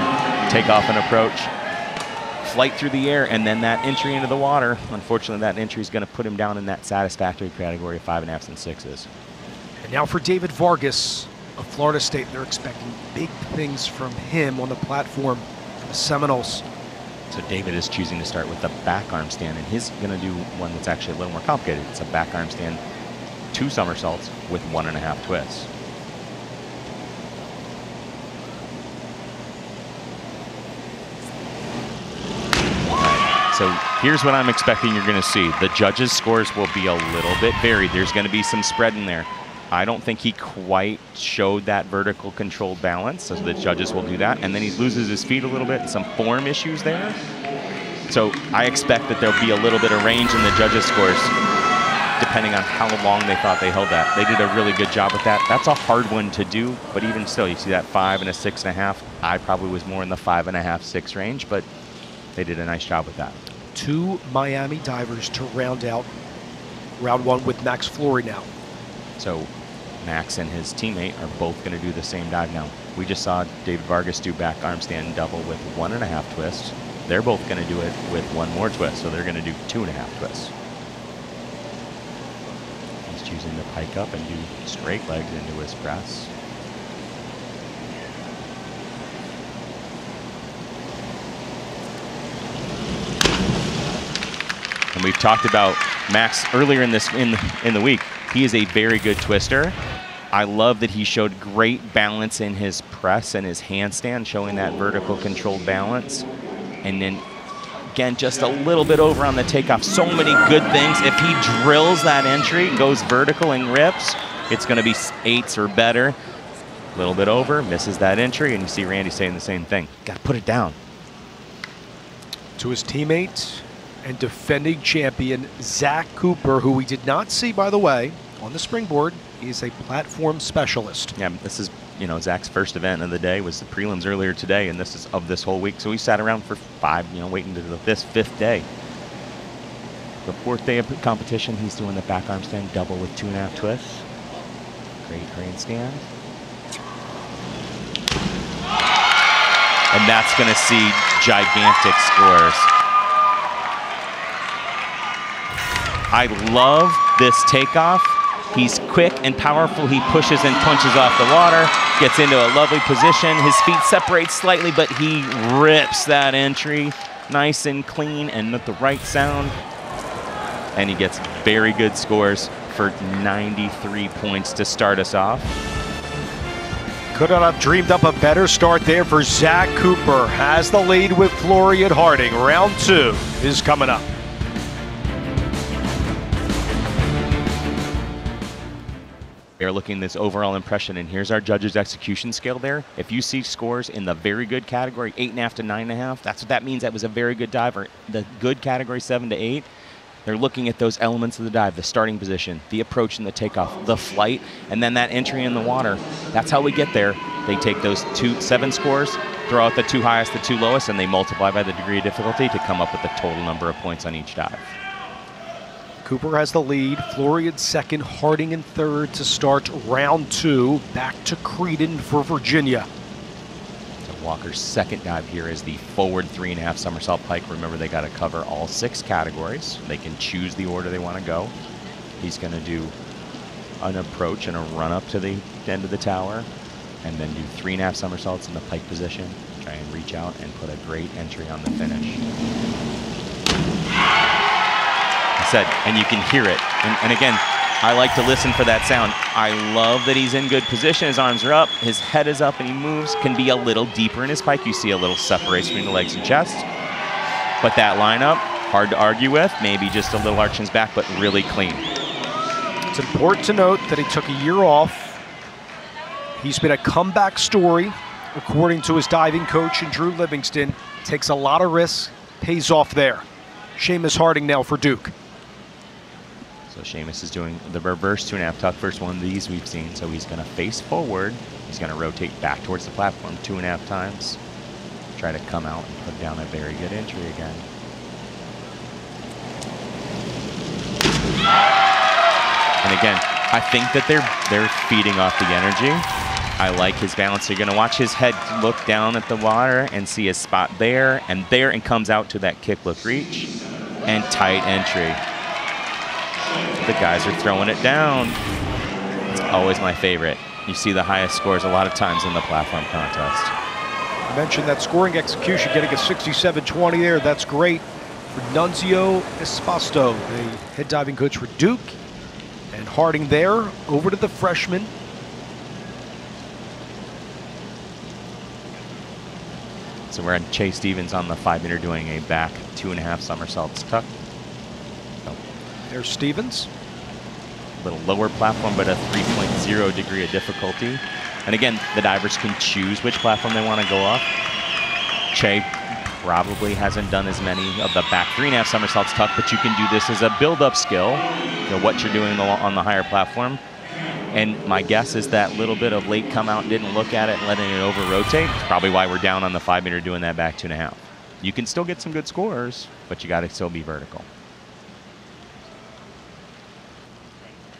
takeoff and approach, flight through the air, and then that entry into the water. Unfortunately, that entry is going to put him down in that satisfactory category of 5.5s and 6s. And now for David Vargas of Florida State. They're expecting big things from him on the platform. Seminoles. So David is choosing to start with the back arm stand, and he's going to do one that's actually a little more complicated. It's a back arm stand, 2 somersaults with 1.5 twists. So here's what I'm expecting you're going to see. The judges' scores will be a little bit varied. There's going to be some spread in there. I don't think he quite showed that vertical controlled balance, so the judges will do that. And then he loses his feet a little bit, some form issues there. So I expect that there'll be a little bit of range in the judges' scores, depending on how long they thought they held that. They did a really good job with that. That's a hard one to do, but even still, you see that 5 and a 6.5. I probably was more in the 5.5, 6 range, but they did a nice job with that. 2 Miami divers to round out round 1 with Max Flory now. So Max and his teammate are both going to do the same dive now. We just saw David Vargas do back arm stand double with 1.5 twists. They're both going to do it with 1 more twist, so they're going to do 2.5 twists. He's choosing to pike up and do straight legs into his press. And we've talked about Max earlier in the week. He is a very good twister. I love that he showed great balance in his press and his handstand, showing that vertical controlled balance. And then, again, just a little bit over on the takeoff. So many good things. If he drills that entry, goes vertical and rips, it's going to be 8s or better. A little bit over, misses that entry, and you see Randy saying the same thing. Got to put it down. To his teammate and defending champion Zach Cooper, who we did not see, by the way, on the springboard. He's a platform specialist. Yeah, this is, Zach's first event of the day was the prelims earlier today, and this is of this whole week. So we sat around for 5, waiting to this 5th day. The 4th day of competition, he's doing the back arm stand double with 2.5 twists. Great handstand. And that's going to see gigantic scores. I love this takeoff. He's quick and powerful. He pushes and punches off the water, gets into a lovely position. His feet separate slightly, but he rips that entry nice and clean and with the right sound. And he gets very good scores for 93 points to start us off. Could not have dreamed up a better start there for Zach Cooper. Has the lead with Flory at Harding. Round 2 is coming up. They're looking at this overall impression, and here's our judges' execution scale there. If you see scores in the very good category, 8.5 to 9.5, that's what that means. That was a very good diver. The good category, 7 to 8. They're looking at those elements of the dive, the starting position, the approach and the takeoff, the flight, and then that entry in the water. That's how we get there. They take those 7 scores, throw out the 2 highest, the 2 lowest, and they multiply by the degree of difficulty to come up with the total number of points on each dive. Cooper has the lead. Florian second, Harding in third to start round 2. Back to Creedon for Virginia. So Walker's second dive here is the forward 3.5 somersault pike. Remember, they got to cover all 6 categories. They can choose the order they want to go. He's going to do an approach and a run up to the end of the tower, and then do 3.5 somersaults in the pike position. Try and reach out and put a great entry on the finish. Said, and you can hear it. And again, I like to listen for that sound. I love that he's in good position. His arms are up, his head is up, and he moves. Can be a little deeper in his pike. You see a little separation between the legs and chest. But that lineup, hard to argue with. Maybe just a little arch in his back, but really clean. It's important to note that he took a year off. He's been a comeback story, according to his diving coach, and Drew Livingston. Takes a lot of risks, pays off there. Seamus Harding now for Duke. So Seamus is doing the reverse 2.5 tuck, first one of these we've seen. So he's going to face forward. He's going to rotate back towards the platform 2.5 times. Try to come out and put down a very good entry again. And again, I think that they're feeding off the energy. I like his balance. You're going to watch his head look down at the water and see his spot there, and comes out to that kick look reach and tight entry. The guys are throwing it down. It's always my favorite. You see the highest scores a lot of times in the platform contest. I mentioned that scoring execution, getting a 67-20 there. That's great for Nunzio Espasto, the head diving coach for Duke. And Harding there, over to the freshman. So we're on Chase Stevens on the 5-meter doing a back 2.5 somersaults tuck. There's Stevens. A little lower platform, but a 3.0 degree of difficulty. And again, the divers can choose which platform they want to go off. Che probably hasn't done as many of the back 3.5 somersaults tuck, but you can do this as a build-up skill, you know, what you're doing on the higher platform. And my guess is that little bit of late come out, didn't look at it and letting it over-rotate. It's probably why we're down on the 5-meter doing that back 2.5. You can still get some good scores, but you got to still be vertical.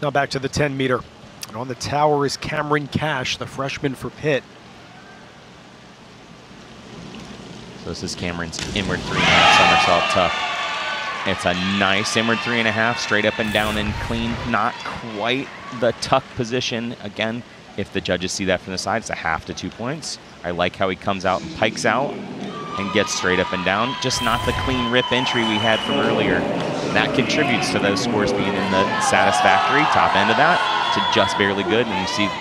Now back to the 10-meter. And on the tower is Cameron Cash, the freshman for Pitt. So this is Cameron's inward 3.5 somersault tuck. It's a nice inward 3.5, straight up and down and clean. Not quite the tuck position. Again, if the judges see that from the side, it's a half to 2 points. I like how he comes out and pikes out and gets straight up and down. Just not the clean rip entry we had from earlier. That contributes to those scores being in the satisfactory top end of that to just barely good. And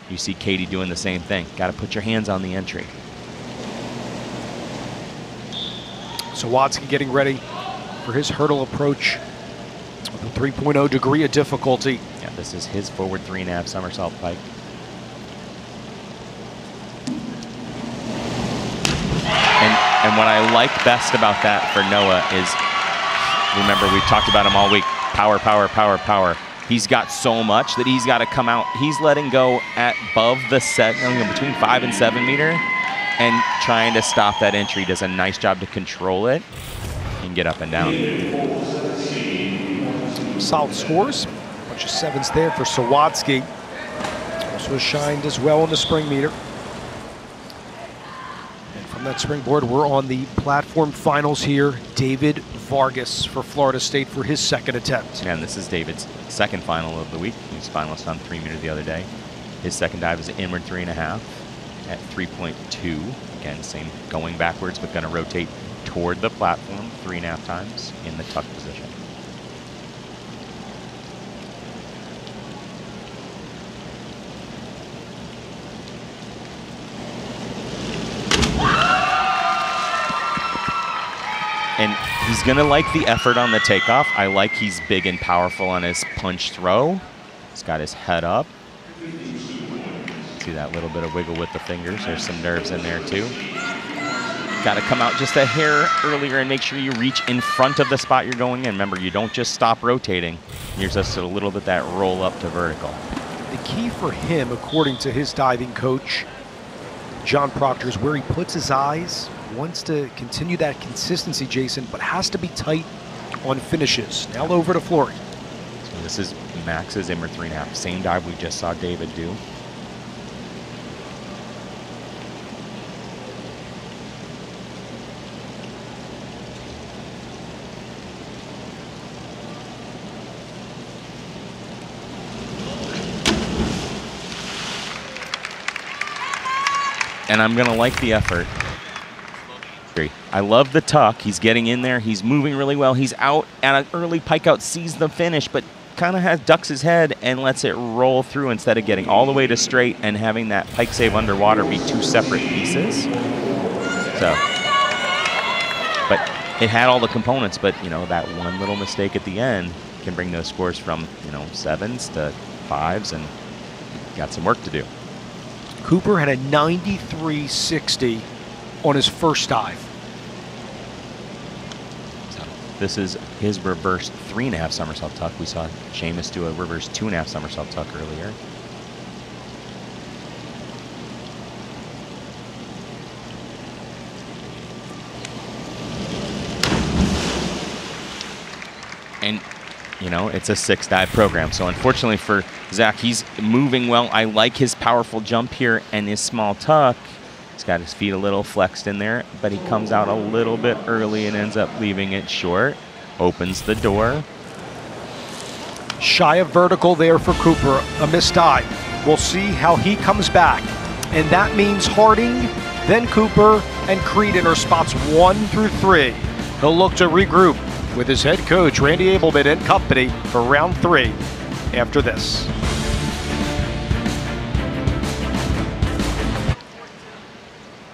you see Katie doing the same thing. Got to put your hands on the entry. So Watsky getting ready for his hurdle approach with a 3.0 degree of difficulty. Yeah, this is his forward 3.5 somersault pike. And what I like best about that for Noah is, remember, we've talked about him all week. Power, power, power, power. He's got so much that he's got to come out. He's letting go at above the set, between 5 and 7 meter, and trying to stop that entry. Does a nice job to control it and get up and down. Solid scores. A bunch of 7s there for Sawatsky. Also shined as well on the spring meter. On that springboard, we're on the platform finals here. David Vargas for Florida State for his second attempt. And this is David's second final of the week. He was finalist on 3-meter the other day. His second dive is inward 3.5 at 3.2. Again, same going backwards, but going to rotate toward the platform 3.5 times in the tuck position. And he's going to like the effort on the takeoff. I like he's big and powerful on his punch throw. He's got his head up. See that little bit of wiggle with the fingers. There's some nerves in there too. Got to come out just a hair earlier and make sure you reach in front of the spot you're going in. Remember, you don't just stop rotating. You're just a little bit that roll up to vertical. The key for him, according to his diving coach, John Proctor, is where he puts his eyes. Wants to continue that consistency, Jason, but has to be tight on finishes. Now over to Flory. So this is Max's inward 3.5. Same dive we just saw David do. And I'm going to like the effort. I love the tuck. He's getting in there. He's moving really well. He's out at an early pike out, sees the finish, but kind of ducks his head and lets it roll through instead of getting all the way to straight and having that pike save underwater be two separate pieces. So, but it had all the components, but you know, that one little mistake at the end can bring those scores from, you know, 7s to 5s, and got some work to do. Cooper had a 93.60 on his first dive. So this is his reverse 3.5 somersault tuck. We saw Seamus do a reverse 2.5 somersault tuck earlier. And, you know, it's a 6-dive program. So unfortunately for Zach, he's moving well. I like his powerful jump here and his small tuck. He's got his feet a little flexed in there, but he comes out a little bit early and ends up leaving it short. Opens the door. Shy of vertical there for Cooper, a missed dive. We'll see how he comes back. And that means Harding, then Cooper, and Creedon are spots 1 through 3. He'll look to regroup with his head coach, Randy Abelman, and company for round 3 after this.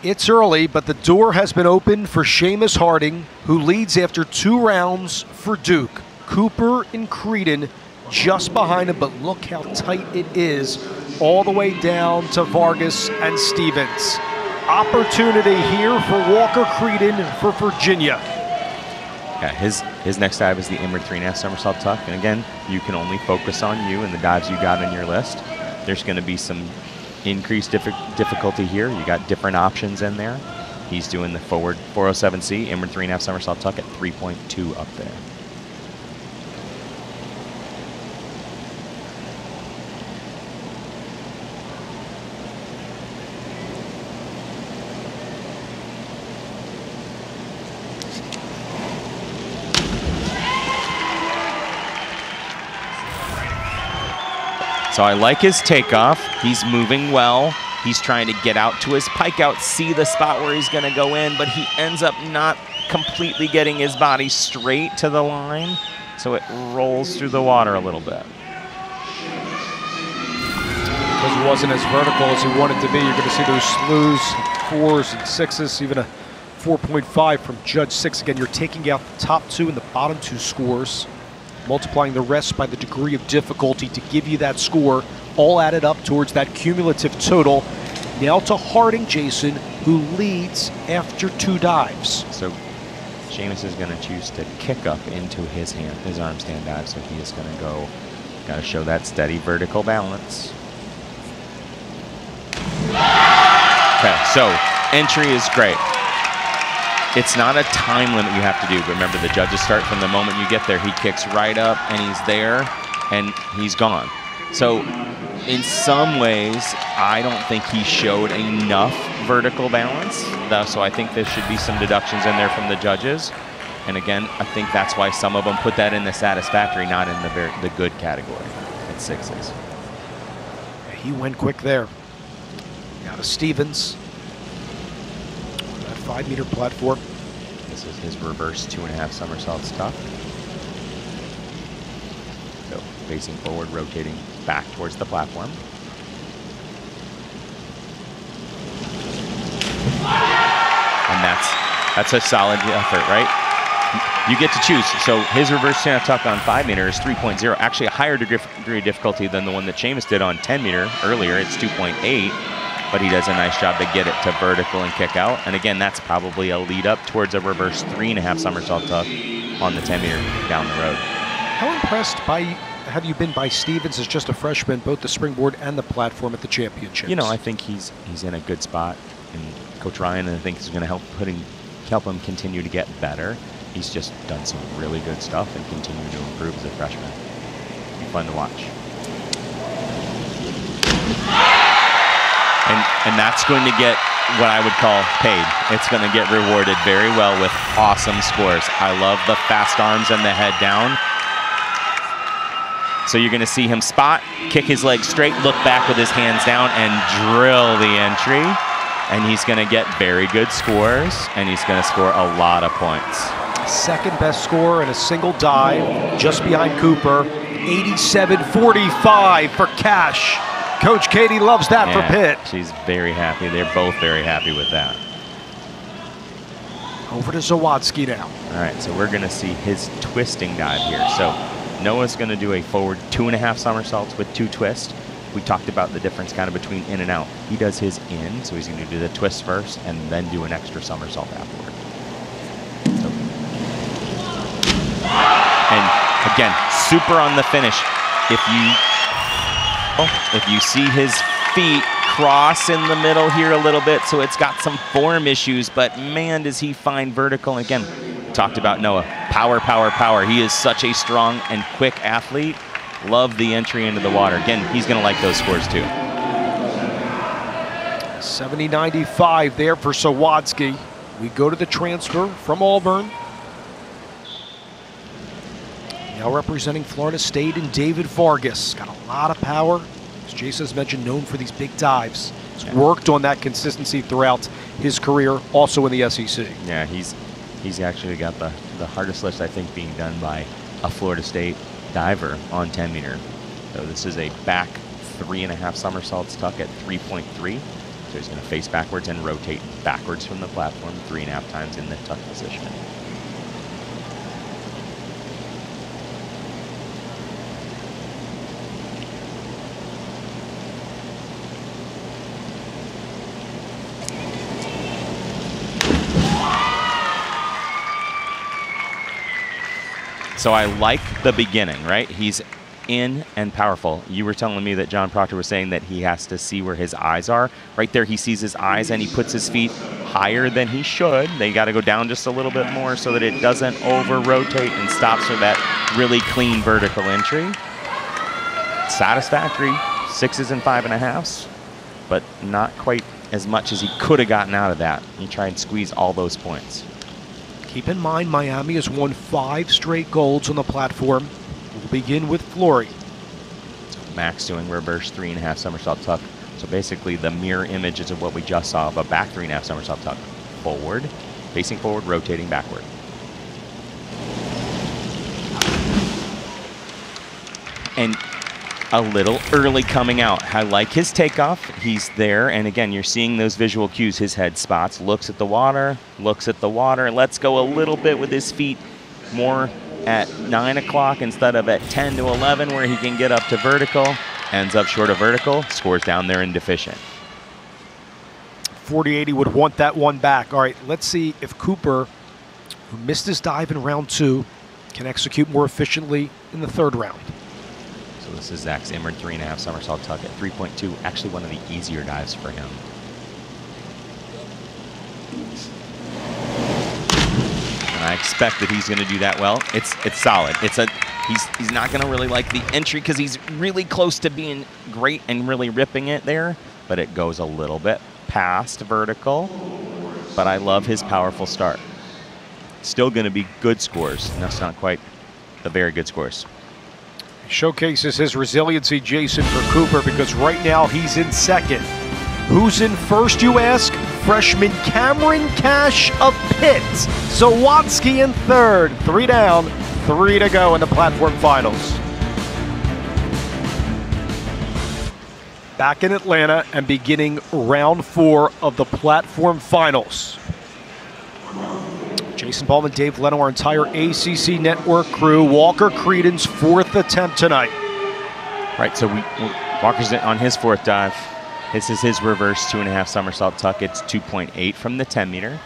It's early, but the door has been opened for Seamus Harding, who leads after 2 rounds for Duke. Cooper and Creedon just behind him, but look how tight it is all the way down to Vargas and Stevens. Opportunity here for Walker Creedon for Virginia. Yeah, his next dive is the inward 3.5 somersault tuck. And again, you can only focus on you and the dives you got on your list. There's going to be some increased difficulty here. You got different options in there. He's doing the forward 407C, inward 3.5 somersault tuck at 3.2 up there. So I like his takeoff. He's moving well. He's trying to get out to his pike out, see the spot where he's going to go in, but he ends up not completely getting his body straight to the line, so it rolls through the water a little bit. Because it wasn't as vertical as he wanted to be, you're going to see those slews, 4s and 6s, even a 4.5 from Judge 6. Again, you're taking out the top 2 and the bottom 2 scores, multiplying the rest by the degree of difficulty to give you that score, all added up towards that cumulative total. Now to Harding, Jason, who leads after 2 dives. So Seamus is going to choose to kick up into his arm stand dive, so he is going to go, got to show that steady vertical balance. Okay, so entry is great. It's not a time limit you have to do. Remember, the judges start from the moment you get there. He kicks right up, and he's there, and he's gone. So in some ways, I don't think he showed enough vertical balance, though, so I think there should be some deductions in there from the judges. And again, I think that's why some of them put that in the satisfactory, not in the good category at 6s. He went quick there. Now to Stevens. That 5-meter platform. This is his reverse 2.5 somersaults tuck. So facing forward, rotating back towards the platform. And that's a solid effort, right? You get to choose. So his reverse 2.5 tuck on 5-meter is 3.0, actually a higher degree of difficulty than the one that Seamus did on 10-meter earlier. It's 2.8. but he does a nice job to get it to vertical and kick out. And again, that's probably a lead up towards a reverse 3.5 somersault tuck on the 10 meter down the road. How impressed have you been by Stevens as just a freshman, both the springboard and the platform at the championships? You know, I think he's in a good spot, and Coach Ryan, I think, is going to help him continue to get better. He's just done some really good stuff and continue to improve as a freshman. Be fun to watch. And that's going to get what I would call paid. It's going to get rewarded very well with awesome scores. I love the fast arms and the head down. So you're going to see him spot, kick his leg straight, look back with his hands down, and drill the entry. And he's going to get very good scores, and he's going to score a lot of points. Second best score in a single dive, just behind Cooper. 87.45 for Cash. Coach Katie loves that for Pitt. She's very happy. They're both very happy with that. Over to Zawadzki now. All right, so we're going to see his twisting dive here. So Noah's going to do a forward 2.5 somersaults with 2 twists. We talked about the difference kind of between in and out. He does his in, so he's going to do the twist first and then do an extra somersault afterward. So. And again, super on the finish. If you see his feet cross in the middle here a little bit, so it's got some form issues, but man, does he find vertical. Again, talked about Noah. Power, power, power. He is such a strong and quick athlete. Love the entry into the water. Again, he's going to like those scores too. 70.95 there for Zawadzki. We go to the transfer from Auburn. Now representing Florida State and David Vargas. Got a lot of power. As Jason has mentioned, known for these big dives. He's worked on that consistency throughout his career, also in the SEC. Yeah, he's actually got the hardest lift, I think, being done by a Florida State diver on 10 meter. So this is a back 3.5 somersaults tuck at 3.3. So he's going to face backwards and rotate backwards from the platform 3.5 times in the tuck position. So I like the beginning, right? He's in and powerful. You were telling me that John Proctor was saying that he has to see where his eyes are. Right there, he sees his eyes and he puts his feet higher than he should. They got to go down just a little bit more so that it doesn't over-rotate and stops for that really clean vertical entry. Satisfactory, 6s and 5.5s, but not quite as much as he could have gotten out of that. He tried and squeeze all those points. Keep in mind, Miami has won 5 straight golds on the platform. We'll begin with Flory. So Max doing reverse 3.5 somersault tuck. So basically the mirror images of what we just saw of a back 3.5 somersault tuck. Forward, facing forward, rotating backward. And a little early coming out. I like his takeoff. He's there, and again, you're seeing those visual cues. His head spots, looks at the water, lets go a little bit with his feet, more at 9 o'clock instead of at 10 to 11 where he can get up to vertical, ends up short of vertical, scores down there and deficient. 40-80 would want that one back. All right, let's see if Cooper, who missed his dive in round 2, can execute more efficiently in the 3rd round. So this is Zach's inward 3.5 somersault tuck at 3.2, actually one of the easier dives for him. And I expect that he's going to do that well. It's solid. He's not going to really like the entry because he's really close to being great and really ripping it there, but it goes a little bit past vertical. But I love his powerful start. Still going to be good scores. That's not quite the very good scores. Showcases his resiliency, Jason, for Cooper, because right now he's in 2nd. Who's in 1st, you ask? Freshman Cameron Cash of Pitt. Zawadzki in 3rd. 3 down, 3 to go in the platform finals. Back in Atlanta and beginning round 4 of the platform finals. Jason Ballman, Dave Leno, our entire ACC network crew. Walker Creedon's 4th attempt tonight. Right, so Walker's on his 4th dive. This is his reverse 2.5 somersault tuck. It's 2.8 from the 10 meter.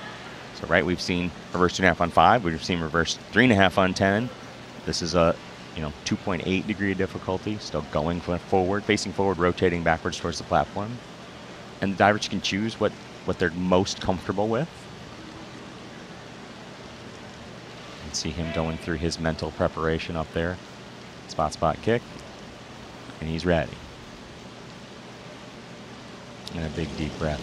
So right, we've seen reverse 2.5 on 5. We've seen reverse 3.5 on 10. This is a 2.8 degree of difficulty. Still going forward, facing forward, rotating backwards towards the platform. And the divers can choose what they're most comfortable with. You can see him going through his mental preparation up there. Spot kick. And he's ready. And a big deep breath.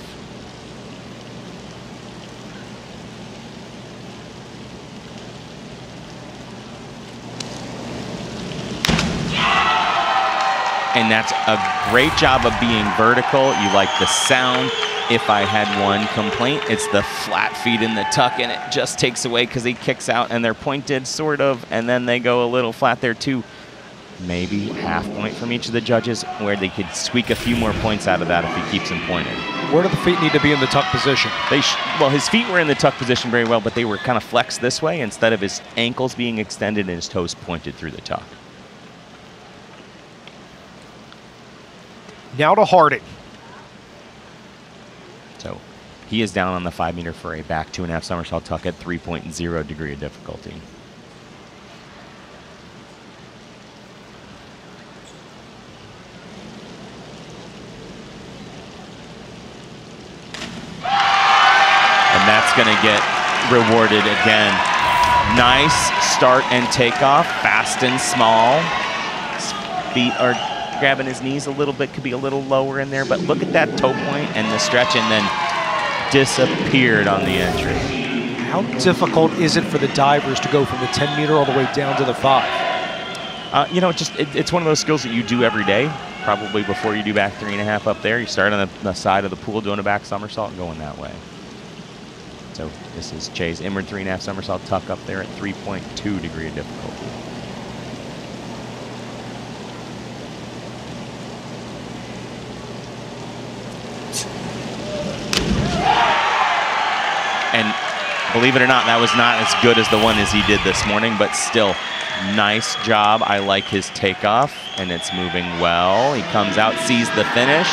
And that's a great job of being vertical. You like the sound. If I had one complaint, it's the flat feet in the tuck, and it just takes away because he kicks out and they're pointed, sort of, and then they go a little flat there too. Maybe half point from each of the judges, where they could squeak a few more points out of that if he keeps them pointed. Where do the feet need to be in the tuck position? Well, his feet were in the tuck position very well, but they were kind of flexed this way instead of his ankles being extended and his toes pointed through the tuck. Now to Harding. So he is down on the 5 meter for a back 2.5 somersault tuck at 3.0 degree of difficulty. And that's going to get rewarded again. Nice start and takeoff, fast and small. His feet are grabbing his knees a little bit, could be a little lower in there, but look at that toe point and the stretch, and then disappeared on the entry. How difficult is it for the divers to go from the 10 meter all the way down to the 5? It's one of those skills that you do every day, probably before you do back 3.5 up there. You start on the side of the pool doing a back somersault and going that way. So this is Che's inward 3.5 somersault tuck up there at 3.2 degree of difficulty. And believe it or not, that was not as good as the one as he did this morning, but still, nice job. I like his takeoff, and it's moving well. He comes out, sees the finish,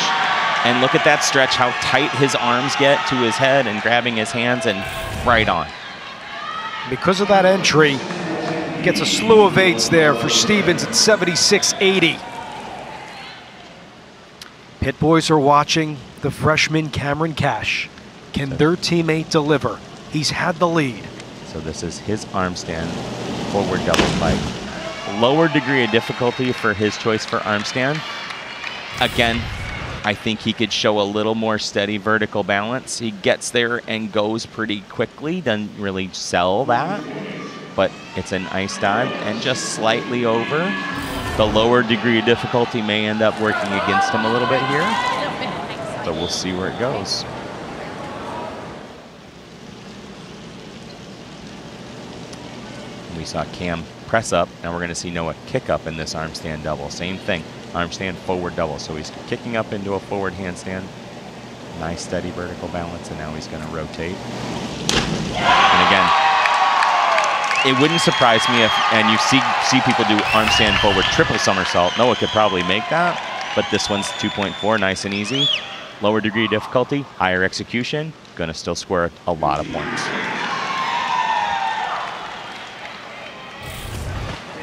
and look at that stretch, how tight his arms get to his head and grabbing his hands, and right on. Because of that entry, gets a slew of 8s there for Stevens at 76.80. Pit boys are watching the freshman Cameron Cash. Can their teammate deliver? He's had the lead. So this is his arm stand, forward double spike. Lower degree of difficulty for his choice for arm stand. Again, I think he could show a little more steady vertical balance. He gets there and goes pretty quickly, doesn't really sell that, but it's a nice dive and just slightly over. The lower degree of difficulty may end up working against him a little bit here, so we'll see where it goes. We saw Cam press up. Now we're going to see Noah kick up in this arm stand double. Same thing, arm stand forward double. So he's kicking up into a forward handstand. Nice steady vertical balance, and now he's going to rotate. And again, it wouldn't surprise me if, and you see people do arm stand forward triple somersault. Noah could probably make that, but this one's 2.4, nice and easy. Lower degree difficulty, higher execution, going to still score a lot of points.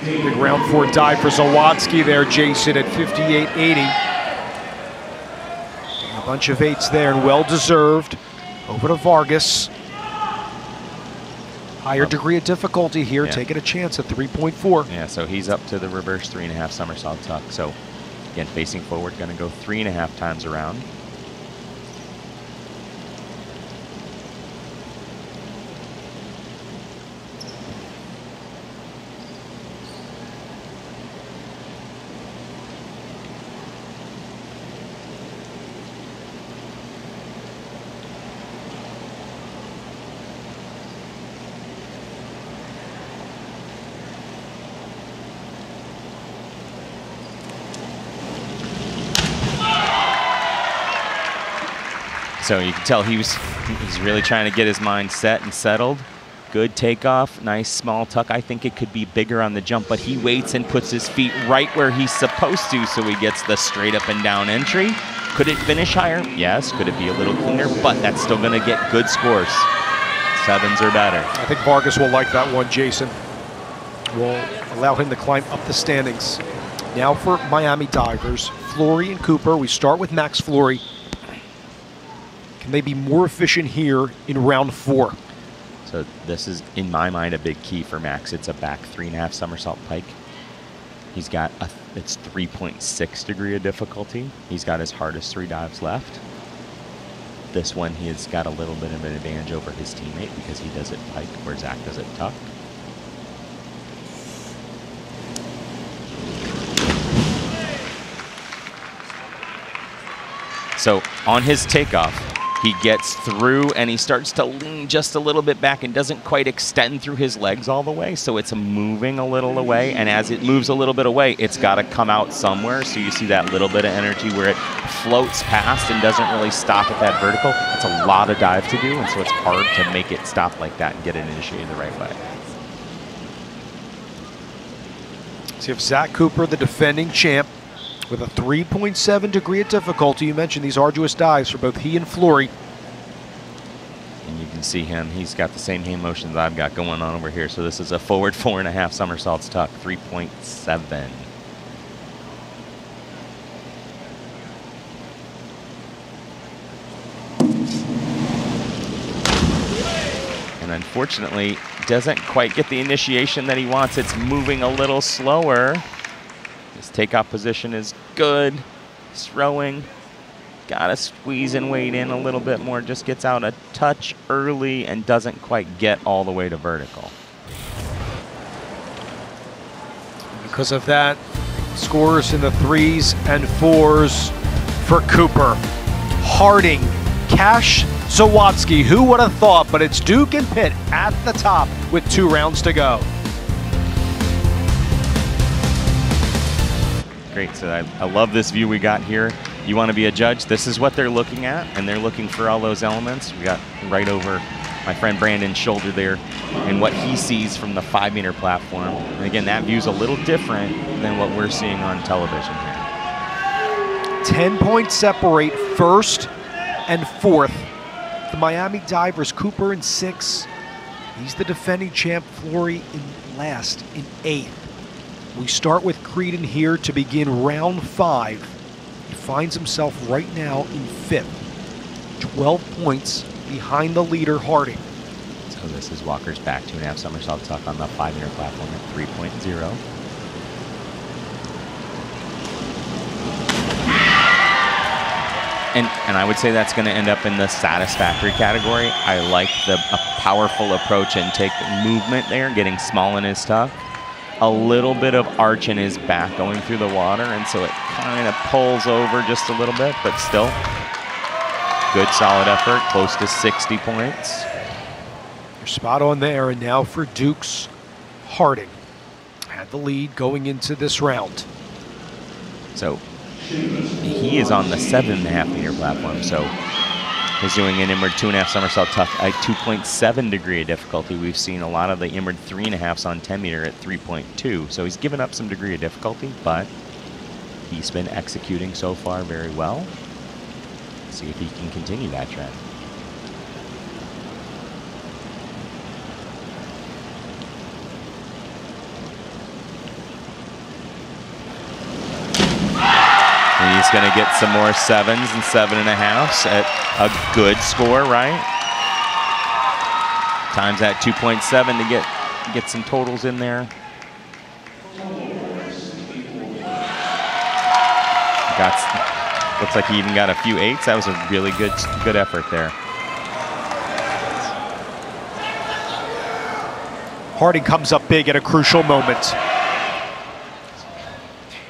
Big round 4 dive for Zawadzki there, Jason, at 58.80. A bunch of 8s there, and well-deserved. Over to Vargas. Higher degree of difficulty here, taking a chance at 3.4. Yeah, so he's up to the reverse 3.5 somersault tuck. So again, facing forward, going to go 3.5 times around. So you can tell he's really trying to get his mind set and settled. Good takeoff, nice small tuck. I think it could be bigger on the jump, but he waits and puts his feet right where he's supposed to, so he gets the straight up and down entry. Could it finish higher? Yes. Could it be a little cleaner? But that's still going to get good scores. 7s or better. I think Vargas will like that one, Jason. Will allow him to climb up the standings. Now for Miami Divers, Flory and Cooper. We start with Max Flory. Can they be more efficient here in round 4? So this is, in my mind, a big key for Max. It's a back 3.5 somersault pike. He's got it's 3.6 degree of difficulty. He's got his hardest 3 dives left. This one, he has got a little bit of an advantage over his teammate because he does it pike where Zach does it tuck. So on his takeoff, he gets through and he starts to lean just a little bit back and doesn't quite extend through his legs all the way. So it's moving a little away. And as it moves a little bit away, it's got to come out somewhere. So you see that little bit of energy where it floats past and doesn't really stop at that vertical. It's a lot of dive to do. And so it's hard to make it stop like that and get it initiated the right way. So you have Zach Cooper, the defending champ, with a 3.7 degree of difficulty. You mentioned these arduous dives for both he and Flory. And you can see him, he's got the same hand motions I've got going on over here. So this is a forward 4.5 somersaults tuck, 3.7. And unfortunately, doesn't quite get the initiation that he wants. It's moving a little slower. His takeoff position is good. Throwing. Gotta squeeze and weight in a little bit more. Just gets out a touch early and doesn't quite get all the way to vertical. Because of that, scores in the 3s and 4s for Cooper. Harding, Cash, Zawatsky. Who would have thought? But it's Duke and Pitt at the top with 2 rounds to go. Great, so I love this view we got here. You want to be a judge, this is what they're looking at, and they're looking for all those elements. We got right over my friend Brandon's shoulder there and what he sees from the 5-meter platform. And again, that view's a little different than what we're seeing on television here. 10 points separate first and 4th. The Miami Divers, Cooper in 6. He's the defending champ, Flory in last in 8th. We start with Creedon here to begin round 5. He finds himself right now in 5th. 12 points behind the leader, Harding. So this is Walker's back 2.5 somersault tuck on the 5-meter platform at 3.0. And I would say that's going to end up in the satisfactory category. I like a powerful approach and take movement there, getting small in his tuck. A little bit of arch in his back going through the water, and so it kind of pulls over just a little bit, but still good solid effort, close to 60 points. You're spot on there, and now for Duke's Harding. Had the lead going into this round. So he is on the 7.5-meter platform, so he's doing an inward 2.5 somersault tuck at 2.7 degree of difficulty. We've seen a lot of the inward 3.5s on 10-meter at 3.2. So he's given up some degree of difficulty, but he's been executing so far very well. Let's see if he can continue that trend. And he's going to get some more 7s and 7.5s at a good score, right? Times that 2.7 to get some totals in there. Looks like he even got a few 8s. That was a really good effort there. Harding comes up big at a crucial moment.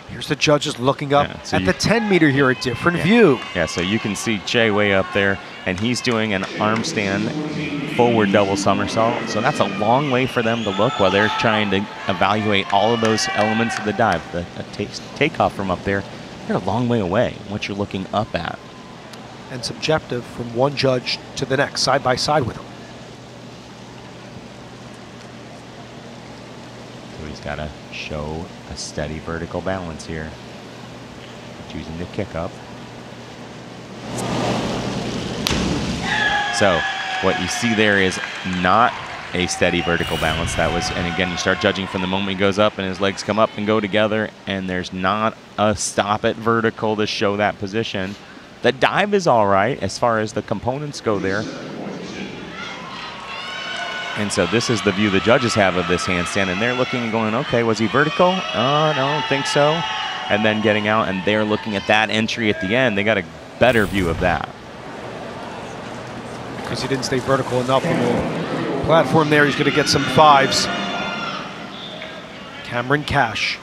Here's the judges looking up at the 10-meter here, a different view. Yeah, so you can see Che way up there, and he's doing an arm stand forward double somersault. So that's a long way for them to look while they're trying to evaluate all of those elements of the dive. The takeoff from up there, they're a long way away, what you're looking up at. And subjective from one judge to the next, side by side with them. So he's got to show a steady vertical balance here. Choosing to kick up. So what you see there is not a steady vertical balance. That was, and again, you start judging from the moment he goes up and his legs come up and go together, and there's not a stop at vertical to show that position. The dive is all right as far as the components go there. And so this is the view the judges have of this handstand, and they're looking and going, okay, was he vertical? No, I don't think so. And then getting out, and they're looking at that entry at the end. They got a better view of that. Because he didn't stay vertical enough on the platform there, he's going to get some 5s. Cameron Cash.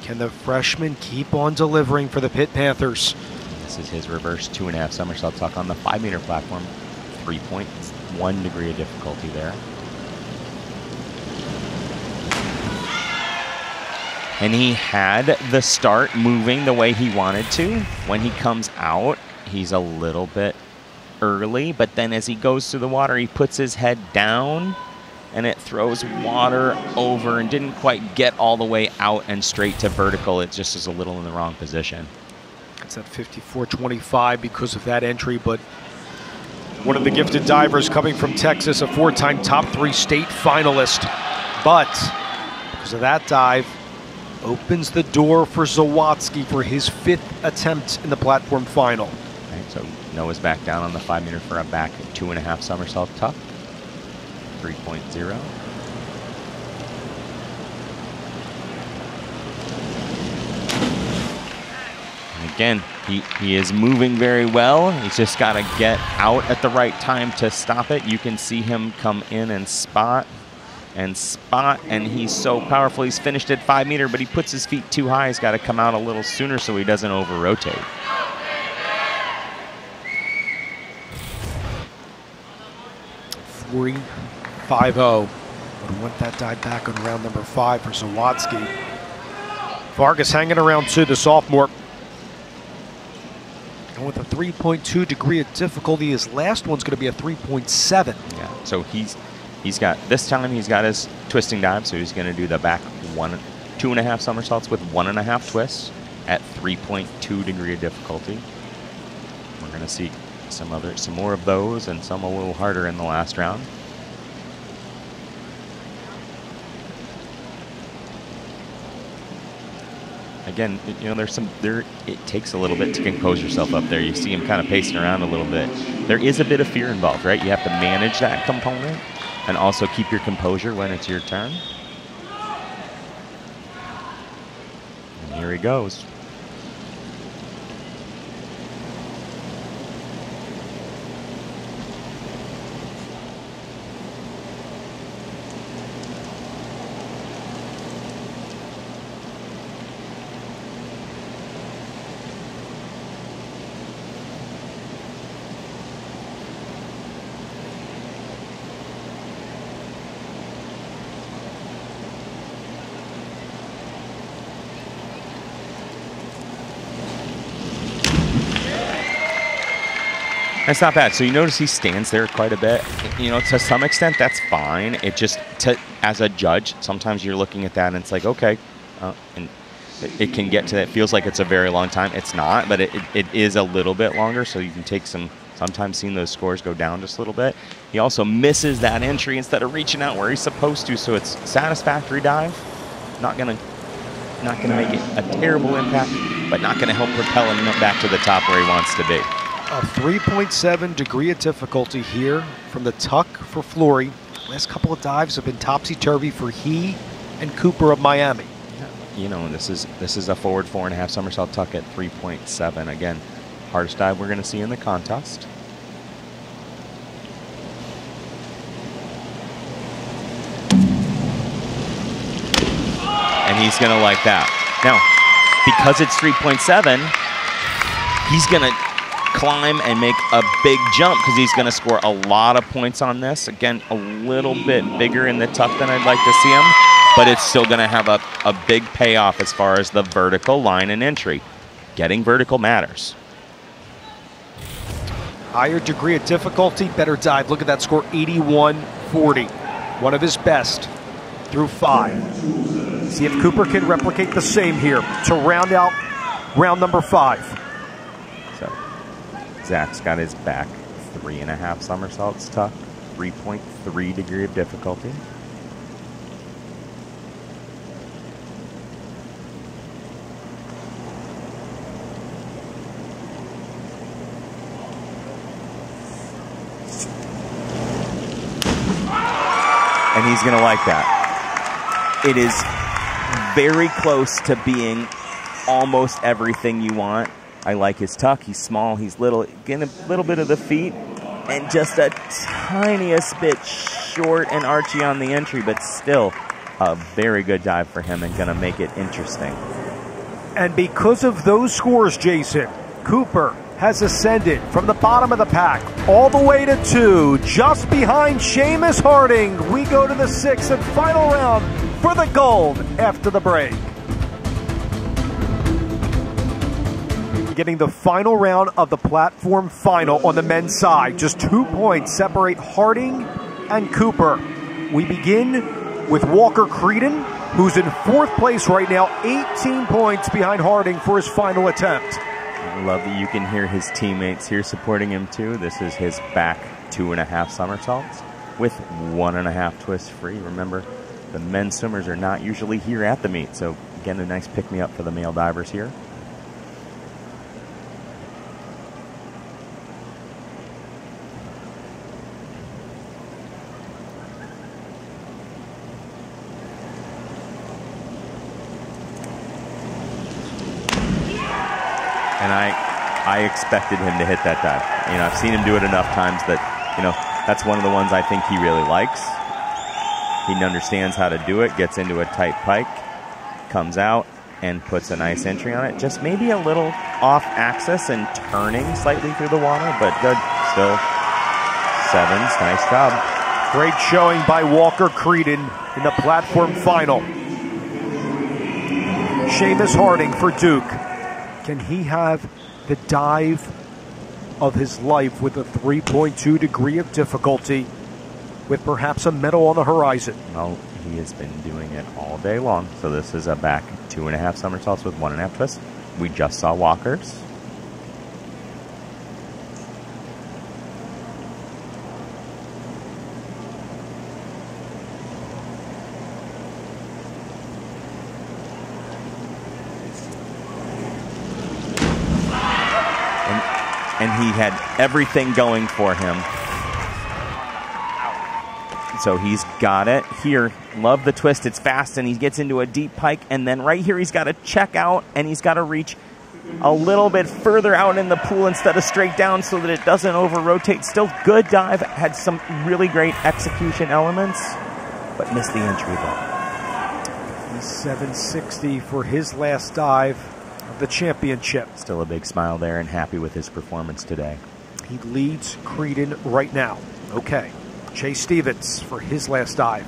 Can the freshman keep on delivering for the Pitt Panthers? This is his reverse 2.5 somersault tuck on the 5-meter platform. 3.1 degree of difficulty there. And he had the start moving the way he wanted to. When he comes out, he's a little bit early, but then as he goes through the water, he puts his head down and it throws water over and didn't quite get all the way out and straight to vertical. It just is a little in the wrong position. It's at 54.25 because of that entry, but one of the gifted divers coming from Texas, a 4-time top 3 state finalist. But because of that dive, opens the door for Zawadzki for his 5th attempt in the platform final. Right, so Noah's back down on the 5-meter for a back 2.5 somersault tuck. 3.0. Again, he is moving very well. He's just got to get out at the right time to stop it. You can see him come in and spot, and he's so powerful. He's finished at 5-meter, but he puts his feet too high. He's got to come out a little sooner so he doesn't over-rotate. Flory 5-0. Would want that dive back on round number 5 for Zawadzki. Vargas hanging around 2, the sophomore. And with a 3.2 degree of difficulty, his last one's going to be a 3.7. Yeah, so he's got, this time he's got his twisting dive, so he's going to do the back 2.5 somersaults with 1.5 twists at 3.2 degree of difficulty. We're going to see some more of those and some a little harder in the last round. Again, you know, it takes a little bit to compose yourself up there. You see him kind of pacing around a little bit. There is a bit of fear involved, right? You have to manage that component and also keep your composure when it's your turn. And here he goes. That's not bad. So you notice he stands there quite a bit. You know, to some extent, that's fine. It just, as a judge, sometimes you're looking at that and it's like, okay, and it can get to that. It feels like it's a very long time. It's not, but it is a little bit longer. So you can take sometimes seeing those scores go down just a little bit. He also misses that entry instead of reaching out where he's supposed to. So it's satisfactory dive. Not gonna make it a terrible impact, but not gonna help propel him back to the top where he wants to be. A 3.7 degree of difficulty here from the tuck for Flory. Last couple of dives have been topsy-turvy for he and Cooper of Miami. You know, this is a forward 4.5 somersault tuck at 3.7. Again, hardest dive we're going to see in the contest. And he's going to like that. Now, because it's 3.7, he's going to climb and make a big jump because he's going to score a lot of points on this. Again, a little bit bigger in the tuck than I'd like to see him, but it's still going to have a big payoff as far as the vertical line and entry. Getting vertical matters. Higher degree of difficulty, better dive. Look at that score, 81.40. One of his best through 5. See if Cooper can replicate the same here to round out round number 5. So Zach's got his back 3.5 somersaults tuck, 3.3 degree of difficulty. And he's going to like that. It is very close to being almost everything you want. I like his tuck. He's small. He's little. Getting a little bit of the feet and just a tiniest bit short and archy on the entry, but still a very good dive for him and going to make it interesting. And because of those scores, Jason, Cooper has ascended from the bottom of the pack all the way to 2, just behind Seamus Harding. We go to the 6th and final round for the gold after the break. Getting the final round of the platform final on the men's side. Just 2 points separate Harding and Cooper. We begin with Walker Creedon, who's in 4th place right now, 18 points behind Harding for his final attempt. I love that you can hear his teammates here supporting him too. This is his back 2.5 somersaults with 1.5 twists free. Remember, the men's swimmers are not usually here at the meet, so again, a nice pick-me-up for the male divers here. And I expected him to hit that dive. You know, I've seen him do it enough times that, you know, that's one of the ones I think he really likes. He understands how to do it, gets into a tight pike, comes out, and puts a nice entry on it. Just maybe a little off axis and turning slightly through the water, but good. Still 7s. Nice job. Great showing by Walker Creedon in the platform final. Seamus Harding for Duke. Can he have the dive of his life with a 3.2 degree of difficulty with perhaps a medal on the horizon? Well, he has been doing it all day long. So this is a back 2.5 somersaults with 1.5 twists. We just saw Walker's. And he had everything going for him. So he's got it here. Love the twist. It's fast, and he gets into a deep pike. And then right here, he's got to check out, and he's got to reach a little bit further out in the pool instead of straight down so that it doesn't over-rotate. Still good dive. Had some really great execution elements, but missed the entry though. He's 760 for his last dive of the championship. Still a big smile there and happy with his performance today. He leads Creedon right now. Okay. Chase Stevens for his last dive.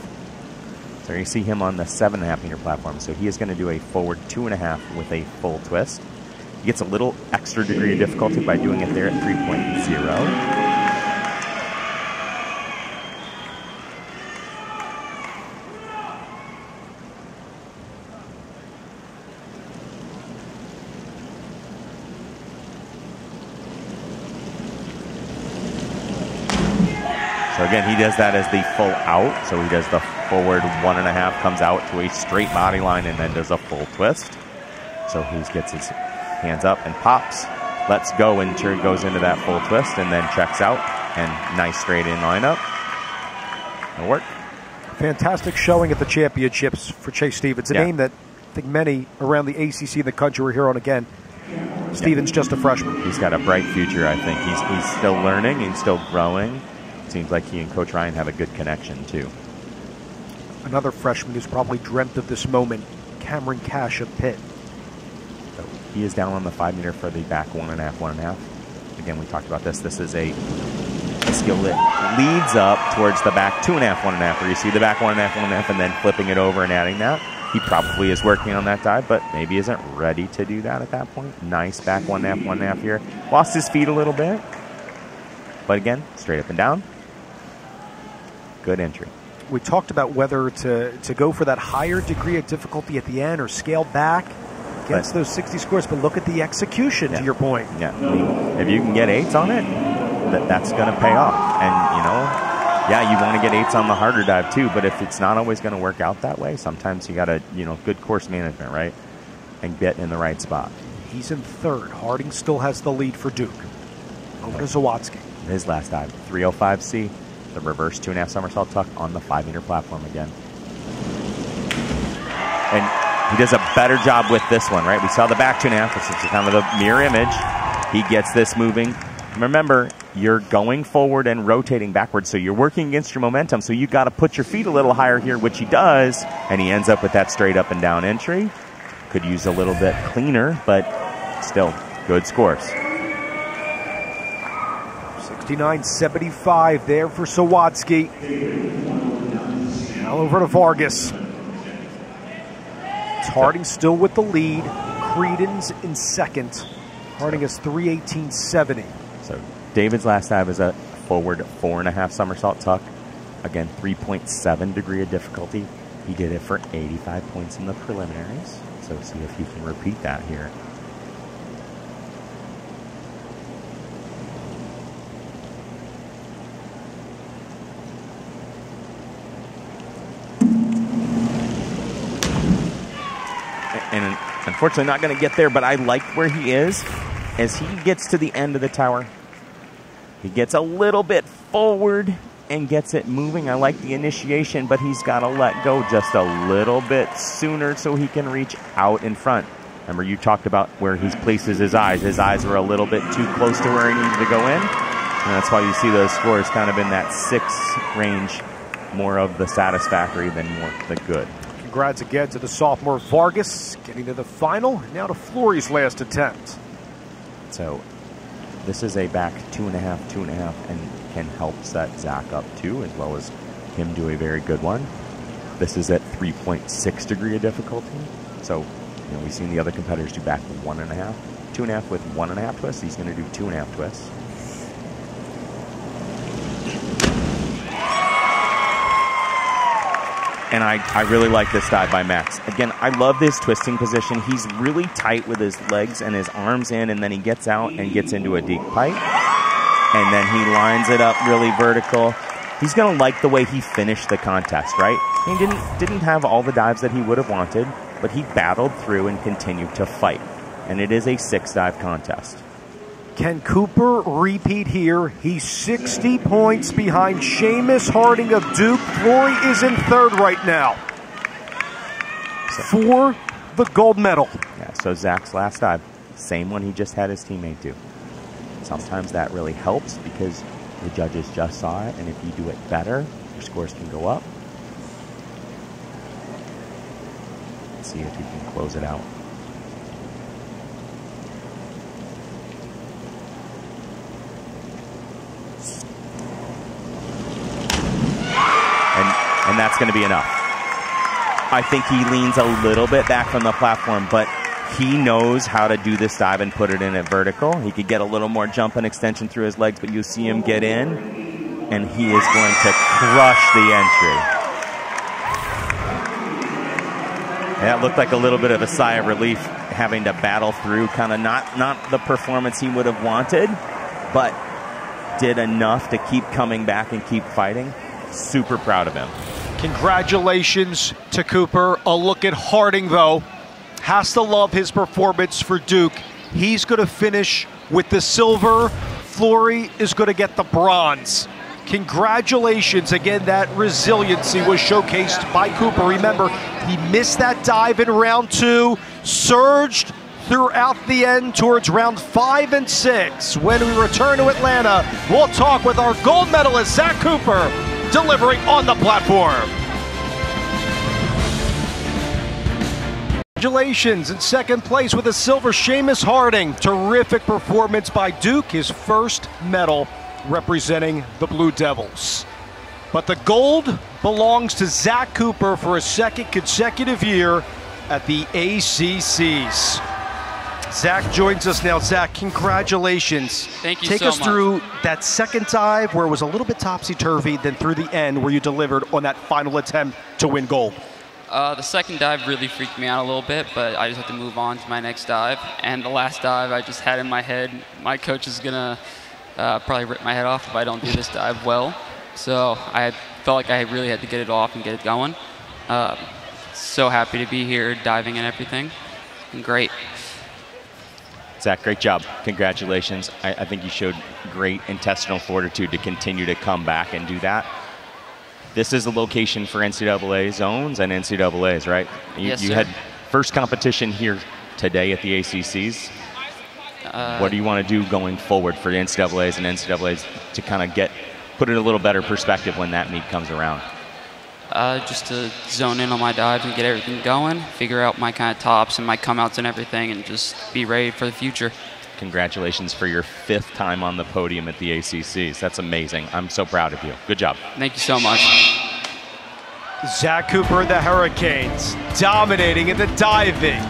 So you see him on the 7.5 meter platform. So he is going to do a forward 2.5 with a full twist. He gets a little extra degree of difficulty by doing it there at 3.0. So again, he does that as the full out. So he does the forward 1.5, comes out to a straight body line, and then does a full twist. So he gets his hands up and pops, lets go, and goes into that full twist, and then checks out, and nice straight in lineup. It'll work. Fantastic showing at the championships for Chase Stevens, a name that I think many around the ACC in the country were here on again. Stevens, just a freshman. He's got a bright future, I think. He's still learning, he's still growing. Seems like he and Coach Ryan have a good connection, too. Another freshman who's probably dreamt of this moment, Cameron Cash of Pitt. So he is down on the 5 meter for the back 1.5. Again, we talked about this. This is a skill that leads up towards the back 2.5, 1.5, where you see the back 1.5, and then flipping it over and adding that. He probably is working on that dive, but maybe isn't ready to do that at that point. Nice back 1.5 here. Lost his feet a little bit. But again, straight up and down. Good entry. We talked about whether to go for that higher degree of difficulty at the end or scale back against those 60 scores, but look at the execution, to your point. Yeah, I mean, if you can get 8s on it, that's going to pay off. And, you know, yeah, you want to get 8s on the harder dive too, but if it's not always going to work out that way, sometimes you got to, you know, good course management, right? And get in the right spot. He's in third. Harding still has the lead for Duke. Over to Zawatsky. His last dive, 305C, the reverse 2.5 somersault tuck on the 5-meter platform again. And he does a better job with this one, right? We saw the back 2.5, which is kind of the mirror image. He gets this moving. Remember, you're going forward and rotating backwards, so you're working against your momentum, so you got to put your feet a little higher here, which he does, and he ends up with that straight up and down entry. Could use a little bit cleaner, but still good scores. 69.75 there for Sawatsky. Now over to Vargas. Harding still with the lead. Creedon's in second. Harding is 318.70. So David's last dive is a forward 4.5 somersault tuck. Again, 3.7 degree of difficulty. He did it for 85 points in the preliminaries. So see if he can repeat that here. And unfortunately not going to get there, but I like where he is as he gets to the end of the tower. He gets a little bit forward and gets it moving. I like the initiation, but he's got to let go just a little bit sooner so he can reach out in front. Remember, you talked about where he places his eyes. His eyes were a little bit too close to where he needed to go in, and that's why you see those scores kind of in that 6 range, more of the satisfactory than more the good. Congrats again to the sophomore Vargas, getting to the final. Now to Flory's last attempt. So this is a back 2.5, 2.5, and can help set Zach up too, as well as him do a very good one. This is at 3.6 degree of difficulty. So, you know, we've seen the other competitors do back 1.5, 2.5 with 1.5 twists. He's going to do 2.5 twists. And I really like this dive by Max. Again, I love this twisting position. He's really tight with his legs and his arms in, and then he gets out and gets into a deep pipe. And then he lines it up really vertical. He's going to like the way he finished the contest, right? He didn't have all the dives that he would have wanted, but he battled through and continued to fight. And it is a 6-dive contest. Can Cooper repeat here? He's 60 points behind Seamus Harding of Duke. Flory is in third right now for the gold medal. Yeah, so Zach's last dive, same one he just had his teammate do. Sometimes that really helps because the judges just saw it, and if you do it better, your scores can go up. Let's see if he can close it out. And that's going to be enough. I think he leans a little bit back from the platform, but he knows how to do this dive and put it in at vertical. He could get a little more jump and extension through his legs, but you see him get in, and he is going to crush the entry. And that looked like a little bit of a sigh of relief, having to battle through, kind of not the performance he would have wanted, but did enough to keep coming back and keep fighting. Super proud of him. Congratulations to Cooper. A look at Harding, though. Has to love his performance for Duke. He's going to finish with the silver. Flory is going to get the bronze. Congratulations. Again, that resiliency was showcased by Cooper. Remember, he missed that dive in round 2, surged throughout the end towards round 5 and 6. When we return to Atlanta, we'll talk with our gold medalist, Zach Cooper, delivering on the platform. Congratulations, in second place with a silver, Seamus Harding. Terrific performance by Duke, his first medal representing the Blue Devils. But the gold belongs to Zach Cooper for a second consecutive year at the ACCs. Zach joins us now. Zach, congratulations. Thank you Take so us much. through that second dive where it was a little bit topsy-turvy, then through the end where you delivered on that final attempt to win gold. The second dive really freaked me out a little bit, but I just had to move on to my next dive. And the last dive I just had in my head, my coach is going to probably rip my head off if I don't do this dive well. So I felt like I really had to get it off and get it going. So happy to be here diving and everything. And great. Zach, great job. Congratulations. I think you showed great intestinal fortitude to continue to come back and do that. This is a location for NCAA zones and NCAAs, right? Yes, you sir. had first competition here today at the ACCs. What do you want to do going forward for the NCAAs and NCAAs to kind of put it in a little better perspective when that meet comes around? Just to zone in on my dives and get everything going, figure out my kind of tops and my come-outs and everything, and just be ready for the future. Congratulations for your 5th time on the podium at the ACCs. That's amazing. I'm so proud of you. Good job. Thank you so much. Zach Cooper and the Hurricanes dominating in the diving.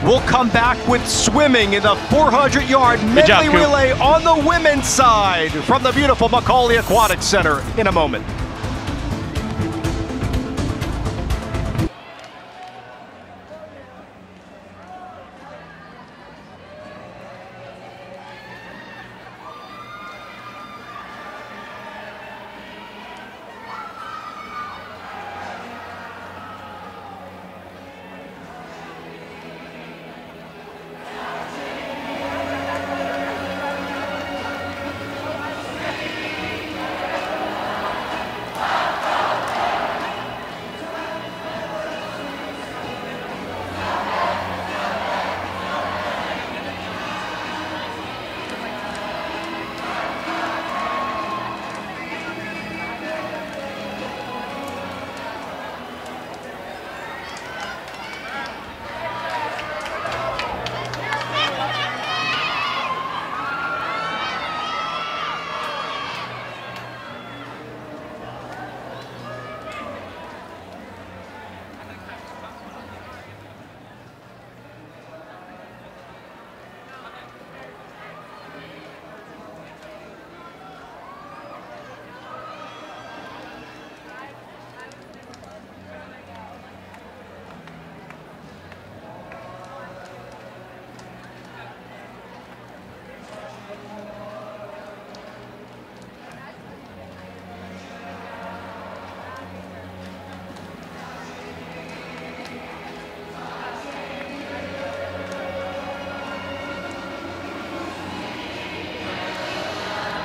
We'll come back with swimming in the 400-yard medley relay on the women's side from the beautiful McAuley Aquatic Center in a moment.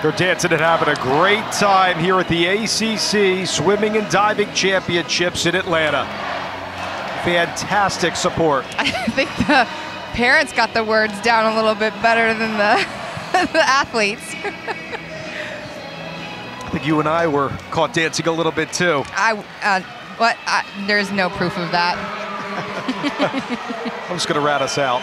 They're dancing and having a great time here at the ACC Swimming and Diving Championships in Atlanta. Fantastic support. I think the parents got the words down a little bit better than the, the athletes. I think you and I were caught dancing a little bit too. There's no proof of that. I'm just going to rat us out.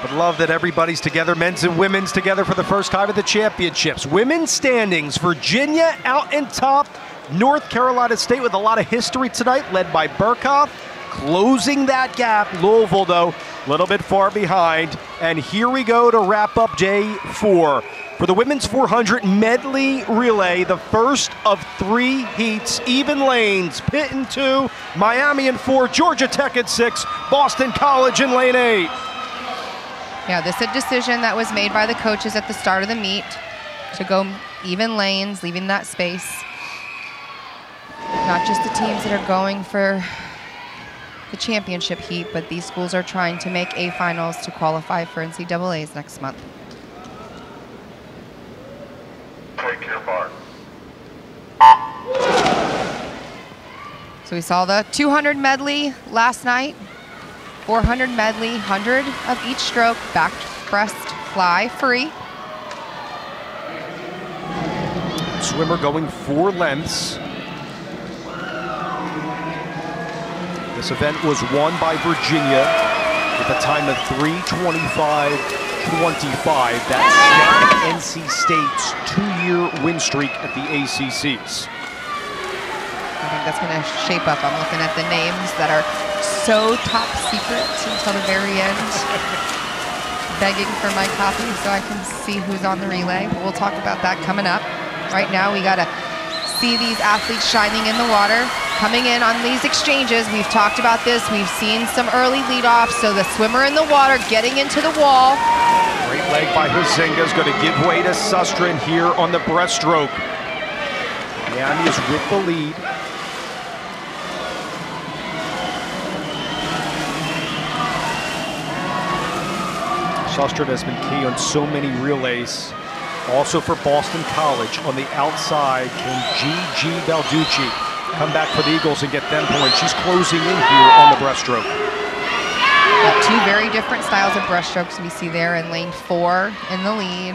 But love that everybody's together, men's and women's together for the first time at the championships. Women's standings, Virginia out in top. North Carolina State with a lot of history tonight, led by Burkhoff, closing that gap. Louisville, though, a little bit far behind. And here we go to wrap up day 4. For the women's 400 medley relay, the first of 3 heats, even lanes, Pitt in 2, Miami in 4, Georgia Tech in 6, Boston College in lane 8. Yeah, this is a decision that was made by the coaches at the start of the meet to go even lanes, leaving that space. Not just the teams that are going for the championship heat, but these schools are trying to make A finals to qualify for NCAAs next month. Take your mark. So we saw the 200 medley last night. 400 medley, 100 of each stroke, back breast fly free. Swimmer going 4 lengths. This event was won by Virginia with a time of 3:25.25. That's NC State's 2-year win streak at the ACCs. I think that's going to shape up. I'm looking at the names that are so top secret until the very end. Begging for my copy so I can see who's on the relay. But we'll talk about that coming up. Right now, we got to see these athletes shining in the water, coming in on these exchanges. We've talked about this. We've seen some early leadoffs. So the swimmer in the water getting into the wall. Great leg by Huizinga is going to give way to Sustren here on the breaststroke. Miami is with the lead. Sustren has been key on so many relays. Also for Boston College on the outside, can Gigi Balducci come back for the Eagles and get them points? She's closing in here on the breaststroke. Got two very different styles of breaststrokes we see there in lane 4 in the lead,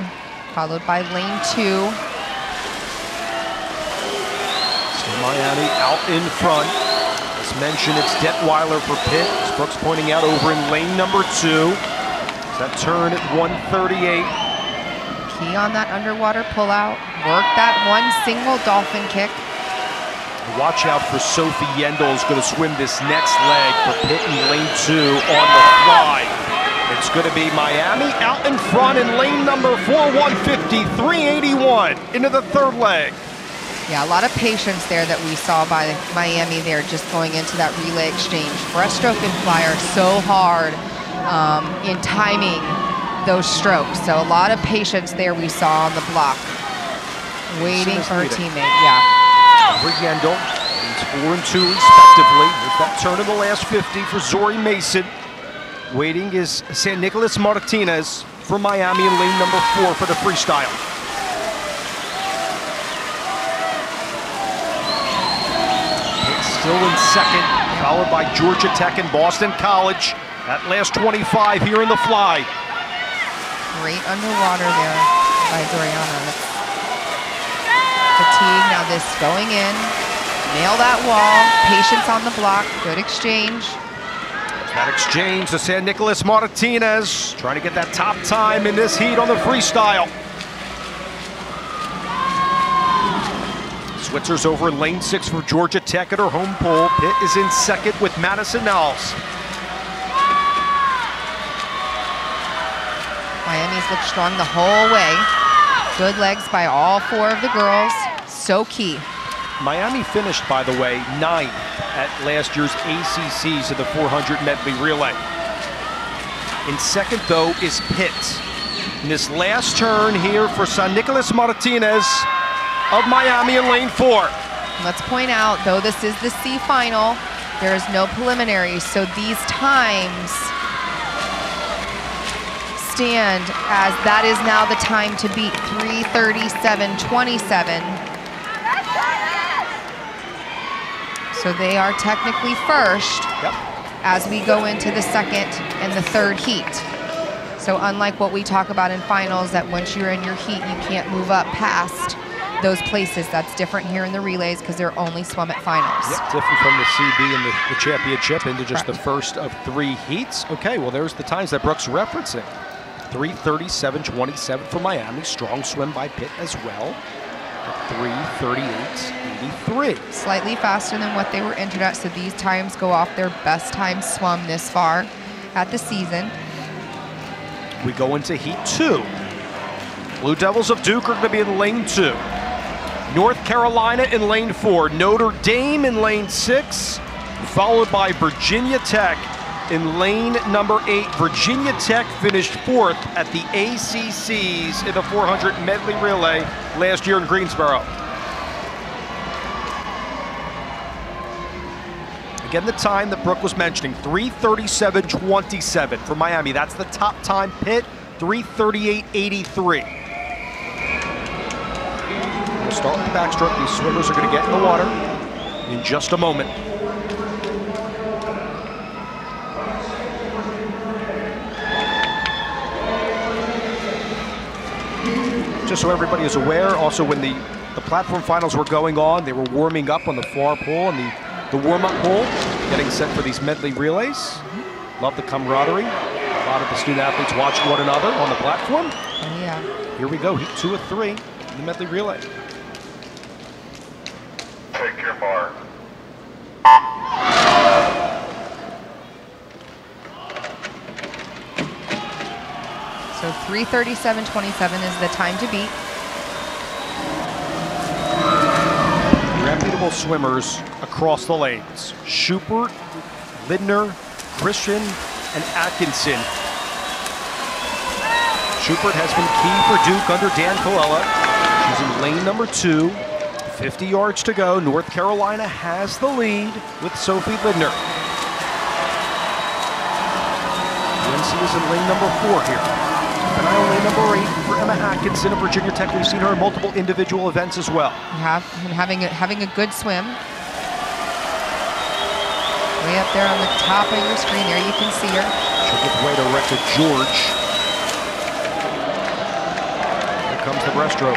followed by lane 2. Still Miami out in front. As mentioned, it's Detweiler for Pitt. As Brooks pointing out over in lane number 2. That turn at 138. Key on that underwater pullout. Work that one single dolphin kick. Watch out for Sophie Yendel, who's going to swim this next leg for Pitt in lane 2 on the fly. It's going to be Miami out in front in lane number 4, 150, 381 into the third leg. Yeah, a lot of patience there that we saw by Miami there just going into that relay exchange. Breaststroke and fly are so hard in timing those strokes. So a lot of patience there we saw on the block. Waiting for her teammate, yeah. Yendel, it's 4 and 2 respectively. With that turn in the last 50 for Zori Mason. Waiting is San Nicolas Martinez for Miami in lane number 4 for the freestyle. It's still in second, followed by Georgia Tech and Boston College. That last 25 here in the fly. Great underwater there by Doriana. Fatigue, now this going in. Nail that wall, patience on the block, good exchange. That exchange to San Nicolas Martinez, trying to get that top time in this heat on the freestyle. Switzer's over in lane 6 for Georgia Tech at her home pole. Pitt is in second with Madison Knowles. Miami's looked strong the whole way. Good legs by all 4 of the girls. So key. Miami finished, by the way, 9th at last year's ACCs in the 400 medley relay. In second, though, is Pitt. In this last turn here for San Nicolas Martinez of Miami in lane 4. Let's point out, though this is the C final, there is no preliminaries, so these times stand as that is now the time to beat 3:37.27. So they are technically first as we go into the second and the third heat. So unlike what we talk about in finals, that once you're in your heat, you can't move up past those places. That's different here in the relays because they're only swum at finals. Yep, different from the CB and the championship into just the first of 3 heats. Okay, well, there's the times that Brooks referencing. 3:37.27 for Miami. Strong swim by Pitt as well. 3:38.83. Slightly faster than what they were entered at, so these times go off their best time swum this far at the season. We go into heat 2. Blue Devils of Duke are going to be in lane 2. North Carolina in lane 4. Notre Dame in lane 6, followed by Virginia Tech in lane number 8. Virginia Tech finished 4th at the ACCs in the 400 medley relay last year in Greensboro. Again, the time that Brooke was mentioning, 3:37.27 for Miami. That's the top time. Pitt, 3:38.83. We'll start with the backstroke. These swimmers are going to get in the water in just a moment. Just so everybody is aware, also when the platform finals were going on, they were warming up on the far pole and the warm-up pole, getting set for these medley relays. Love the camaraderie. A lot of the student athletes watching one another on the platform. Oh, yeah. Here we go, heat 2 of 3 in the medley relay. Take your mark. So 3:37.27 is the time to beat. Reputable swimmers across the lanes. Schubert, Lindner, Christian, and Atkinson. Schubert has been key for Duke under Dan Colella. She's in lane number 2. 50 yards to go. North Carolina has the lead with Sophie Lidner. UNC is in lane number 4 here. And I lane number 8 for Emma Atkinson of Virginia Tech. We've seen her in multiple individual events as well. Having a good swim. Way up there on the top of your screen there, you can see her. She'll give way to Rekha George. Here comes the breaststroke.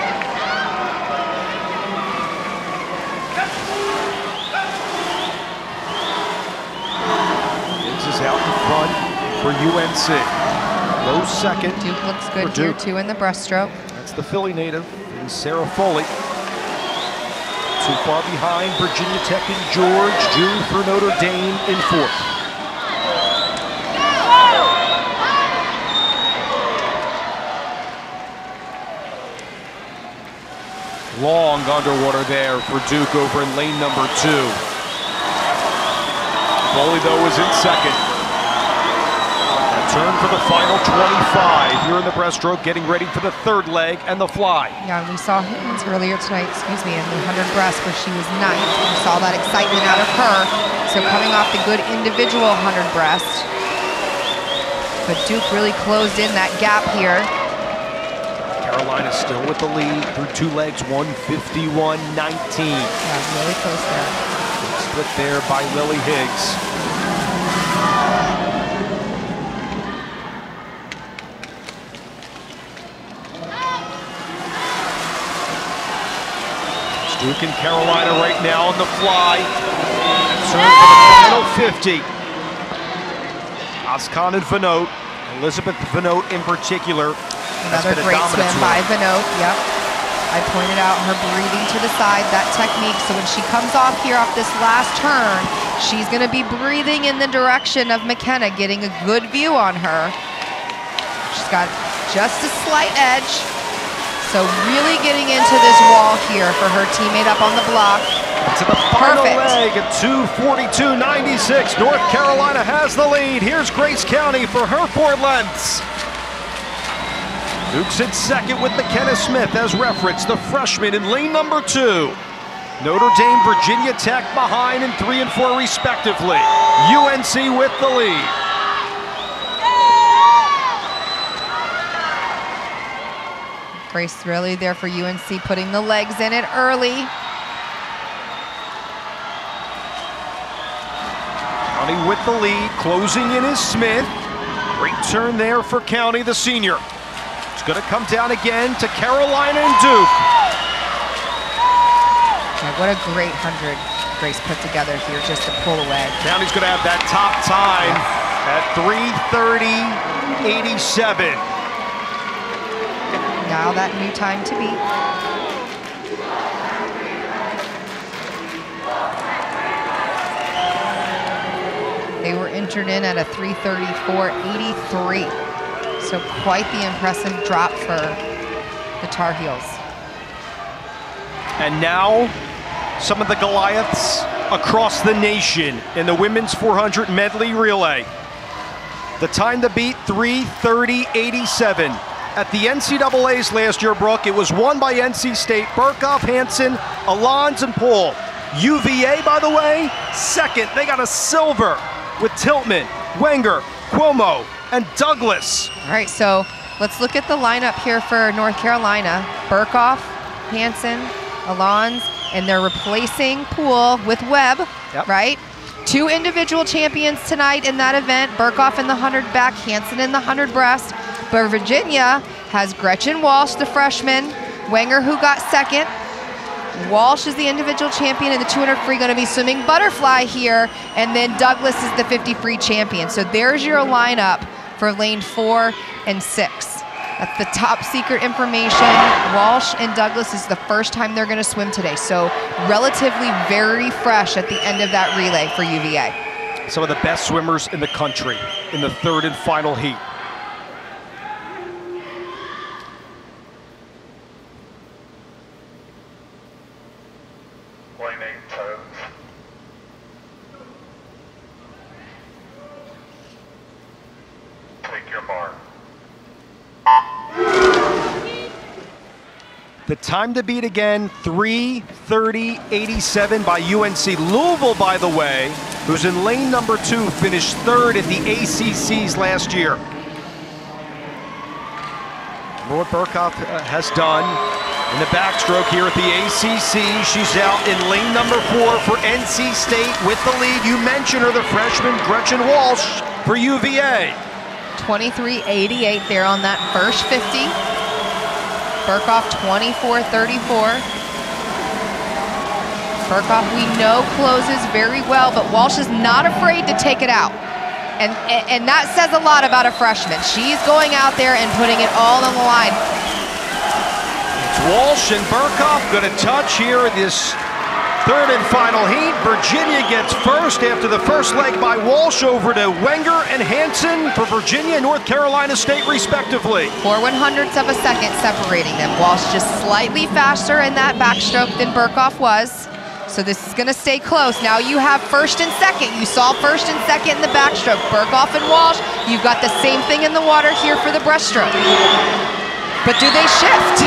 Higgs is out in front for UNC. Low second. Duke looks good here too in the breaststroke. That's the Philly native, and Sarah Foley. Too far behind, Virginia Tech and George. June for Notre Dame in 4th. Long underwater there for Duke over in lane number 2. Foley, though, was in second. Turn for the final 25 here in the breaststroke, getting ready for the 3rd leg and the fly. Yeah, we saw Higgins earlier tonight, in the 100 breast where she was 9th. We saw that excitement out of her. So coming off the good individual 100 breast. But Duke really closed in that gap here. Carolina still with the lead through 2 legs, 151-19. Yeah, really close there. Good split there by Lily Higgs. Duke and Carolina right now on the fly. Turn for the final 50. Askan and Vanote, Elizabeth Vanote in particular. Another great swim by Vanote, yep. I pointed out her breathing to the side, that technique. So when she comes off here off this last turn, she's gonna be breathing in the direction of McKenna, getting a good view on her. She's got just a slight edge. So really getting into this wall here for her teammate up on the block. To the final leg at 2:42.96. North Carolina has the lead. Here's Grace County for her 4 lengths. Duke's in second with McKenna Smith as referenced, the freshman in lane number 2. Notre Dame, Virginia Tech behind in 3 and 4 respectively. UNC with the lead. Grace really there for UNC, putting the legs in it early. County with the lead, closing in is Smith. Great turn there for County, the senior. It's going to come down again to Carolina and Duke. Yeah, what a great 100 Grace put together here just to pull away. County's going to have that top time at 3:30.87. Now that new time to beat. They were entered in at a 3:34.83. So quite the impressive drop for the Tar Heels. And now, some of the Goliaths across the nation in the women's 400 medley relay. The time to beat, 3:30.87. At the NCAAs last year, Brooke, it was won by NC State, Burkhoff, Hansen, Alons, and Poole. UVA, by the way, second. They got a silver with Tiltman, Wenger, Cuomo, and Douglas. All right, so let's look at the lineup here for North Carolina. Burkhoff, Hansen, Alons, and they're replacing Poole with Webb, right? 2 individual champions tonight in that event. Burkhoff in the 100 back, Hansen in the 100 breast. But Virginia has Gretchen Walsh, the freshman, Wenger, who got second. Walsh is the individual champion in the 200 free, going to be swimming butterfly here. And then Douglas is the 50 free champion. So there's your lineup for lane 4 and 6. That's the top secret information. Walsh and Douglas is the first time they're going to swim today. So relatively very fresh at the end of that relay for UVA. Some of the best swimmers in the country in the 3rd and final heat. Take your mark. The time to beat again, 3:30.87 by UNC. Louisville, by the way, who's in lane number 2, finished 3rd at the ACCs last year. What Burkhoff has done in the backstroke here at the ACC. She's out in lane number 4 for NC State with the lead. You mentioned her, the freshman Gretchen Walsh for UVA. 23.88 there on that first 50. Burkhoff 24.34. Burkhoff, we know, closes very well, but Walsh is not afraid to take it out. And that says a lot about a freshman. She's going out there and putting it all on the line. It's Walsh and Burkhoff going to touch here in this third and final heat. Virginia gets first after the first leg by Walsh over to Wenger and Hansen for Virginia and North Carolina State respectively. 4/100ths of a second separating them. Walsh just slightly faster in that backstroke than Burkhoff was. So this is going to stay close. Now you have first and second. You saw first and second in the backstroke. Burkhoff and Walsh, you've got the same thing in the water here for the breaststroke. But do they shift?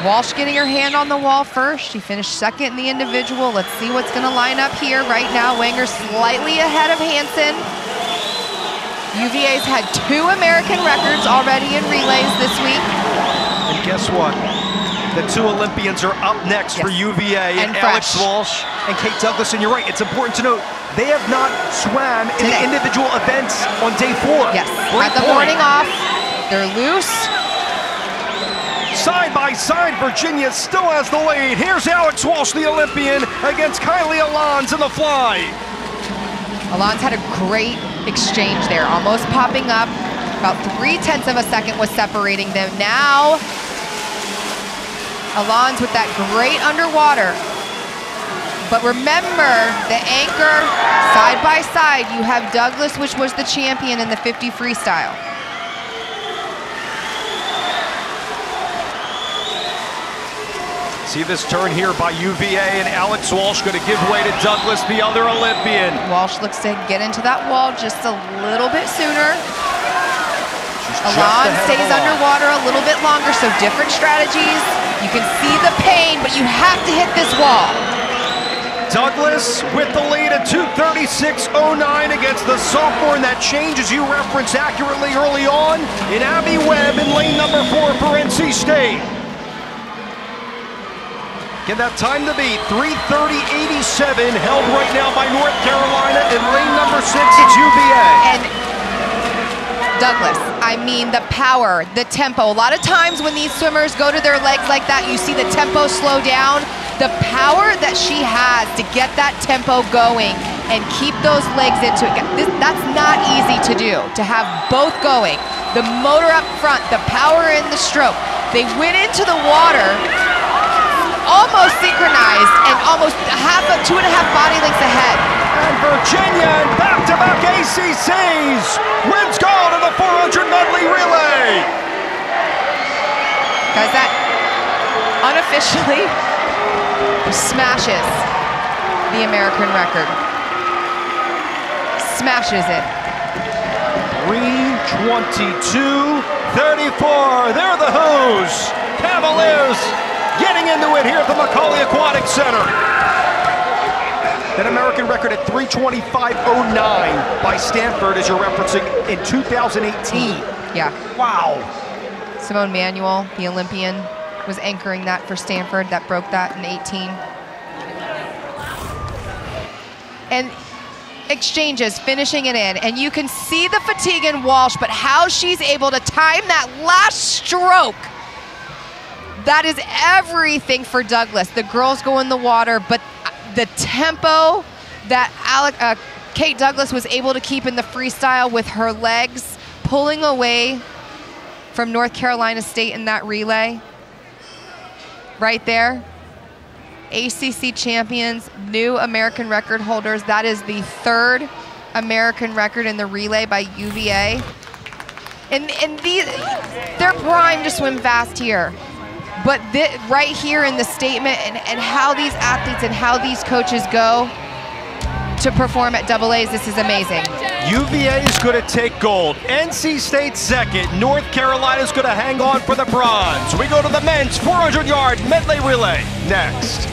Walsh getting her hand on the wall first. She finished second in the individual. Let's see what's going to line up here. Right now, Wenger slightly ahead of Hansen. UVA's had 2 American records already in relays this week. And guess what? The 2 Olympians are up next for UVA, and Alex Walsh and Kate Douglas. And you're right, it's important to note, they have not swam in the individual events on day 4. Yes, had the morning off. They're loose. Side by side, Virginia still has the lead. Here's Alex Walsh, the Olympian, against Kylie Alon's in the fly. Alon's had a great exchange there, almost popping up. About 0.3 of a second was separating them. Now, Alon's with that great underwater. But remember, the anchor, side by side, you have Douglas, which was the champion in the 50 freestyle. See this turn here by UVA, and Alex Walsh going to give way to Douglas, the other Olympian. Walsh looks to get into that wall just a little bit sooner. Alon stays underwater a little bit longer, so different strategies. You can see the pain, but you have to hit this wall. Douglas with the lead at 2:36.09 against the sophomore, and that change, as you referenced accurately early on, in Abby Webb in lane number 4 for NC State. Get that time to beat, 3:30.87, held right now by North Carolina in lane number 6, it's UVA. And Douglas, I mean the power, the tempo. A lot of times when these swimmers go to their legs like that, you see the tempo slow down. The power that she has to get that tempo going and keep those legs into it, that's not easy to do, to have both going. The motor up front, the power in the stroke. They went into the water almost synchronized and almost 2.5 body lengths ahead. And Virginia in back-to-back ACCs wins gold in the 400 medley relay. Guys, that unofficially smashes the American record. Smashes it. 3:22.34. They're the Who's. Cavaliers getting into it here at the McAuley Aquatic Center. That American record at 3:25.09 by Stanford, as you're referencing, in 2018. Yeah. Wow. Simone Manuel, the Olympian, was anchoring that for Stanford. That broke that in 18. And exchanges, finishing it in. And you can see the fatigue in Walsh, but how she's able to time that last stroke. That is everything for Douglas. The girls go in the water, but the tempo that Kate Douglas was able to keep in the freestyle with her legs pulling away from North Carolina State in that relay. Right there. ACC champions, new American record holders. That is the 3rd American record in the relay by UVA. And they're primed to swim fast here. But right here in the statement and how these athletes and how these coaches go, to perform at double A's. This is amazing. UVA is going to take gold. NC State second. North Carolina is going to hang on for the bronze. We go to the men's 400-yard medley relay next.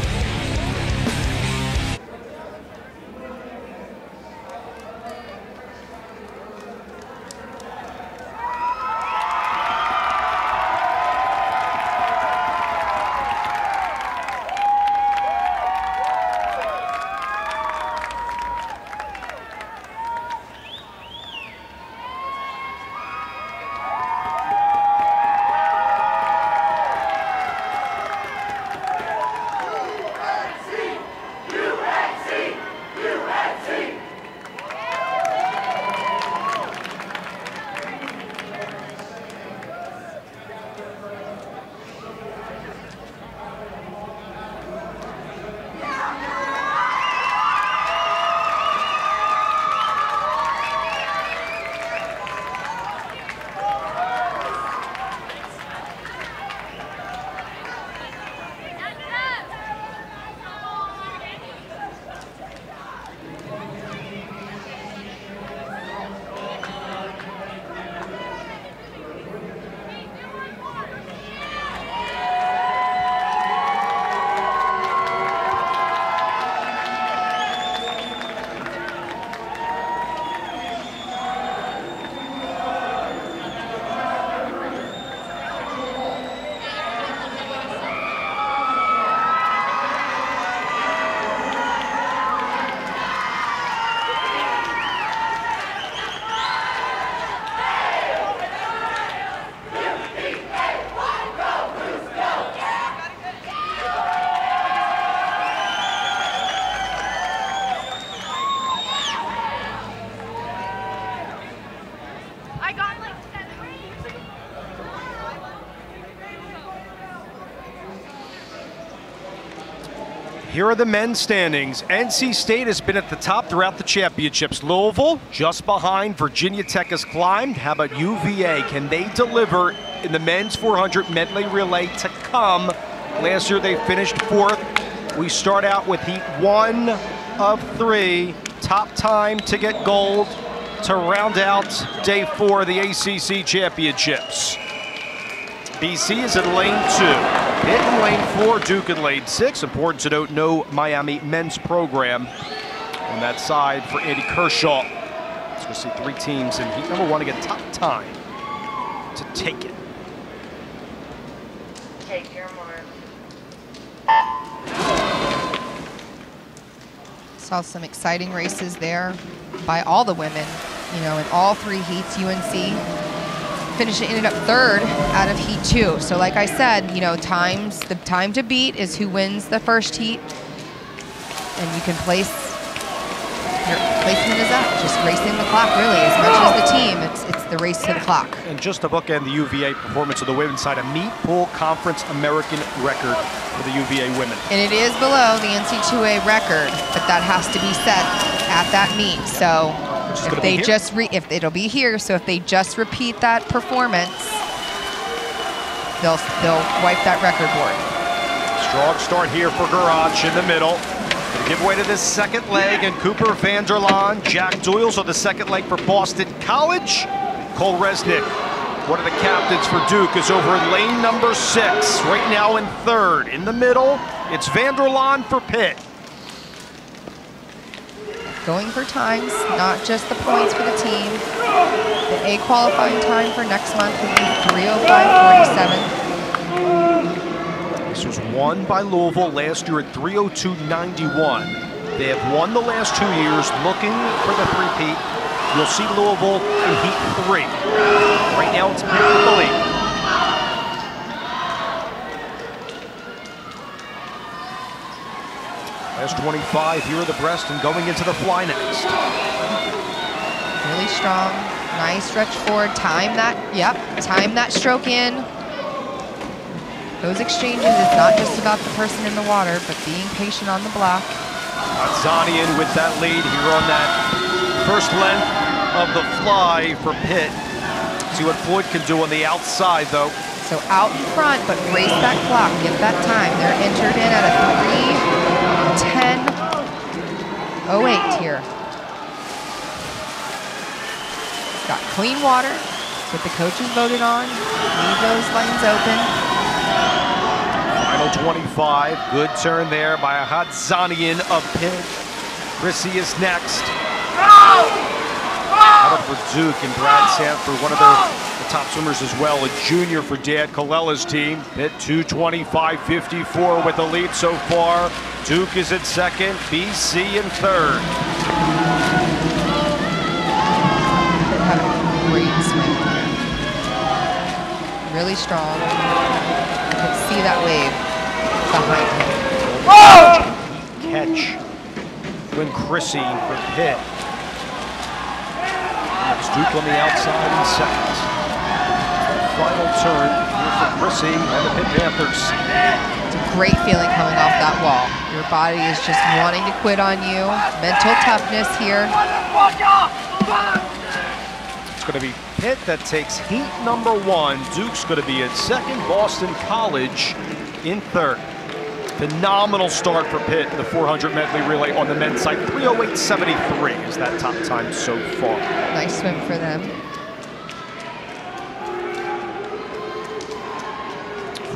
Here are the men's standings. NC State has been at the top throughout the championships. Louisville just behind. Virginia Tech has climbed. How about UVA? Can they deliver in the men's 400 medley relay to come? Last year they finished fourth. We start out with heat 1 of 3. Top time to get gold to round out day 4 of the ACC championships. BC is in lane 2. Pitt in lane 4, Duke in lane 6. Important to note, no Miami men's program on that side for Andy Kershaw. So we'll see 3 teams in heat number 1 to get top time to take it. Take your mark. Saw some exciting races there by all the women, you know, in all 3 heats. UNC ended up 3rd out of heat 2. So like I said, you know, the time to beat is who wins the first heat. And you can place, your placement is up, just racing the clock really. As much as the team, it's the race to the clock. And just to bookend the UVA performance of the women's side, a meet pool conference American record for the UVA women. And it is below the NC2A record, but that has to be set at that meet. So if they just if it'll be here, so if they just repeat that performance, they'll wipe that record board. Strong start here for Garage in the middle. Gonna give way to this second leg, and Cooper Vanderlaan, Jack Doyles on the second leg for Boston College. Cole Resnick, one of the captains for Duke, is over in lane number 6, right now in 3rd. In the middle, it's Vanderlaan for Pitt. Going for times, not just the points for the team. The A qualifying time for next month will be 3:05:47. This was won by Louisville last year at 3:02:91. They have won the last 2 years, looking for the three-peat. You'll see Louisville in heat 3. Right now it's Pitt with the lead. Last 25 here at the breast and going into the fly next. Really strong, nice stretch forward, time that stroke in. Those exchanges, it's not just about the person in the water, but being patient on the block. Zanian with that lead here on that first length of the fly for Pitt. See what Floyd can do on the outside though. So out in front, but race that clock, get that time. They're entered in at a 3:10. 3:08 here. Got clean water. That's what the coaches voted on. Leave those lanes open. Final 25. Good turn there by a Hatzanian of Pitt. Chrissy is next. Out for Duke and Brad Sanford, one of the top swimmers as well, a junior for Dan Colella's team. Pitt 2:25.54 with the lead so far. Duke is in second, BC in third. Pitt having a great swim. Really strong. You can see that wave behind him. Catch. When Chrissy for Pitt. That's Duke on the outside in second. Final turn here for Chrissy and the Pitt Panthers. It's a great feeling coming off that wall. Your body is just wanting to quit on you. Mental toughness here. It's going to be Pitt that takes heat number 1. Duke's going to be in second. Boston College in third. Phenomenal start for Pitt in the 400 medley relay on the men's side. 3:08.73 is that top time so far. Nice swim for them.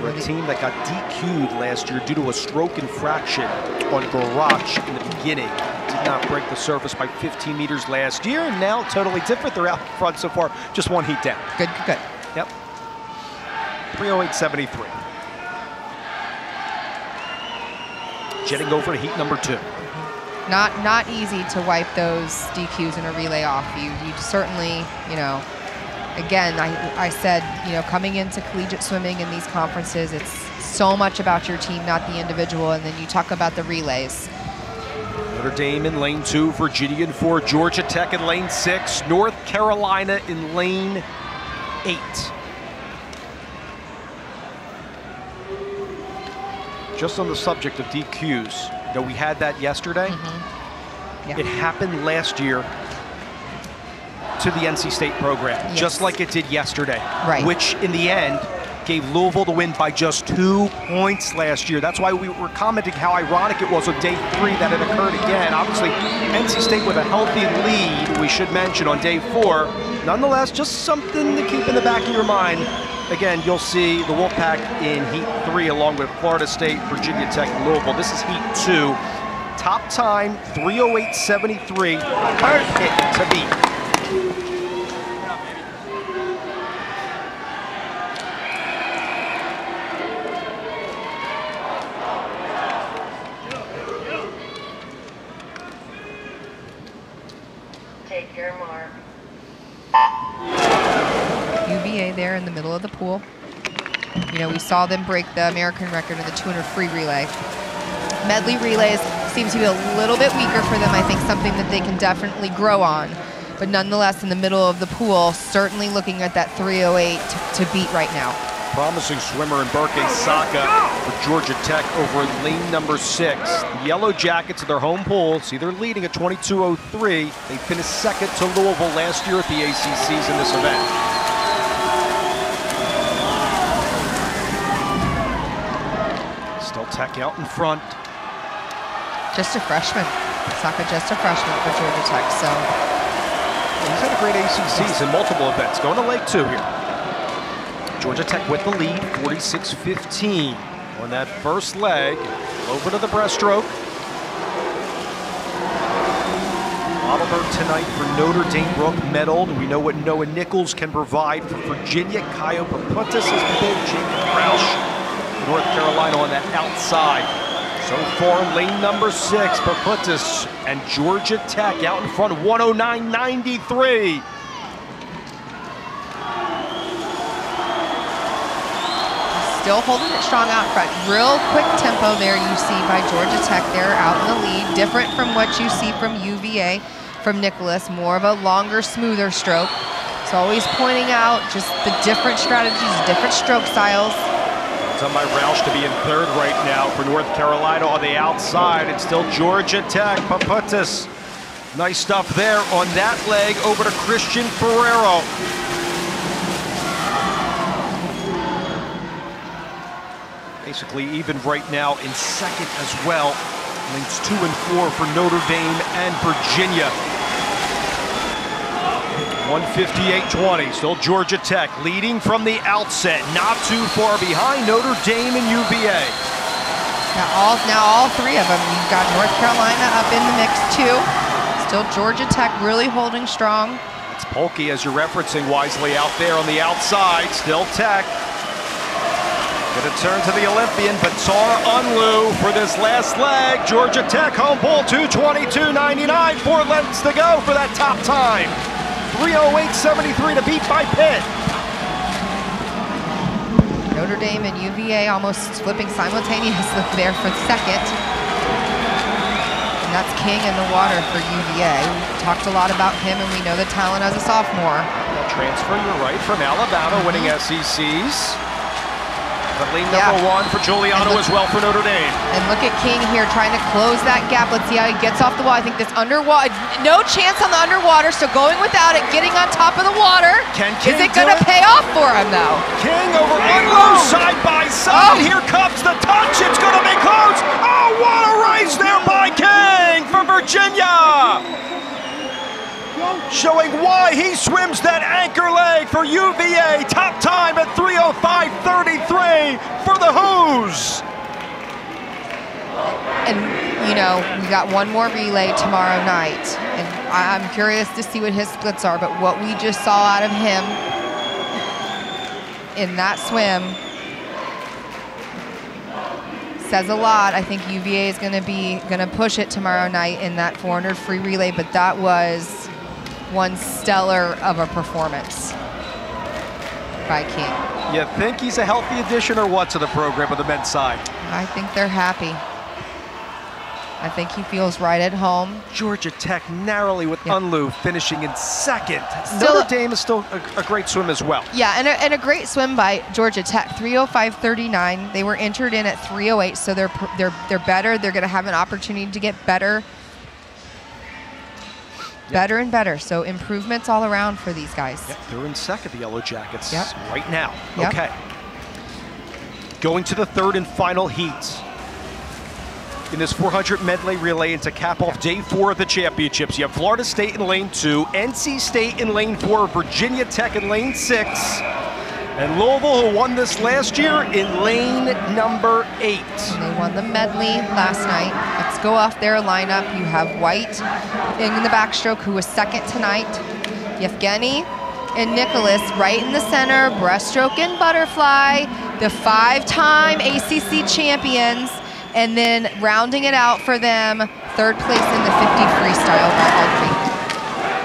For a team that got DQ'd last year due to a stroke infraction on garage in the beginning. Did not break the surface by 15 meters last year, and now totally different. They're out front so far, just one heat down. Good, good. Yep. 3:08.73. Jetting over to heat number 2. Not easy to wipe those DQs in a relay off. You certainly, you know, again, I said, you know, coming into collegiate swimming in these conferences, it's so much about your team, not the individual, and then you talk about the relays. Notre Dame in lane 2, Virginia in 4, Georgia Tech in lane 6, North Carolina in lane 8. Just on the subject of DQs, you know, we had that yesterday. Yeah. It happened last year to the NC State program, Yes. just like it did yesterday, Right. which in the end gave Louisville the win by just 2 points last year. That's why we were commenting how ironic it was on day 3 that it occurred again. Obviously, NC State with a healthy lead, we should mention, on day 4. Nonetheless, just something to keep in the back of your mind. Again, you'll see the Wolfpack in heat 3 along with Florida State, Virginia Tech, and Louisville. This is heat 2. Top time, 3:08.73. Hard hit to beat. Take your mark. UVA there in the middle of the pool. You know, we saw them break the American record in the 200 free relay. Medley relays seem to be a little bit weaker for them. I think something that they can definitely grow on. But nonetheless, in the middle of the pool, certainly looking at that 3:08 to beat right now. Promising swimmer in Berke Saka for Georgia Tech over in lane number 6. The Yellow Jackets in their home pool see they're leading at 22:03. They finished second to Louisville last year at the ACCs in this event. Still Tech out in front. Just a freshman. Saka just a freshman for Georgia Tech, so. He's had a great ACCs in multiple events. Going to Lake 2 here. Georgia Tech with the lead, 46-15 on that first leg. Over to the breaststroke. Ottoberg tonight for Notre Dame, Brooke medaled. We know what Noah Nichols can provide for Virginia. Kaio Papuntis is big. Jacob Roush, North Carolina on that outside. So far, lane number 6, Papuntis and Georgia Tech out in front, 109.93. Still holding it strong out front. Real quick tempo there you see by Georgia Tech there out in the lead. Different from what you see from UVA, from Nicholas. More of a longer, smoother stroke. So always pointing out just the different strategies, different stroke styles. Done by Roush to be in third right now for North Carolina on the outside. It's still Georgia Tech. Papuntis. Nice stuff there on that leg. Over to Christian Ferrero. Basically even right now in second as well. Lanes 2 and 4 for Notre Dame and Virginia. 158-20, still Georgia Tech leading from the outset, not too far behind Notre Dame and UVA. Now all three of them. You've got North Carolina up in the mix too. Still Georgia Tech really holding strong. It's Polky, as you're referencing wisely, out there on the outside. Still Tech. Gonna turn to the Olympian, Batar Unlu for this last leg. Georgia Tech home pole 2:22.99. 4 lengths to go for that top time. 3:08.73 to beat by Pitt. Notre Dame and UVA almost flipping simultaneously there for second. And that's King in the water for UVA. We talked a lot about him, and we know the talent as a sophomore. Transfer, you're right, from Alabama, winning SECs. But lane number 1 for Giuliano as well for Notre Dame. And look at King here trying to close that gap. Let's see how he gets off the wall. I think this underwater, no chance on the underwater, so going without it, getting on top of the water. Is it going to pay off for him, though? King over Unlu, side by side. Here comes the touch. It's going to be close. Oh, what a race there by King for Virginia. Showing why he swims that anchor leg for UVA. Top time at 3:05.33 for the Hoos. And, you know, we got one more relay tomorrow night. And I'm curious to see what his splits are, but what we just saw out of him in that swim says a lot. I think UVA is going to push it tomorrow night in that 400 free relay, but that was one stellar of a performance by King. You think he's a healthy addition or what to the program on the men's side? I think they're happy. I think he feels right at home. Georgia Tech narrowly with Unlu finishing in second. Still, Notre Dame is still a great swim as well. Yeah, and a great swim by Georgia Tech. 3:05.39. They were entered in at 3:08, so they're better. They're going to have an opportunity to get better. Better and better. So improvements all around for these guys. Yep, they're in second, the Yellow Jackets, Yep. right now. Yep. Okay. Going to the third and final heat in this 400 medley relay and to cap off day 4 of the championships. You have Florida State in lane 2, NC State in lane 4, Virginia Tech in lane 6, and Louisville, who won this last year, in lane number 8. And they won the medley last night. Let's go off their lineup. You have White in the backstroke, who was second tonight. Yevgeny and Nicholas right in the center, breaststroke and butterfly, the 5-time ACC champions. And then rounding it out for them, 3rd place in the 50 freestyle by Audrey.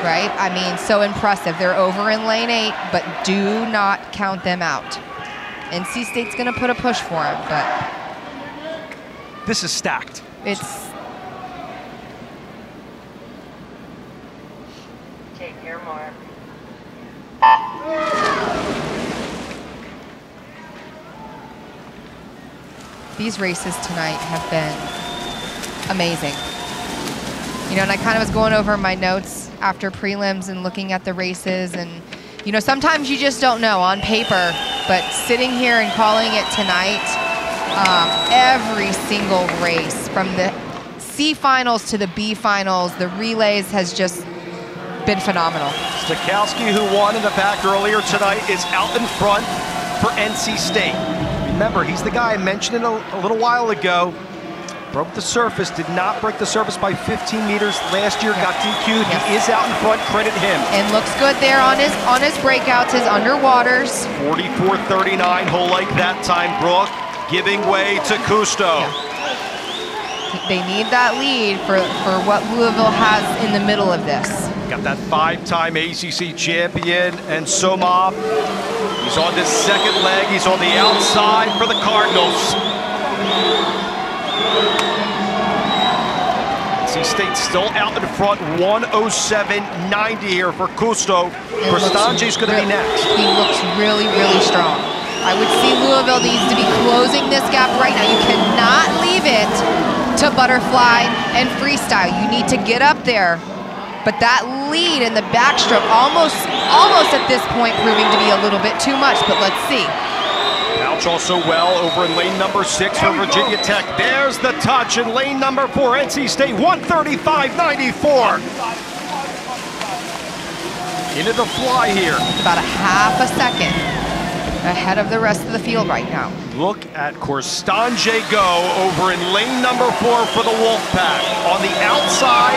Right? I mean, so impressive. They're over in lane 8, but do not count them out. NC State's going to put a push for them, but this is stacked. It's Take your mark. these races tonight have been amazing. You know, and I kind of was going over my notes after prelims and looking at the races, and you know, sometimes you just don't know on paper, but sitting here and calling it tonight, every single race from the C finals to the B finals, the relays has just been phenomenal. Stakowski, who won in the back earlier tonight, is out in front for NC State. Remember, he's the guy I mentioned a little while ago. Broke the surface, did not break the surface by 15 meters last year, got DQ'd. He is out in front, credit him. And looks good there on his breakouts, his underwaters. 44.39, whole like that time, Brooke, giving way to Cousteau. They need that lead for what Louisville has in the middle of this. Got that 5-time ACC champion, and Somov. He's on this second leg. He's on the outside for the Cardinals. NC State still out in front, 107.90 here for Cousteau. Bristange's going to be next. He looks really, really strong. I would see Louisville needs to be closing this gap right now. You cannot leave it to butterfly and freestyle. You need to get up there. But that lead in the backstroke almost at this point proving to be a little bit too much, but let's see. Now touch also well over in lane number 6 for Virginia Tech. There's the touch in lane number 4, NC State, 135.94. Into the fly here. About a half a second ahead of the rest of the field right now. Look at Corstanje go over in lane number 4 for the Wolfpack. On the outside,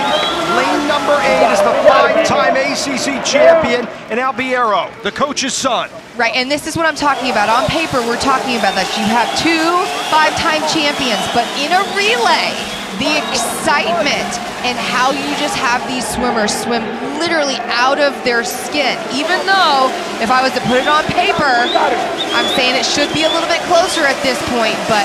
lane number 8 is the 5-time ACC champion, and Albiero, the coach's son. Right, and this is what I'm talking about. On paper, we're talking about that you have 2 5-time champions, but in a relay, the excitement and how you just have these swimmers swim literally out of their skin. Even though, if I was to put it on paper, I'm saying it should be a little bit closer at this point, but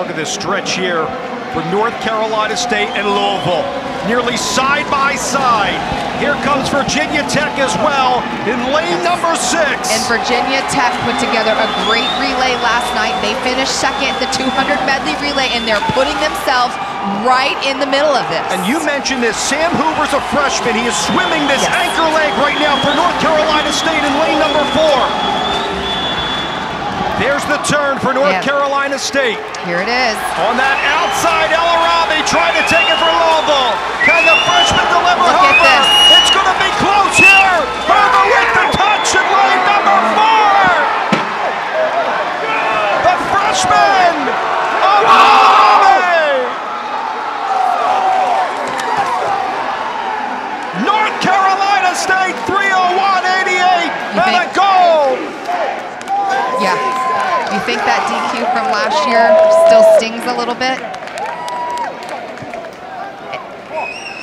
look at this stretch here for North Carolina State and Louisville. Nearly side by side. Here comes Virginia Tech as well in lane number 6. And Virginia Tech put together a great relay last night. They finished second the 200 medley relay, and they're putting themselves right in the middle of this. And you mentioned this, Sam Hoover's a freshman. He is swimming this anchor leg right now for North Carolina State in lane number 4. There's the turn for North Carolina State. Here it is. On that outside, El Arabi trying to take it for Louisville. Can the freshman deliver? Look at this. It's going to be close here. Hoover with the touch in lane number 4. The freshman of Arabi. North Carolina State 301.88 and a goal. Yeah. You think that DQ from last year still stings a little bit?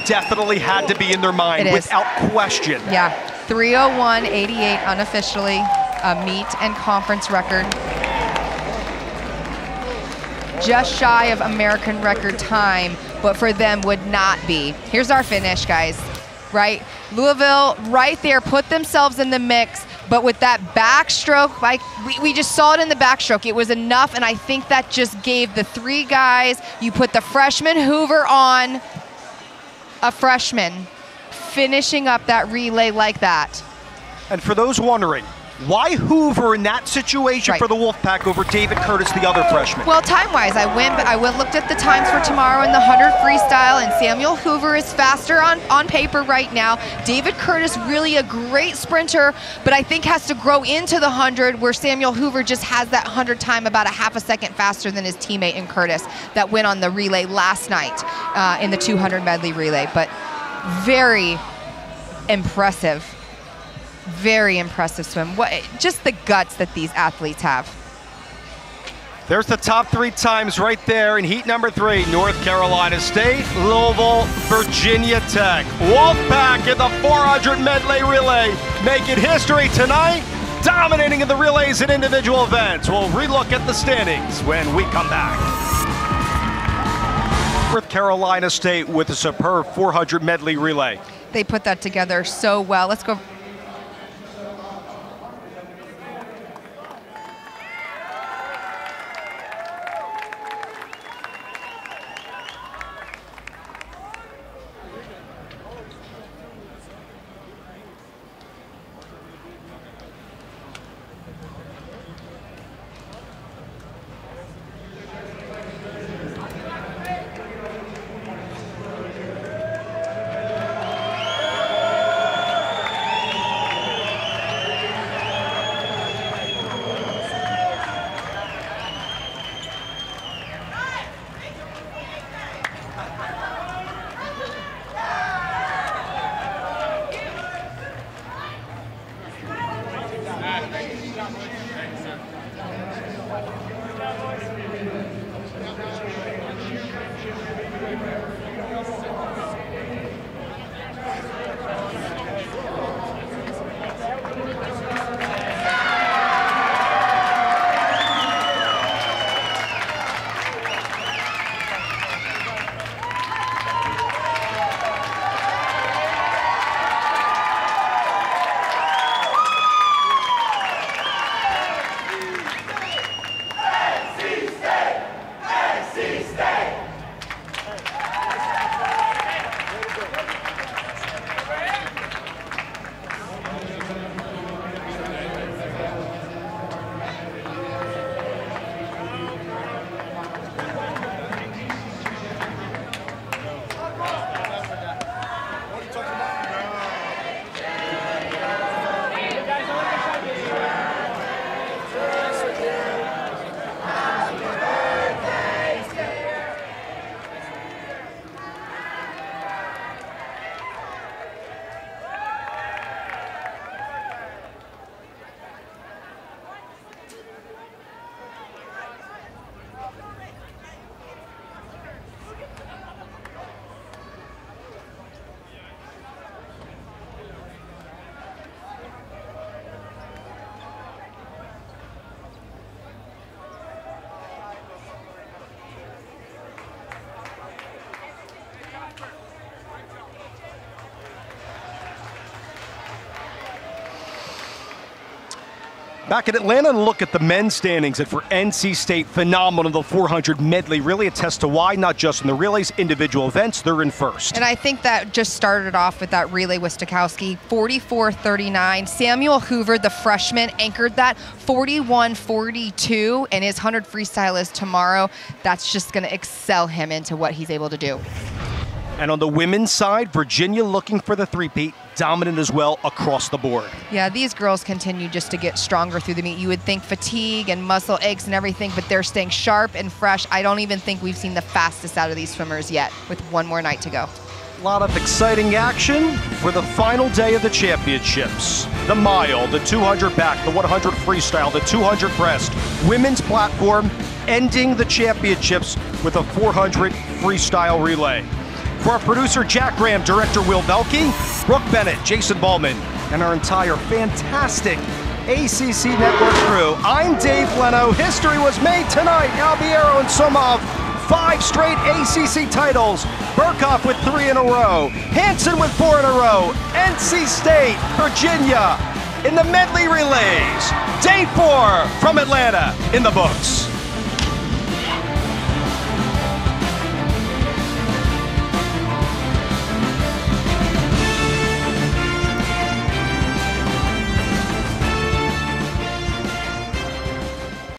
Definitely had to be in their mind without question. Yeah, 301.88 unofficially, a meet and conference record. Just shy of American record time, but for them would not be. Here's our finish, guys, right? Louisville right there put themselves in the mix, but with that backstroke, like we just saw it in the backstroke, it was enough, and I think that just gave the 3 guys, you put the freshman Hoover on, a freshman, finishing up that relay like that. And for those wondering, why Hoover in that situation for the Wolfpack over David Curtis, the other freshman? Well, time-wise, I went looked at the times for tomorrow in the 100 freestyle, and Samuel Hoover is faster on paper right now. David Curtis, really a great sprinter, but I think has to grow into the 100, where Samuel Hoover just has that 100 time about a half a second faster than his teammate in Curtis that went on the relay last night in the 200 medley relay. But very impressive. Very impressive swim. Just the guts that these athletes have. There's the top 3 times right there in heat number 3. North Carolina State, Louisville, Virginia Tech. Wolfpack in the 400 medley relay, making history tonight, dominating in the relays and individual events. We'll relook at the standings when we come back. North Carolina State with a superb 400 medley relay. They put that together so well. Let's go. Back in Atlanta, and look at the men's standings. And for NC State, phenomenal. The 400 medley really attests to why, not just in the relays, individual events, they're in first. And I think that just started off with that relay with Stokowski, 44:39. Samuel Hoover, the freshman, anchored that 41:42, and his 100 freestyle is tomorrow. That's just going to excel him into what he's able to do. And on the women's side, Virginia looking for the three-peat, dominant as well across the board. Yeah, these girls continue just to get stronger through the meet. You would think fatigue and muscle aches and everything, but they're staying sharp and fresh. I don't even think we've seen the fastest out of these swimmers yet, with one more night to go. A lot of exciting action for the final day of the championships. The mile, the 200 back, the 100 freestyle, the 200 breast, women's platform, ending the championships with a 400 freestyle relay. For our producer, Jack Graham, director, Will Belke, Brooke Bennett, Jason Ballman, and our entire fantastic ACC Network crew, I'm Dave Leno. History was made tonight. Albiero and Somov, 5 straight ACC titles. Burkhoff with 3 in a row. Hansen with 4 in a row. NC State, Virginia in the medley relays. Day 4 from Atlanta in the books.